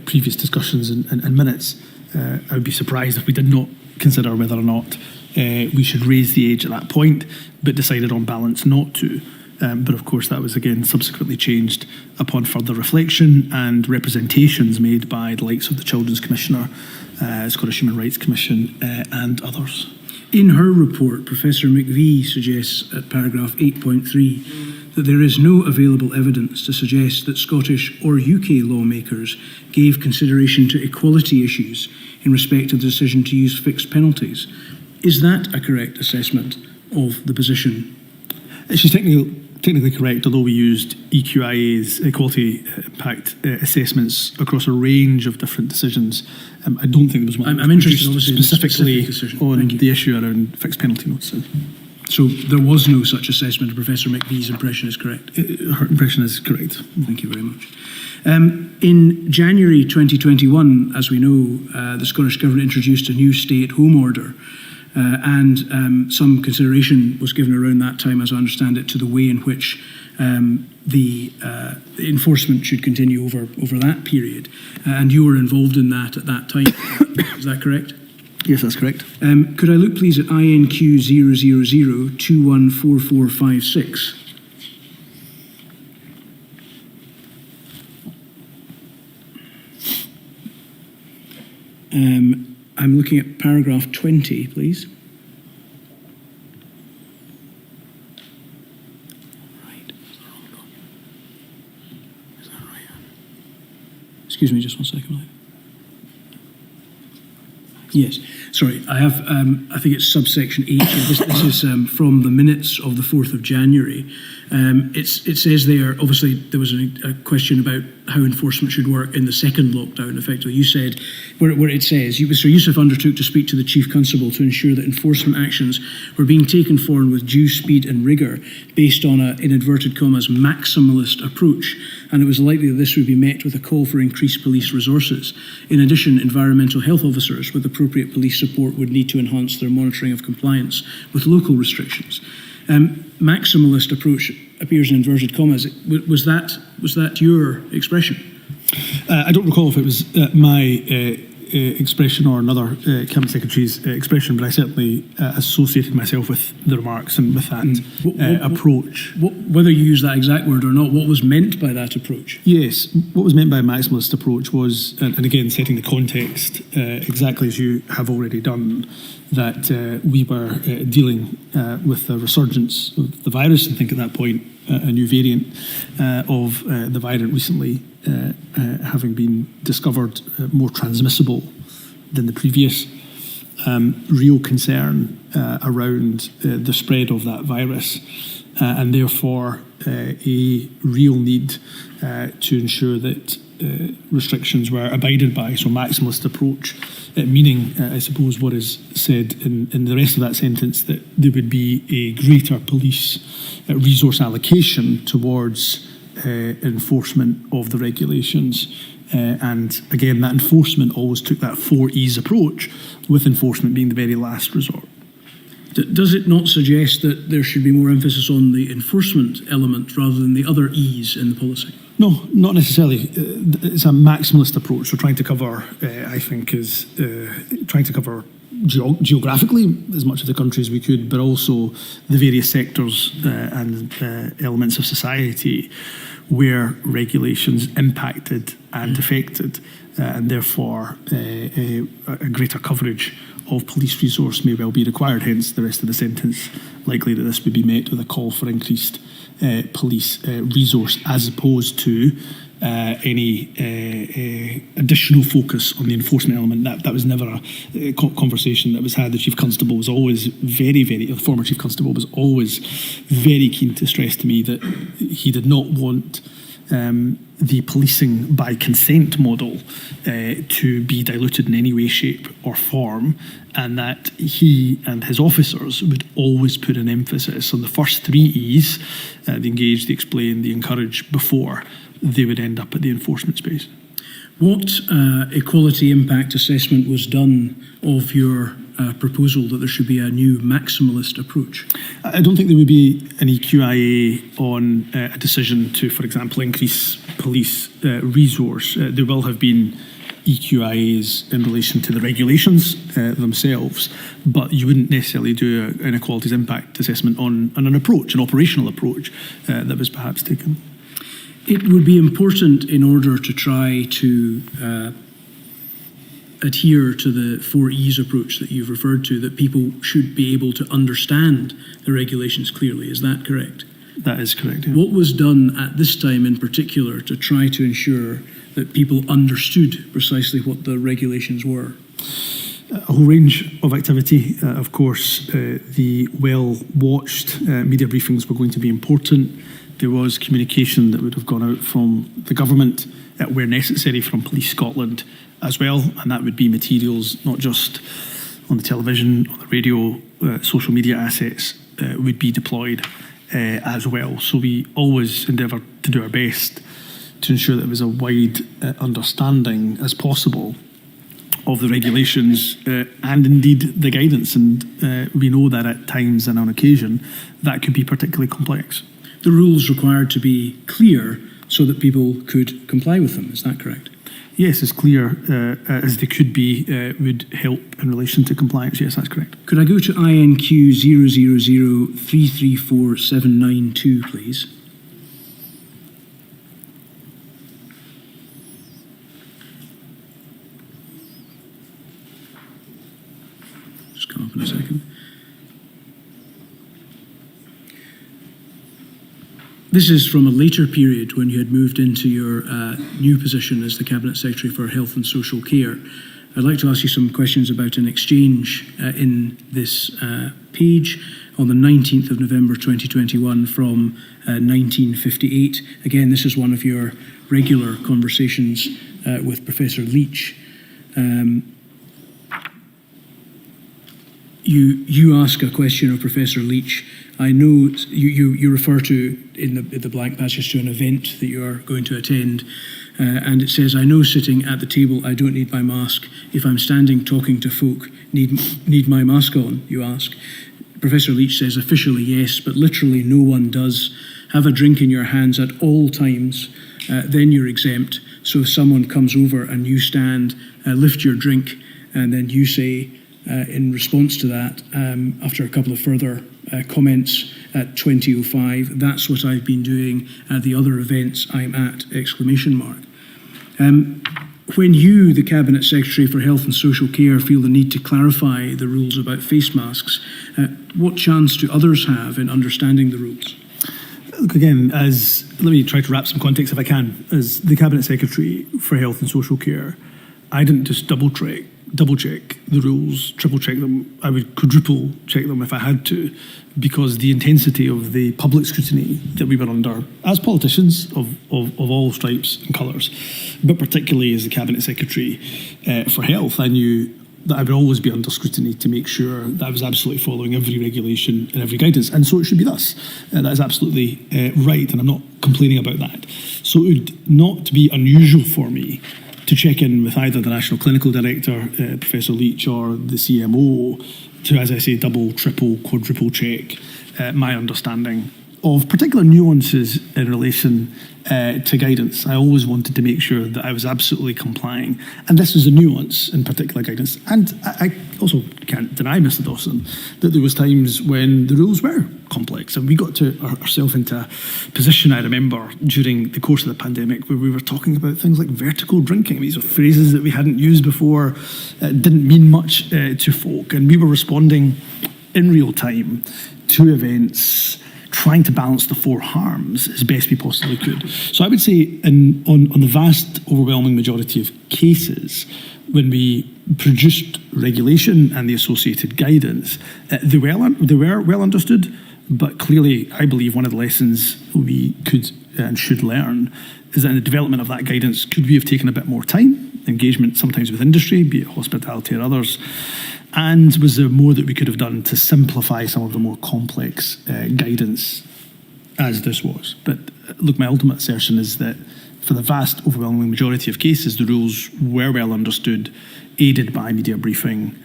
previous discussions and minutes. I would be surprised if we did not consider whether or not we should raise the age at that point, but decided on balance not to. But of course, that was again subsequently changed upon further reflection and representations made by the likes of the Children's Commissioner, Scottish Human Rights Commission, and others. In her report, Professor McVie suggests at paragraph 8.3 that there is no available evidence to suggest that Scottish or UK lawmakers gave consideration to equality issues in respect of the decision to use fixed penalties. Is that a correct assessment of the position? She's taking technically correct, although we used EQIA's equality impact assessments across a range of different decisions. I don't think there was one. I'm interested, obviously, specifically in the specific decision. on Thank you. the issue around fixed penalty notices. So there was no such assessment. Professor McBee's impression is correct. Her impression is correct. Thank you very much. In January 2021, as we know, the Scottish Government introduced a new stay-at-home order, and some consideration was given around that time, as I understand it, to the way in which the enforcement should continue over that period. And you were involved in that at that time. Is that correct? Yes, that's correct. Could I look, please, at INQ 000214456? I'm looking at paragraph 20, please. Right. Is that right? Excuse me, just 1 second. Yes, sorry, I have, I think it's subsection H. This is from the minutes of the 4th of January. It says there, obviously, there was a question about how enforcement should work in the second lockdown, effectively. You said, where it says, Mr. Youssef undertook to speak to the Chief Constable to ensure that enforcement actions were being taken forward with due speed and rigour based on a, in inverted commas, maximalist approach, and it was likely that this would be met with a call for increased police resources. In addition, environmental health officers with appropriate police support would need to enhance their monitoring of compliance with local restrictions. Maximalist approach appears in inverted commas. Was that your expression? I don't recall if it was my expression or another Cabinet Secretary's expression, but I certainly associated myself with the remarks and with that approach. Whether you use that exact word or not, what was meant by that approach? Yes, what was meant by a maximalist approach was, and again setting the context exactly as you have already done, that we were dealing with the resurgence of the virus, and I think at that point a new variant of the variant recently having been discovered more transmissible than the previous. Real concern around the spread of that virus, and therefore a real need to ensure that restrictions were abided by. So maximalist approach, meaning, I suppose, what is said in the rest of that sentence, that there would be a greater police resource allocation towards enforcement of the regulations. And again, that enforcement always took that 4 E's approach, with enforcement being the very last resort. Does it not suggest that there should be more emphasis on the enforcement element rather than the other E's in the policy? No, not necessarily. It's a maximalist approach. So trying to cover, I think, is trying to cover geographically as much of the country as we could, but also the various sectors and elements of society where regulations impacted and affected, and therefore a greater coverage of police resource may well be required. Hence the rest of the sentence, likely that this would be met with a call for increased police resource, as opposed to any additional focus on the enforcement element. That was never a conversation that was had. The Chief Constable was always the former Chief Constable was always very keen to stress to me that he did not want the policing by consent model to be diluted in any way, shape or form, and that he and his officers would always put an emphasis on the first 3 E's, the engage, the explain, the encourage, before they would end up at the enforcement space. What equality impact assessment was done of your proposal that there should be a new maximalist approach? I don't think there would be an EQIA on a decision to, for example, increase police resource. There will have been EQIAs in relation to the regulations themselves, but you wouldn't necessarily do an equalities impact assessment on an approach, an operational approach that was perhaps taken. It would be important, in order to try to adhere to the 4 E's approach that you've referred to, that people should be able to understand the regulations clearly. Is that correct? That is correct. Yeah. What was done at this time in particular to try to ensure that people understood precisely what the regulations were? a whole range of activity. Of course, the well-watched media briefings were going to be important. There was communication that would have gone out from the government where necessary from Police Scotland as well, and that would be materials not just on the television, on the radio, social media assets would be deployed as well. So we always endeavour to do our best to ensure that there was a wide understanding as possible of the regulations and indeed the guidance. And we know that at times and on occasion that could be particularly complex. The rules required to be clear so that people could comply with them, is that correct? Yes, as clear as they could be would help in relation to compliance. Yes, that's correct. Could I go to INQ 000334792, please? Just come up in a second. This is from a later period when you had moved into your new position as the Cabinet Secretary for Health and Social Care. I'd like to ask you some questions about an exchange in this page on the 19th of November 2021 from 1958. Again, this is one of your regular conversations with Professor Leach. You ask a question of Professor Leach. I know you refer to in the blank passage to an event that you are going to attend, and it says, "I know sitting at the table I don't need my mask. If I'm standing talking to folk, need my mask on?" You ask. Professor Leach says, "Officially yes, but literally no one does. Have a drink in your hands at all times, then you're exempt. So if someone comes over and you stand, lift your drink, and then you say." In response to that, after a couple of further comments at 20:05, "That's what I've been doing at the other events I'm at!" When you, the Cabinet Secretary for Health and Social Care, feel the need to clarify the rules about face masks, what chance do others have in understanding the rules? Look, again, let me try to wrap some context if I can. As the Cabinet Secretary for Health and Social Care, I didn't just double check the rules, triple check them. I would quadruple check them if I had to, because the intensity of the public scrutiny that we were under as politicians of all stripes and colours, but particularly as the Cabinet Secretary for Health, I knew that I would always be under scrutiny to make sure that I was absolutely following every regulation and every guidance, and so it should be thus. That is absolutely right, and I'm not complaining about that. So it would not be unusual for me to check in with either the National Clinical Director, Professor Leach, or the CMO to, as I say, double, triple, quadruple check my understanding of particular nuances in relation to guidance. I always wanted to make sure that I was absolutely complying. And this was a nuance in particular guidance. And I also can't deny, Mr. Dawson, that there was times when the rules were complex. And we got ourselves into a position, I remember, during the course of the pandemic where we were talking about things like vertical drinking. These are phrases that we hadn't used before, didn't mean much to folk. And we were responding in real time to events, trying to balance the four harms as best we possibly could. So I would say on the vast overwhelming majority of cases, when we produced regulation and the associated guidance, they were well understood, but clearly I believe one of the lessons we could and should learn is that in the development of that guidance, could we have taken a bit more time, engagement sometimes with industry, be it hospitality or others, and was there more that we could have done to simplify some of the more complex guidance as this was? But look, my ultimate assertion is that for the vast overwhelming majority of cases, the rules were well understood, aided by media briefing,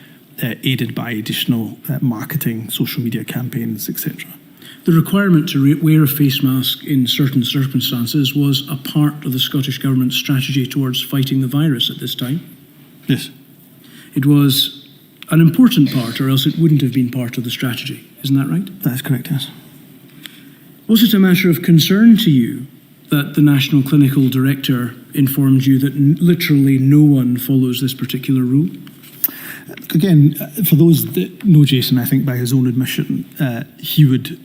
aided by additional marketing, social media campaigns, etc. The requirement to wear a face mask in certain circumstances was a part of the Scottish Government's strategy towards fighting the virus at this time. Yes. It was an important part, or else it wouldn't have been part of the strategy. Isn't that right? That is correct, yes. Was it a matter of concern to you that the National Clinical Director informed you that literally no one follows this particular rule? Again, for those that know Jason, I think by his own admission, he would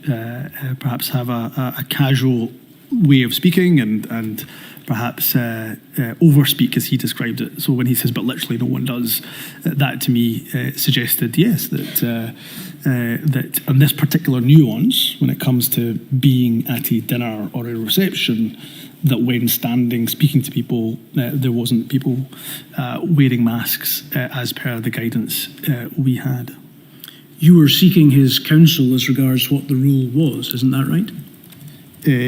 perhaps have a casual way of speaking and perhaps overspeak, as he described it. So when he says, but literally no one does, that to me suggested, yes, that on this particular nuance, when it comes to being at a dinner or a reception, that when standing, speaking to people, there wasn't people wearing masks as per the guidance we had. You were seeking his counsel as regards what the rule was, isn't that right?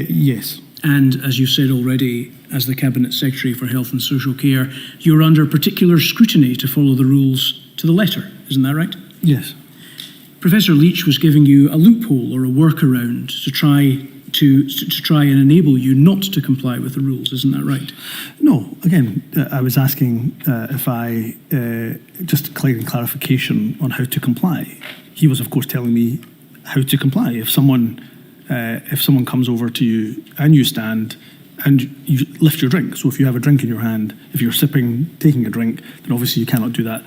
Yes. And as you said already, as the Cabinet Secretary for Health and Social Care, you're under particular scrutiny to follow the rules to the letter, isn't that right? Yes. Professor Leach was giving you a loophole or a workaround to try and enable you not to comply with the rules, isn't that right? No, again, I was asking if I just clarification on how to comply. He was, of course, telling me how to comply. If someone comes over to you and you stand and you lift your drink, so if you have a drink in your hand, if you're taking a drink, then obviously you cannot do that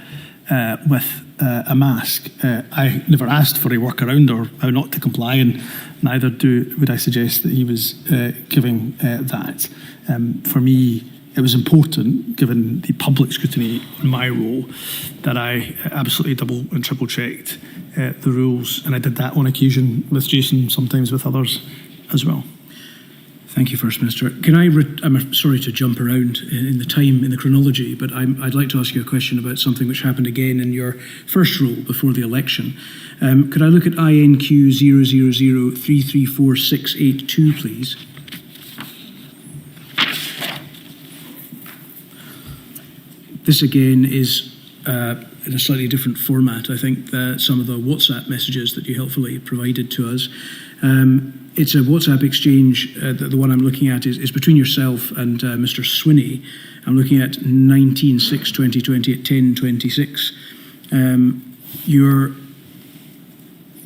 with a mask. I never asked for a workaround or how not to comply, and neither would I suggest that he was giving that. For me, it was important, given the public scrutiny on my role, that I absolutely double and triple checked the rules, and I did that on occasion with Jason, sometimes with others as well. Thank you, First Minister. I'm sorry to jump around in the chronology, but I'd like to ask you a question about something which happened again in your first role before the election. Could I look at INQ 000334682, please? This again is in a slightly different format, I think, some of the WhatsApp messages that you helpfully provided to us. It's a WhatsApp exchange. The one I'm looking at is between yourself and Mr. Swinney. I'm looking at 19/6/2020 at 10:26.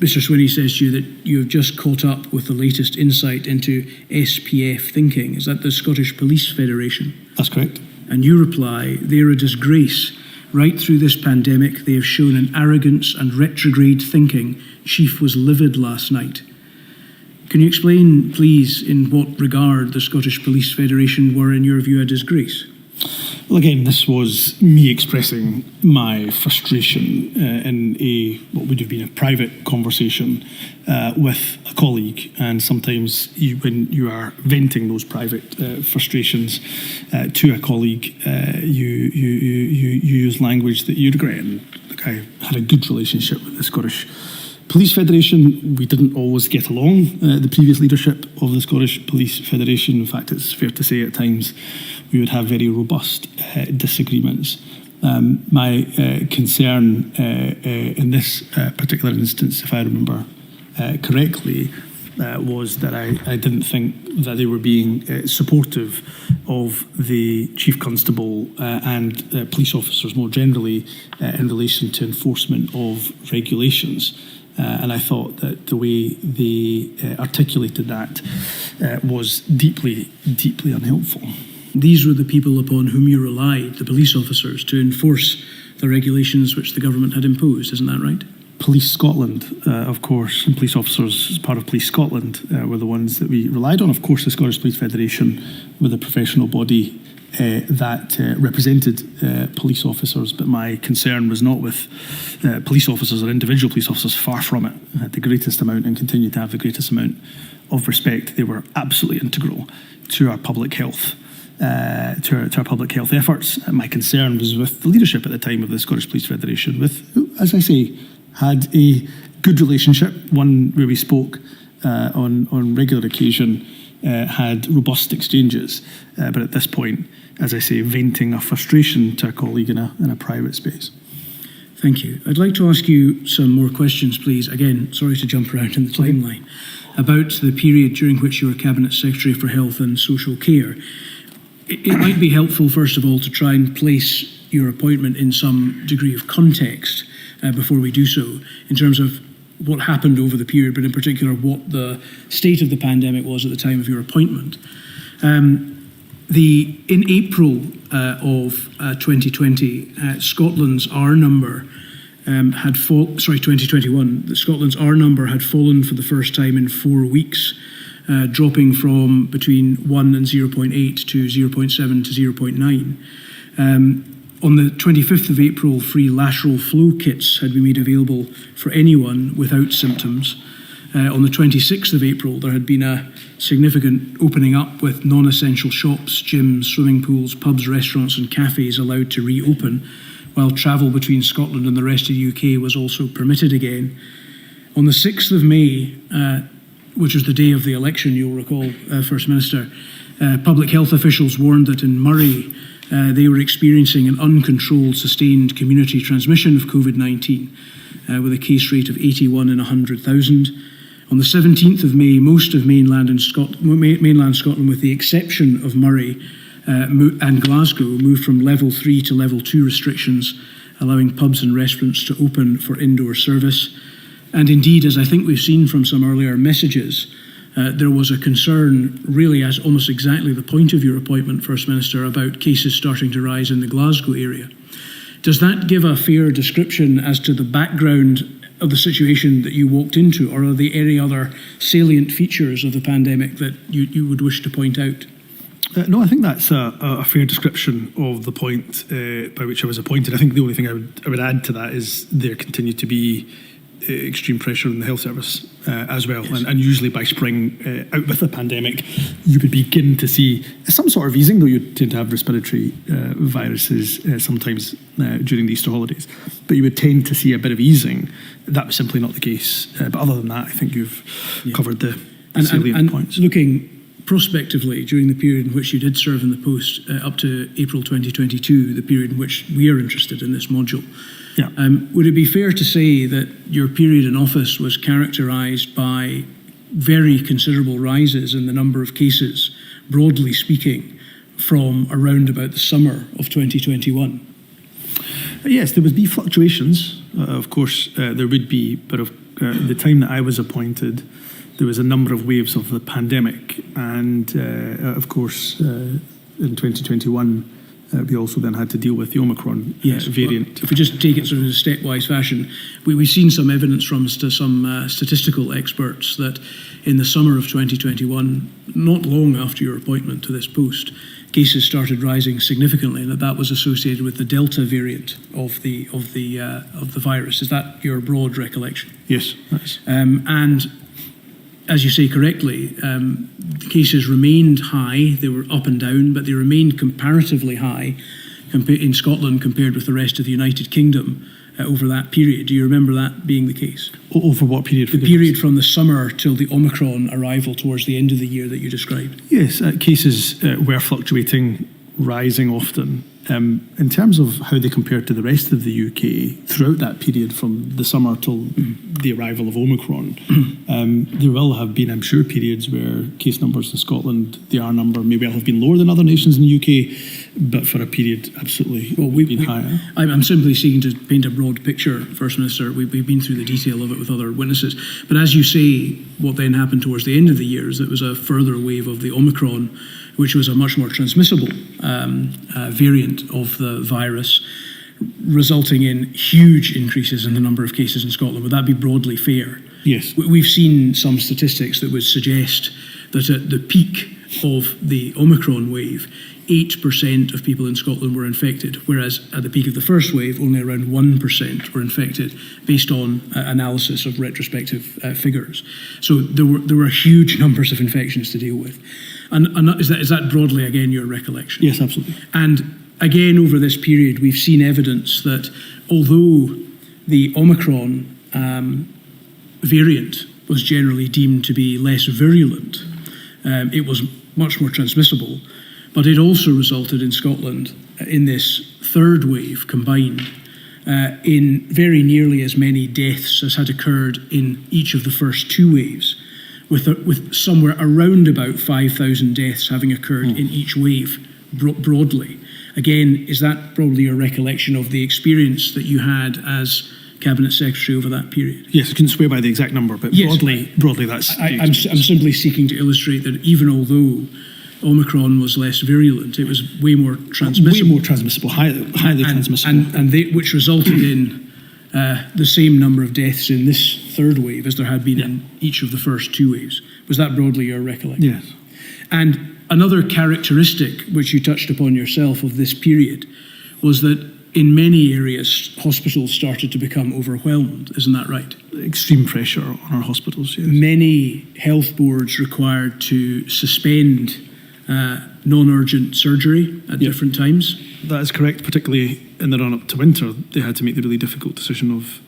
Mr. Swinney says to you that you have just caught up with the latest insight into SPF thinking. Is that the Scottish Police Federation? That's correct. And you reply, they're a disgrace. Right through this pandemic, they have shown an arrogance and retrograde thinking. Chief was livid last night. Can you explain, please, in what regard the Scottish Police Federation were, in your view, a disgrace? Well, again, this was me expressing my frustration in what would have been a private conversation with a colleague, and sometimes when you are venting those private frustrations to a colleague, you use language that you regret. And look, I had a good relationship with the Scottish Police Federation. We didn't always get along, the previous leadership of the Scottish Police Federation. In fact, it's fair to say at times we would have very robust disagreements. My concern in this particular instance, if I remember correctly, was that I didn't think that they were being supportive of the Chief Constable and police officers more generally in relation to enforcement of regulations. And I thought that the way they articulated that was deeply, deeply unhelpful. These were the people upon whom you relied, the police officers, to enforce the regulations which the government had imposed, isn't that right? Police Scotland, of course, and police officers as part of Police Scotland were the ones that we relied on. Of course, the Scottish Police Federation were the professional body that represented police officers, but my concern was not with police officers or individual police officers, far from it. I had the greatest amount and continue to have the greatest amount of respect. They were absolutely integral to our public health. To our public health efforts. And my concern was with the leadership at the time of the Scottish Police Federation, who, as I say, had a good relationship, one where we spoke on regular occasion, had robust exchanges, but at this point, as I say, venting a frustration to a colleague in a private space. Thank you. I'd like to ask you some more questions, please. Again, sorry to jump around in the timeline, about the period during which you were Cabinet Secretary for Health and Social Care. It might be helpful, first of all, to try and place your appointment in some degree of context before we do so, in terms of what happened over the period, but in particular what the state of the pandemic was at the time of your appointment. In April of 2020, Scotland's R number 2021, Scotland's R number had fallen for the first time in 4 weeks dropping from between 1 and 0.8 to 0.7 to 0.9. On the 25th of April, free lateral flow kits had been made available for anyone without symptoms. On the 26th of April, there had been a significant opening up with non-essential shops, gyms, swimming pools, pubs, restaurants and cafes allowed to reopen, while travel between Scotland and the rest of the UK was also permitted again. On the 6th of May, which was the day of the election, you'll recall, First Minister, public health officials warned that in Moray, they were experiencing an uncontrolled, sustained community transmission of COVID-19 with a case rate of 81 in 100,000. On the 17th of May, most of mainland Scotland, with the exception of Moray and Glasgow, moved from level 3 to level 2 restrictions, allowing pubs and restaurants to open for indoor service. And indeed, as I think we've seen from some earlier messages, there was a concern, really as almost exactly the point of your appointment, First Minister, about cases starting to rise in the Glasgow area. Does that give a fair description as to the background of the situation that you walked into, or are there any other salient features of the pandemic that you would wish to point out? No, I think that's a fair description of the point by which I was appointed. I think the only thing I would add to that is there continued to be extreme pressure on the health service as well. Yes. And usually by spring, out with the pandemic, you would begin to see some sort of easing, though you tend to have respiratory viruses sometimes during the Easter holidays. But you would tend to see a bit of easing. That was simply not the case. But other than that, I think you've covered the salient points. Looking prospectively, during the period in which you did serve in the post up to April 2022, the period in which we are interested in this module, would it be fair to say that your period in office was characterised by very considerable rises in the number of cases, broadly speaking, from around about the summer of 2021? Yes, there would be fluctuations. Of course, there would be, but the time that I was appointed, there was a number of waves of the pandemic, and of course, in 2021, we also then had to deal with the Omicron variant. Well, if we just take it sort of in a stepwise fashion, we've seen some evidence from some statistical experts that in the summer of 2021, not long after your appointment to this post, cases started rising significantly, and that was associated with the Delta variant of the virus. Is that your broad recollection? Yes, that's. And as you say correctly, the cases remained high. They were up and down, but they remained comparatively high in Scotland compared with the rest of the United Kingdom over that period. Do you remember that being the case? Over what period? The period from the summer till the Omicron arrival towards the end of the year that you described. Yes, cases were fluctuating, rising often. In terms of how they compared to the rest of the UK throughout that period from the summer till the arrival of Omicron, there will have been, I'm sure, periods where case numbers in Scotland, the R number may well have been lower than other nations in the UK, but for a period absolutely been higher. I'm simply seeking to paint a broad picture, First Minister. We've been through the detail of it with other witnesses. But as you say, what then happened towards the end of the year is it was a further wave of the Omicron, which was a much more transmissible variant of the virus, resulting in huge increases in the number of cases in Scotland. Would that be broadly fair? Yes. We've seen some statistics that would suggest that at the peak of the Omicron wave, 8% of people in Scotland were infected, whereas at the peak of the first wave, only around 1% were infected, based on analysis of retrospective figures. So there were huge numbers of infections to deal with. And is that broadly, again, your recollection? Yes, absolutely. And again, over this period, we've seen evidence that although the Omicron variant was generally deemed to be less virulent, it was much more transmissible, but it also resulted in Scotland, in this third wave combined, in very nearly as many deaths as had occurred in each of the first two waves, with somewhere around about 5,000 deaths having occurred in each wave broadly. Again, is that probably your recollection of the experience that you had as Cabinet Secretary over that period? Yes, I can swear by the exact number, but yes, broadly that's... I'm simply seeking to illustrate that even although Omicron was less virulent, it was way more transmissible. Way more transmissible, highly transmissible. Which resulted in the same number of deaths in this third wave as there had been in each of the first two waves. Was that broadly your recollection? Yes. And another characteristic which you touched upon yourself of this period was that in many areas hospitals started to become overwhelmed. Isn't that right? Extreme pressure on our hospitals, yes. Many health boards required to suspend non-urgent surgery at different times. That is correct, particularly in the run-up to winter. They had to make the really difficult decision of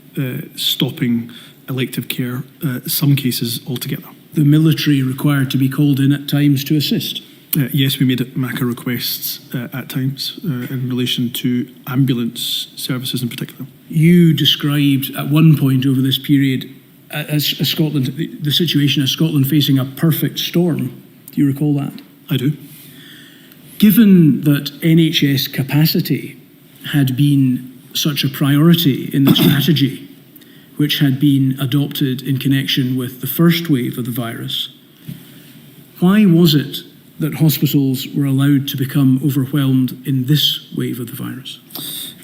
stopping elective care, some cases altogether. The military required to be called in at times to assist. Yes, we made MACA requests at times in relation to ambulance services in particular. You described at one point over this period as Scotland, the situation as Scotland facing a perfect storm. Do you recall that? I do. Given that NHS capacity had been such a priority in the strategy which had been adopted in connection with the first wave of the virus, why was it that hospitals were allowed to become overwhelmed in this wave of the virus?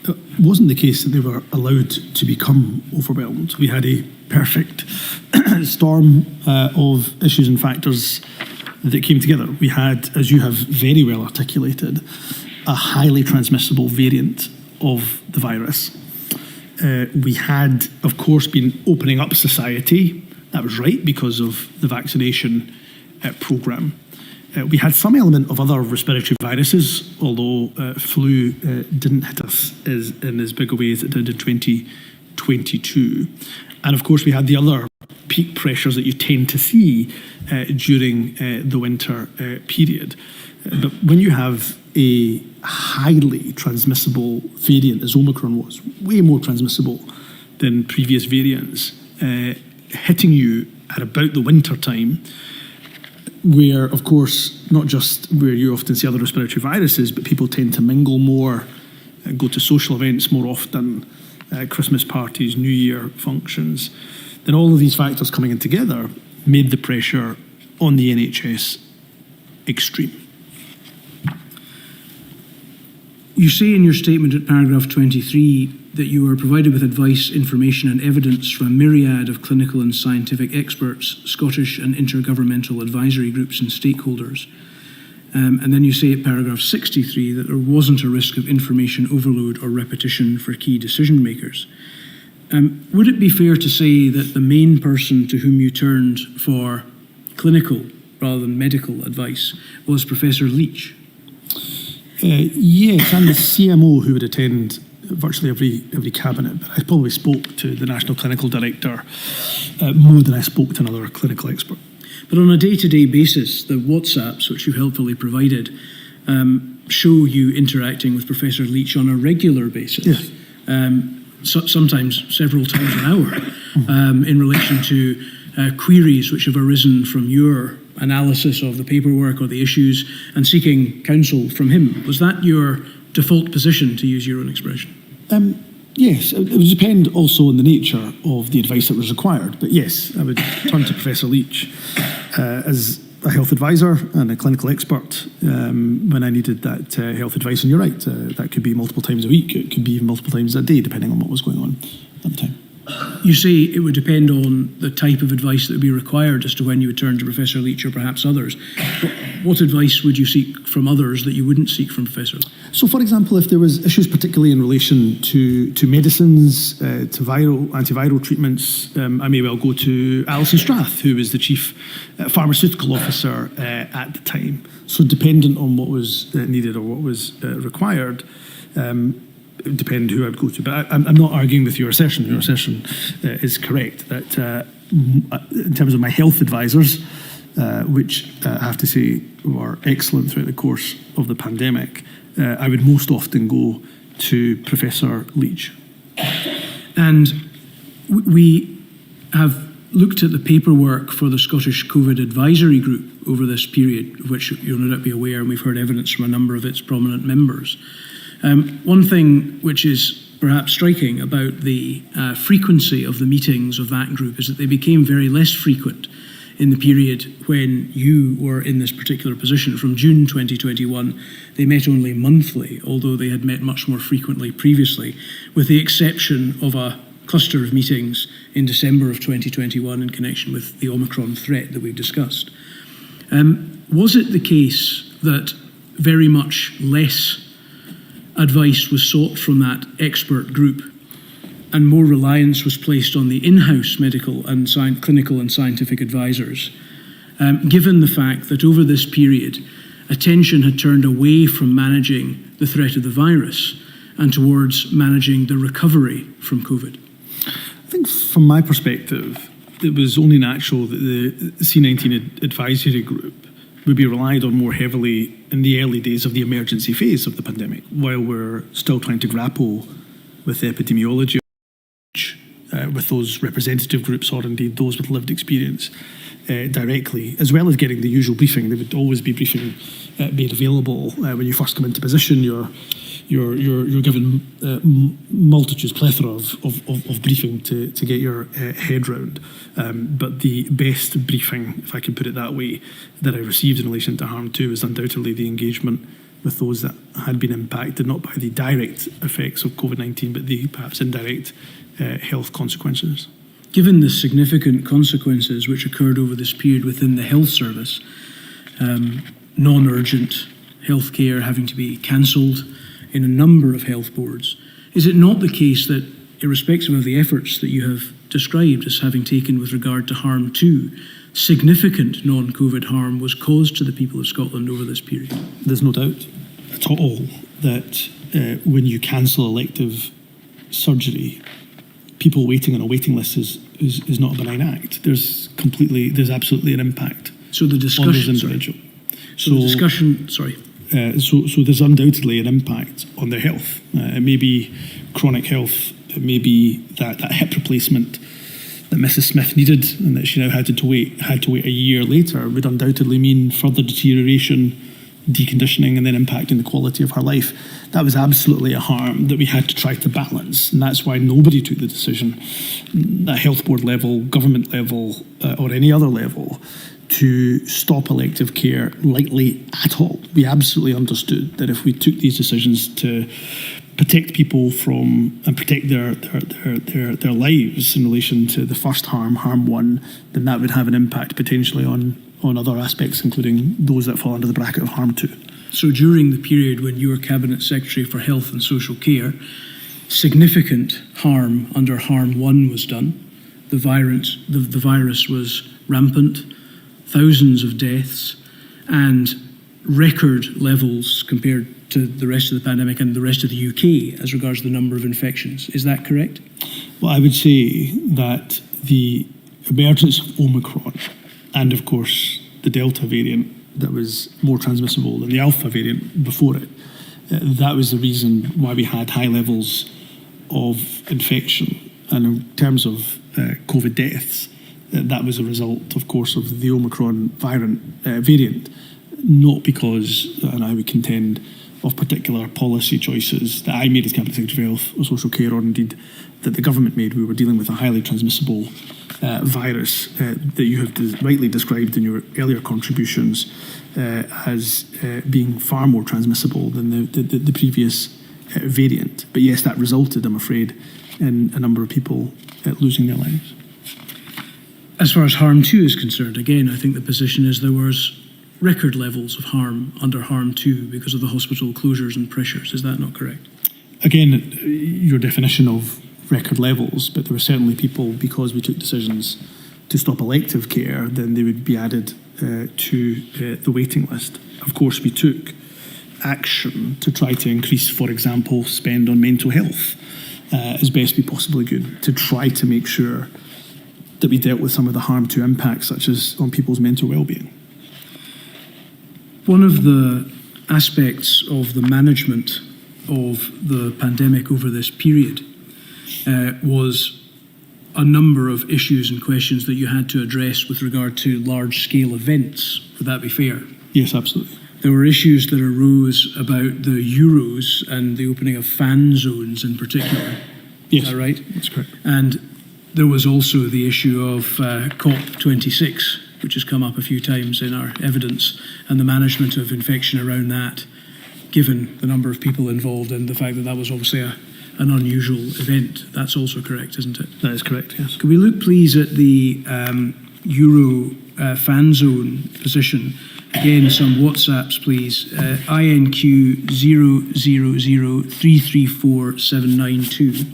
It wasn't the case that they were allowed to become overwhelmed. We had a perfect storm of issues and factors that came together. We had, as you have very well articulated, a highly transmissible variant of the virus. We had, of course, been opening up society. That was right because of the vaccination programme. We had some element of other respiratory viruses, although flu didn't hit us in as big a way as it did in 2022. And of course, we had the other peak pressures that you tend to see during the winter period. But when you have a highly transmissible variant, as Omicron was, way more transmissible than previous variants, hitting you at about the winter time, where, of course, not just where you often see other respiratory viruses, but people tend to mingle more, go to social events more often, Christmas parties, New Year functions, then all of these factors coming in together made the pressure on the NHS extreme. You say in your statement at paragraph 23 that you were provided with advice, information and evidence from a myriad of clinical and scientific experts, Scottish and intergovernmental advisory groups and stakeholders. And then you say at paragraph 63 that there wasn't a risk of information overload or repetition for key decision makers. Would it be fair to say that the main person to whom you turned for clinical rather than medical advice was Professor Leach? Yes, and the CMO who would attend virtually every cabinet, but I probably spoke to the National Clinical Director more than I spoke to another clinical expert. But on a day-to-day basis, the WhatsApps, which you helpfully provided, show you interacting with Professor Leach on a regular basis. Yes. Sometimes several times an hour, in relation to queries which have arisen from your analysis of the paperwork or the issues and seeking counsel from him. Was that your default position, to use your own expression? Yes, it would depend also on the nature of the advice that was required. But yes, I would turn to Professor Leach as a health advisor and a clinical expert when I needed that health advice. And you're right, that could be multiple times a week. It could be even multiple times a day, depending on what was going on at the time. You say it would depend on the type of advice that would be required as to when you would turn to Professor Leach or perhaps others. What advice would you seek from others that you wouldn't seek from Professor Leach? So, for example, if there was issues particularly in relation to medicines, to antiviral treatments, I may well go to Alison Strath, who was the Chief Pharmaceutical Officer at the time. So dependent on what was needed or what was required, it would depend who I'd go to. But I'm not arguing with your assertion. Your assertion is correct that in terms of my health advisors, which I have to say were excellent throughout the course of the pandemic, I would most often go to Professor Leach. And we have looked at the paperwork for the Scottish COVID Advisory Group over this period, of which you'll no doubt be aware, and we've heard evidence from a number of its prominent members. One thing which is perhaps striking about the frequency of the meetings of that group is that they became very less frequent in the period when you were in this particular position. From June 2021, they met only monthly, although they had met much more frequently previously, with the exception of a cluster of meetings in December of 2021 in connection with the Omicron threat that we've discussed. Was it the case that very much less advice was sought from that expert group and more reliance was placed on the in-house medical and clinical and scientific advisors, given the fact that over this period, attention had turned away from managing the threat of the virus and towards managing the recovery from COVID? I think from my perspective, it was only natural that the C19 advisory group would be relied on more heavily in the early days of the emergency phase of the pandemic, while we're still trying to grapple with epidemiology, with those representative groups or indeed those with lived experience directly, as well as getting the usual briefing. There would always be briefing made available when you first come into position. You're given multitudes, plethora of briefing to get your head round. But the best briefing, if I can put it that way, that I received in relation to harm 2 was undoubtedly the engagement with those that had been impacted, not by the direct effects of COVID-19, but the perhaps indirect health consequences. Given the significant consequences which occurred over this period within the health service, non-urgent healthcare having to be cancelled in a number of health boards, is it not the case that, irrespective of the efforts that you have described as having taken with regard to harm 2, significant non-COVID harm was caused to the people of Scotland over this period? There's no doubt at all that when you cancel elective surgery, people waiting on a waiting list is not a benign act. There's absolutely an impact. So the discussion, on those individuals. So there's undoubtedly an impact on their health. It may be chronic health. It may be that hip replacement that Mrs. Smith needed and that she now had to wait a year later would undoubtedly mean further deterioration, deconditioning, and then impacting the quality of her life. That was absolutely a harm that we had to try to balance, and that's why nobody took the decision at health board level, government level, or any other level to stop elective care lightly at all. We absolutely understood that if we took these decisions to protect people from and protect their lives in relation to the first harm 1, then that would have an impact potentially on other aspects, including those that fall under the bracket of harm 2. So during the period when you were Cabinet Secretary for Health and Social Care, significant harm under harm 1 was done. The virus was rampant, thousands of deaths, and record levels compared to the rest of the pandemic and the rest of the UK as regards to the number of infections. Is that correct? Well, I would say that the emergence of Omicron and, of course, the Delta variant that was more transmissible than the Alpha variant before it, that was the reason why we had high levels of infection. And in terms of COVID deaths, that was a result, of course, of the Omicron variant, not because, and I would contend, of particular policy choices that I made as Cabinet Secretary for Health or Social Care, or indeed that the government made. We were dealing with a highly transmissible virus that you have rightly described in your earlier contributions as being far more transmissible than the previous variant. But yes, that resulted, I'm afraid, in a number of people losing their lives. As far as harm 2 is concerned, again, I think the position is there was record levels of harm under harm 2 because of the hospital closures and pressures. Is that not correct? Again, your definition of record levels, but there were certainly people, because we took decisions to stop elective care, then they would be added to the waiting list. Of course, we took action to try to increase, for example, spend on mental health as best we possibly could, to try to make sure that we dealt with some of the harm 2 impacts, such as on people's mental well-being. One of the aspects of the management of the pandemic over this period was a number of issues and questions that you had to address with regard to large-scale events. Would that be fair? Yes, absolutely. There were issues that arose about the Euros and the opening of fan zones in particular. Yes, is that right? That's correct. And there was also the issue of COP26, which has come up a few times in our evidence, and the management of infection around that, given the number of people involved and the fact that that was obviously a an unusual event. That's also correct, isn't it? That is correct, yes. Could we look, please, at the Euro fan zone position? Again, some WhatsApps, please. INQ 000334792.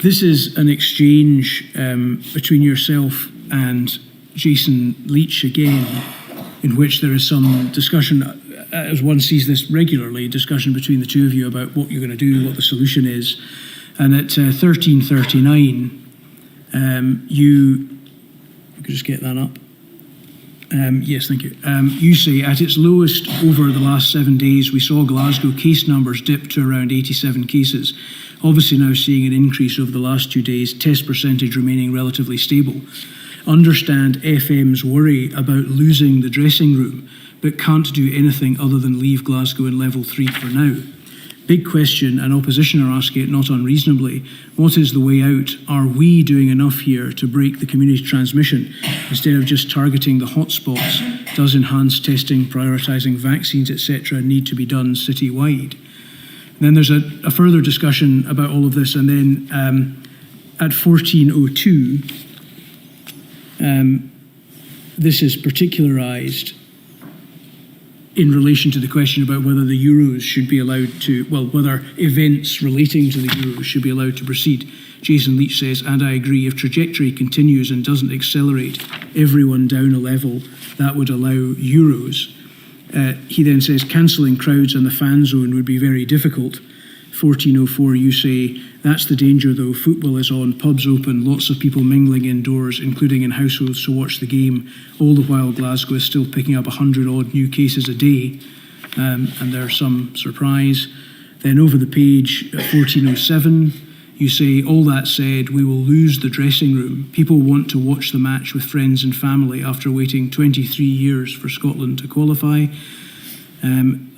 This is an exchange between yourself and Jason Leach again, in which there is some discussion, as one sees this regularly, discussion between the two of you about what you're going to do, what the solution is. And at 1339, you could just get that up. Yes, thank you. You say, at its lowest over the last 7 days, we saw Glasgow case numbers dip to around 87 cases. Obviously now seeing an increase over the last 2 days, test percentage remaining relatively stable. Understand FM's worry about losing the dressing room, but can't do anything other than leave Glasgow in level 3 for now. Big question, and opposition are asking it not unreasonably. What is the way out? Are we doing enough here to break the community transmission instead of just targeting the hotspots? Does enhanced testing, prioritising vaccines, etc. need to be done citywide? And then there's a further discussion about all of this, and then at 1402, this is particularised in relation to the question about whether the Euros should be allowed to, well, whether events relating to the Euros should be allowed to proceed. Jason Leach says, and I agree, if trajectory continues and doesn't accelerate everyone down a level, that would allow Euros. He then says, cancelling crowds and the fan zone would be very difficult. 1404, you say, that's the danger though, football is on, pubs open, lots of people mingling indoors, including in households to watch the game, all the while Glasgow is still picking up 100 odd new cases a day, and there's some surprise. Then over the page, at 1407, you say, all that said, we will lose the dressing room. People want to watch the match with friends and family after waiting 23 years for Scotland to qualify.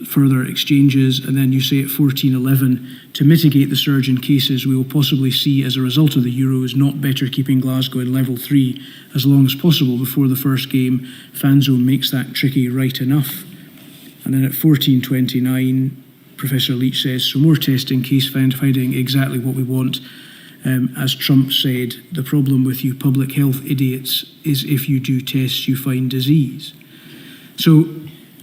Further exchanges, and then you say at 1411, to mitigate the surge in cases we will possibly see as a result of the Euros, not better keeping Glasgow in level 3 as long as possible before the first game. Fan zone makes that tricky right enough. And then at 1429, Professor Leach says, so more testing, case finding, exactly what we want. As Trump said, the problem with you public health idiots is if you do tests, you find disease. So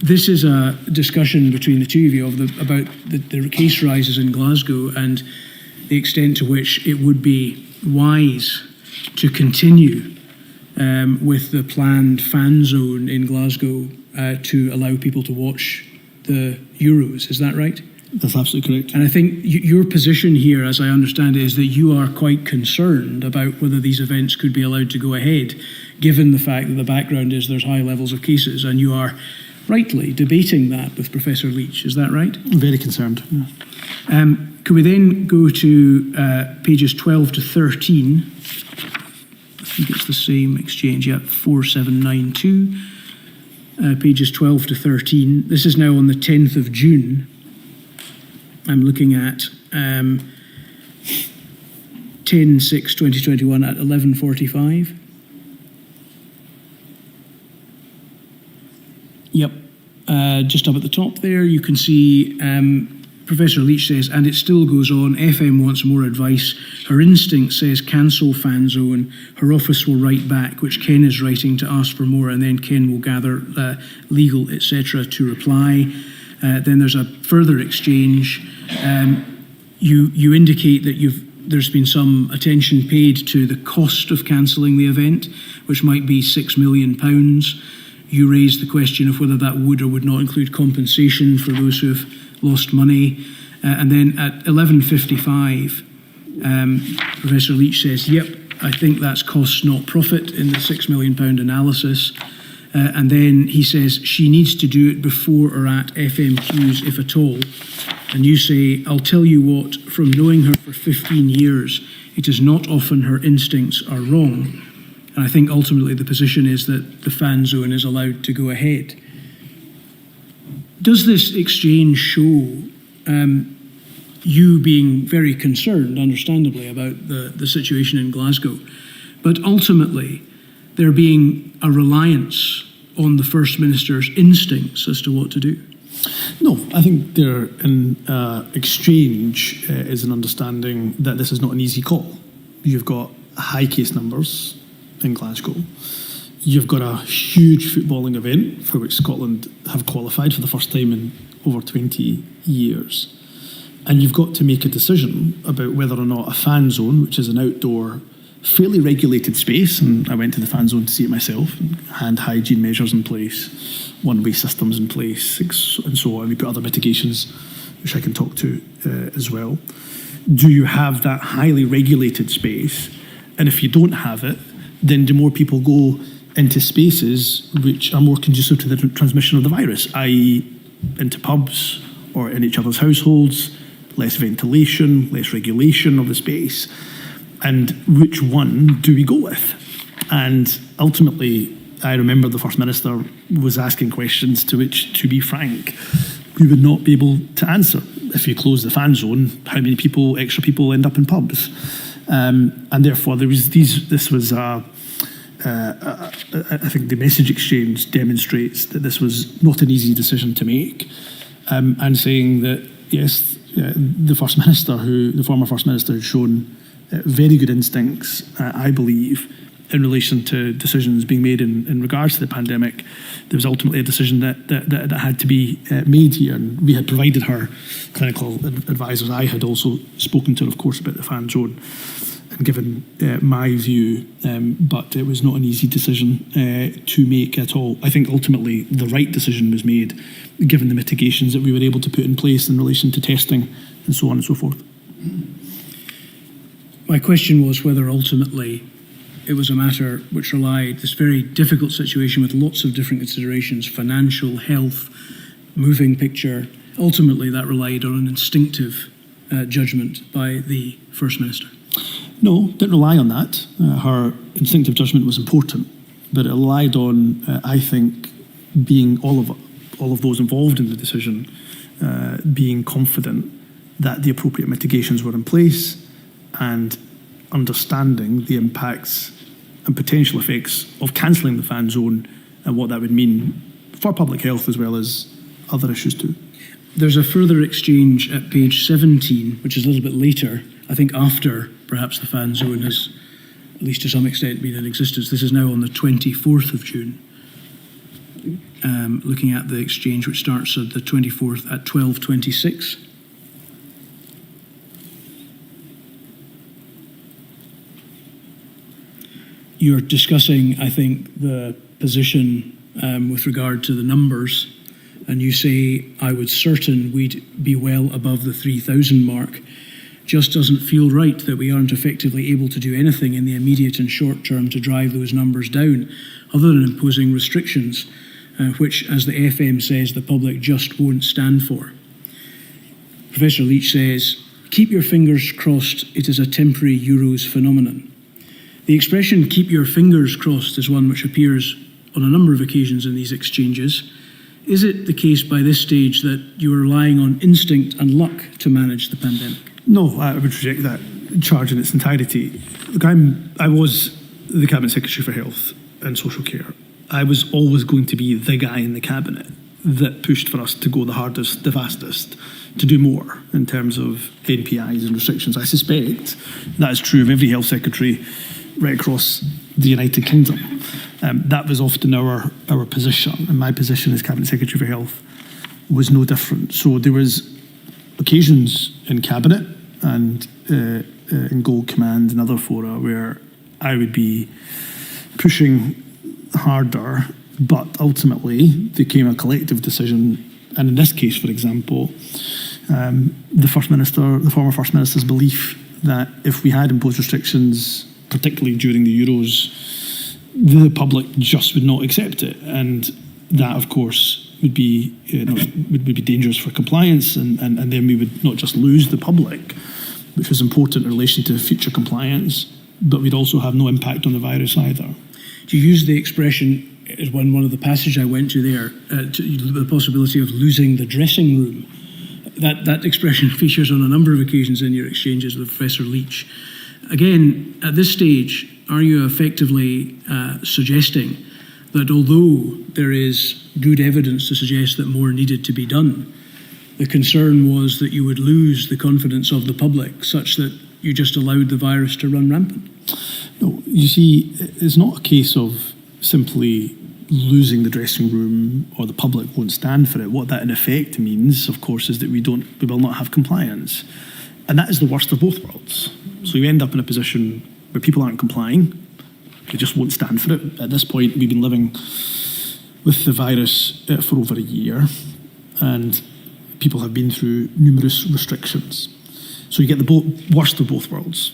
this is a discussion between the two of you about the case rises in Glasgow and the extent to which it would be wise to continue with the planned fan zone in Glasgow to allow people to watch the Euros. Is that right? That's absolutely correct. And I think your position here, as I understand it, is that you are quite concerned about whether these events could be allowed to go ahead, given the fact that the background is there's high levels of cases, and you are rightly debating that with Professor Leach. Is that right? I'm very concerned. Yeah. Can we then go to pages 12 to 13? I think it's the same exchange, yeah, 4792. Pages 12 to 13. This is now on the 10th of June. I'm looking at 10/6/2021 at 11:45. Yep, just up at the top there, you can see Professor Leach says, and it still goes on, FM wants more advice. Her instinct says cancel fan zone. Her office will write back, which Ken is writing to ask for more, and then Ken will gather legal, etc. to reply. Then there's a further exchange. You indicate that there's been some attention paid to the cost of cancelling the event, which might be £6 million. You raised the question of whether that would or would not include compensation for those who have lost money. And then at 11:55, Professor Leach says, yep, I think that's costs not profit in the £6 million analysis. And then he says she needs to do it before or at FMQs, if at all. And you say, I'll tell you what, from knowing her for 15 years, it is not often her instincts are wrong. And I think ultimately the position is that the fan zone is allowed to go ahead. Does this exchange show you being very concerned, understandably, about the situation in Glasgow, but ultimately there being a reliance on the First Minister's instincts as to what to do? No, I think there in exchange is an understanding that this is not an easy call. You've got high case numbers in Glasgow. You've got a huge footballing event for which Scotland have qualified for the first time in over 20 years. And you've got to make a decision about whether or not a fan zone, which is an outdoor, fairly regulated space, and I went to the fan zone to see it myself, hand hygiene measures in place, one-way systems in place, and so on. We put other mitigations, which I can talk to as well. Do you have that highly regulated space? And if you don't have it, then do more people go into spaces which are more conducive to the transmission of the virus, i.e. into pubs or in each other's households, less ventilation, less regulation of the space? And which one do we go with? And ultimately, I remember the First Minister was asking questions to which, to be frank, we would not be able to answer. If you close the fan zone, how many extra people end up in pubs? And therefore, I think the message exchange demonstrates that this was not an easy decision to make, and saying that, yes, the former First Minister had shown very good instincts, I believe, in relation to decisions being made in regards to the pandemic. There was ultimately a decision that had to be made here, and we had provided her clinical advisors. I had also spoken to her, of course, about the fan zone and given my view, but it was not an easy decision to make at all. I think ultimately the right decision was made, given the mitigations that we were able to put in place in relation to testing and so on and so forth. My question was whether ultimately it was a matter which relied, this very difficult situation with lots of different considerations, financial, health, moving picture, ultimately that relied on an instinctive judgment by the First Minister. No, didn't rely on that. Her instinctive judgment was important, but it relied on, I think, being all of those involved in the decision being confident that the appropriate mitigations were in place and understanding the impacts and potential effects of cancelling the fan zone and what that would mean for public health as well as other issues too. There's a further exchange at page 17, which is a little bit later, I think after perhaps the fan zone has, at least to some extent, been in existence. This is now on the 24th of June. Looking at the exchange, which starts at the 24th at 12:26. You're discussing, I think, the position with regard to the numbers, and you say, I was certain we'd be well above the 3,000 mark. Just doesn't feel right that we aren't effectively able to do anything in the immediate and short term to drive those numbers down, other than imposing restrictions, which, as the FM says, the public just won't stand for. Professor Leach says, keep your fingers crossed, it is a temporary Euros phenomenon. The expression keep your fingers crossed is one which appears on a number of occasions in these exchanges. Is it the case by this stage that you are relying on instinct and luck to manage the pandemic? No, I would reject that charge in its entirety. Look, I was the Cabinet Secretary for Health and Social Care. I was always going to be the guy in the Cabinet that pushed for us to go the hardest, the fastest, to do more in terms of NPIs and restrictions. I suspect that is true of every Health Secretary right across the United Kingdom. That was often our position, and my position as Cabinet Secretary for Health was no different. So there was occasions in Cabinet and in Gold Command and other fora where I would be pushing harder, but ultimately there came a collective decision, and in this case, for example, the former First Minister's belief that if we had imposed restrictions, particularly during the Euros, the public just would not accept it, and that, of course, would be dangerous for compliance, and then we would not just lose the public, which was important in relation to future compliance, but we'd also have no impact on the virus either. Do you use the expression, as one of the passages I went to there, the possibility of losing the dressing room? That expression features on a number of occasions in your exchanges with Professor Leach. Again, at this stage, are you effectively suggesting that although there is good evidence to suggest that more needed to be done, the concern was that you would lose the confidence of the public such that you just allowed the virus to run rampant. No, you see, it's not a case of simply losing the dressing room or the public won't stand for it. What that in effect means, of course, is that we will not have compliance. And that is the worst of both worlds. So you end up in a position where people aren't complying, they just won't stand for it. At this point, we've been living with the virus for over a year, and people have been through numerous restrictions. So you get the worst of both worlds.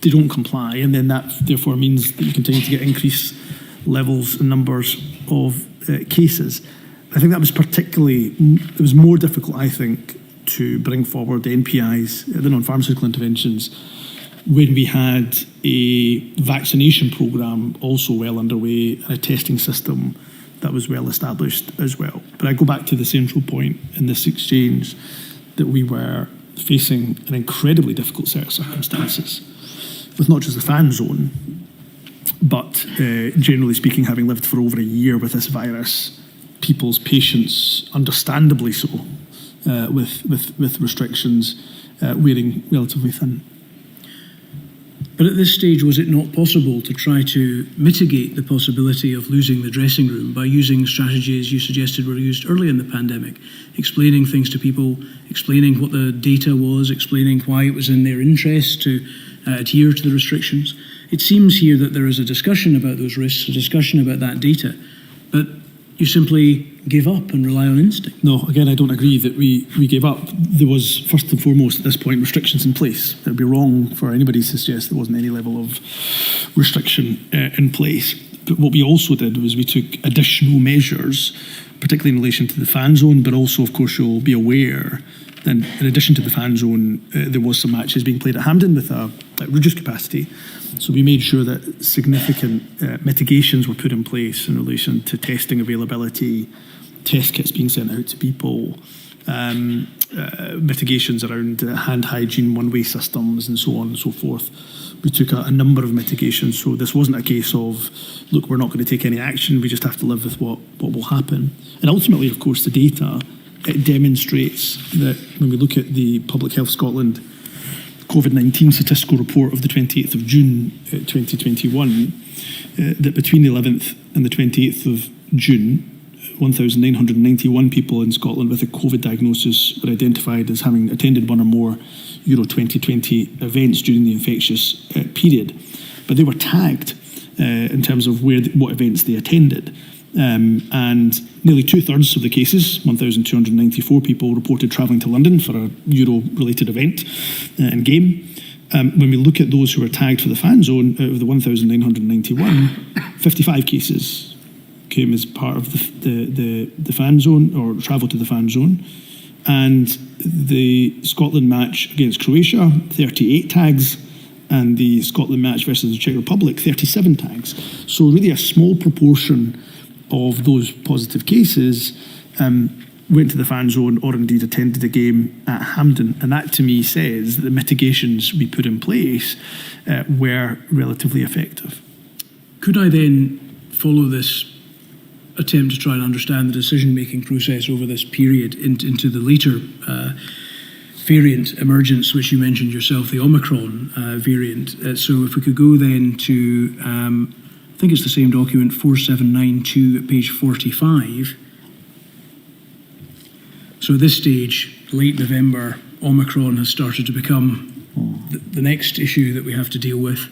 They don't comply, and then that therefore means that you continue to get increased levels and numbers of cases. I think that was it was more difficult, I think, to bring forward the NPIs, the non-pharmaceutical interventions, when we had a vaccination programme also well underway and a testing system that was well established as well. But I go back to the central point in this exchange that we were facing an incredibly difficult set of circumstances, with not just the fan zone, but generally speaking, having lived for over a year with this virus, people's patience, understandably so, with restrictions wearing relatively thin. But at this stage, was it not possible to try to mitigate the possibility of losing the dressing room by using strategies you suggested were used early in the pandemic, explaining things to people, explaining what the data was, explaining why it was in their interest to adhere to the restrictions? It seems here that there is a discussion about those risks, a discussion about that data, but you simply give up and rely on instinct. No, again, I don't agree that we gave up. There was, first and foremost, at this point, restrictions in place. It would be wrong for anybody to suggest there wasn't any level of restriction in place. But what we also did was we took additional measures, particularly in relation to the fan zone, but also, of course, you'll be aware that in addition to the fan zone, there was some matches being played at Hampden with a reduced capacity. So we made sure that significant mitigations were put in place in relation to testing availability, test kits being sent out to people, mitigations around hand hygiene, one-way systems, and so on and so forth. We took a number of mitigations, so this wasn't a case of, look, we're not going to take any action, we just have to live with what will happen. And ultimately, of course, the data, it demonstrates that when we look at the Public Health Scotland COVID-19 statistical report of the 28th of June 2021, that between the 11th and the 28th of June, 1,991 people in Scotland with a COVID diagnosis were identified as having attended one or more Euro 2020 events during the infectious period. But they were tagged in terms of what events they attended. And nearly 2/3 of the cases, 1,294 people, reported travelling to London for a Euro-related event and game. When we look at those who were tagged for the fan zone, out of the 1,991, 55 cases came as part of the fan zone or travel to the fan zone. And the Scotland match against Croatia, 38 tags, and the Scotland match versus the Czech Republic, 37 tags. So really a small proportion of those positive cases went to the fan zone or indeed attended a game at Hampden. And that to me says that the mitigations we put in place were relatively effective. Could I then follow this attempt to try and understand the decision-making process over this period into the later variant emergence, which you mentioned yourself, the Omicron variant? So if we could go then to, I think it's the same document, 4792 at page 45. So at this stage, late November, Omicron has started to become the next issue that we have to deal with.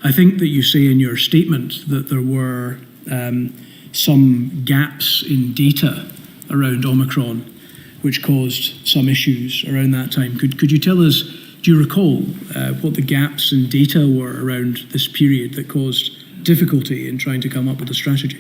I think that you say in your statement that there were some gaps in data around Omicron, which caused some issues around that time. Could you tell us, do you recall what the gaps in data were around this period that caused difficulty in trying to come up with a strategy?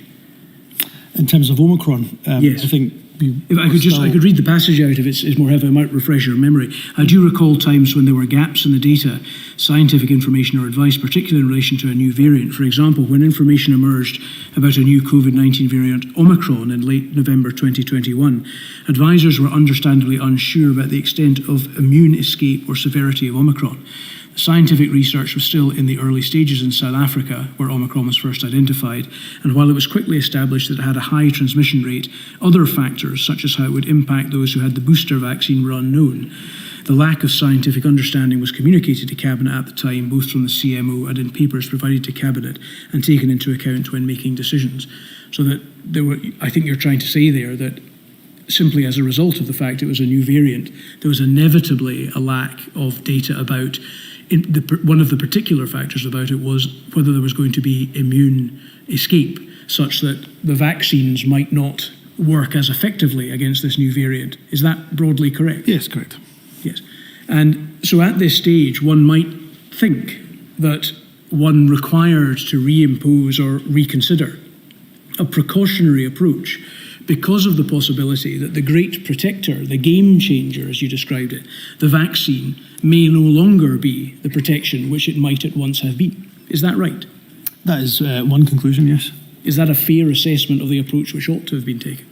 In terms of Omicron, yes. I think if I could read the passage out if it's more heavy, I might refresh your memory. I do recall times when there were gaps in the data, scientific information or advice, particularly in relation to a new variant. For example, when information emerged about a new COVID-19 variant, Omicron, in late November 2021, advisors were understandably unsure about the extent of immune escape or severity of Omicron. The Scientific research was still in the early stages in South Africa, where Omicron was first identified, and while it was quickly established that it had a high transmission rate, other factors, such as how it would impact those who had the booster vaccine, were unknown. The lack of scientific understanding was communicated to Cabinet at the time, both from the CMO and in papers provided to Cabinet and taken into account when making decisions. So that I think you're trying to say there that simply as a result of the fact it was a new variant, there was inevitably a lack of data about one of the particular factors about it was whether there was going to be immune escape, such that the vaccines might not work as effectively against this new variant. Is that broadly correct? Yes, correct. Yes. And so at this stage, one might think that one required to reimpose or reconsider a precautionary approach because of the possibility that the great protector, the game changer, as you described it, the vaccine, may no longer be the protection which it might at once have been. Is that right? That is one conclusion, yes. Is that a fair assessment of the approach which ought to have been taken?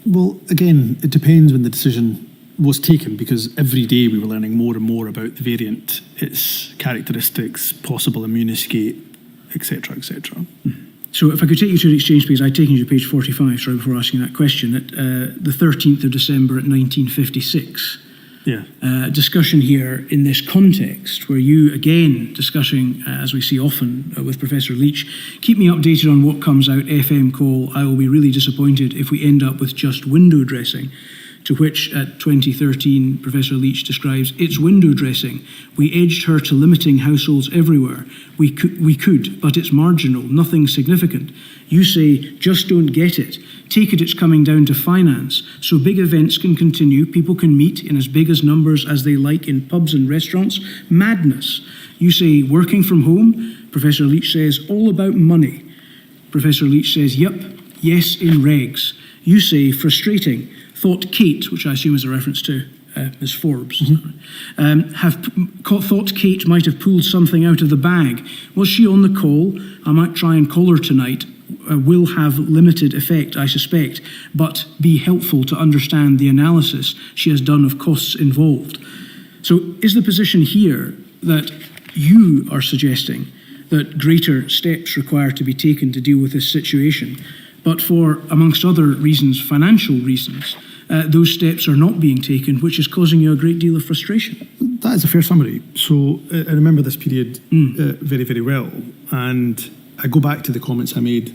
Well, again, it depends when the decision was taken, because every day we were learning more and more about the variant, its characteristics, possible immune escape, etc., etc. So if I could take you to the exchange, please. I'd taken you to page 45, sorry, before asking that question. At the 13th of December at 1956, discussion here in this context, where you, again, discussing, as we see often with Professor Leach, keep me updated on what comes out, FM call, I will be really disappointed if we end up with just window dressing. To which, at 2013, Professor Leach describes, it's window dressing. We edged her to limiting households everywhere. We could, but it's marginal, nothing significant. You say, just don't get it. Take it, it's coming down to finance. So big events can continue, people can meet in as big as numbers as they like in pubs and restaurants. Madness. You say, working from home? Professor Leach says, all about money. Professor Leach says, yep, yes in regs. You say, frustrating. Thought Kate, which I assume is a reference to Ms. Forbes, thought Kate might have pulled something out of the bag. Was she on the call? I might try and call her tonight. Will have limited effect, I suspect, but be helpful to understand the analysis she has done of costs involved. So is the position here that you are suggesting that greater steps require to be taken to deal with this situation, but for, amongst other reasons, financial reasons, those steps are not being taken, which is causing you a great deal of frustration? That is a fair summary. So I remember this period very, very well. And I go back to the comments I made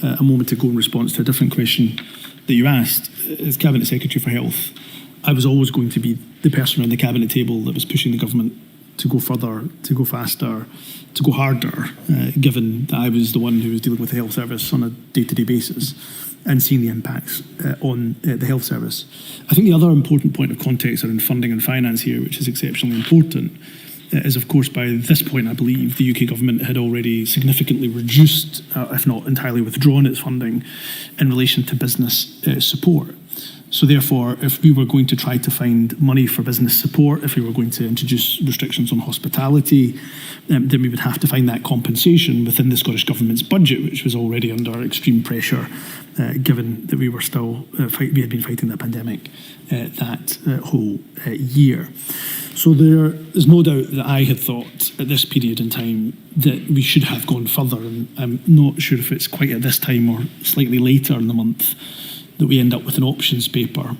a moment ago in response to a different question that you asked. As Cabinet Secretary for Health, I was always going to be the person around the Cabinet table that was pushing the government to go further, to go faster, to go harder, given that I was the one who was dealing with the health service on a day-to-day basis and seeing the impacts on the health service. I think the other important point of context around funding and finance here, which is exceptionally important, is of course by this point I believe the UK government had already significantly reduced, if not entirely withdrawn its funding in relation to business support. So therefore, if we were going to try to find money for business support, if we were going to introduce restrictions on hospitality, then we would have to find that compensation within the Scottish Government's budget, which was already under extreme pressure, given that we were still, we had been fighting the pandemic that whole year. So there is no doubt that I had thought at this period in time that we should have gone further, and I'm not sure if it's quite at this time or slightly later in the month that we end up with an options paper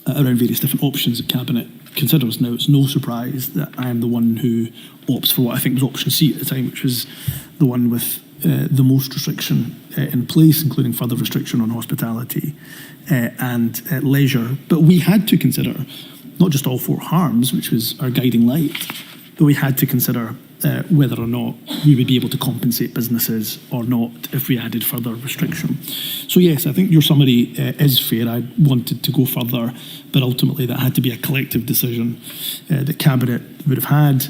around various different options that Cabinet considers. Now, it's no surprise that I am the one who opts for what I think was option C at the time, which was the one with the most restriction in place, including further restriction on hospitality and leisure. But we had to consider not just all four harms, which was our guiding light, but we had to consider whether or not we would be able to compensate businesses or not if we added further restriction. So yes, I think your summary is fair. I wanted to go further, but ultimately that had to be a collective decision that Cabinet would have had,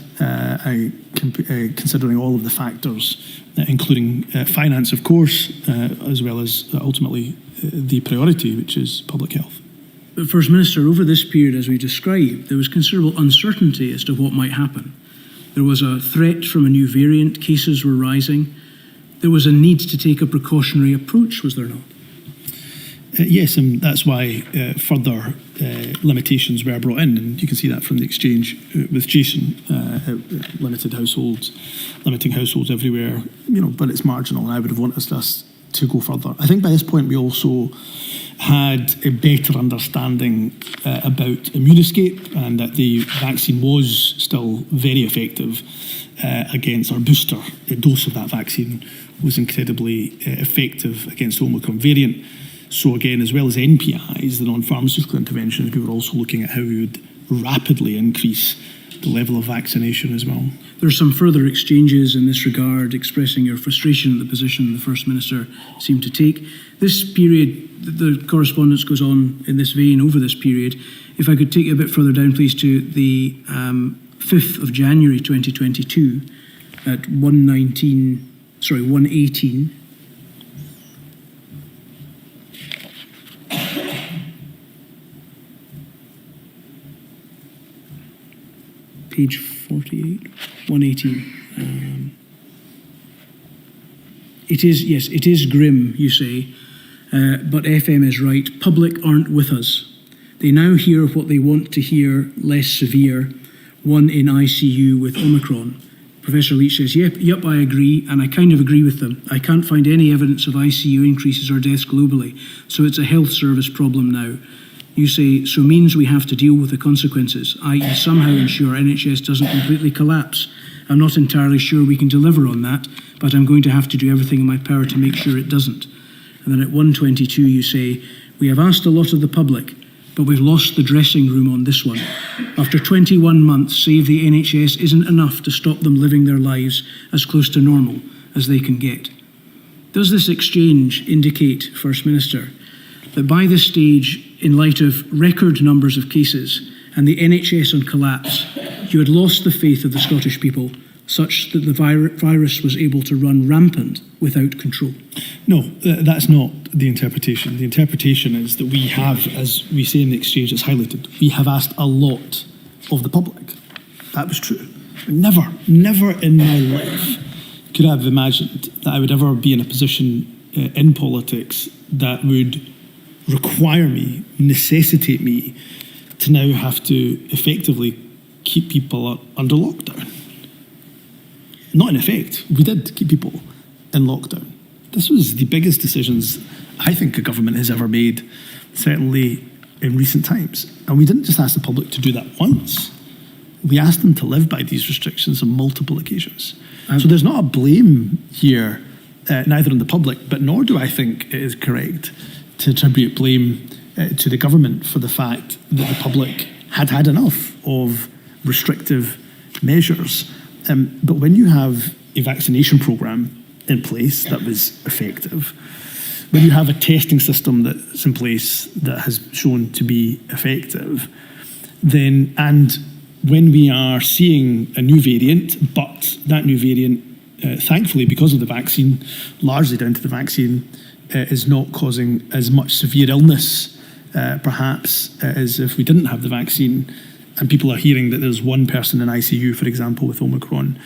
considering all of the factors, including finance, of course, as well as ultimately the priority, which is public health. But First Minister, over this period, as we described, there was considerable uncertainty as to what might happen. There was a threat from a new variant, cases were rising. There was a need to take a precautionary approach, was there not? Yes, and that's why further limitations were brought in, and you can see that from the exchange with Jason. Limiting households everywhere, but it's marginal, and I would have wanted us to go further. I think by this point we also had a better understanding about immune escape, and that the vaccine was still very effective against our booster. The dose of that vaccine was incredibly effective against the Omicron variant. So again, as well as NPIs, the non-pharmaceutical interventions, we were also looking at how we would rapidly increase the level of vaccination as well. There are some further exchanges in this regard, expressing your frustration at the position the First Minister seemed to take. This period, the correspondence goes on in this vein over this period. If I could take you a bit further down, please, to the 5th of January 2022 at 118. Page 48, 118. It is grim, you say, but FM is right. Public aren't with us. They now hear what they want to hear, less severe, one in ICU with Omicron. Professor Leach says, yep, I agree, and I kind of agree with them. I can't find any evidence of ICU increases or deaths globally, so it's a health service problem now. You say, so means we have to deal with the consequences, i.e. somehow ensure NHS doesn't completely collapse. I'm not entirely sure we can deliver on that, but I'm going to have to do everything in my power to make sure it doesn't. And then at 122 you say, we have asked a lot of the public, but we've lost the dressing room on this one. After 21 months, Save the NHS isn't enough to stop them living their lives as close to normal as they can get. Does this exchange indicate, First Minister, that by this stage, in light of record numbers of cases and the NHS on collapse, you had lost the faith of the Scottish people such that the virus was able to run rampant without control? No, that's not the interpretation. The interpretation is that we have, as we say in the exchange, it's highlighted, we have asked a lot of the public. That was true. Never in my life could I have imagined that I would ever be in a position in politics that would require me, necessitate me, to now have to effectively keep people under lockdown. Not in effect, we did keep people in lockdown. This was the biggest decisions I think a government has ever made, certainly in recent times. And we didn't just ask the public to do that once. We asked them to live by these restrictions on multiple occasions. So there's not a blame here, neither on the public, but nor do I think it is correct to attribute blame to the government for the fact that the public had had enough of restrictive measures. But when you have a vaccination programme in place that was effective, when you have a testing system that's in place that has shown to be effective, then, and when we are seeing a new variant, but that new variant, thankfully because of the vaccine, largely down to the vaccine, is not causing as much severe illness, perhaps, as if we didn't have the vaccine, and people are hearing that there's one person in ICU, for example, with Omicron,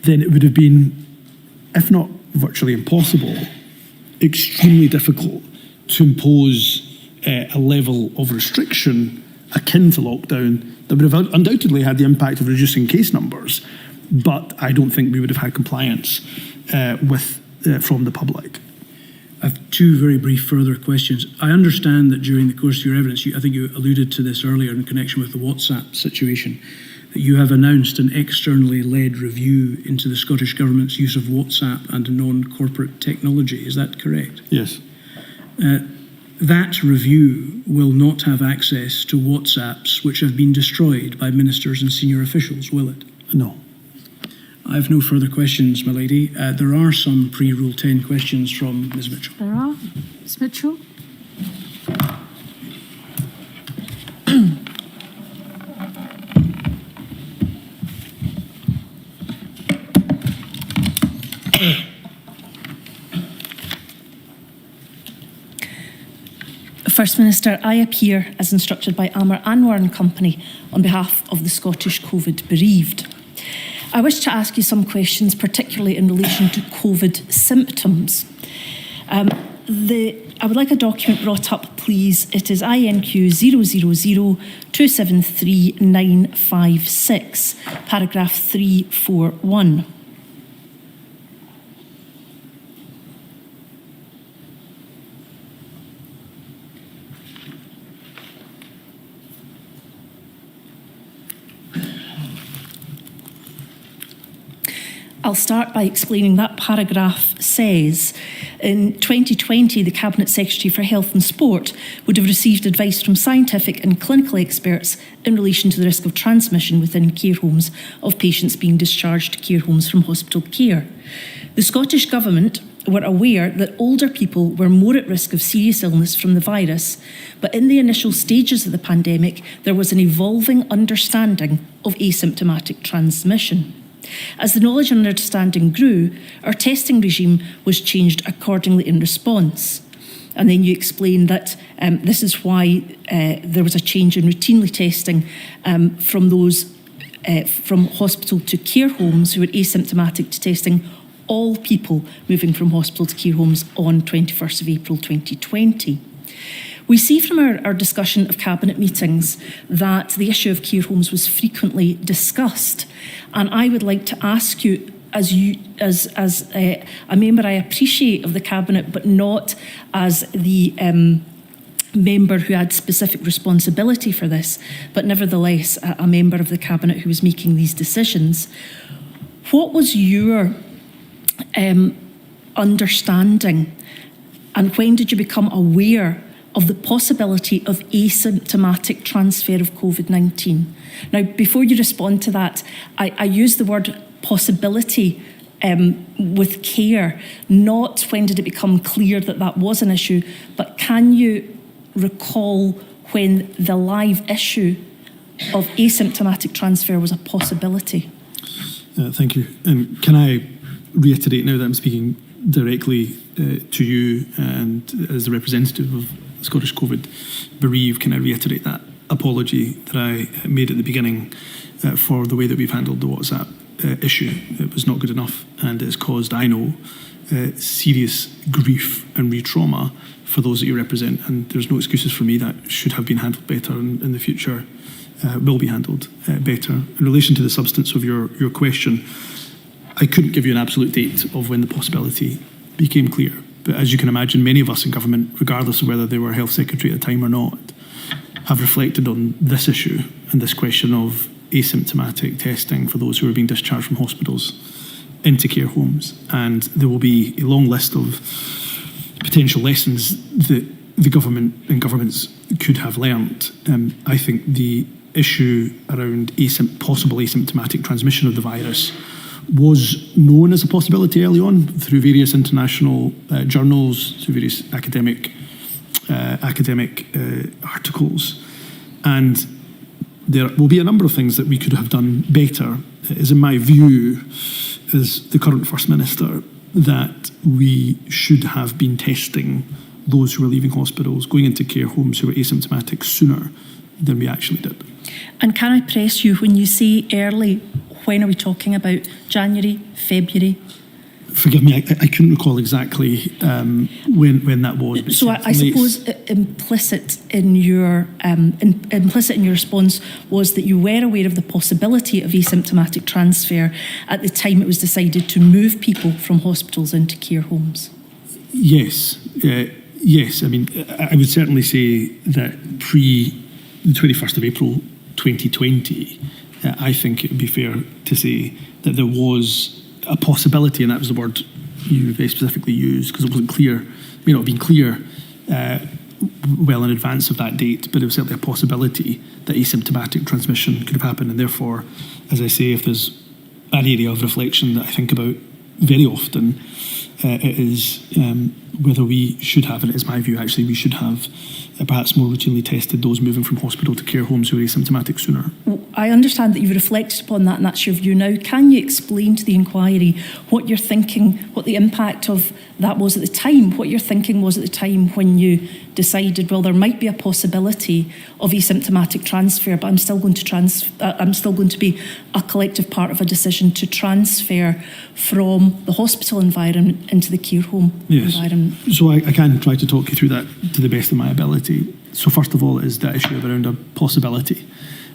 then it would have been, if not virtually impossible, extremely difficult to impose a level of restriction akin to lockdown that would have undoubtedly had the impact of reducing case numbers, but I don't think we would have had compliance from the public. I have two very brief further questions. I understand that during the course of your evidence, I think you alluded to this earlier in connection with the WhatsApp situation, that you have announced an externally led review into the Scottish Government's use of WhatsApp and non-corporate technology. Is that correct? Yes. That review will not have access to WhatsApps which have been destroyed by ministers and senior officials, will it? No. I have no further questions, my lady. There are some pre-Rule 10 questions from Ms Mitchell. There are. Ms Mitchell? First Minister, I appear as instructed by Amar Anwar and Company on behalf of the Scottish COVID bereaved. I wish to ask you some questions, particularly in relation to COVID symptoms. I would like a document brought up, please. It is INQ 000273956, paragraph 341. I'll start by explaining that paragraph says, in 2020, the Cabinet Secretary for Health and Sport would have received advice from scientific and clinical experts in relation to the risk of transmission within care homes of patients being discharged to care homes from hospital care. The Scottish Government were aware that older people were more at risk of serious illness from the virus, but in the initial stages of the pandemic, there was an evolving understanding of asymptomatic transmission. As the knowledge and understanding grew, our testing regime was changed accordingly in response. And then you explain that this is why there was a change in routinely testing from those from hospital to care homes who were asymptomatic to testing all people moving from hospital to care homes on 21st of April 2020. We see from our discussion of cabinet meetings that the issue of care homes was frequently discussed, and I would like to ask you, as a member I appreciate of the cabinet, but not as the member who had specific responsibility for this, but nevertheless a member of the cabinet who was making these decisions. What was your understanding, and when did you become aware of the possibility of asymptomatic transfer of COVID-19? Now, before you respond to that, I use the word possibility with care, not when did it become clear that that was an issue, but can you recall when the live issue of asymptomatic transfer was a possibility? Thank you. Can I reiterate now that I'm speaking directly to you and as the representative of Scottish COVID bereaved, can I reiterate that apology that I made at the beginning for the way that we've handled the WhatsApp issue? It was not good enough, and it's caused, I know, serious grief and re-trauma for those that you represent, and there's no excuses for me. That should have been handled better, and in the future will be handled better. In relation to the substance of your question, I couldn't give you an absolute date of when the possibility became clear. But as you can imagine, many of us in government, regardless of whether they were Health Secretary at the time or not, have reflected on this issue and this question of asymptomatic testing for those who are being discharged from hospitals into care homes. And there will be a long list of potential lessons that the government and governments could have learnt. I think the issue around possible asymptomatic transmission of the virus was known as a possibility early on through various international journals, through various academic articles. And there will be a number of things that we could have done better. It is in my view, as the current First Minister, that we should have been testing those who were leaving hospitals, going into care homes who were asymptomatic sooner than we actually did. And can I press you, when you say early, when are we talking about? January, February? Forgive me, I couldn't recall exactly when that was. So I suppose implicit in your response was that you were aware of the possibility of asymptomatic transfer at the time it was decided to move people from hospitals into care homes. Yes, yes. I mean, I would certainly say that pre the 21st of April 2020, I think it would be fair to say that there was a possibility, and that was the word you very specifically used, because it wasn't clear, may not have been clear well in advance of that date, but it was certainly a possibility that asymptomatic transmission could have happened. And therefore, as I say, if there's an area of reflection that I think about very often, it is whether we should have, and it is my view actually, we should have perhaps more routinely tested those moving from hospital to care homes who are asymptomatic sooner. Well, I understand that you've reflected upon that and that's your view now. Can you explain to the inquiry what you're thinking, what the impact of that was at the time, what your thinking was at the time when you decided, well, there might be a possibility of asymptomatic transfer, but I'm still going to be a collective part of a decision to transfer from the hospital environment into the care home environment? So I can try to talk you through that to the best of my ability. So first of all, is that issue around a possibility.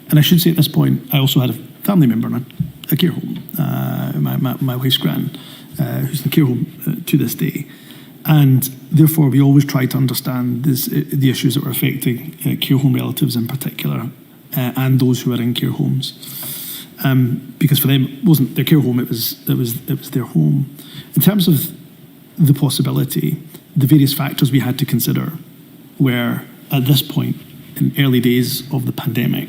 And I should say at this point, I also had a family member in a care home, my wife's gran, who's in the care home to this day. And therefore, we always try to understand the issues that were affecting care home relatives in particular, and those who are in care homes. Because for them, it wasn't their care home, it was their home. In terms of the possibility, the various factors we had to consider were, at this point, in early days of the pandemic,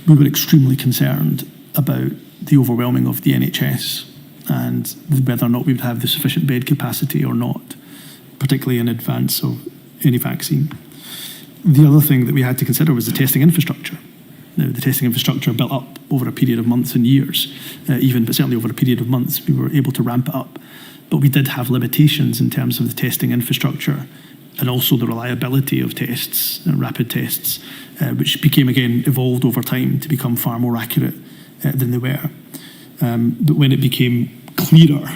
we were extremely concerned about the overwhelming of the NHS and whether or not we would have the sufficient bed capacity or not, particularly in advance of any vaccine. The other thing that we had to consider was the testing infrastructure. Now, the testing infrastructure built up over a period of months and years, but certainly over a period of months, we were able to ramp it up. But we did have limitations in terms of the testing infrastructure and also the reliability of tests, rapid tests, which became, again, evolved over time to become far more accurate than they were. But when it became clearer,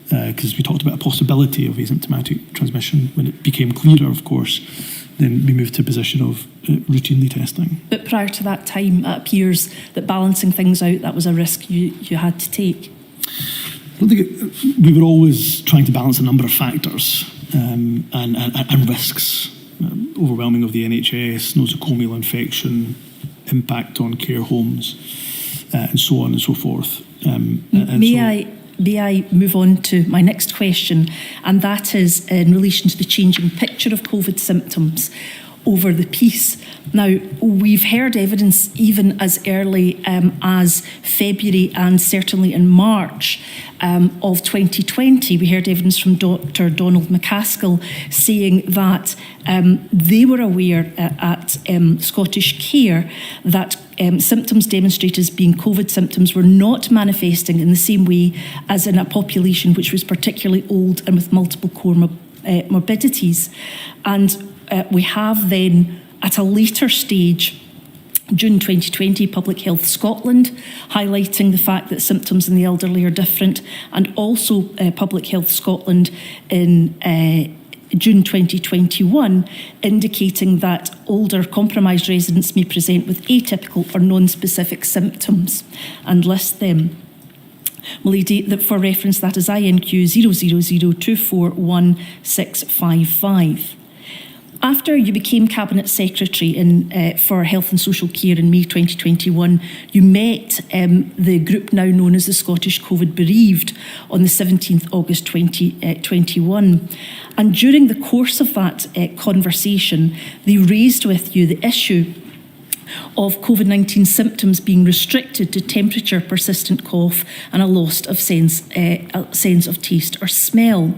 because we talked about a possibility of asymptomatic transmission, when it became clearer, of course, then we moved to a position of routinely testing. But prior to that time, it appears that balancing things out, that was a risk you had to take. I don't think we were always trying to balance a number of factors and risks, overwhelming of the NHS, nosocomial infection, impact on care homes, and so on and so forth. May I move on to my next question, and that is in relation to the changing picture of COVID symptoms over the piece. Now, we've heard evidence even as early as February and certainly in March of 2020. We heard evidence from Dr. Donald McCaskill saying that they were aware at Scottish Care that symptoms demonstrated as being COVID symptoms were not manifesting in the same way as in a population which was particularly old and with multiple comorbidities. And we have then, at a later stage, June 2020, Public Health Scotland highlighting the fact that symptoms in the elderly are different, and also Public Health Scotland in June 2021 indicating that older compromised residents may present with atypical or non-specific symptoms and list them. Milady, for reference, that is INQ 000241655. After you became Cabinet Secretary for Health and Social Care in May 2021, you met the group now known as the Scottish COVID Bereaved on the 17th August 2021. And during the course of that conversation, they raised with you the issue of COVID-19 symptoms being restricted to temperature, persistent cough and a loss of sense of taste or smell.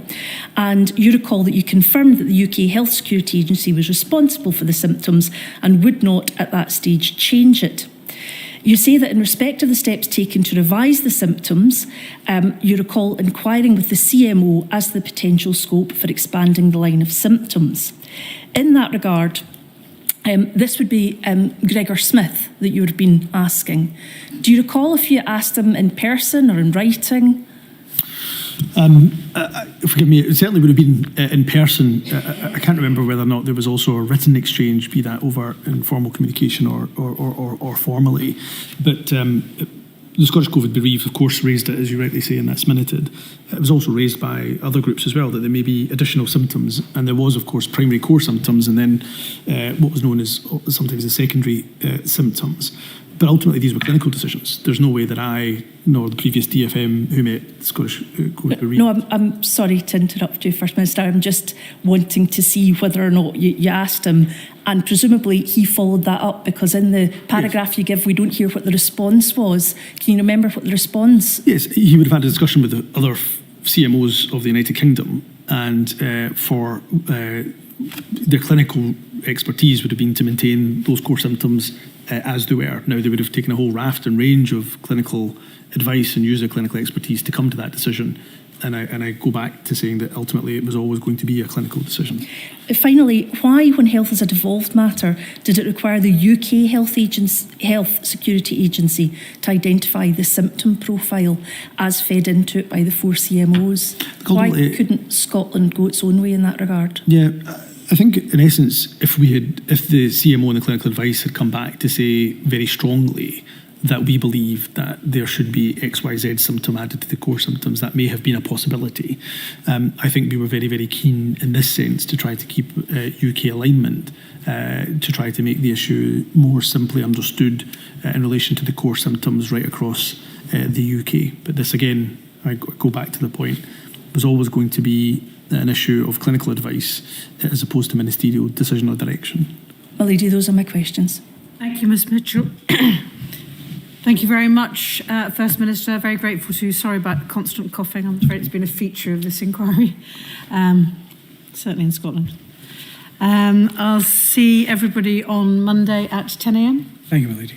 And you recall that you confirmed that the UK Health Security Agency was responsible for the symptoms and would not at that stage change it. You say that in respect of the steps taken to revise the symptoms, you recall inquiring with the CMO as to the potential scope for expanding the line of symptoms. In that regard, this would be Gregor Smith that you would have been asking. Do you recall if you asked him in person or in writing? Forgive me, it certainly would have been in person. I can't remember whether or not there was also a written exchange, be that over informal communication or formally. But the Scottish COVID Bereaved, of course, raised it, as you rightly say, and that's minuted. It was also raised by other groups as well, that there may be additional symptoms. And there was, of course, primary core symptoms and then what was known as sometimes the secondary symptoms. But ultimately, these were clinical decisions. There's no way that I, nor the previous DFM who met the Scottish COVID Bereaved. No, I'm sorry to interrupt you, First Minister. I'm just wanting to see whether or not you asked him. And presumably he followed that up, because in the paragraph you give, we don't hear what the response was. Can you remember what the response? Yes, he would have had a discussion with the other CMOs of the United Kingdom, and for their clinical expertise would have been to maintain those core symptoms as they were. Now, they would have taken a whole raft and range of clinical advice and used their clinical expertise to come to that decision And I go back to saying that ultimately it was always going to be a clinical decision. Finally, why, when health is a devolved matter, did it require the UK Health Security Agency to identify the symptom profile as fed into it by the 4 CMOs? Why couldn't Scotland go its own way in that regard? Yeah, I think in essence, if the CMO and the clinical advice had come back to say very strongly that we believe that there should be XYZ symptom added to the core symptoms, that may have been a possibility. I think we were very, very keen in this sense to try to keep UK alignment, to try to make the issue more simply understood in relation to the core symptoms right across the UK. But this again, I go back to the point, was always going to be an issue of clinical advice as opposed to ministerial decision or direction. My lady, those are my questions. Thank you, Ms Mitchell. Thank you very much, First Minister. Very grateful to you. Sorry about constant coughing. I'm afraid it's been a feature of this inquiry, certainly in Scotland. I'll see everybody on Monday at 10 a.m. Thank you, my lady.